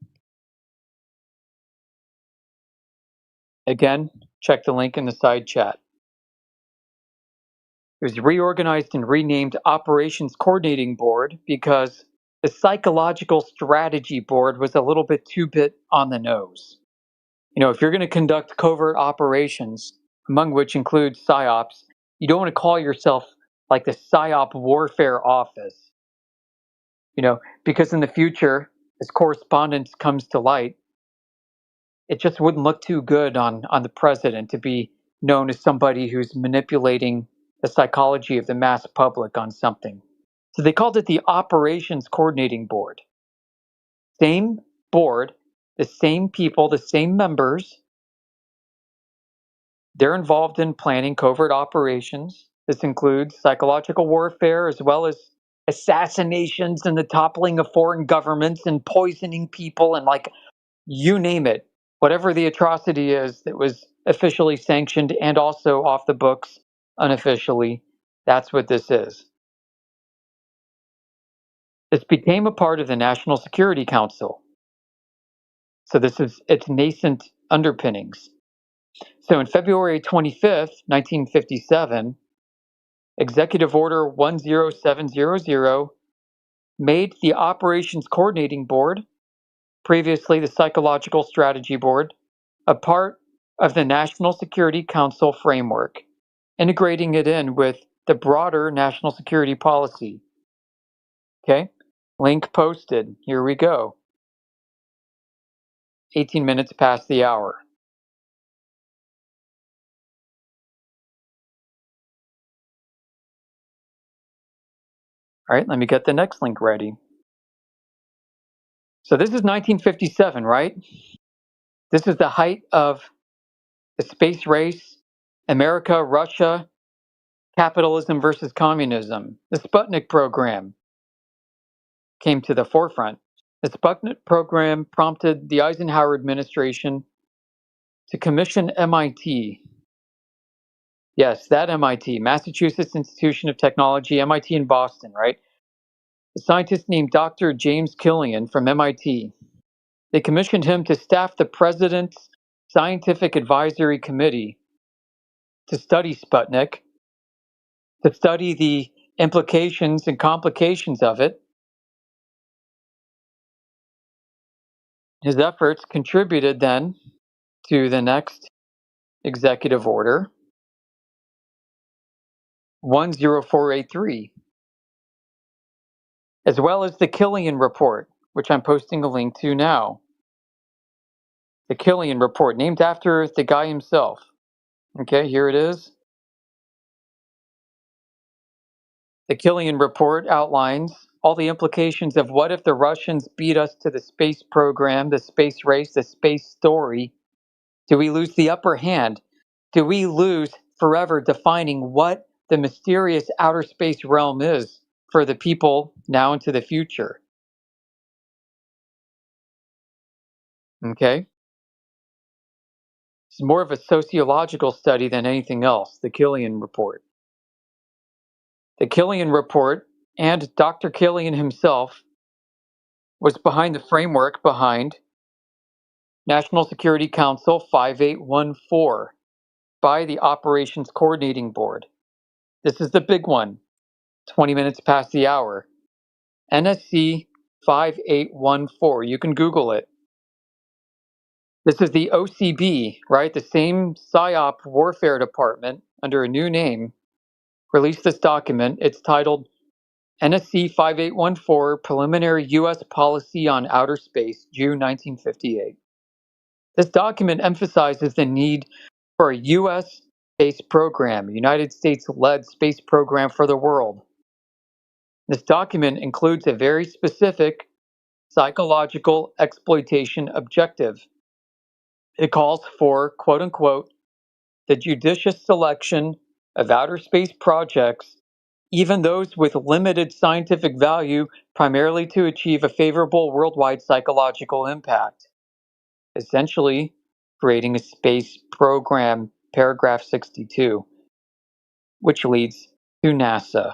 Again, check the link in the side chat. It was reorganized and renamed Operations Coordinating Board because the Psychological Strategy Board was a little bit too bit on the nose. You know, if you're going to conduct covert operations, among which include PSYOPs, you don't want to call yourself like the PSYOP Warfare Office. You know, because in the future, as correspondence comes to light, it just wouldn't look too good on the president to be known as somebody who's manipulating the psychology of the mass public on something. So they called it the Operations Coordinating Board. Same board, the same people, the same members. They're involved in planning covert operations. This includes psychological warfare as well as assassinations and the toppling of foreign governments and poisoning people and like you name it. Whatever the atrocity is that was officially sanctioned and also off the books unofficially, that's what this is. This became a part of the National Security Council. So this is its nascent underpinnings. So in February 25th, 1957, Executive Order 10700 made the Operations Coordinating Board previously the Psychological Strategy Board, a part of the National Security Council framework, integrating it in with the broader national security policy. Okay, link posted. Here we go. 18 minutes past the hour. All right, let me get the next link ready. So this is 1957, right? This is the height of the space race, America, Russia, capitalism versus communism. The Sputnik program came to the forefront. The Sputnik program prompted the Eisenhower administration to commission MIT. Yes, that MIT, Massachusetts Institution of Technology, MIT in Boston, right? A scientist named Dr. James Killian from MIT. They commissioned him to staff the president's scientific advisory committee to study Sputnik, to study the implications and complications of it. His efforts contributed then to the next executive order, 10483, as well as the Killian Report, which I'm posting a link to now. The Killian Report, named after the guy himself. Okay, here it is. The Killian Report outlines all the implications of what if the Russians beat us to the space program, the space race, the space story. Do we lose the upper hand? Do we lose forever defining what the mysterious outer space realm is for the people now into the future? Okay. It's more of a sociological study than anything else, the Killian Report. The Killian Report and Dr. Killian himself was behind the framework behind National Security Council 5814 by the Operations Coordinating Board. This is the big one, 20 minutes past the hour. NSC 5814. You can Google it. This is the OCB, right? The same PSYOP warfare department under a new name released this document. It's titled NSC 5814 Preliminary U.S. Policy on Outer Space, June 1958. This document emphasizes the need for a U.S. space program, United States-led space program for the world. This document includes a very specific psychological exploitation objective. It calls for, quote unquote, the judicious selection of outer space projects, even those with limited scientific value, primarily to achieve a favorable worldwide psychological impact. Essentially, creating a space program, paragraph 62, which leads to NASA.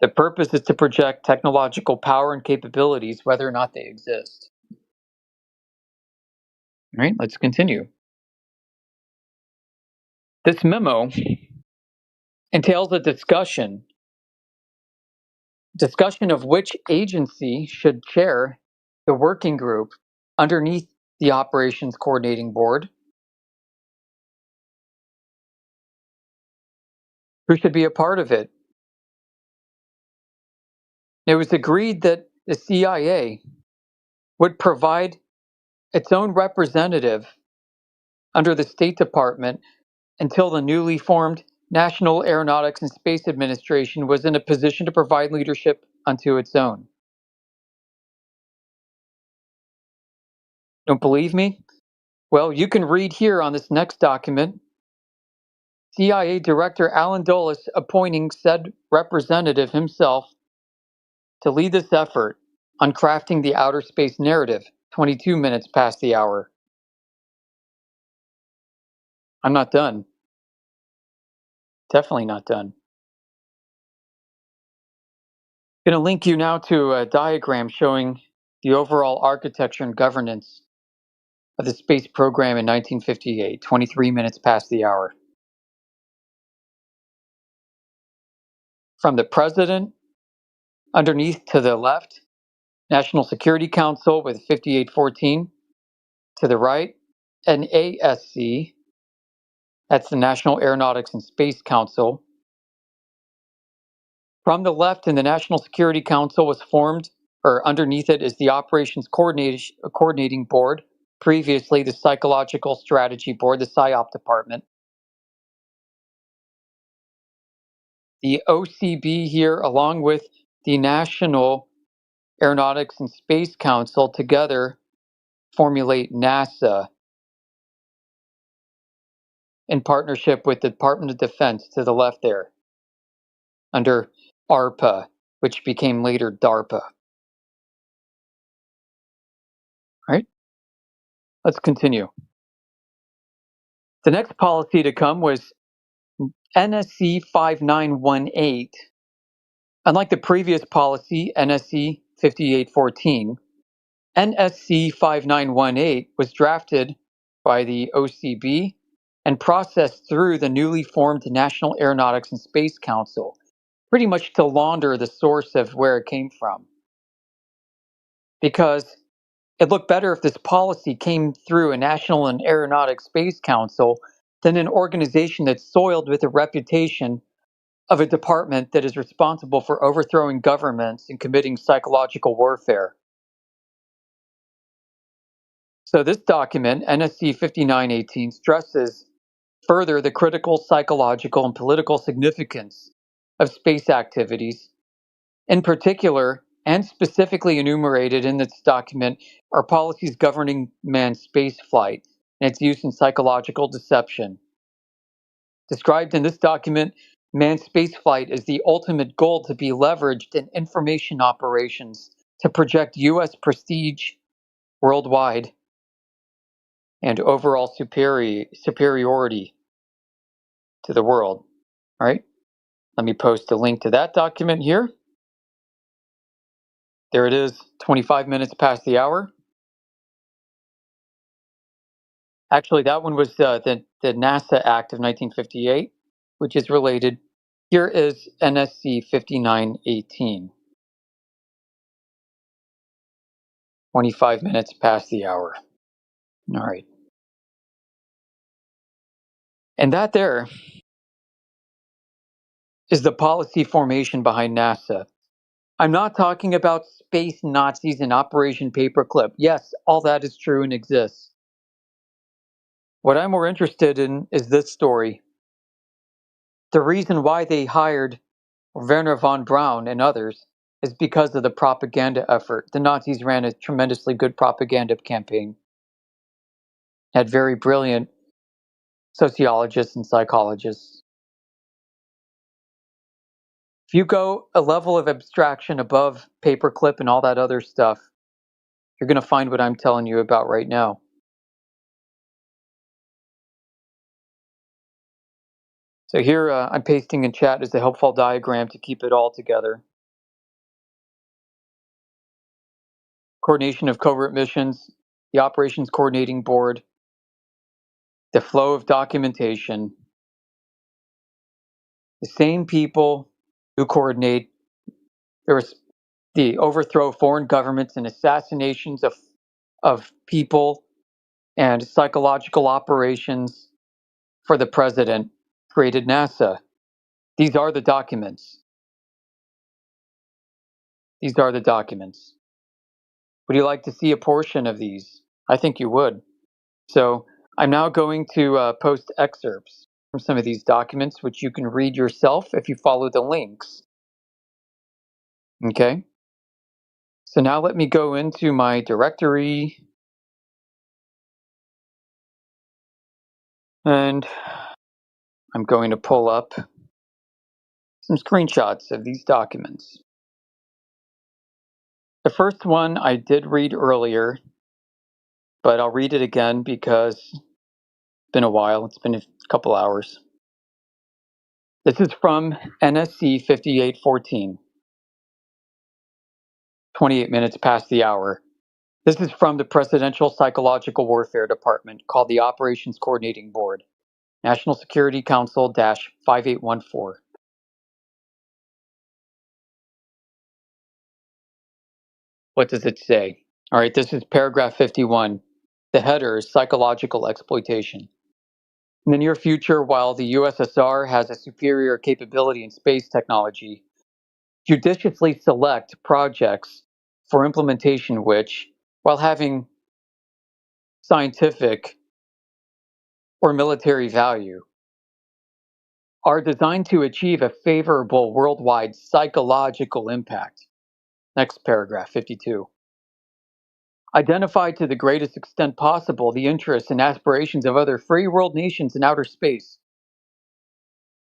The purpose is to project technological power and capabilities, whether or not they exist. All right, let's continue. This memo entails a discussion of which agency should chair the working group underneath the Operations Coordinating Board, who should be a part of it. It was agreed that the CIA would provide its own representative under the State Department until the newly formed National Aeronautics and Space Administration was in a position to provide leadership unto its own. Don't believe me? Well, you can read here on this next document, CIA Director Alan Dulles appointing said representative himself to lead this effort on crafting the outer space narrative, 22 minutes past the hour. I'm not done. Definitely not done. I'm going to link you now to a diagram showing the overall architecture and governance of the space program in 1958, 23 minutes past the hour. From the president underneath to the left, National Security Council with 5814 to the right, NASC, that's the National Aeronautics and Space Council. From the left, and the National Security Council was formed, or underneath it is the Operations Coordinating Board, previously the Psychological Strategy Board, the PSYOP department. The OCB here, along with the National Aeronautics and Space Council, together formulate NASA in partnership with the Department of Defense to the left there, under ARPA, which became later DARPA. All right, let's continue. The next policy to come was NSC 5918. Unlike the previous policy, NSC 5814, NSC 5918 was drafted by the OCB and processed through the newly formed National Aeronautics and Space Council, pretty much to launder the source of where it came from. Because it looked better if this policy came through a National and Aeronautics Space Council than an organization that's soiled with a reputation of a department that is responsible for overthrowing governments and committing psychological warfare. So this document, NSC 5918, stresses further the critical psychological and political significance of space activities. In particular, and specifically enumerated in this document, are policies governing manned spaceflight and its use in psychological deception. Described in this document, manned spaceflight is the ultimate goal to be leveraged in information operations to project U.S. prestige worldwide and overall superiority to the world. All right, let me post a link to that document here. There it is, 25 minutes past the hour. Actually, that one was the NASA Act of 1958, which is related. Here is NSC 5918. 25 minutes past the hour. All right. And that there is the policy formation behind NASA. I'm not talking about space Nazis and Operation Paperclip. Yes, all that is true and exists. What I'm more interested in is this story. The reason why they hired Werner von Braun and others is because of the propaganda effort. The Nazis ran a tremendously good propaganda campaign, had very brilliant sociologists and psychologists. If you go a level of abstraction above Paperclip and all that other stuff, you're going to find what I'm telling you about right now. So here I'm pasting in chat as a helpful diagram to keep it all together. Coordination of covert missions, the Operations Coordinating Board, the flow of documentation, the same people who coordinate the overthrow of foreign governments and assassinations of people and psychological operations for the president created NASA. These are the documents. These are the documents. Would you like to see a portion of these? I think you would. So I'm now going to post excerpts from some of these documents, which you can read yourself if you follow the links. Okay. So now let me go into my directory. And I'm going to pull up some screenshots of these documents. The first one I did read earlier, but I'll read it again because it's been a while. It's been a couple hours. This is from NSC 5814. 28 minutes past the hour. This is from the Presidential Psychological Warfare Department called the Operations Coordinating Board, National Security Council 5814. What does it say? All right, this is paragraph 51. The header is psychological exploitation. In the near future, while the USSR has a superior capability in space technology, judiciously select projects for implementation which, while having scientific or military value, are designed to achieve a favorable worldwide psychological impact. Next paragraph, 52. Identify to the greatest extent possible the interests and aspirations of other free world nations in outer space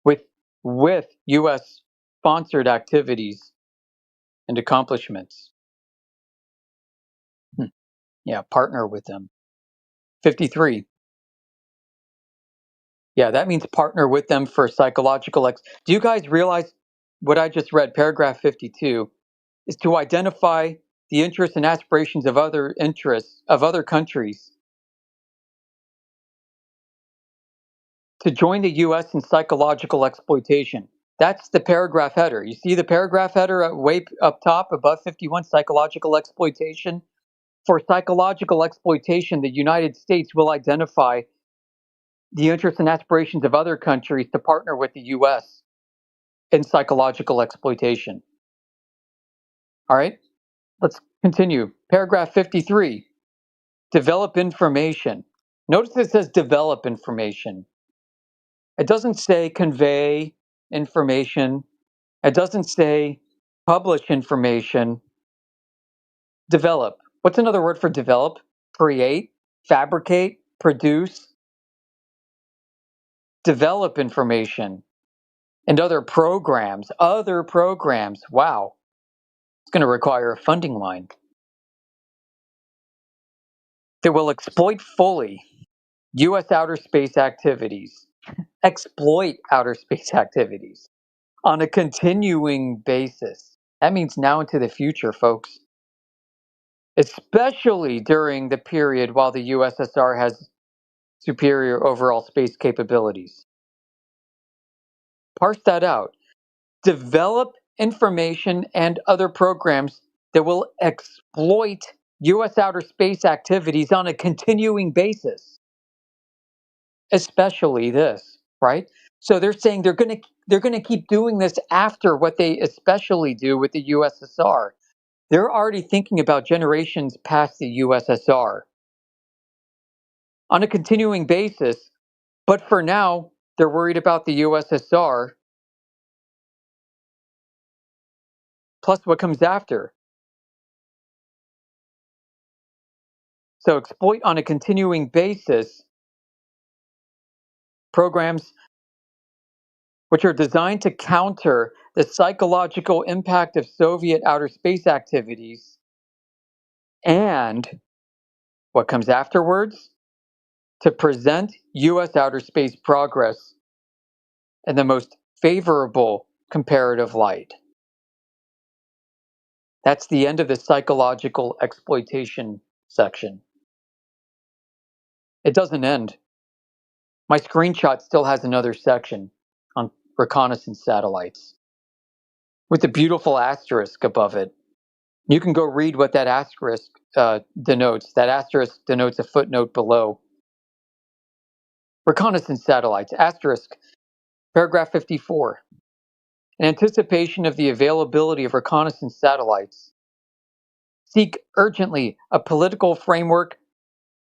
with U.S. sponsored activities and accomplishments. Yeah, partner with them. 53. Yeah, that means partner with them for psychological Do you guys realize what I just read? Paragraph 52 is to identify the interests and aspirations of other countries to join the U.S. in psychological exploitation. That's the paragraph header. You see the paragraph header way up top above 51, psychological exploitation? For psychological exploitation, the United States will identify the interests and aspirations of other countries to partner with the U.S. in psychological exploitation. All right, let's continue. Paragraph 53, develop information. Notice it says develop information. It doesn't say convey information. It doesn't say publish information. Develop. What's another word for develop? Create, fabricate, produce. Develop information and other programs. Wow. It's going to require a funding line that will exploit fully U.S. outer space activities. Exploit outer space activities on a continuing basis. That means now into the future, folks. Especially during the period while the USSR has superior overall space capabilities. Parse that out. Develop information and other programs that will exploit U.S. outer space activities on a continuing basis. Especially this, right? So they're saying they're going to keep doing this after what they especially do with the USSR. They're already thinking about generations past the USSR on a continuing basis, but for now, they're worried about the USSR plus what comes after. So exploit on a continuing basis programs which are designed to counter the psychological impact of Soviet outer space activities and what comes afterwards, to present U.S. outer space progress in the most favorable comparative light. That's the end of the psychological exploitation section. It doesn't end. My screenshot still has another section on reconnaissance satellites with a beautiful asterisk above it. You can go read what that asterisk denotes. That asterisk denotes a footnote below. Reconnaissance satellites, asterisk, paragraph 54. In anticipation of the availability of reconnaissance satellites, seek urgently a political framework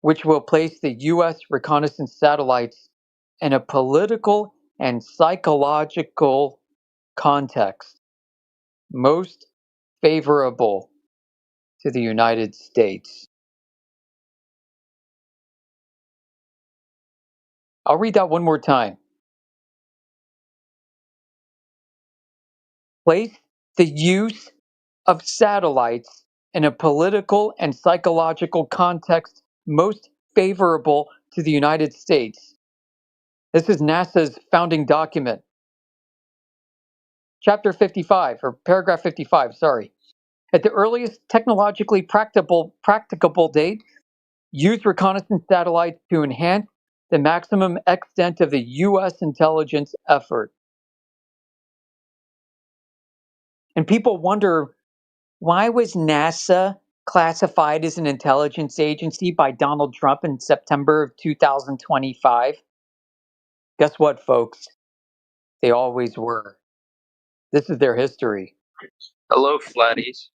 which will place the U.S. reconnaissance satellites in a political and psychological context most favorable to the United States. I'll read that one more time. Place the use of satellites in a political and psychological context most favorable to the United States. This is NASA's founding document. Chapter 55, or paragraph 55, sorry. At the earliest technologically practicable date, use reconnaissance satellites to enhance the maximum extent of the U.S. intelligence effort. And people wonder, why was NASA classified as an intelligence agency by Donald Trump in September of 2025? Guess what, folks? They always were. This is their history. Hello, flatties.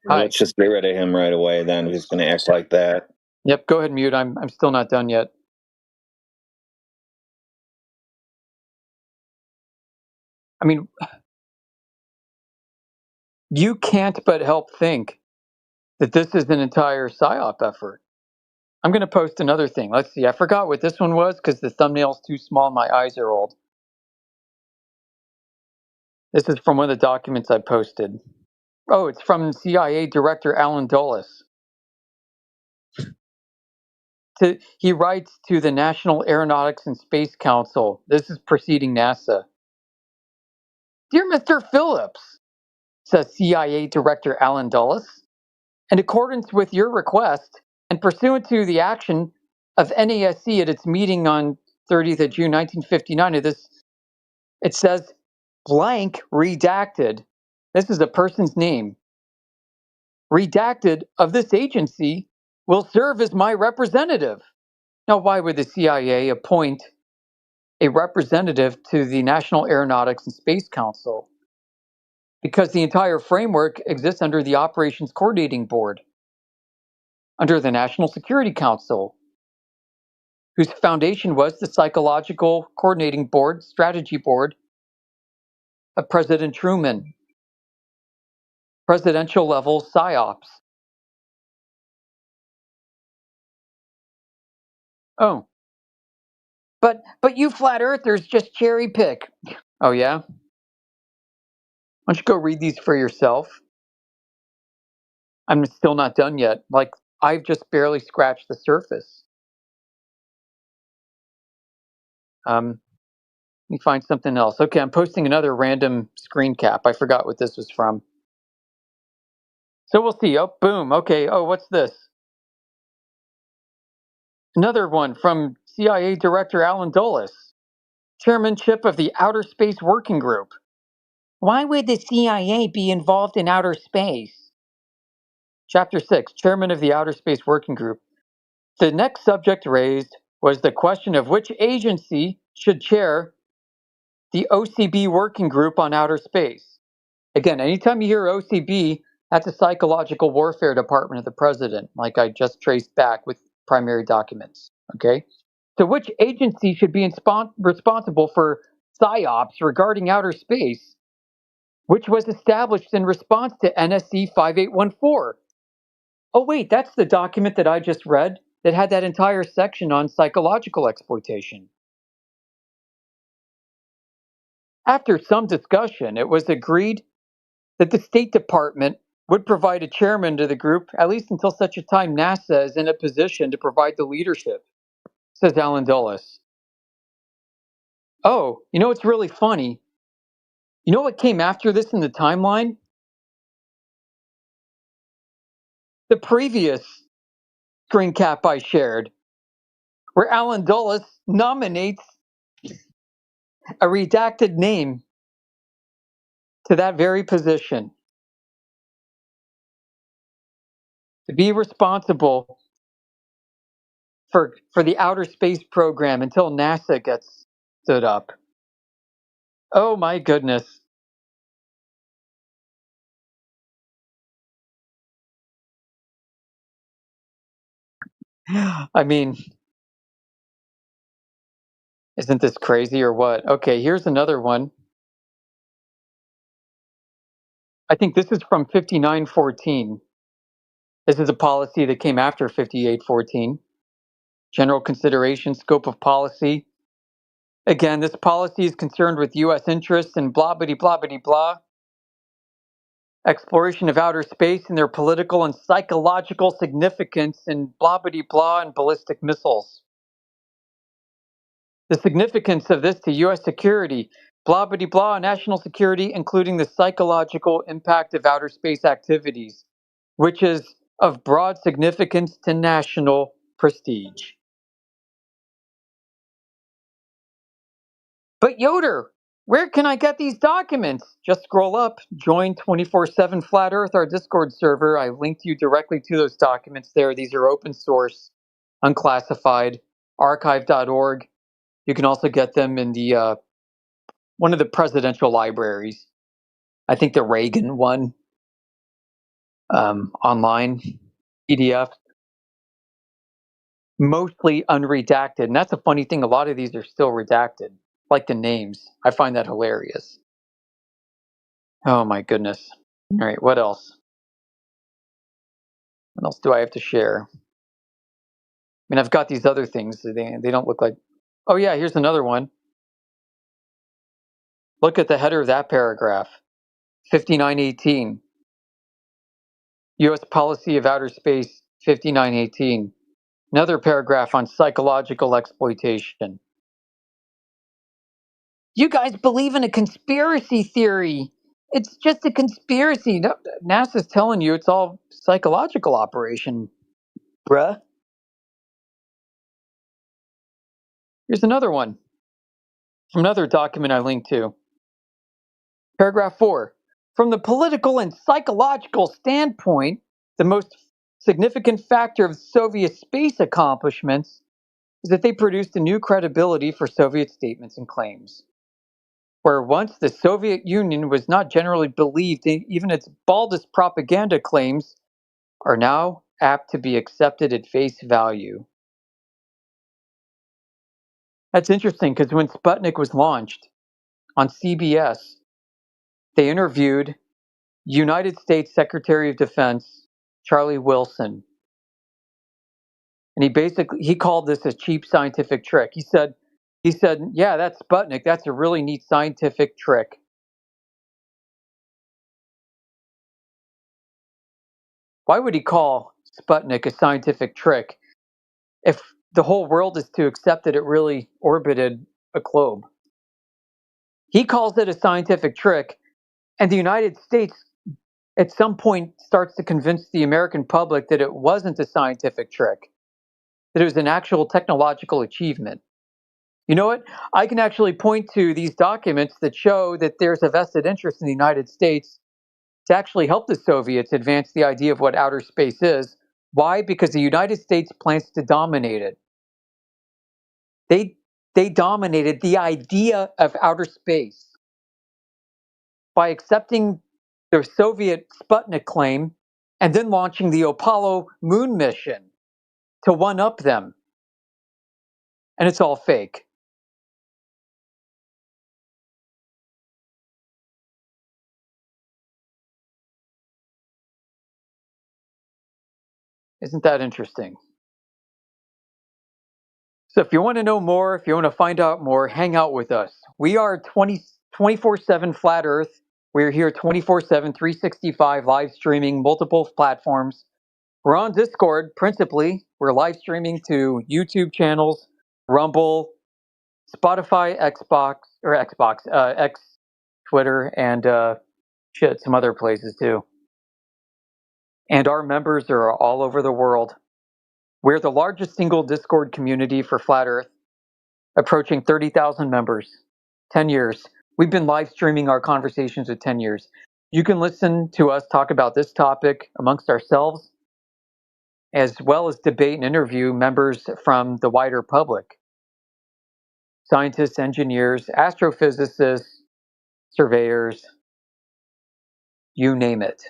Hi. Let's just get rid of him right away then if he's going to act like that. Yep, go ahead, mute. I'm still not done yet. I mean, you can't but help think that this is an entire PSYOP effort. I'm going to post another thing. Let's see. I forgot what this one was because the thumbnail's too small. My eyes are old. This is from one of the documents I posted. Oh, it's from CIA Director Alan Dulles. He writes to the National Aeronautics and Space Council. This is preceding NASA. Dear Mr. Phillips, says CIA Director Alan Dulles, in accordance with your request and pursuant to the action of NASC at its meeting on 30th of June 1959, it says blank redacted. This is a person's name. Redacted of this agency will serve as my representative. Now, why would the CIA appoint a representative to the National Aeronautics and Space Council? Because the entire framework exists under the Operations Coordinating Board, under the National Security Council, whose foundation was the Psychological Coordinating Board, Strategy Board of President Truman, presidential level PSYOPs. Oh, but you flat earthers just cherry pick. Oh yeah? Why don't you go read these for yourself? I'm still not done yet. Like, I've just barely scratched the surface. Let me find something else. Okay, I'm posting another random screen cap. I forgot what this was from. So we'll see. Oh, boom. Okay. Oh, what's this? Another one from CIA Director Alan Dulles, chairmanship of the Outer Space Working Group. Why would the CIA be involved in outer space? Chapter 6, chairman of the Outer Space Working Group. The next subject raised was the question of which agency should chair the OCB Working Group on Outer Space. Again, anytime you hear OCB, that's a psychological warfare department of the president, like I just traced back with primary documents. Okay? So which agency should be responsible for PSYOPs regarding outer space, which was established in response to NSC 5814? Oh, wait, that's the document that I just read that had that entire section on psychological exploitation. After some discussion, it was agreed that the State Department would provide a chairman to the group, at least until such a time NASA is in a position to provide the leadership, says Alan Dulles. Oh, you know what's really funny? You know what came after this in the timeline? The previous screen cap I shared, where Alan Dulles nominates a redacted name to that very position to be responsible for the outer space program until NASA gets stood up. Oh my goodness. I mean, isn't this crazy or what? Okay, here's another one. I think this is from 5914. This is a policy that came after 5814. General consideration, scope of policy. Again, this policy is concerned with U.S. interests and blah, blah, blah, blah, blah. Exploration of outer space and their political and psychological significance in blah, blah, blah, and ballistic missiles. The significance of this to U.S. security, blah, blah, blah, national security, including the psychological impact of outer space activities, which is of broad significance to national prestige. But Yoder, Where can I get these documents? Just scroll up, join 24/7 Flat Earth, our Discord server. I linked you directly to those documents there. These are open source, unclassified, archive.org. You can also get them in the one of the presidential libraries. I think the Reagan one, online, PDF. Mostly unredacted. And that's a funny thing. A lot of these are still redacted, like the names. I find that hilarious. Oh my goodness. All right, what else? What else do I have to share? I mean, I've got these other things. They don't look like. Oh, yeah, here's another one. Look at the header of that paragraph 5918. U.S. Policy of Outer Space 5918. Another paragraph on psychological exploitation. You guys believe in a conspiracy theory. It's just a conspiracy. No, NASA's telling you it's all psychological operation, bruh. Here's another one from another document I linked to. Paragraph 4. From the political and psychological standpoint, the most significant factor of Soviet space accomplishments is that they produced a new credibility for Soviet statements and claims. Where once the Soviet Union was not generally believed, even its baldest propaganda claims are now apt to be accepted at face value. That's interesting because when Sputnik was launched on CBS, they interviewed United States Secretary of Defense Charlie Wilson. And he called this a cheap scientific trick. He said, yeah, that's Sputnik. That's a really neat scientific trick. Why would he call Sputnik a scientific trick if the whole world is to accept that it really orbited a globe? He calls it a scientific trick, and the United States at some point starts to convince the American public that it wasn't a scientific trick, that it was an actual technological achievement. You know what? I can actually point to these documents that show that there's a vested interest in the United States to actually help the Soviets advance the idea of what outer space is. Why? Because the United States plans to dominate it. They dominated the idea of outer space by accepting the Soviet Sputnik claim and then launching the Apollo moon mission to one-up them. And it's all fake. Isn't that interesting? So if you want to know more, if you want to find out more, hang out with us. We are 24/7 Flat Earth. We're here 24/7, 365, live streaming, multiple platforms. We're on Discord, principally. We're live streaming to YouTube channels, Rumble, Spotify, X, Twitter, and some other places too. And our members are all over the world. We're the largest single Discord community for Flat Earth, approaching 30,000 members. 10 years. We've been live streaming our conversations with 10 years. You can listen to us talk about this topic amongst ourselves, as well as debate and interview members from the wider public. Scientists, engineers, astrophysicists, surveyors, you name it.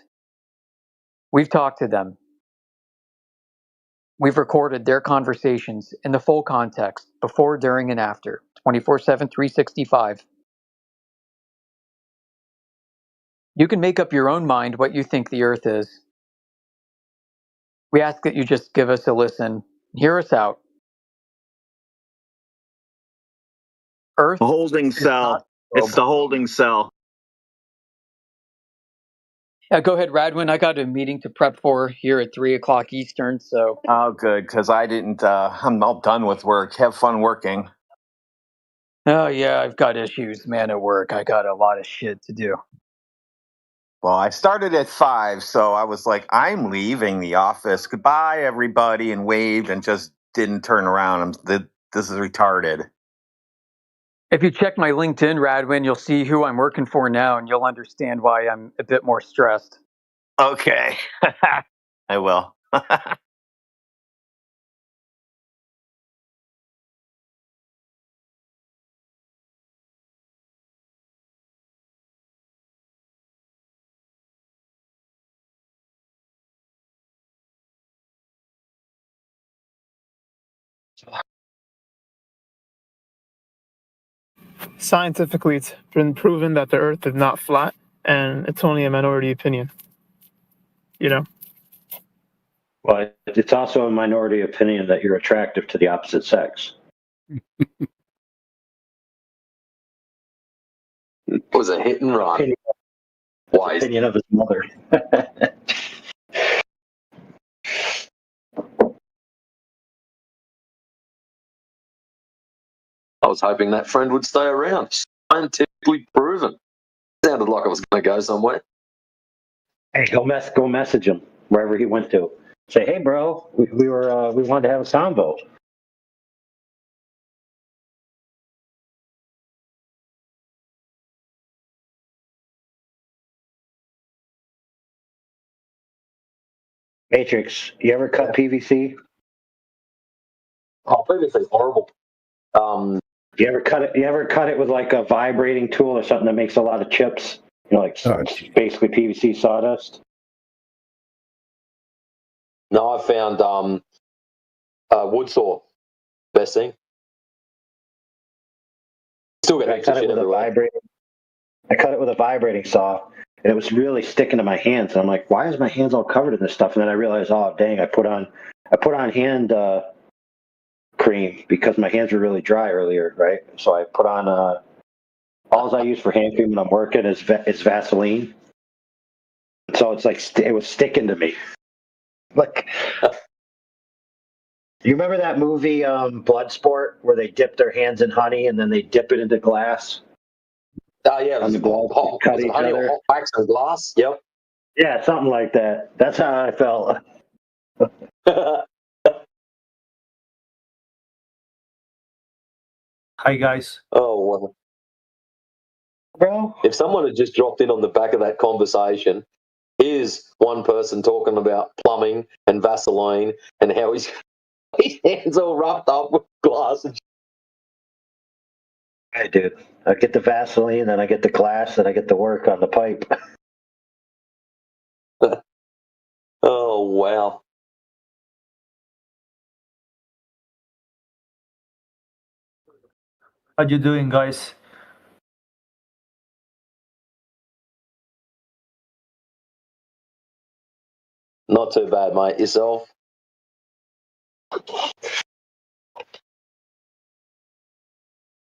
We've talked to them. We've recorded their conversations in the full context, before, during, and after, 24/7, 365. You can make up your own mind what you think the Earth is. We ask that you just give us a listen, hear us out. Earth. A holding cell. It's the holding cell. Yeah, go ahead, Radwin. I got a meeting to prep for here at 3 o'clock Eastern, so. Oh, good, because I didn't. I'm all done with work. Have fun working. Oh, yeah, I've got issues, man, at work. I got a lot of shit to do. Well, I started at 5, so I was like, I'm leaving the office. Goodbye, everybody, and waved and just didn't turn around. This is retarded. If you check my LinkedIn, Radwin, you'll see who I'm working for now, and you'll understand why I'm a bit more stressed. Okay. I will. Scientifically, it's been proven that the Earth is not flat, and it's only a minority opinion. You know? Well, it's also a minority opinion that you're attractive to the opposite sex. It was a hit and run. Wise. Opinion of his mother. I was hoping that friend would stay around. Scientifically proven. Sounded like I was going to go somewhere. Hey, go message him wherever he went to. Say, hey, bro, we wanted to have a convo. Matrix, you ever cut PVC? Oh, PVC's horrible. You ever cut it with like a vibrating tool or something that makes a lot of chips? You know, like basically PVC sawdust. No, I found wood saw. Best thing. Still get I cut it with a vibrating. I cut it with a vibrating saw, and it was really sticking to my hands. And I'm like, why is my hands all covered in this stuff? And then I realized, oh dang, I put on hand cream because my hands were really dry earlier, right? So I put on all I use for hand cream when I'm working is Vaseline. So it's like it was sticking to me. Like, you remember that movie Bloodsport where they dip their hands in honey and then they dip it into glass? Oh yeah, on the gloves, cut each honey other. or hot wax and glass. Yep. Yeah, something like that. That's how I felt. Hi guys. Oh well. Bro, if someone had just dropped in on the back of that conversation, here's one person talking about plumbing and Vaseline and how his hands all roughed up with glass. I do. I get the Vaseline, then I get the glass, then I get the work on the pipe. Oh wow. How you doing, guys? Not too bad, mate. Yourself?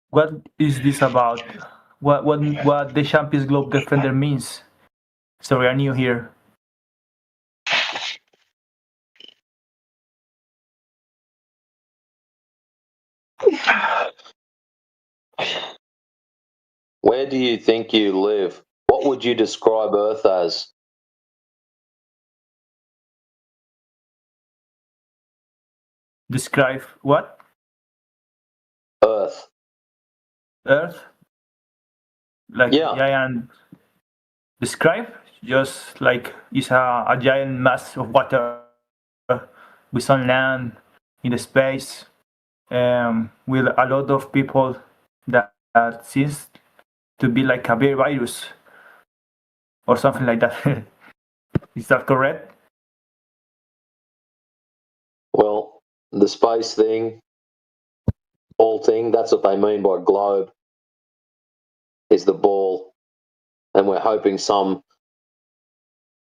What is this about? What the Champions Globe Defender means? Sorry, I'm new here. Where do you think you live? What would you describe Earth as? Describe what? Earth. Earth? Like giant. Describe? Just like it's a giant mass of water with some land in the space, with a lot of people that seems to be like a virus or something like that. Is that correct? Well, the space thing, ball thing, that's what they mean by globe, is the ball. And we're hoping some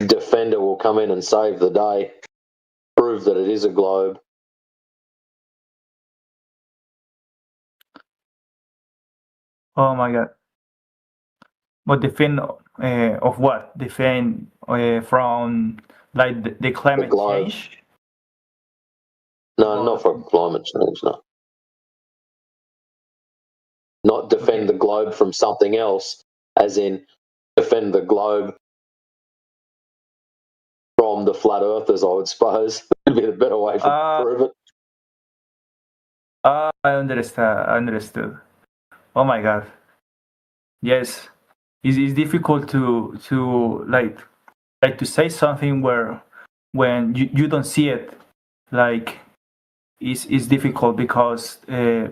defender will come in and save the day, prove that it is a globe. Oh my god. But defend of what? Defend from like the climate change? No, not for climate change, no. Not defend the globe from something else, as in defend the globe from the flat earthers, I would suppose. Would be the better way to prove it. I understood. Oh my God. Yes, it's difficult to like to say something where when you don't see it, like is difficult because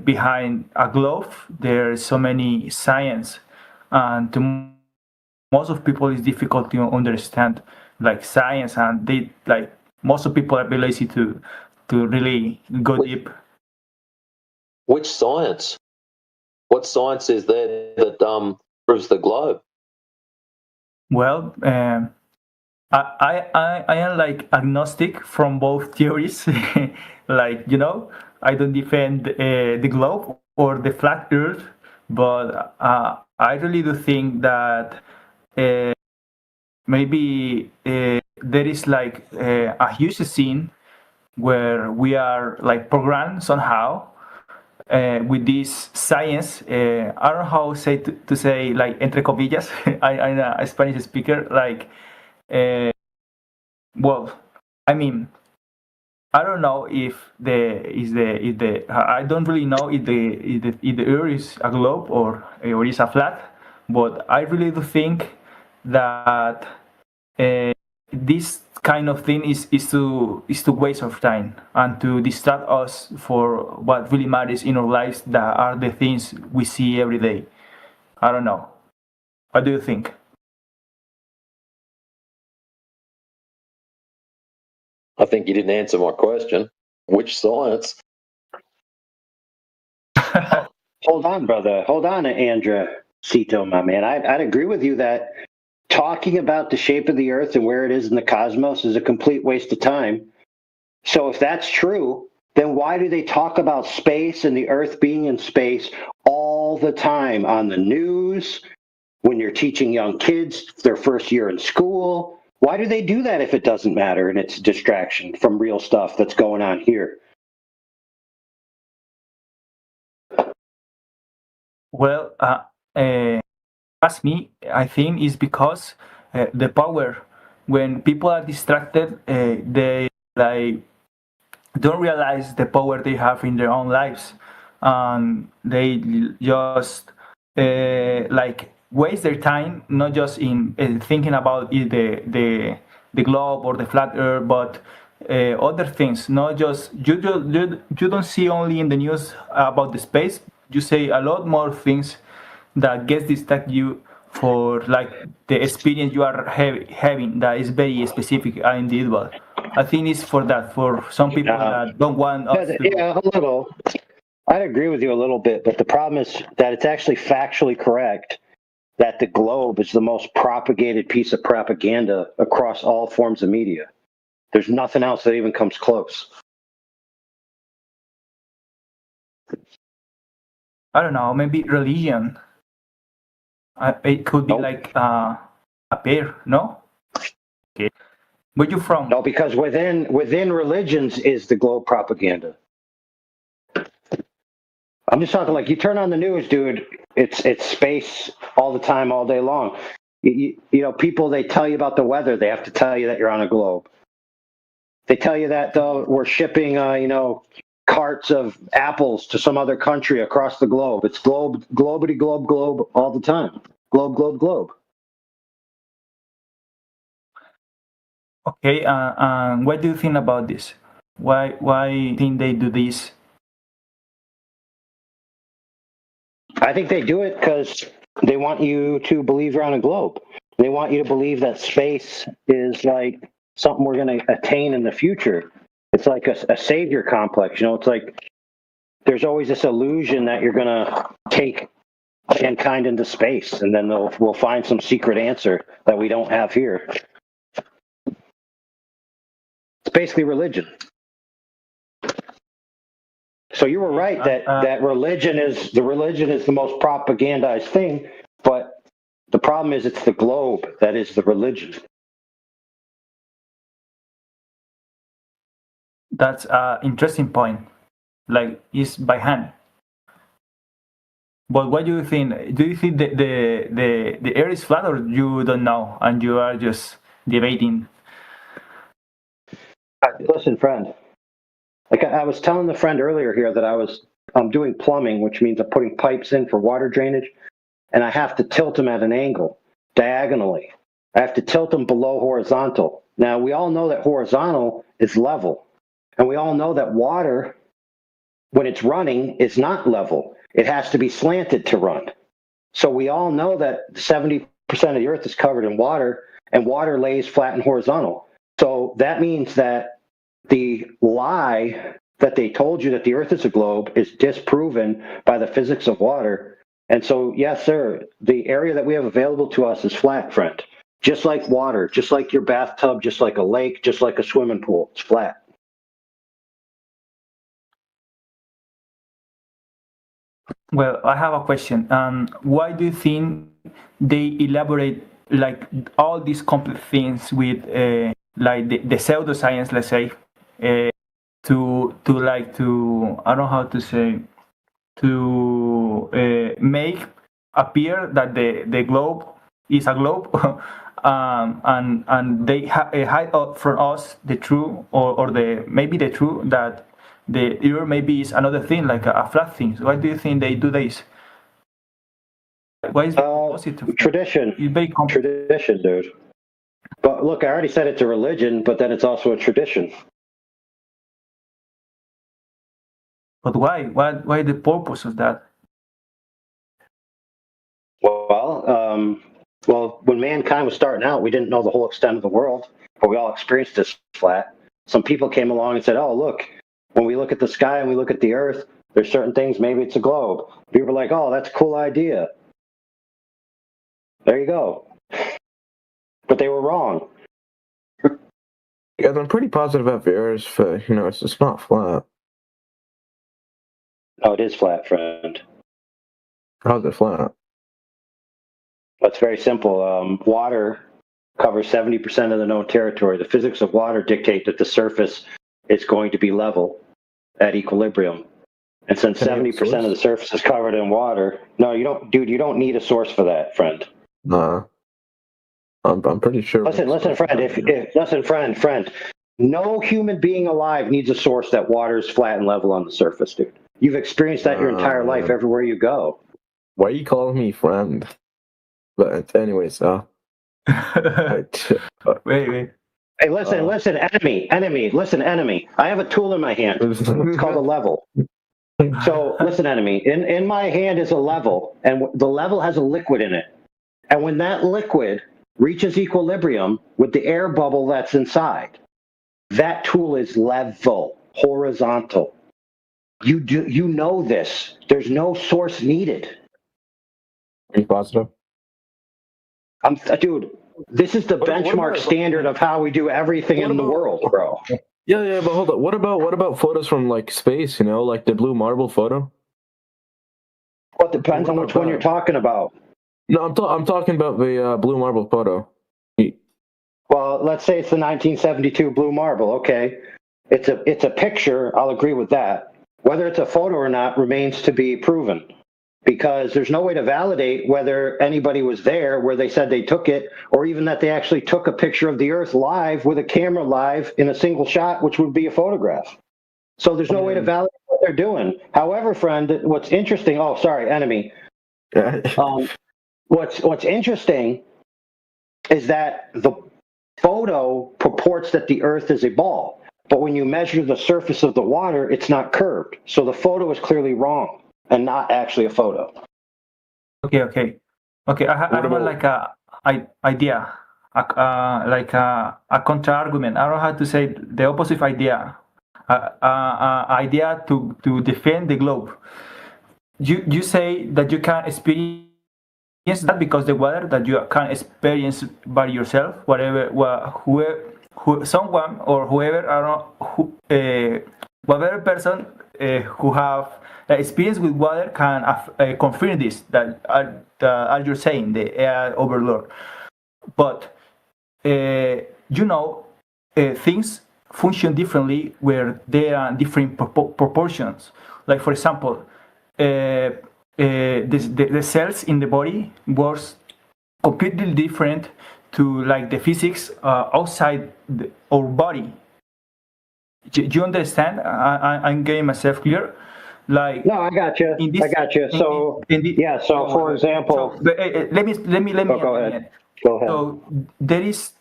behind a globe there's so many science, and to most of people it's difficult to understand like science, and they like most of people are very lazy to really go deep. Which science? What science is there that proves the globe? Well, I am like agnostic from both theories. Like, I don't defend the globe or the flat Earth, but I really do think that maybe there is like a huge scene where we are like programmed somehow with this science. I don't know how to say like entre comillas. I'm a Spanish speaker. Like, well, I mean, I don't know if I don't really know if the Earth is a globe or is a flat, but I really do think that this kind of thing is to waste of time and to distract us for what really matters in our lives, that are the things we see every day. I don't know. What do you think? I think you didn't answer my question. Which science? Hold on, brother. Hold on, Andrea Cito, my man. I'd agree with you that talking about the shape of the Earth and where it is in the cosmos is a complete waste of time. So if that's true, then why do they talk about space and the Earth being in space all the time on the news, when you're teaching young kids their first year in school? Why do they do that if it doesn't matter and it's a distraction from real stuff that's going on here? Well, ask me, I think is because the power. When people are distracted, they like don't realize the power they have in their own lives, and they just like waste their time not just in thinking about the globe or the flat Earth, but other things. Not just you don't see only in the news about the space. You say a lot more things that gets distract you for like the experience you are having that is very specific and individual. I think it's for that, for some people that don't want us to. Yeah, a little. I'd agree with you a little bit, but the problem is that it's actually factually correct that the globe is the most propagated piece of propaganda across all forms of media. There's nothing else that even comes close. I don't know, maybe religion. It could be like a pair, no? Okay. Where you from? No, because within religions is the globe propaganda. I'm just talking like you turn on the news, dude. It's space all the time, all day long. You know, people, they tell you about the weather. They have to tell you that you're on a globe. They tell you that we're shipping, carts of apples to some other country across the globe. It's globity globe all the time. Globe. Okay, what do you think about this? Why think they do this? I think they do it because they want you to believe you're on a globe. They want you to believe that space is like something we're going to attain in the future. It's like a savior complex. It's like there's always this illusion that you're going to take mankind into space, and then we'll find some secret answer that we don't have here. It's basically religion. So you were right that religion is the most propagandized thing, but the problem is it's the globe that is the religion. That's an interesting point. Like, it's by hand. But what do you think? Do you think the air is flat, or you don't know and you are just debating? Listen, friend. Like I was telling the friend earlier here that I was I'm doing plumbing, which means I'm putting pipes in for water drainage, and I have to tilt them at an angle, diagonally. I have to tilt them below horizontal. Now, we all know that horizontal is level, and we all know that water, when it's running, is not level. It has to be slanted to run. So we all know that 70% of the earth is covered in water, and water lays flat and horizontal. So that means that the lie that they told you that the earth is a globe is disproven by the physics of water. And so, yes, sir, the area that we have available to us is flat, friend. Just like water, just like your bathtub, just like a lake, just like a swimming pool. It's flat. Well, I have a question. Why do you think they elaborate like all these complex things with like the pseudoscience, let's say, to I don't know how to say, to make appear that the globe is a globe, and they hide from us the truth, or the maybe the truth that the earth maybe is another thing, like a flat thing. So why do you think they do this? Why is it positive? Tradition. Tradition, dude. But look, I already said it's a religion, but then it's also a tradition. But why? Why the purpose of that? Well, when mankind was starting out, we didn't know the whole extent of the world, but we all experienced this flat. Some people came along and said, oh, look, when we look at the sky and we look at the earth, there's certain things, maybe it's a globe. People were like, oh, that's a cool idea. There you go. But they were wrong. Yeah, I'm pretty positive about the earth, it's not flat. No, it is flat, friend. How's it flat? That's very simple. Water covers 70% of the known territory. The physics of water dictate that the surface is going to be level at equilibrium. And since 70% of the surface is covered in water, no, you don't, dude, you don't need a source for that, friend. Nah. I'm pretty sure. Listen, friend. No human being alive needs a source that water is flat and level on the surface, dude. You've experienced that your entire life everywhere you go. Why are you calling me friend? But anyways, wait. Hey, listen, enemy. Listen, enemy. I have a tool in my hand. It's called a level. So, listen, enemy. In my hand is a level, and the level has a liquid in it. And when that liquid reaches equilibrium with the air bubble that's inside, that tool is level, horizontal. You know this. There's no source needed. Are you positive? Dude, this is the benchmark standard of how we do everything in the world, bro. Yeah, but hold on. What about photos from like space? Like the blue marble photo. Well, it depends on which one you're talking about. No, I'm talking about the blue marble photo. Well, let's say it's the 1972 blue marble. Okay, it's a picture. I'll agree with that. Whether it's a photo or not remains to be proven, because there's no way to validate whether anybody was there where they said they took it, or even that they actually took a picture of the Earth live with a camera live in a single shot, which would be a photograph. So there's no way to validate what they're doing. However, friend, what's interesting? Oh, sorry, enemy. What's interesting is that the photo purports that the Earth is a ball, but when you measure the surface of the water, it's not curved. So the photo is clearly wrong and not actually a photo. Okay. I have like a idea, like a contra argument. I don't know how to say the opposite idea. Idea to defend the globe. You say that you can experience that because the water that you can experience by yourself, someone or whoever, I don't know, whatever person who have experience with water can confirm this, that as you're saying, the AI overlord. But things function differently where there are different proportions. Like, for example, the cells in the body works completely different to like the physics outside our body. Do you understand? I'm getting myself clear. Like No, I got you. in this, I got you. So yeah. So for example, let me go ahead. Go ahead. So there is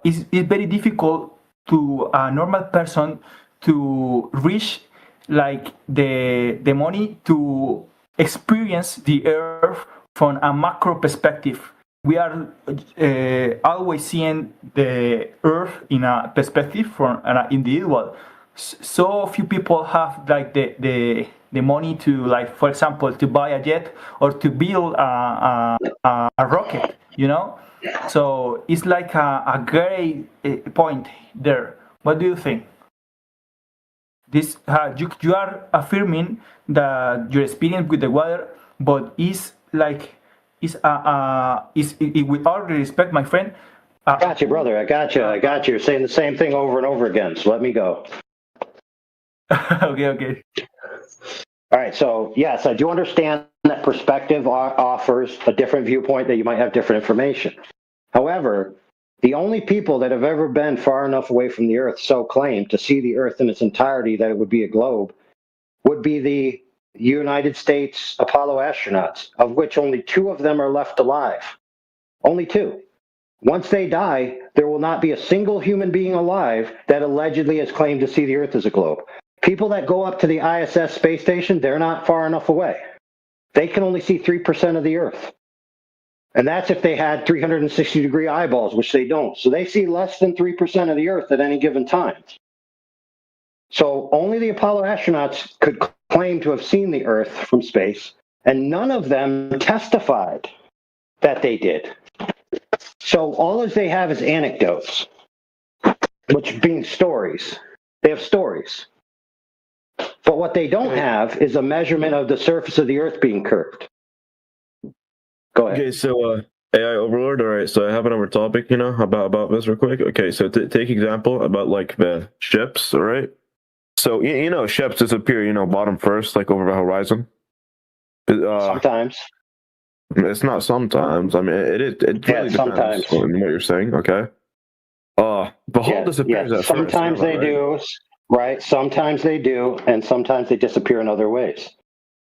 it's very difficult to a normal person to reach like the money to experience the earth from a macro perspective. We are always seeing the earth in a perspective from an individual. So few people have like the money to, like, for example, to buy a jet or to build a rocket, you know. So it's like a gray point there. What do you think? This you are affirming that your experience with the water, but is like is with all respect, my friend. I got you, brother. I got you. I got you. You're saying the same thing over and over again. So let me go. Okay. All right. So yes, I do understand that perspective offers a different viewpoint, that you might have different information. However, the only people that have ever been far enough away from the Earth, so claimed, to see the Earth in its entirety, that it would be a globe, would be the United States Apollo astronauts, of which only 2 of them are left alive. Only 2. Once they die, there will not be a single human being alive that allegedly has claimed to see the Earth as a globe. People that go up to the ISS space station, they're not far enough away. They can only see 3% of the Earth. And that's if they had 360-degree eyeballs, which they don't. So they see less than 3% of the Earth at any given time. So only the Apollo astronauts could claim to have seen the Earth from space, and none of them testified that they did. So all they have is anecdotes, which being stories. They have stories. But what they don't have is a measurement of the surface of the Earth being curved. Go ahead. Okay, so AI overlord. All right, so I have another topic, about this real quick. Okay, so take example about like the ships. All right, so ships disappear, bottom first, like over the horizon. Sometimes. It's not sometimes. I mean, it really depends sometimes on what you're saying. Okay. The hull disappears at sometimes first. They do, right? Sometimes they do, and sometimes they disappear in other ways.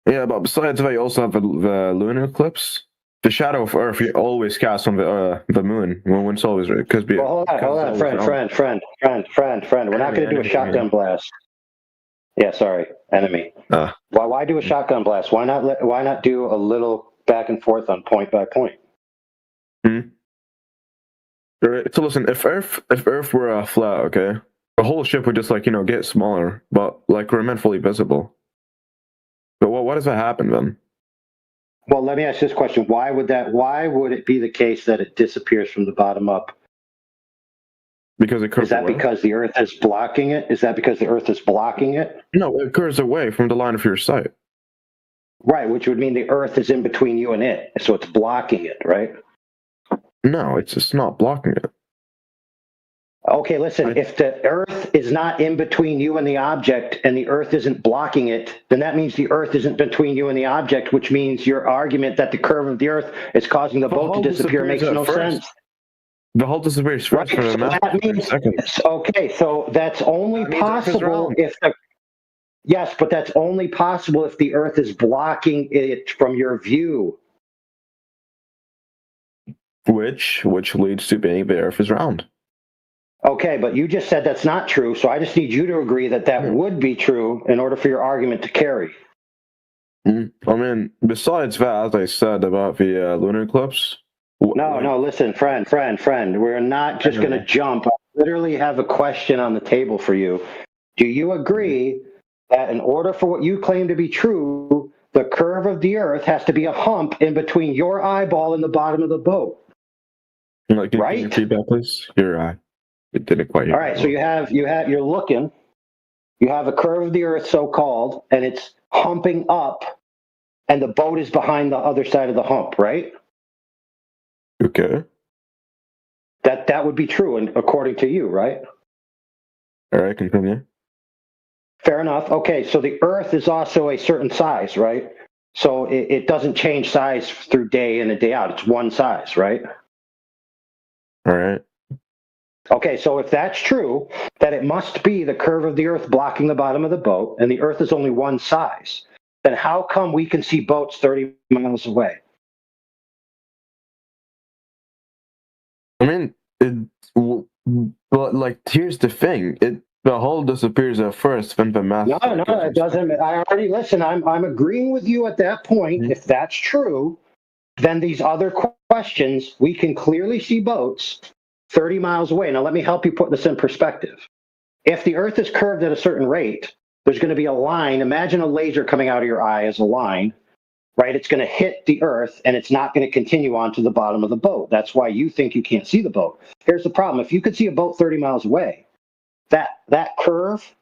Yeah, but besides that, you also have the lunar eclipse. The shadow of Earth you always cast on the moon when it's always right. Hold on, friend. We're not going to do a shotgun blast. Yeah, sorry, enemy. Why do a shotgun blast? Why not do a little back and forth on point by point? Right. So listen, if Earth were flat, okay, the whole ship would just get smaller, but remain fully visible. But why does that happen then? Well, let me ask this question: Why would it be the case that it disappears from the bottom up? Because it curves away? Because the Earth is blocking it? Is that because the Earth is blocking it? No, it curves away from the line of your sight. Right, which would mean the Earth is in between you and it, so it's blocking it, right? No, it's just not blocking it. Okay, listen, if the Earth is not in between you and the object, and the Earth isn't blocking it, then that means the Earth isn't between you and the object, which means your argument that the curve of the Earth is causing the boat to disappear makes no sense. The hull disappears first for a second. Okay, so that's only possible if the... Yes, but that's only possible if the Earth is blocking it from your view. Which leads to being the Earth is round. Okay, but you just said that's not true, so I just need you to agree that that would be true in order for your argument to carry. I mean, besides that, as I said about the lunar eclipse... No, listen, friend. We're not just going to jump. I literally have a question on the table for you. Do you agree that in order for what you claim to be true, the curve of the Earth has to be a hump in between your eyeball and the bottom of the boat? Right? Can you repeat that, please? Your eye. It didn't quite hear. All right, so you're looking. You have a curve of the Earth, so-called, and it's humping up, and the boat is behind the other side of the hump, right? Okay. That would be true, and according to you, right? All right, continue. Fair enough. Okay, so the Earth is also a certain size, right? So it doesn't change size through day in and day out. It's one size, right? All right. Okay, so if that's true, that it must be the curve of the Earth blocking the bottom of the boat, and the Earth is only one size, then how come we can see boats 30 miles away? I mean, but like, here's the thing: the hole disappears at first, then the mass. No, it doesn't. I already listen. I'm agreeing with you at that point. If that's true, then these other questions, we can clearly see boats 30 miles away. Now, let me help you put this in perspective. If the Earth is curved at a certain rate, there's going to be a line. Imagine a laser coming out of your eye as a line, right? It's going to hit the Earth, and it's not going to continue on to the bottom of the boat. That's why you think you can't see the boat. Here's the problem. If you could see a boat 30 miles away, that curve,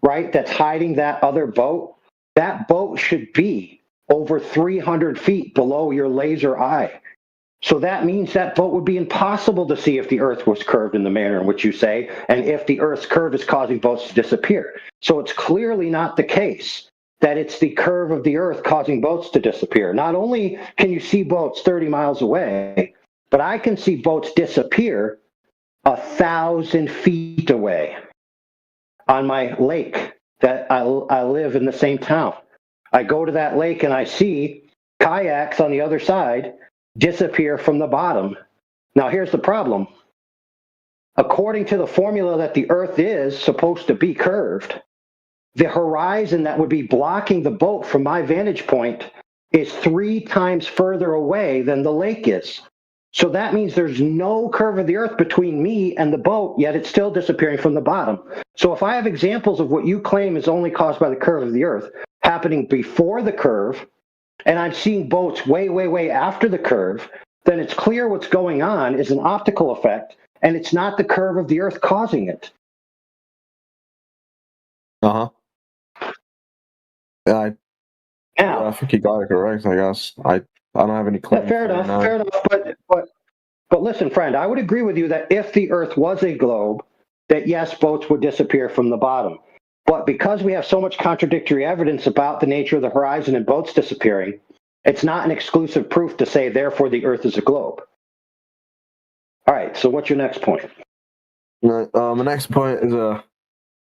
right, that's hiding that other boat, that boat should be over 300 feet below your laser eye. So that means that boat would be impossible to see if the Earth was curved in the manner in which you say, and if the Earth's curve is causing boats to disappear. So it's clearly not the case that it's the curve of the Earth causing boats to disappear. Not only can you see boats 30 miles away, but I can see boats disappear 1,000 feet away on my lake that I live in the same town. I go to that lake and I see kayaks on the other side disappear from the bottom. Now, here's the problem. According to the formula that the Earth is supposed to be curved, the horizon that would be blocking the boat from my vantage point is 3 times further away than the lake is. So that means there's no curve of the Earth between me and the boat, yet it's still disappearing from the bottom. So if I have examples of what you claim is only caused by the curve of the Earth happening before the curve, and I'm seeing boats way, way, way after the curve, then it's clear what's going on is an optical effect, and it's not the curve of the Earth causing it. Uh-huh. Yeah, I think you got it correct, I guess. I don't have any claims. Yeah, fair enough. But listen, friend, I would agree with you that if the Earth was a globe, that yes, boats would disappear from the bottom. But because we have so much contradictory evidence about the nature of the horizon and boats disappearing, it's not an exclusive proof to say, therefore, the Earth is a globe. All right, so what's your next point? My next point is here,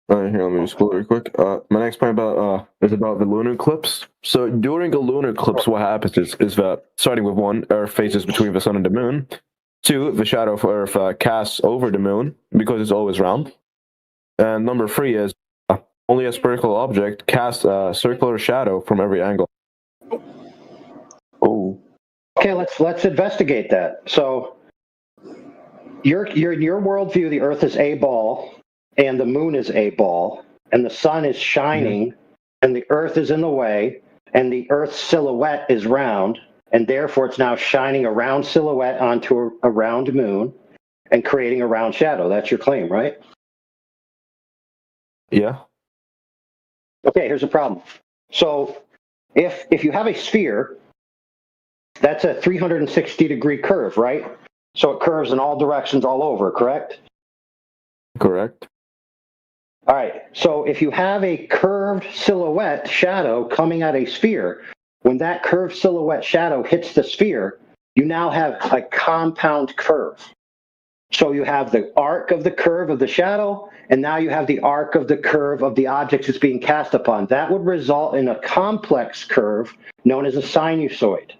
let me just pull it real quick. My next point is about the lunar eclipse. So during a lunar eclipse, what happens is that, starting with 1, Earth faces between the sun and the moon. 2, the shadow of Earth casts over the moon because it's always round. And number 3 is only a spherical object casts a circular shadow from every angle. Oh. Okay, let's investigate that. So your worldview, the Earth is a ball, and the moon is a ball, and the sun is shining, and the Earth is in the way, and the Earth's silhouette is round, and therefore it's now shining a round silhouette onto a round moon and creating a round shadow. That's your claim, right? Yeah. Okay, here's the problem. So if you have a sphere, that's a 360-degree curve, right? So it curves in all directions all over, correct? Correct. All right, so if you have a curved silhouette shadow coming at a sphere, when that curved silhouette shadow hits the sphere, you now have a compound curve. So you have the arc of the curve of the shadow, and now you have the arc of the curve of the object it's being cast upon. That would result in a complex curve known as a sinusoid.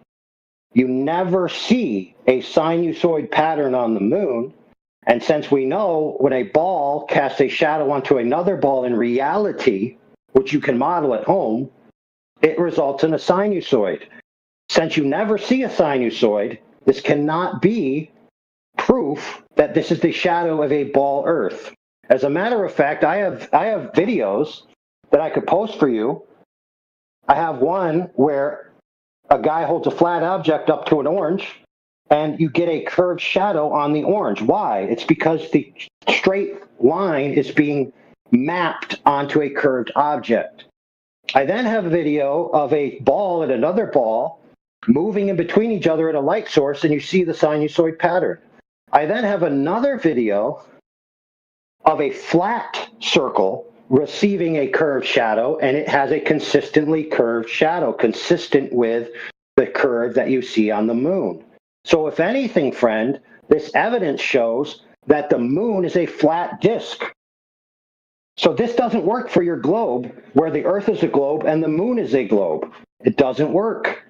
You never see a sinusoid pattern on the moon. And since we know when a ball casts a shadow onto another ball in reality, which you can model at home, it results in a sinusoid. Since you never see a sinusoid, this cannot be proof that this is the shadow of a ball Earth. As a matter of fact, I have videos that I could post for you. I have one where a guy holds a flat object up to an orange, and you get a curved shadow on the orange. Why? It's because the straight line is being mapped onto a curved object. I then have a video of a ball and another ball moving in between each other at a light source, and you see the sinusoid pattern. I then have another video of a flat circle receiving a curved shadow, and it has a consistently curved shadow, consistent with the curve that you see on the moon. So if anything, friend, this evidence shows that the moon is a flat disk. So this doesn't work for your globe, where the Earth is a globe and the moon is a globe. It doesn't work.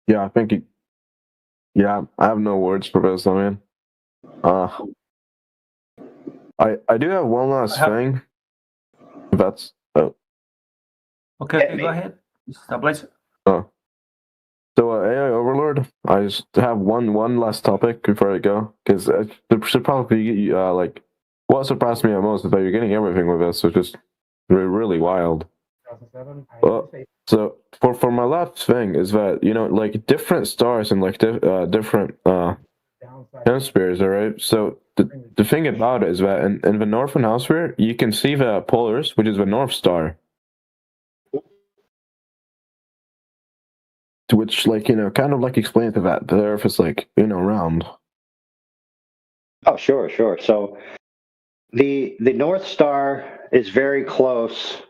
Yeah, I think. Yeah, I have no words for this. I mean, I do have one last thing. If that's Okay, go ahead. Establish. oh. So AI Overlord, I just have one last topic before I go, because it should probably like what surprised me the most is that you're getting everything with this, which is really wild. So for my last thing is that like different stars and like different hemispheres, all right. So the thing about it is that in the northern hemisphere you can see the Polaris, which is the North Star, which like kind of like explains that the Earth is like round. Oh, sure. So the North Star is very close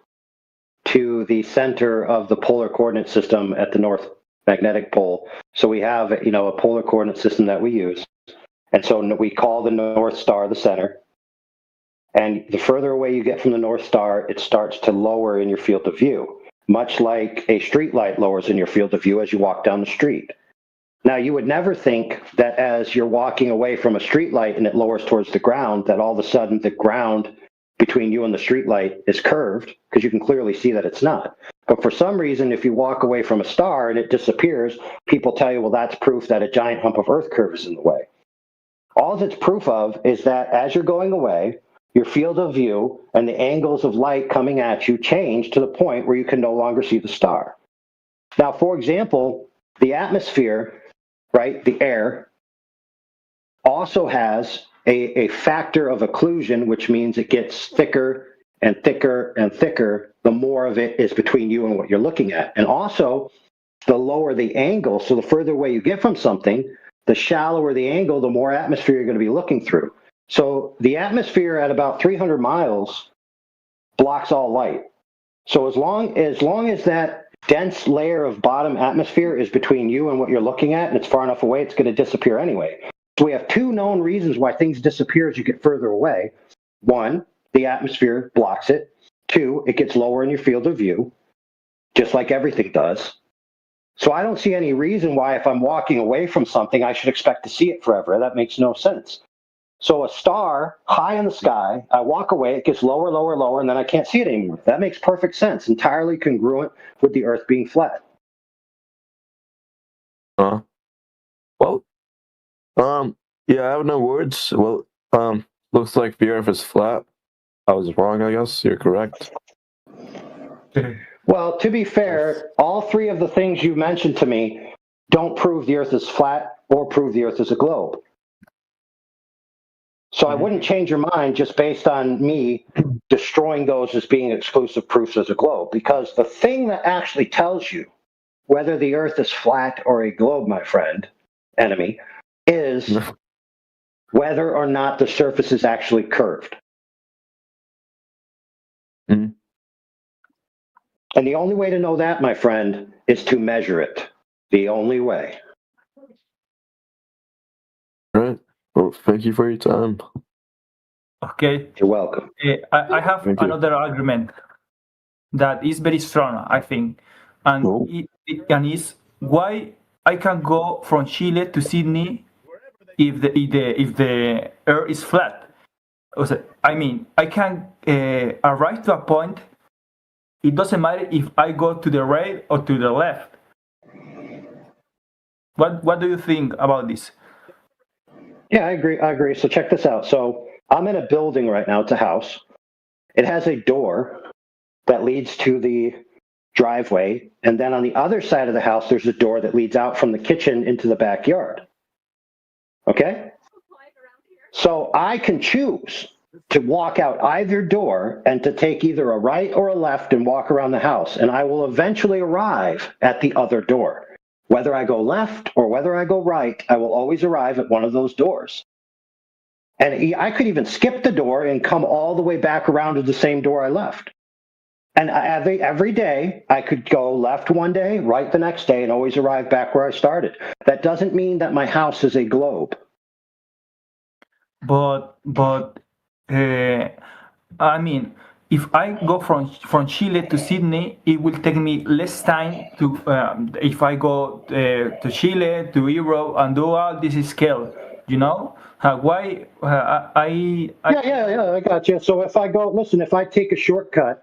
to the center of the polar coordinate system at the North Magnetic Pole. So we have a polar coordinate system that we use, and so we call the North Star the center. And the further away you get from the North Star, it starts to lower in your field of view, much like a street light lowers in your field of view as you walk down the street. Now, you would never think that as you're walking away from a street light and it lowers towards the ground, that all of a sudden the ground between you and the street light is curved, because you can clearly see that it's not. But for some reason, if you walk away from a star and it disappears, people tell you, well, that's proof that a giant hump of Earth curve is in the way. All it's proof of is that as you're going away, your field of view and the angles of light coming at you change to the point where you can no longer see the star. Now, for example, the atmosphere, right, the air, also has a factor of occlusion, which means it gets thicker and thicker and thicker the more of it is between you and what you're looking at. And also, the lower the angle, so the further away you get from something, the shallower the angle, the more atmosphere you're going to be looking through. So the atmosphere at about 300 miles blocks all light. So as long as that dense layer of bottom atmosphere is between you and what you're looking at, and it's far enough away, it's going to disappear anyway. So we have two known reasons why things disappear as you get further away. One, the atmosphere blocks it. Two, it gets lower in your field of view, just like everything does. So I don't see any reason why if I'm walking away from something, I should expect to see it forever. That makes no sense. So a star high in the sky, I walk away, it gets lower, lower, lower, and then I can't see it anymore. That makes perfect sense, entirely congruent with the Earth being flat. Well, yeah, I have no words. Well, looks like the Earth is flat. I was wrong, I guess. You're correct. Well, to be fair, all three of the things you mentioned to me don't prove the Earth is flat or prove the Earth is a globe. So I wouldn't change your mind just based on me destroying those as being exclusive proofs as a globe, because the thing that actually tells you whether the Earth is flat or a globe, my friend, enemy, is whether or not the surface is actually curved. Mm-hmm. And the only way to know that, my friend, is to measure it. The only way. All right. Well, thank you for your time. Okay. You're welcome. I have another argument that is very strong, I think, and it is why I can go from Chile to Sydney if the Earth is flat. I mean, I can arrive to a point. It doesn't matter if I go to the right or to the left. What do you think about this? Yeah, I agree. So check this out. So I'm in a building right now. It's a house. It has a door that leads to the driveway. And then on the other side of the house, there's a door that leads out from the kitchen into the backyard. Okay? So I can choose to walk out either door and to take either a right or a left and walk around the house. And I will eventually arrive at the other door. Whether I go left or whether I go right, I will always arrive at one of those doors. And I could even skip the door and come all the way back around to the same door I left. And every day I could go left one day, right the next day, and always arrive back where I started. That doesn't mean that my house is a globe. But I mean, if I go from Chile to Sydney, it will take me less time to if I go to Chile to Europe and do all this scale. You know why I I got you. So if I take a shortcut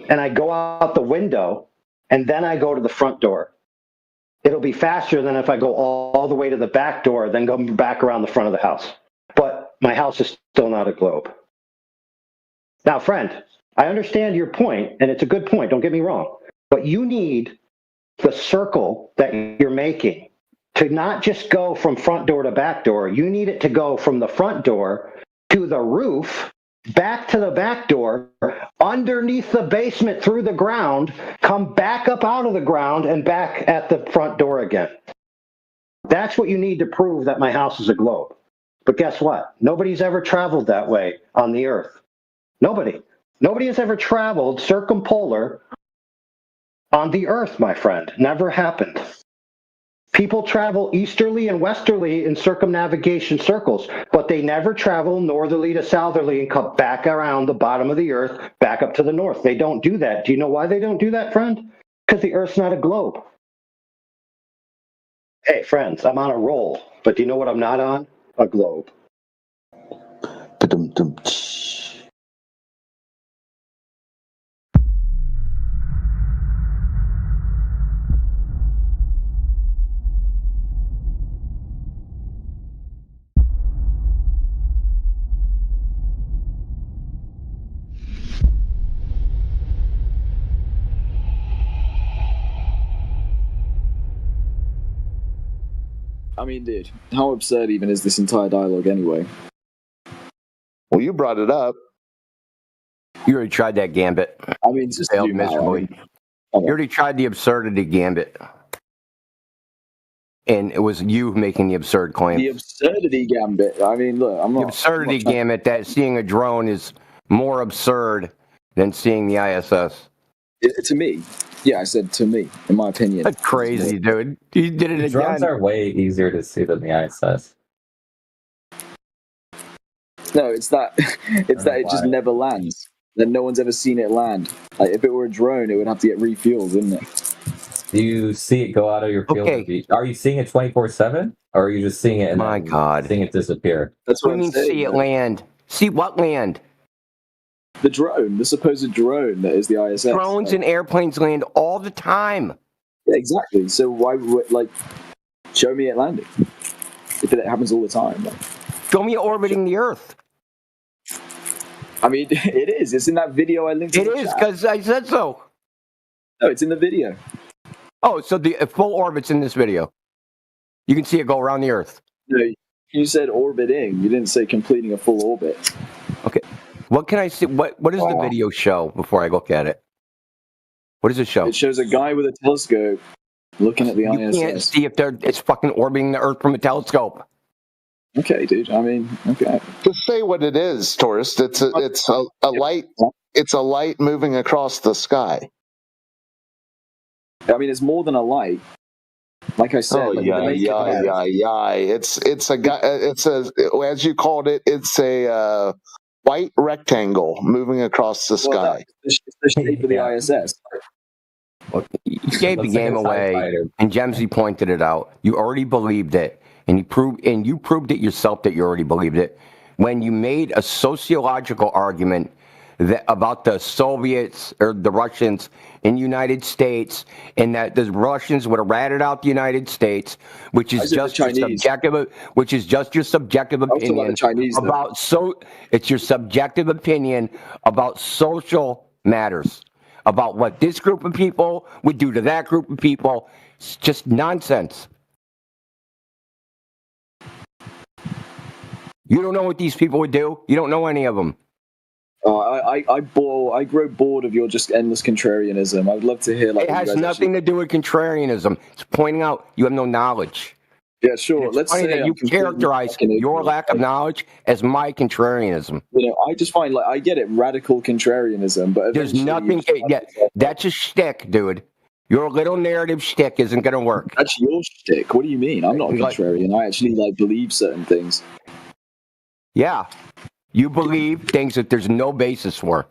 and I go out the window and then I go to the front door, it'll be faster than if I go all the way to the back door, then go back around the front of the house. But my house is still not a globe. Now, friend, I understand your point, and it's a good point, don't get me wrong, but you need the circle that you're making to not just go from front door to back door. You need it to go from the front door to the roof, back to the back door, underneath the basement through the ground, come back up out of the ground, and back at the front door again. That's what you need to prove that my house is a globe. But guess what? Nobody's ever traveled that way on the earth. Nobody has ever traveled circumpolar on the earth, my friend. Never happened. People travel easterly and westerly in circumnavigation circles, but they never travel northerly to southerly and come back around the bottom of the earth, back up to the north. They don't do that. Do you know why they don't do that, friend? Because the earth's not a globe. Hey, friends, I'm on a roll, but do you know what I'm not on? A globe. I mean, dude, how absurd even is this entire dialogue anyway? Well, you brought it up. You already tried that gambit. I mean, just failed miserably. You already tried the absurdity gambit. And it was you making the absurd claim. The absurdity gambit. I mean, look, I'm not. The absurdity gambit that seeing a drone is more absurd than seeing the ISS. To me. Yeah, I said to me, in my opinion. That's crazy, dude. You did it again. Drones are way easier to see than the ISS. No, it's that. It's that it just never lands. Then no one's ever seen it land. Like if it were a drone, it would have to get refueled, wouldn't it? Do you see it go out of your field of view? Are you seeing it 24/7, or are you just seeing it and seeing it disappear? That's what I mean. See it land. See what land? The drone, the supposed drone that is the ISS. Drones and airplanes land all the time. Yeah, exactly. So why would show me it landing? If it happens all the time. Show me orbiting the Earth. I mean, it is. It's in that video I linked. It is because I said so. No, it's in the video. Oh, so the full orbit's in this video. You can see it go around the Earth. No, you said orbiting. You didn't say completing a full orbit. Okay. What can I see? What does the video show before I look at it? What does it show? It shows a guy with a telescope looking at the ISS. You can't see if it's fucking orbiting the Earth from a telescope. Okay, dude. I mean, okay. Just say what it is, Tourist. It's a light. It's a light moving across the sky. I mean, it's more than a light. Like I said, It's a guy. It's a, as you called it. It's a white rectangle moving across the sky. It's the shape of the ISS. Well, you gave the game away, and Jemsy pointed it out. You already believed it, and you proved it yourself that you already believed it when you made a sociological argument about the Soviets or the Russians in the United States, and that the Russians would have ratted out the United States, which is just your subjective opinion about it's your subjective opinion about social matters, about what this group of people would do to that group of people. It's just nonsense. You don't know what these people would do. You don't know any of them. I grow bored of your just endless contrarianism. I'd love to hear It has nothing to do with contrarianism. It's pointing out you have no knowledge. Yeah, sure. It's Let's funny say that you I'm completely characterize fucking your ignorant. lack of knowledge as my contrarianism. You know, I just find like I get it, radical contrarianism, but There's eventually nothing. Yeah, that's a shtick, dude. Your little narrative shtick isn't going to work. That's your shtick. What do you mean? I'm not a Like- contrarian. I actually like believe certain things. Yeah, you believe things that there's no basis for,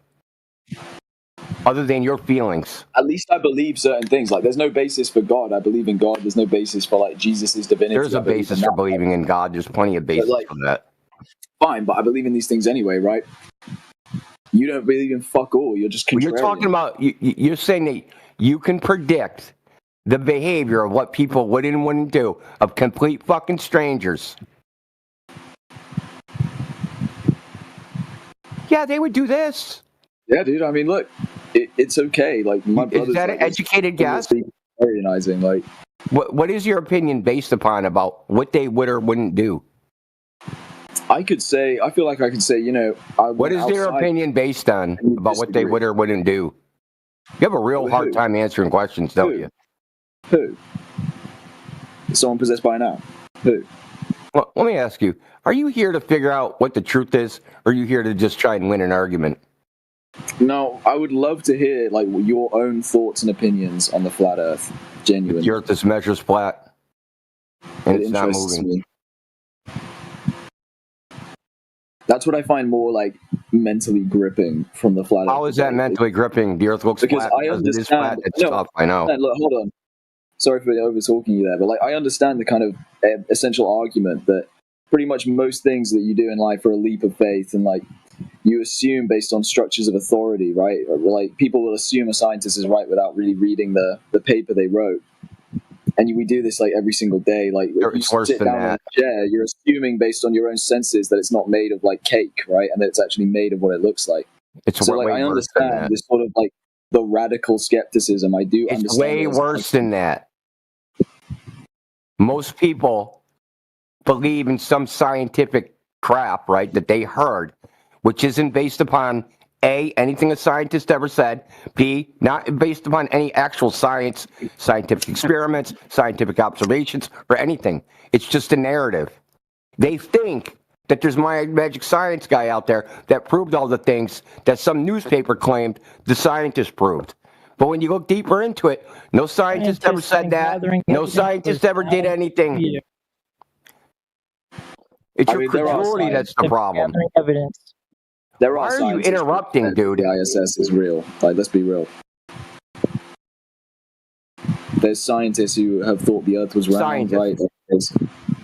other than your feelings. At least I believe certain things. Like, there's no basis for God. I believe in God. There's no basis for like Jesus' divinity. There's I a believe basis in for that. believing in God. There's plenty of basis like- for that. Fine, but I believe in these things anyway, right? You don't believe in fuck all. You're just contrarian. You're talking about. You're saying that you can predict the behavior of what people would and wouldn't do of complete fucking strangers. Yeah, they would do this. Yeah, dude. I mean, look, it's okay. Like my brother's Is that like, an educated guess? Contrarianizing, like. What is your opinion based upon about what they would or wouldn't do? I feel like I could say, you know, what is their opinion based on about what they would or wouldn't do? You have a real hard time answering questions, don't you? Who? Someone possessed by now? Who? Well, let me ask you, are you here to figure out what the truth is, or are you here to just try and win an argument? No, I would love to hear like your own thoughts and opinions on the flat Earth. Genuinely, the Earth is measures flat, and it's not interests moving. me. That's what I find more like mentally gripping from the flat Earth. How is that mentally gripping? The Earth looks Because flat I because it is flat. understand. It's tough. I know. Look, hold on. Sorry for over talking you there, but like I understand the kind of essential argument that pretty much most things that you do in life are a leap of faith, and like you assume based on structures of authority, right? Or, like people will assume a scientist is right without really reading the paper they wrote. And we do this like every single day. Like if It's you worse sit than down in that. a chair, you're assuming based on your own senses that it's not made of like cake, right? And that it's actually made of what it looks like. It's so way like I worse than understand that. this sort of like the radical skepticism. I do It's understand. way it as- worse than that. Most people believe in some scientific crap, right, that they heard, which isn't based upon A, anything a scientist ever said, B, not based upon any actual science, scientific experiments, scientific observations, or anything. It's just a narrative. They think that there's my magic science guy out there that proved all the things that some newspaper claimed the scientist proved. But when you look deeper into it, no scientist ever said that. No scientist ever did anything. It's your credulity that's the problem. Evidence. There Why are are you scientists interrupting, that dude? The ISS is real. Like, let's be real. There's scientists who have thought the Earth was round, right?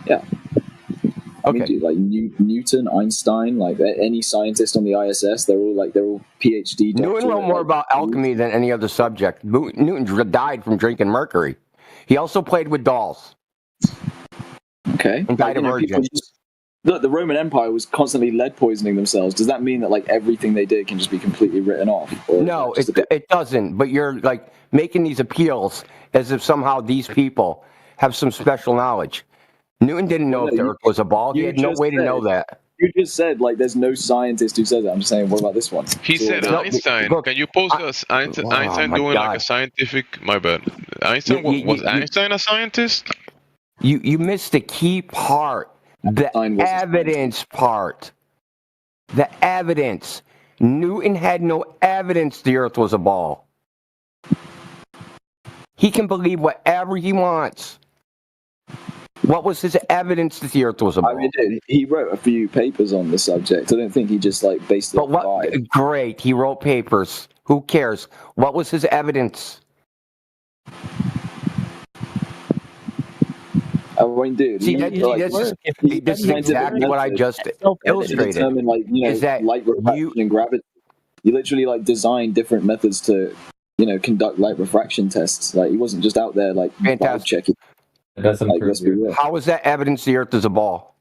Yeah. I mean, dude, like Newton, Einstein, like any scientist on the ISS, they're all PhD. Newton wrote more about alchemy than any other subject. Newton died from drinking mercury. He also played with dolls. Okay. And died a virgin. Look, the Roman Empire was constantly lead poisoning themselves. Does that mean that like everything they did can just be completely written off? Or No, it doesn't. But you're like making these appeals as if somehow these people have some special knowledge. Newton didn't know if the Earth was a ball. He had no way to know that. You just said like there's no scientist who says that. I'm just saying, what about this one? He said Einstein. Can you post us Einstein my doing like God. a scientific? My bad. Einstein was Einstein a scientist? You missed the key part. The evidence part. The evidence. Newton had no evidence the Earth was a ball. He can believe whatever he wants. What was his evidence that the Earth was a ball? I mean, dude, he wrote a few papers on the subject. I don't think he just like based it on vibe. Great, he wrote papers. Who cares? What was his evidence? I mean, dude. See, this is exactly what I just illustrated. Determine, like, you know, is that light refraction and gravity. You literally like design different methods to, you know, conduct light refraction tests. Like he wasn't just out there like vibe checking. That's like, let's be real. How is that evidence the Earth is a ball?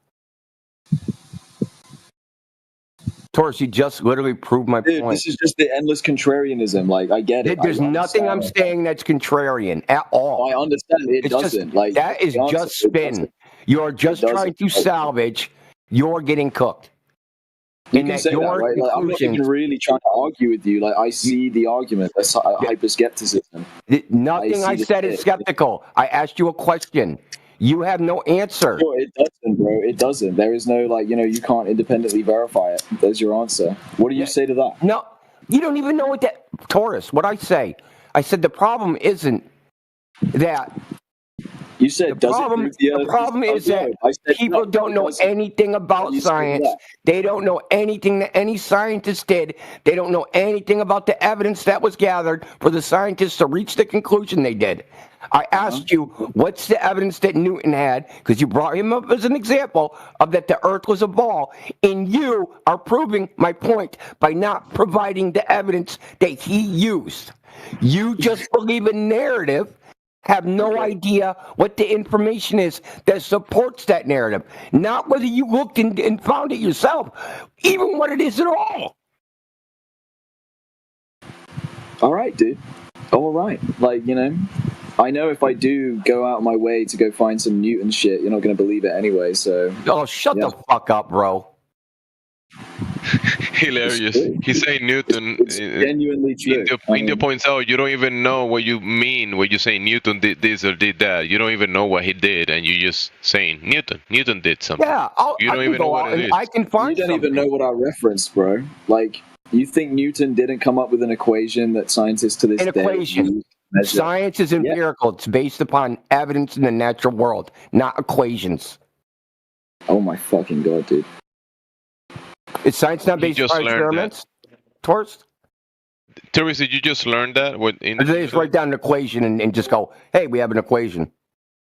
Taurus, you just literally proved my Dude, point. this is just the endless contrarianism. Like I get it. There's nothing I'm saying that's contrarian at all. I understand it It's doesn't. just, Like that is the answer, just it spin. doesn't. You are just It doesn't. trying to salvage. You're getting cooked. You And can that say that, your right? Like, I'm not even conclusions- really trying to argue with you. Like I see the argument. That's hyper skepticism. Nothing I see the said is shit. skeptical. I asked you a question. You have no answer. No, it doesn't, bro. It doesn't. There is no, like, you can't independently verify it. There's your answer. What do you say to that? No, you don't even know what that, Taurus, what I say. I said the problem isn't that. You said the problem is that people don't know anything about science. They don't know anything that any scientist did. They don't know anything about the evidence that was gathered for the scientists to reach the conclusion they did. I asked you, what's the evidence that Newton had? Because you brought him up as an example of that the Earth was a ball. And you are proving my point by not providing the evidence that he used. You just believe a narrative, have no idea what the information is that supports that narrative. Not whether you looked and found it yourself, even what it is at all. All right, dude. All right. Like, I know if I do go out of my way to go find some Newton shit, you're not going to believe it anyway, so... Oh, shut the fuck up, bro. Hilarious. He's saying Newton. It's genuinely true. India points out you don't even know what you mean when you say Newton did this or did that. You don't even know what he did, and you're just saying Newton. Newton did something. Yeah, you don't even know what it is. I can find. You don't even know what I referenced, bro. Like, you think Newton didn't come up with an equation that scientists to this day? An equation. Science is empirical. Yeah. It's based upon evidence in the natural world, not equations. Oh my fucking god, dude. Is science not based on experiments? Taurus? Taurus, did you just learn that? They just write down an equation and just go, hey, we have an equation.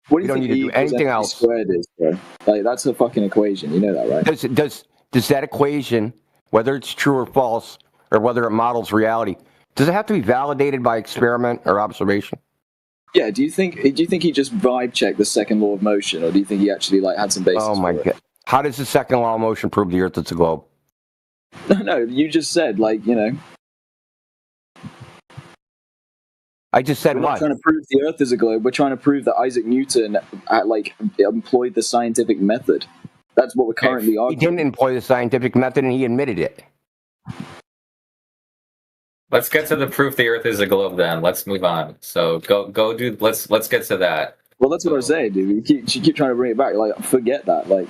What do you don't think need to do anything else. Squared is, bro? Like, that's a fucking equation. You know that, right? Does that equation, whether it's true or false, or whether it models reality, does it have to be validated by experiment or observation? Yeah. Do you think he just vibe checked the second law of motion, or do you think he actually had some basis? Oh my god! How does the second law of motion prove the Earth is a globe? No, you just said, I just said we're not trying to prove the Earth is a globe. We're trying to prove that Isaac Newton employed the scientific method. That's what we're currently arguing. He didn't employ the scientific method, and he admitted it. Let's get to the proof the Earth is a globe. Then let's move on. So go do. Let's get to that. Well, that's what I say, dude. You keep trying to bring it back. Like, forget that. Like,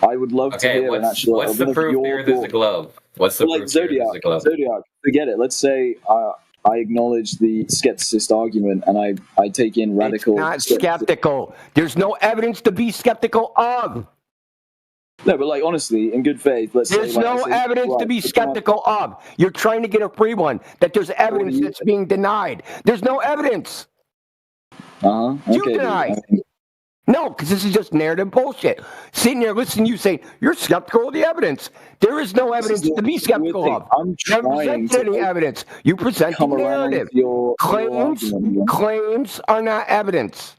I would love to hear an actual. What's the proof the Earth is a globe? What's the proof Zodiac, the Earth is a globe? Zodiac, forget it. Let's say I acknowledge the skepticist argument, and I take in radical. It's not skeptical. There's no evidence to be skeptical of. No, but honestly, in good faith, there's no evidence to be skeptical of. You're trying to get a free one that there's evidence that's being denied. There's no evidence. Okay, you deny. No, because this is just narrative bullshit. Sitting there listening to you say you're skeptical of the evidence. There is no evidence to be skeptical of. I'm trying to any evidence. You present the narrative. Claims are not evidence.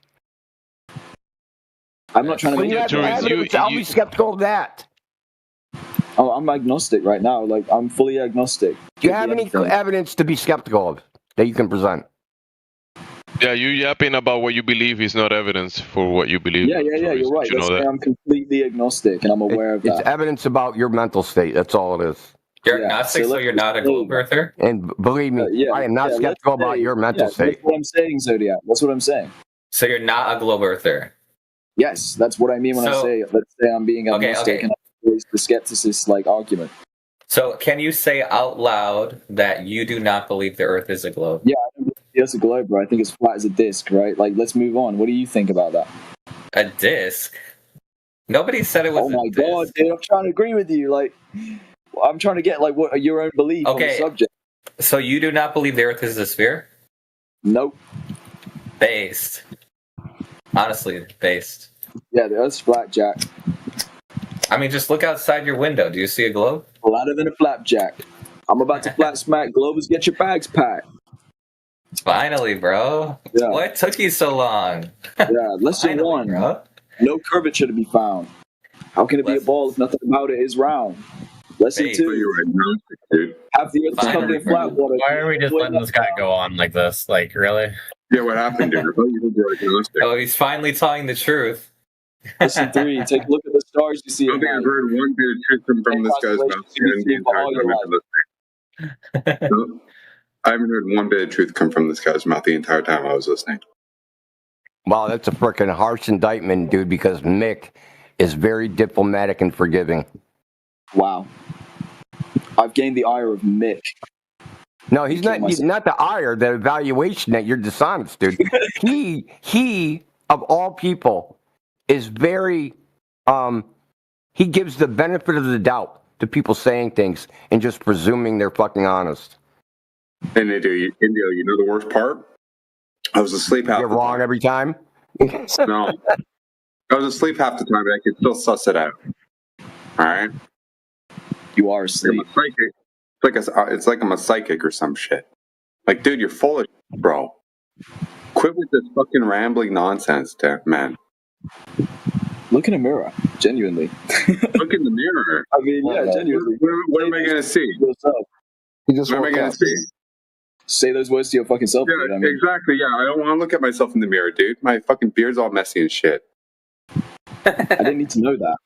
I'm not trying to make evidence. I'll be skeptical of that. Oh, I'm agnostic right now. Like, I'm fully agnostic. Do you have any evidence to be skeptical of that you can present? Yeah, you yapping about what you believe is not evidence for what you believe. Yeah, you're right. That's why I'm completely agnostic, and I'm aware of that. It's evidence about your mental state. That's all it is. You're agnostic, so you're not a globe earther? And believe me, I am not skeptical about your mental state. That's what I'm saying, Zodiac. That's what I'm saying. So you're not a globe earther? Yes, that's what I mean when I say, let's say I'm being agnostic and I raise the skepticist argument. So can you say out loud that you do not believe the Earth is a globe? Yeah, I don't believe it's a globe, bro. I think it's flat as a disc, right? Like, let's move on. What do you think about that? A disc? Nobody said it was. Oh my god, dude! I'm trying to agree with you. Like, I'm trying to get what your own belief on the subject. So you do not believe the Earth is a sphere? Nope. Based. Honestly, based. Yeah, the Earth's flat, Jack. I mean, just look outside your window. Do you see a globe? Flatter than a flapjack. I'm about to flat smack Globers. Get your bags packed. Finally, bro. Yeah. What took you so long? Yeah, lesson one. Bro. No curvature to be found. How can it be a ball if nothing about it is round? Lesson two. Have the Earth covered in flat water. Why are we just letting this guy go on like this? Like, really? Yeah, what happened, dude? Oh, he's finally telling the truth. Lesson three. Take a look at the stars you see. I don't think I've heard one bit of truth come from this guy's mouth the entire time I've been listening. I haven't heard one bit of truth come from this guy's mouth the entire time I was listening. Wow, that's a freaking harsh indictment, dude, because Mick is very diplomatic and forgiving. Wow. I've gained the ire of Mick. No, he's not the ire, the evaluation that you're dishonest, dude. he of all people is very he gives the benefit of the doubt to people saying things and just presuming they're fucking honest. And Indio, you know the worst part? I was asleep half You're the wrong time. every time? No. I was asleep half the time, but I could still suss it out. All right? You are asleep. I'm a psychic. It's like I'm a psychic or some shit. Like, dude, you're full of shit, bro. Quit with this fucking rambling nonsense, man. Look in a mirror, genuinely. Look in the mirror. I mean, yeah, genuinely. What am I going to see? What am I going to see? Say those words to your fucking self. Yeah, dude. I mean, exactly. Yeah, I don't want to look at myself in the mirror, dude. My fucking beard's all messy and shit. I didn't need to know that.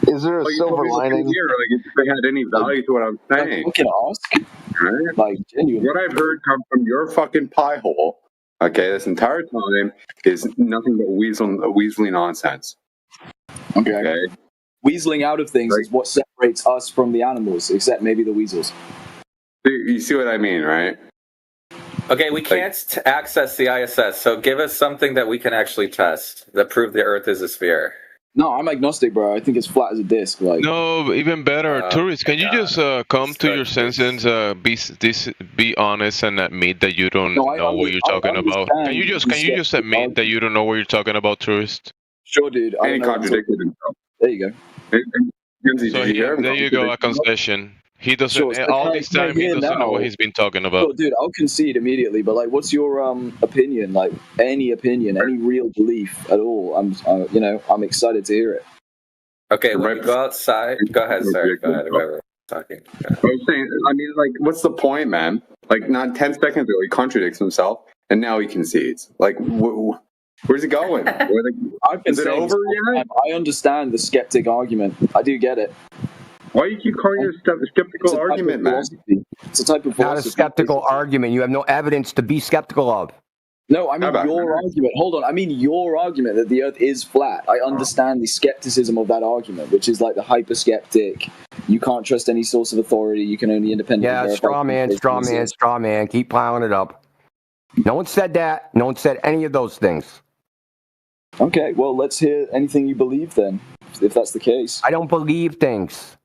Is there a silver lining? Here, like, if they had any value to what I'm saying. Look at ask. Right? Like, genuinely. What I've heard come from your fucking pie hole, okay, this entire time is nothing but weaselly nonsense. Okay. Weaseling out of things is what separates us from the animals, except maybe the weasels. You see what I mean, right? Okay, we can't access the ISS, so give us something that we can actually test that prove the Earth is a sphere. No, I'm agnostic, bro. I think it's flat as a disc. Like, No, even better, tourists. Can you just come to your senses, be honest, and admit that you don't know what you're talking about? Can you just admit that you don't know what you're talking about, tourist? Sure, dude. And he contradicted himself. There you go. So there you go, a concession. He doesn't. Sure, all this time, he doesn't know what he's been talking about. Sure, dude, I'll concede immediately. But like, what's your opinion? Like, any opinion, any real belief at all? I'm excited to hear it. Okay, when you go outside, go ahead, sir. Go ahead, whoever talking. I was saying, I mean, like, what's the point, man? Like, not 10 seconds ago, he contradicts himself, and now he concedes. Like, where's he going? Is it over yet? I understand the skeptic argument. I do get it. Why do you keep calling it a skeptical argument, man? It's a type of Not a skeptical argument. You have no evidence to be skeptical of. No, I mean your argument. Hold on. I mean your argument that the Earth is flat. I understand the skepticism of that argument, which is like the hyper-skeptic. You can't trust any source of authority. You can only independently verify. Straw man. Keep piling it up. No one said that. No one said any of those things. Okay, well, let's hear anything you believe then, if that's the case. I don't believe things.